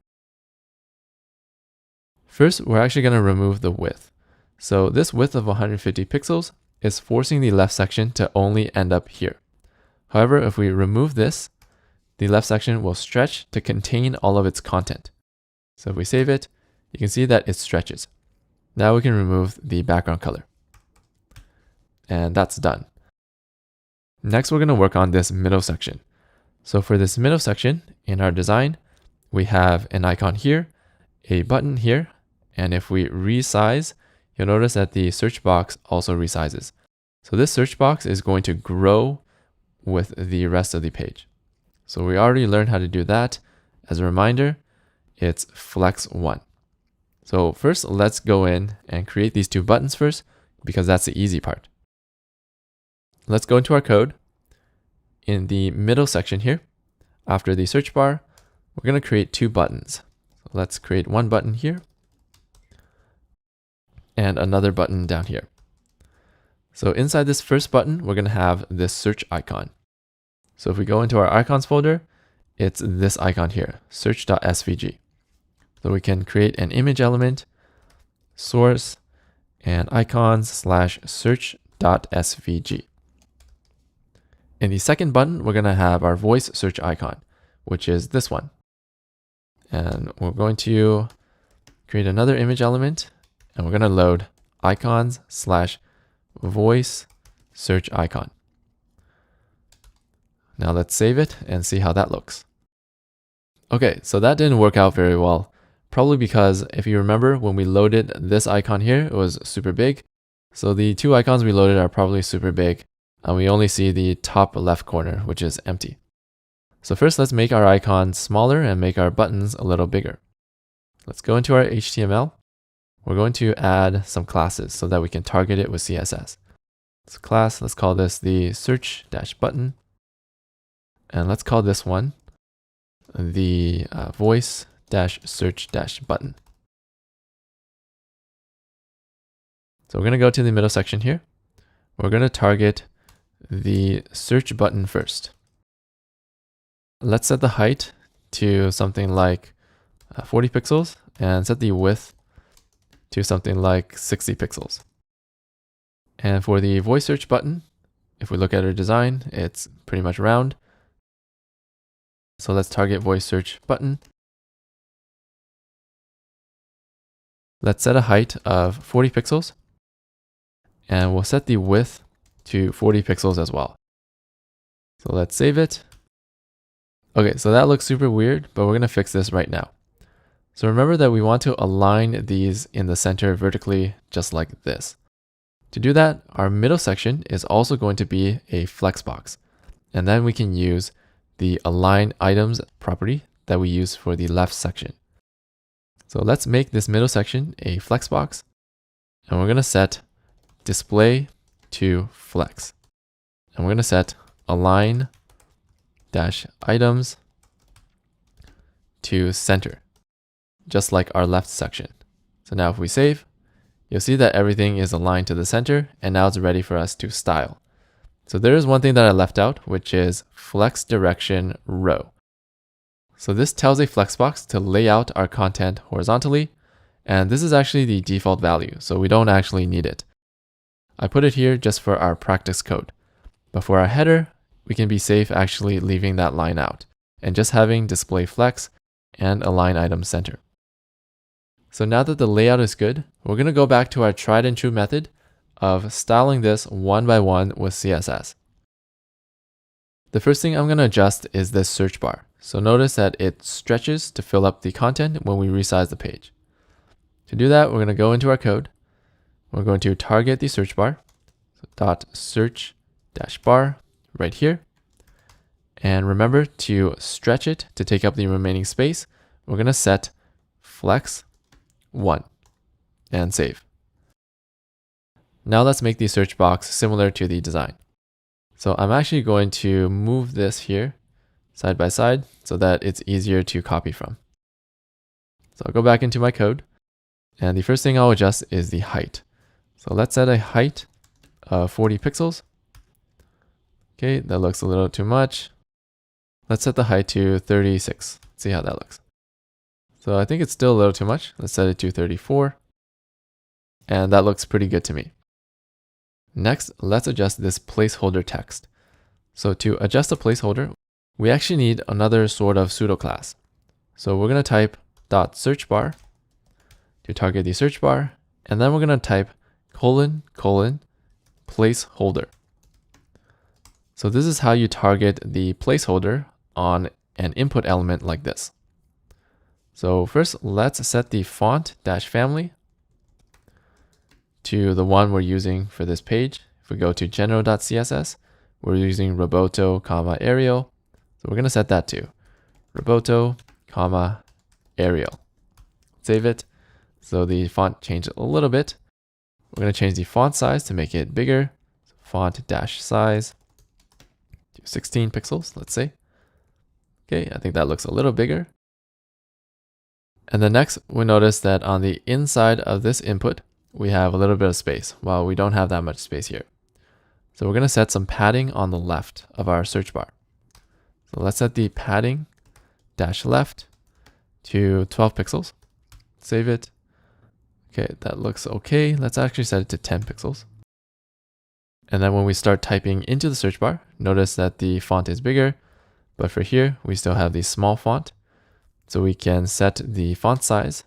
First, we're actually going to remove the width. So this width of 150 pixels is forcing the left section to only end up here. However, if we remove this, the left section will stretch to contain all of its content. So if we save it, you can see that it stretches. Now we can remove the background color. And that's done. Next, we're going to work on this middle section. So for this middle section in our design, we have an icon here, a button here, and if we resize, you'll notice that the search box also resizes. So this search box is going to grow with the rest of the page. So we already learned how to do that. As a reminder, it's Flex 1. So first, let's go in and create these 2 buttons first, because that's the easy part. Let's go into our code. In the middle section here, after the search bar, we're going to create 2 buttons. So let's create one button here and another button down here. So inside this first button, we're going to have this search icon. So if we go into our icons folder, it's this icon here, search.svg. So we can create an image element, source, and icons/search.svg. In the second button, we're going to have our voice search icon, which is this one. And we're going to create another image element, and we're going to load icons/voice search icon. Now let's save it and see how that looks. Okay, so that didn't work out very well. Probably because if you remember when we loaded this icon here, it was super big. So the 2 icons we loaded are probably super big. And we only see the top left corner, which is empty. So first, let's make our icons smaller and make our buttons a little bigger. Let's go into our HTML. We're going to add some classes so that we can target it with CSS. So class, let's call this the search-button. And let's call this one the voice-search-button. So we're going to go to the middle section here. We're going to target the search button first. Let's set the height to something like 40 pixels and set the width to something like 60 pixels. And for the voice search button, if we look at our design, it's pretty much round. So let's target voice search button. Let's set a height of 40 pixels. And we'll set the width to 40 pixels as well. So let's save it. Okay, so that looks super weird, but we're going to fix this right now. So remember that we want to align these in the center vertically, just like this. To do that, our middle section is also going to be a flexbox. And then we can use the align items property that we use for the left section. So let's make this middle section a flexbox. And we're going to set display to flex. And we're going to set align items to center, just like our left section. So now if we save, you'll see that everything is aligned to the center, and now it's ready for us to style. So there is one thing that I left out, which is flex direction row. So this tells a flexbox to lay out our content horizontally, and this is actually the default value, so we don't actually need it. I put it here just for our practice code. But for our header, we can be safe actually leaving that line out and just having display flex and align item center. So now that the layout is good, we're going to go back to our tried and true method of styling this one by one with CSS. The first thing I'm going to adjust is this search bar. So notice that it stretches to fill up the content when we resize the page. To do that, we're going to go into our code. We're going to target the search bar, so dot search dash bar right here. And remember to stretch it to take up the remaining space. We're going to set flex 1 and save. Now let's make the search box similar to the design. So I'm actually going to move this here side by side so that it's easier to copy from. So I'll go back into my code. And the first thing I'll adjust is the height. So let's set a height of 40 pixels. Okay, that looks a little too much. Let's set the height to 36. See how that looks. So I think it's still a little too much. Let's set it to 34. And that looks pretty good to me. Next, let's adjust this placeholder text. So to adjust the placeholder, we actually need another sort of pseudo class. So we're going to type dot search bar to target the search bar. And then we're going to type : placeholder. So this is how you target the placeholder on an input element like this. So first, let's set the font dash family to the one we're using for this page. If we go to general.css, we're using Roboto, Arial. So we're going to set that to Roboto, Arial. Save it. So the font changed a little bit. We're going to change the font size to make it bigger. So font dash size to 16 pixels, let's say. Okay, I think that looks a little bigger. And then next, we notice that on the inside of this input, we have a little bit of space, while we don't have that much space here. So we're going to set some padding on the left of our search bar. So let's set the padding dash left to 12 pixels. Save it. Okay, that looks okay. Let's actually set it to 10 pixels. And then when we start typing into the search bar, notice that the font is bigger, but for here, we still have the small font. So we can set the font size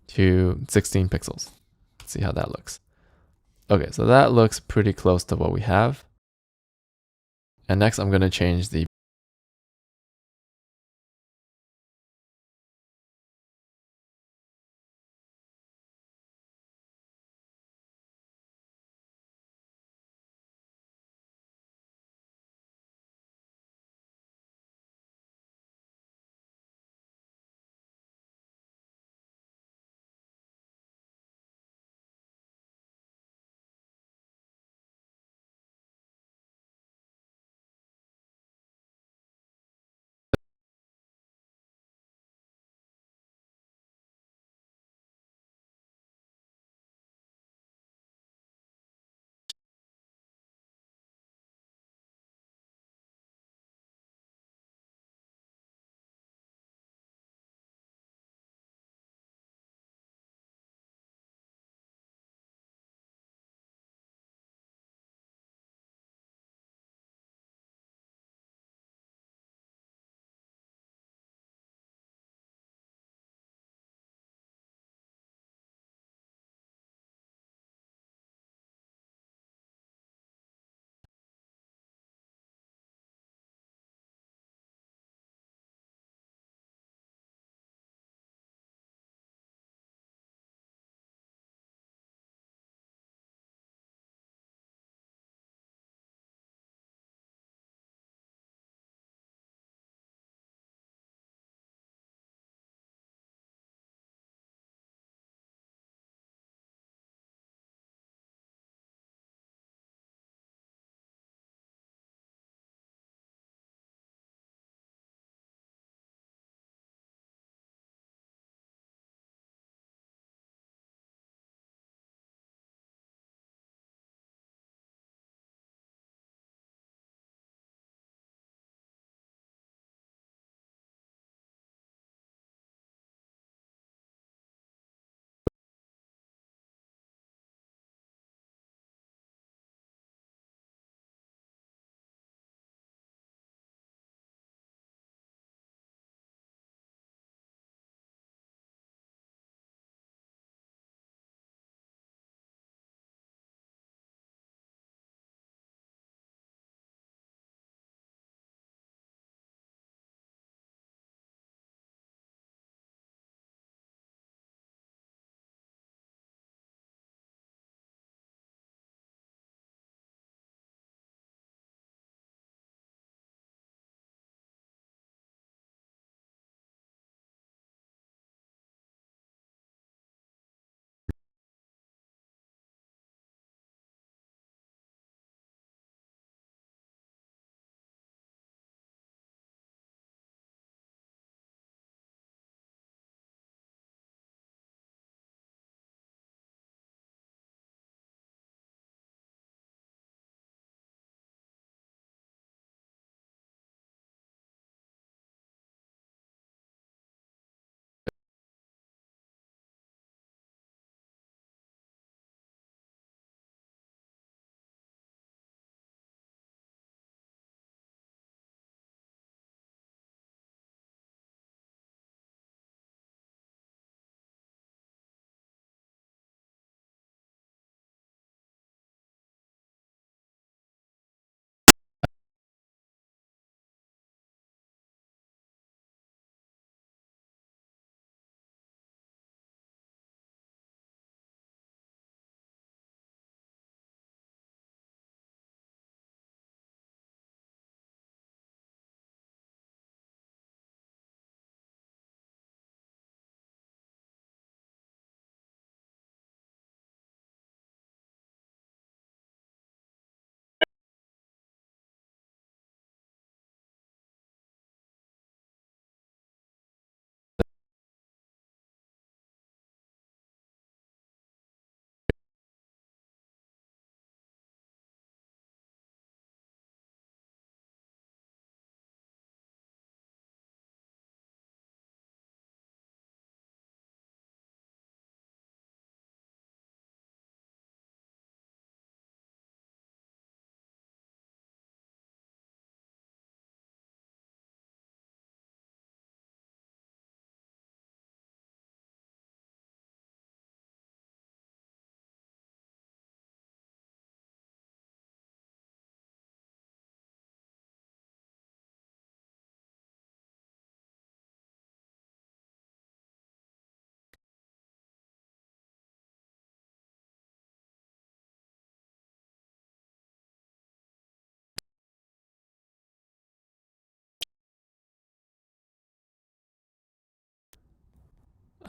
to 16 pixels. Let's see how that looks. Okay, so that looks pretty close to what we have. And next, I'm going to change the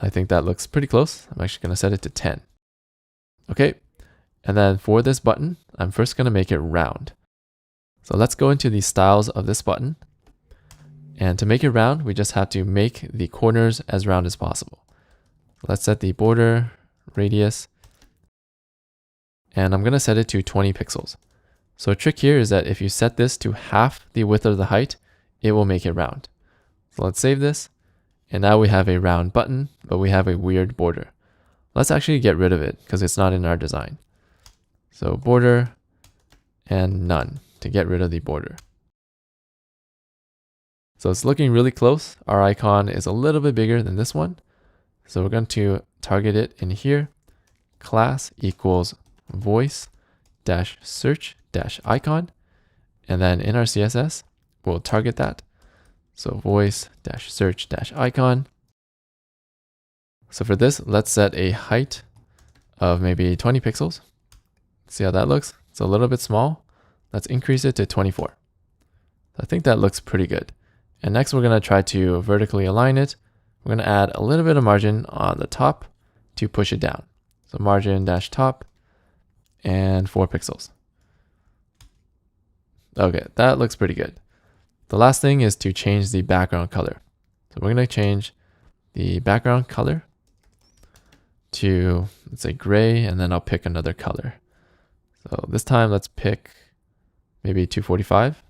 I think that looks pretty close. I'm actually going to set it to 10. Okay. And then for this button, I'm first going to make it round. So let's go into the styles of this button. And to make it round, we just have to make the corners as round as possible. Let's set the border radius. And I'm going to set it to 20 pixels. So a trick here is that if you set this to half the width of the height, it will make it round. So let's save this. And now we have a round button, but we have a weird border. Let's actually get rid of it because it's not in our design. So border and none to get rid of the border. So it's looking really close. Our icon is a little bit bigger than this one. So we're going to target it in here. Class equals voice dash search dash icon. And then in our CSS, we'll target that. So voice dash search dash icon. So for this, let's set a height of maybe 20 pixels. See how that looks? It's a little bit small. Let's increase it to 24. I think that looks pretty good. And next we're going to try to vertically align it. We're going to add a little bit of margin on the top to push it down. So margin dash top and 4 pixels. Okay, that looks pretty good. The last thing is to change the background color. So we're going to change the background color to, let's say, gray, and then I'll pick another color. So this time let's pick maybe 245.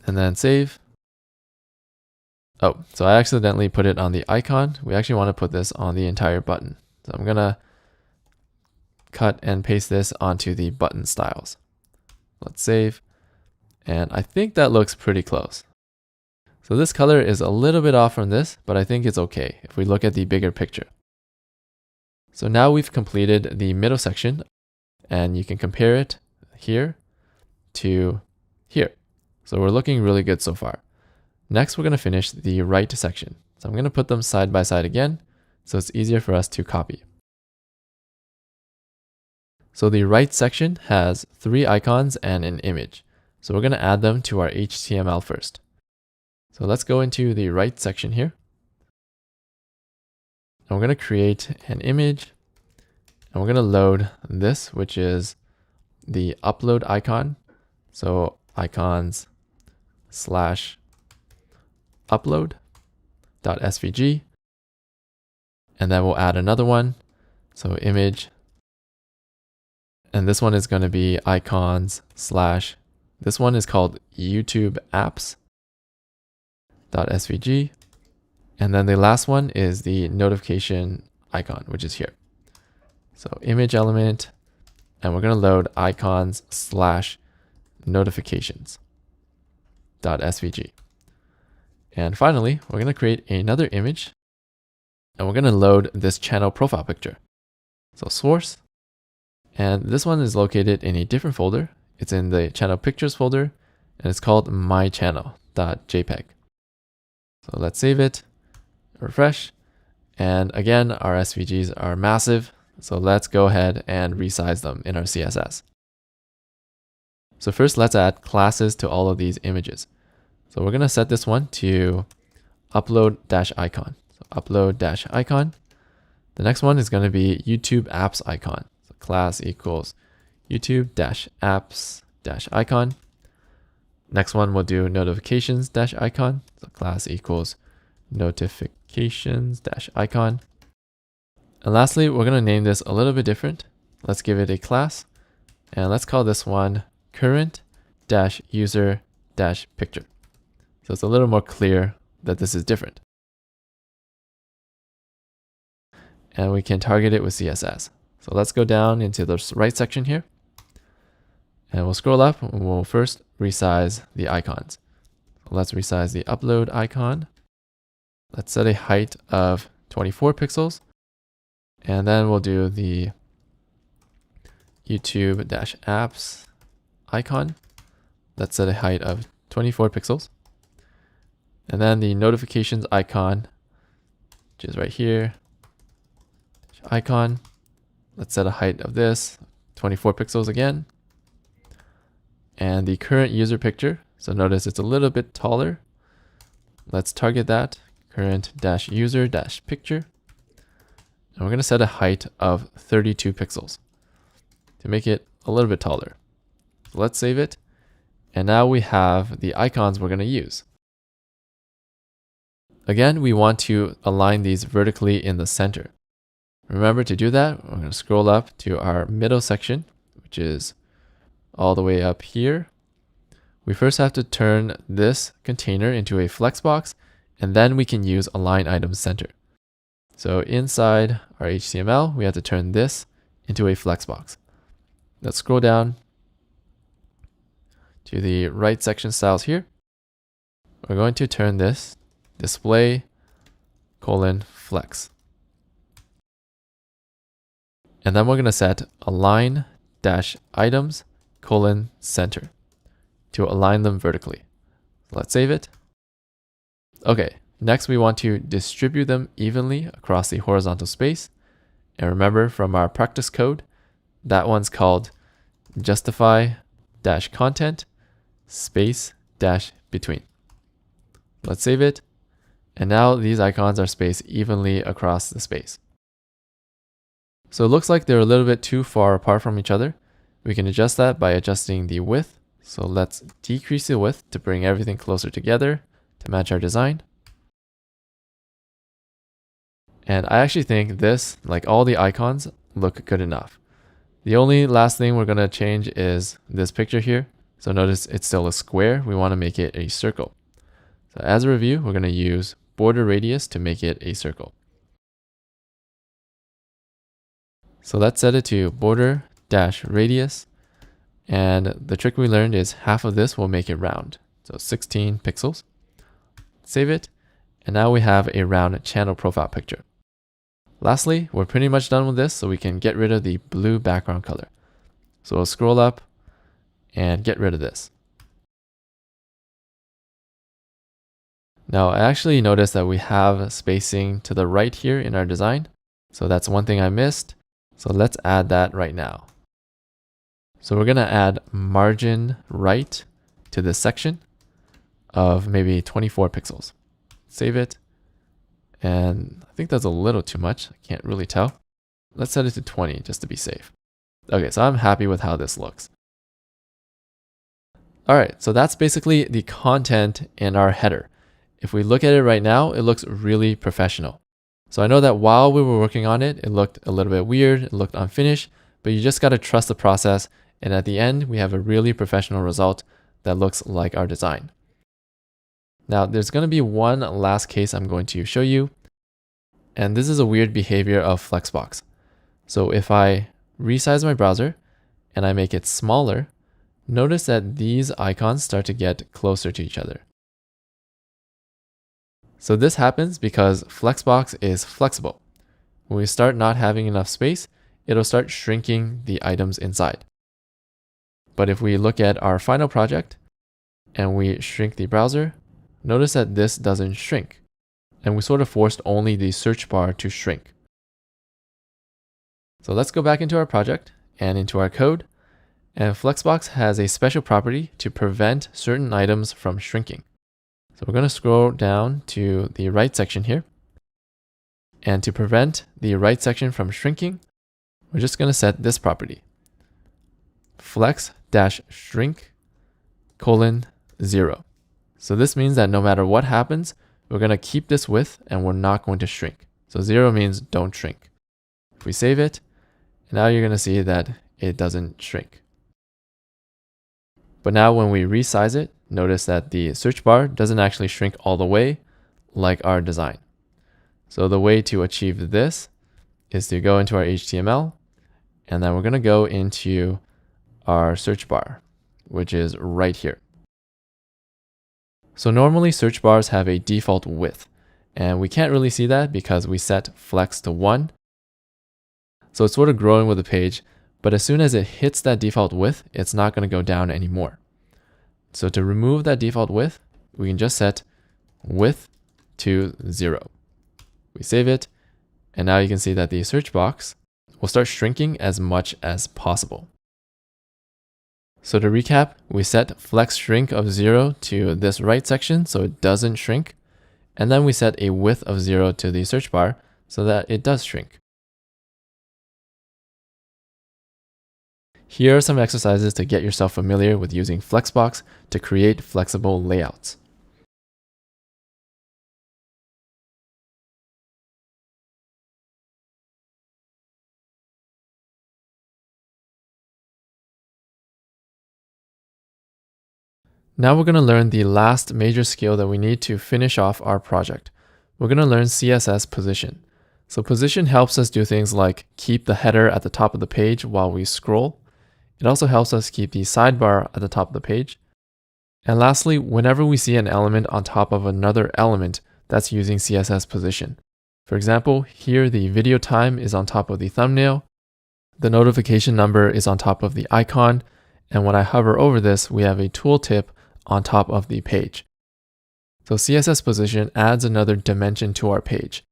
And then save. Oh, so I accidentally put it on the icon. We actually want to put this on the entire button. So I'm going to cut and paste this onto the button styles. Let's save. And I think that looks pretty close. So this color is a little bit off from this, but I think it's okay if we look at the bigger picture. So now we've completed the middle section, and you can compare it here to here. So we're looking really good so far. Next, we're going to finish the right section. So I'm going to put them side by side again, so it's easier for us to copy. So the right section has 3 icons and an image. So we're going to add them to our HTML first. So let's go into the right section here. And we're going to create an image. And we're going to load this, which is the upload icon. So icons / upload.svg. And then we'll add another one. So image. And this one is going to be icons / this one is called YouTube apps.svg. And then the last one is the notification icon, which is here. So image element, and we're going to load icons / notifications.svg. And finally, we're going to create another image, and we're going to load this channel profile picture. So source, and this one is located in a different folder. It's in the channel pictures folder, and it's called mychannel.jpg. So let's save it, refresh, and again, our SVGs are massive. So let's go ahead and resize them in our CSS. So first, let's add classes to all of these images. So we're going to set this one to upload-icon. So upload-icon. The next one is going to be YouTube apps icon. So class equals YouTube-apps-icon. Next one we'll do notifications-icon. So class equals notifications-icon. And lastly, we're going to name this a little bit different. Let's give it a class, and let's call this one current-user-picture. So it's a little more clear that this is different. And we can target it with CSS. So let's go down into the right section here. And we'll scroll up, and we'll first resize the icons. So let's resize the upload icon. Let's set a height of 24 pixels. And then we'll do the YouTube-apps icon. Let's set a height of 24 pixels. And then the notifications icon, which is right here, icon. Let's set a height of this, 24 pixels again. And the current user picture, so notice it's a little bit taller. Let's target that, current-user-picture. And we're going to set a height of 32 pixels to make it a little bit taller. So let's save it. And now we have the icons we're going to use. Again, we want to align these vertically in the center. Remember to do that, we're going to scroll up to our middle section, which is all the way up here. We first have to turn this container into a Flexbox, and then we can use Align Item Center. So inside our HTML, we have to turn this into a Flexbox. Let's scroll down to the right section styles here. We're going to turn this Display Flex. And then we're going to set Align-Items Center to align them vertically. Let's save it. Okay, next we want to distribute them evenly across the horizontal space. And remember from our practice code, that one's called justify-content space-between. Let's save it. And now these icons are spaced evenly across the space. So it looks like they're a little bit too far apart from each other. We can adjust that by adjusting the width. So let's decrease the width to bring everything closer together to match our design. And I actually think this, like all the icons, look good enough. The only last thing we're going to change is this picture here. So notice it's still a square. We want to make it a circle. So as a review, we're going to use border radius to make it a circle. So let's set it to border-radius. And the trick we learned is half of this will make it round. So 16 pixels. Save it. And now we have a round channel profile picture. Lastly, we're pretty much done with this, so we can get rid of the blue background color. So we'll scroll up and get rid of this. Now, I actually noticed that we have spacing to the right here in our design. So that's one thing I missed. So let's add that right now. So we're going to add margin right to this section of maybe 24 pixels. Save it. And I think that's a little too much. I can't really tell. Let's set it to 20 just to be safe. Okay, so I'm happy with how this looks. All right, so that's basically the content in our header. If we look at it right now, it looks really professional. So I know that while we were working on it, it looked a little bit weird, it looked unfinished, but you just got to trust the process. And at the end, we have a really professional result that looks like our design. Now, there's going to be one last case I'm going to show you. And this is a weird behavior of Flexbox. So if I resize my browser and I make it smaller, notice that these icons start to get closer to each other. So this happens because Flexbox is flexible. When we start not having enough space, it'll start shrinking the items inside. But if we look at our final project and we shrink the browser, notice that this doesn't shrink. And we sort of forced only the search bar to shrink. So let's go back into our project and into our code. And Flexbox has a special property to prevent certain items from shrinking. So we're going to scroll down to the right section here. And to prevent the right section from shrinking, we're just going to set this property. Flex-shrink: 0. So this means that no matter what happens, we're going to keep this width and we're not going to shrink. So 0 means don't shrink. If we save it, now you're going to see that it doesn't shrink. But now when we resize it, notice that the search bar doesn't actually shrink all the way like our design. So the way to achieve this is to go into our HTML, and then we're going to go into our search bar, which is right here. So normally search bars have a default width, and we can't really see that because we set flex to 1. So it's sort of growing with the page, but as soon as it hits that default width, it's not going to go down anymore. So to remove that default width, we can just set width to 0. We save it, and now you can see that the search box will start shrinking as much as possible. So to recap, we set flex shrink of 0 to this right section so it doesn't shrink. And then we set a width of 0 to the search bar so that it does shrink. Here are some exercises to get yourself familiar with using Flexbox to create flexible layouts. Now we're going to learn the last major skill that we need to finish off our project. We're going to learn CSS Position. So Position helps us do things like keep the header at the top of the page while we scroll. It also helps us keep the sidebar at the top of the page. And lastly, whenever we see an element on top of another element, that's using CSS Position. For example, here the video time is on top of the thumbnail, the notification number is on top of the icon, and when I hover over this, we have a tooltip on top of the page. So CSS Position adds another dimension to our page.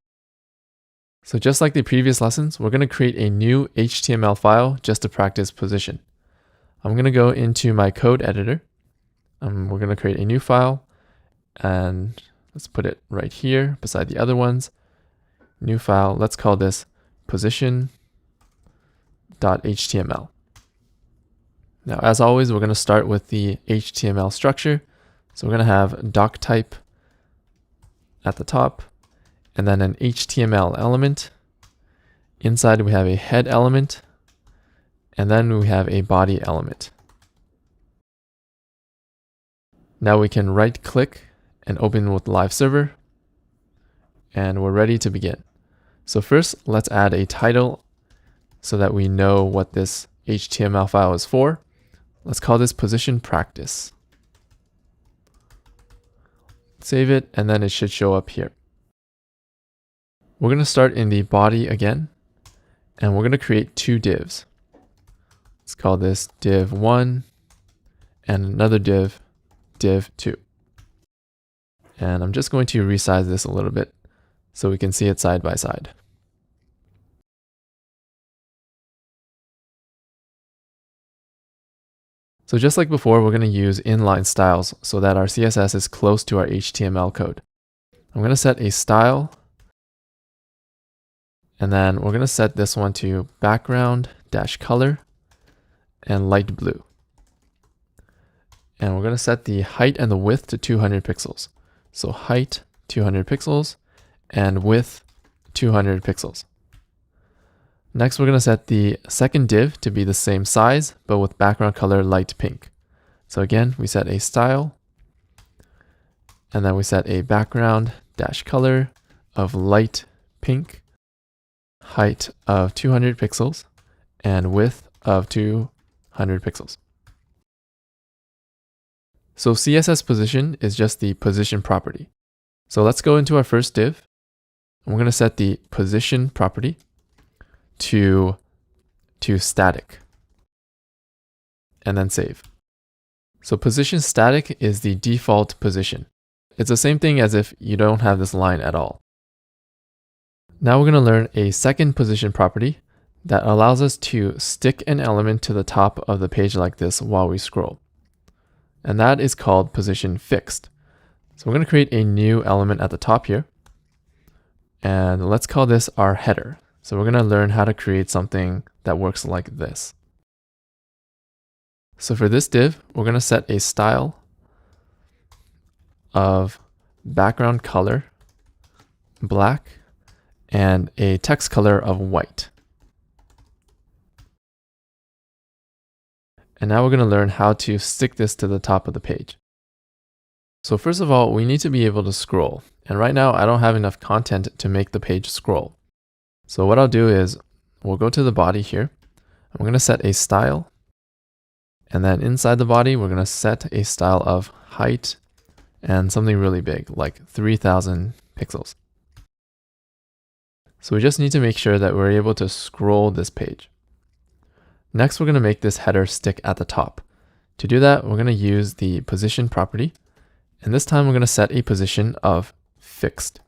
So just like the previous lessons, we're going to create a new HTML file just to practice position. I'm going to go into my code editor. We're going to create a new file, and let's put it right here beside the other ones. New file, let's call this position.html. Now, as always, we're going to start with the HTML structure. So we're going to have doc type at the top, and then an HTML element. Inside, we have a head element, and then we have a body element. Now we can right click and open with Live Server, and we're ready to begin. So first, let's add a title so that we know what this HTML file is for. Let's call this position practice. Save it, and then it should show up here. We're going to start in the body again, and we're going to create two divs. Let's call this div 1 and another div 2. And I'm just going to resize this a little bit so we can see it side by side. So just like before, we're going to use inline styles so that our CSS is close to our HTML code. I'm going to set a style, and then we're going to set this one to background-color and light blue. And we're going to set the height and the width to 200 pixels. So height 200 pixels and width 200 pixels. Next, we're going to set the second div to be the same size, but with background color light pink. So again, we set a style, and then we set a background-color of light pink, height of 200 pixels, and width of 200 pixels. So CSS Position is just the position property. So let's go into our first div. We're going to set the position property to static, and then save. So position static is the default position. It's the same thing as if you don't have this line at all. Now we're going to learn a second position property that allows us to stick an element to the top of the page like this while we scroll. And that is called position fixed. So we're going to create a new element at the top here. And let's call this our header. So we're going to learn how to create something that works like this. So for this div, we're going to set a style of background color, black, and a text color of white. And now we're going to learn how to stick this to the top of the page. So first of all, we need to be able to scroll. And right now, I don't have enough content to make the page scroll. So what I'll do is we'll go to the body here. I'm going to set a style. And then inside the body, we're going to set a style of height and something really big, like 3000 pixels. So we just need to make sure that we're able to scroll this page. Next, we're going to make this header stick at the top. To do that, we're going to use the position property. And this time, we're going to set a position of fixed.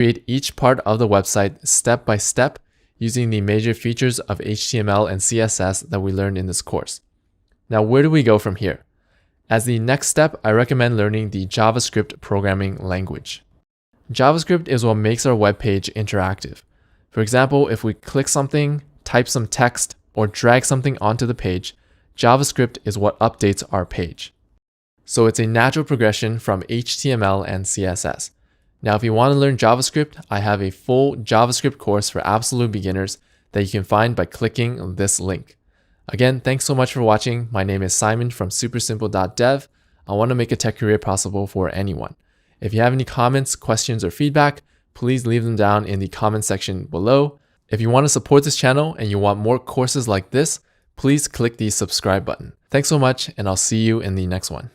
Create each part of the website step by step using the major features of HTML and CSS that we learned in this course. Now, where do we go from here? As the next step, I recommend learning the JavaScript programming language. JavaScript is what makes our web page interactive. For example, if we click something, type some text, or drag something onto the page, JavaScript is what updates our page. So it's a natural progression from HTML and CSS. Now, if you want to learn JavaScript, I have a full JavaScript course for absolute beginners that you can find by clicking this link. Again, thanks so much for watching. My name is Simon from supersimple.dev. I want to make a tech career possible for anyone. If you have any comments, questions, or feedback, please leave them down in the comment section below. If you want to support this channel and you want more courses like this, please click the subscribe button. Thanks so much, and I'll see you in the next one.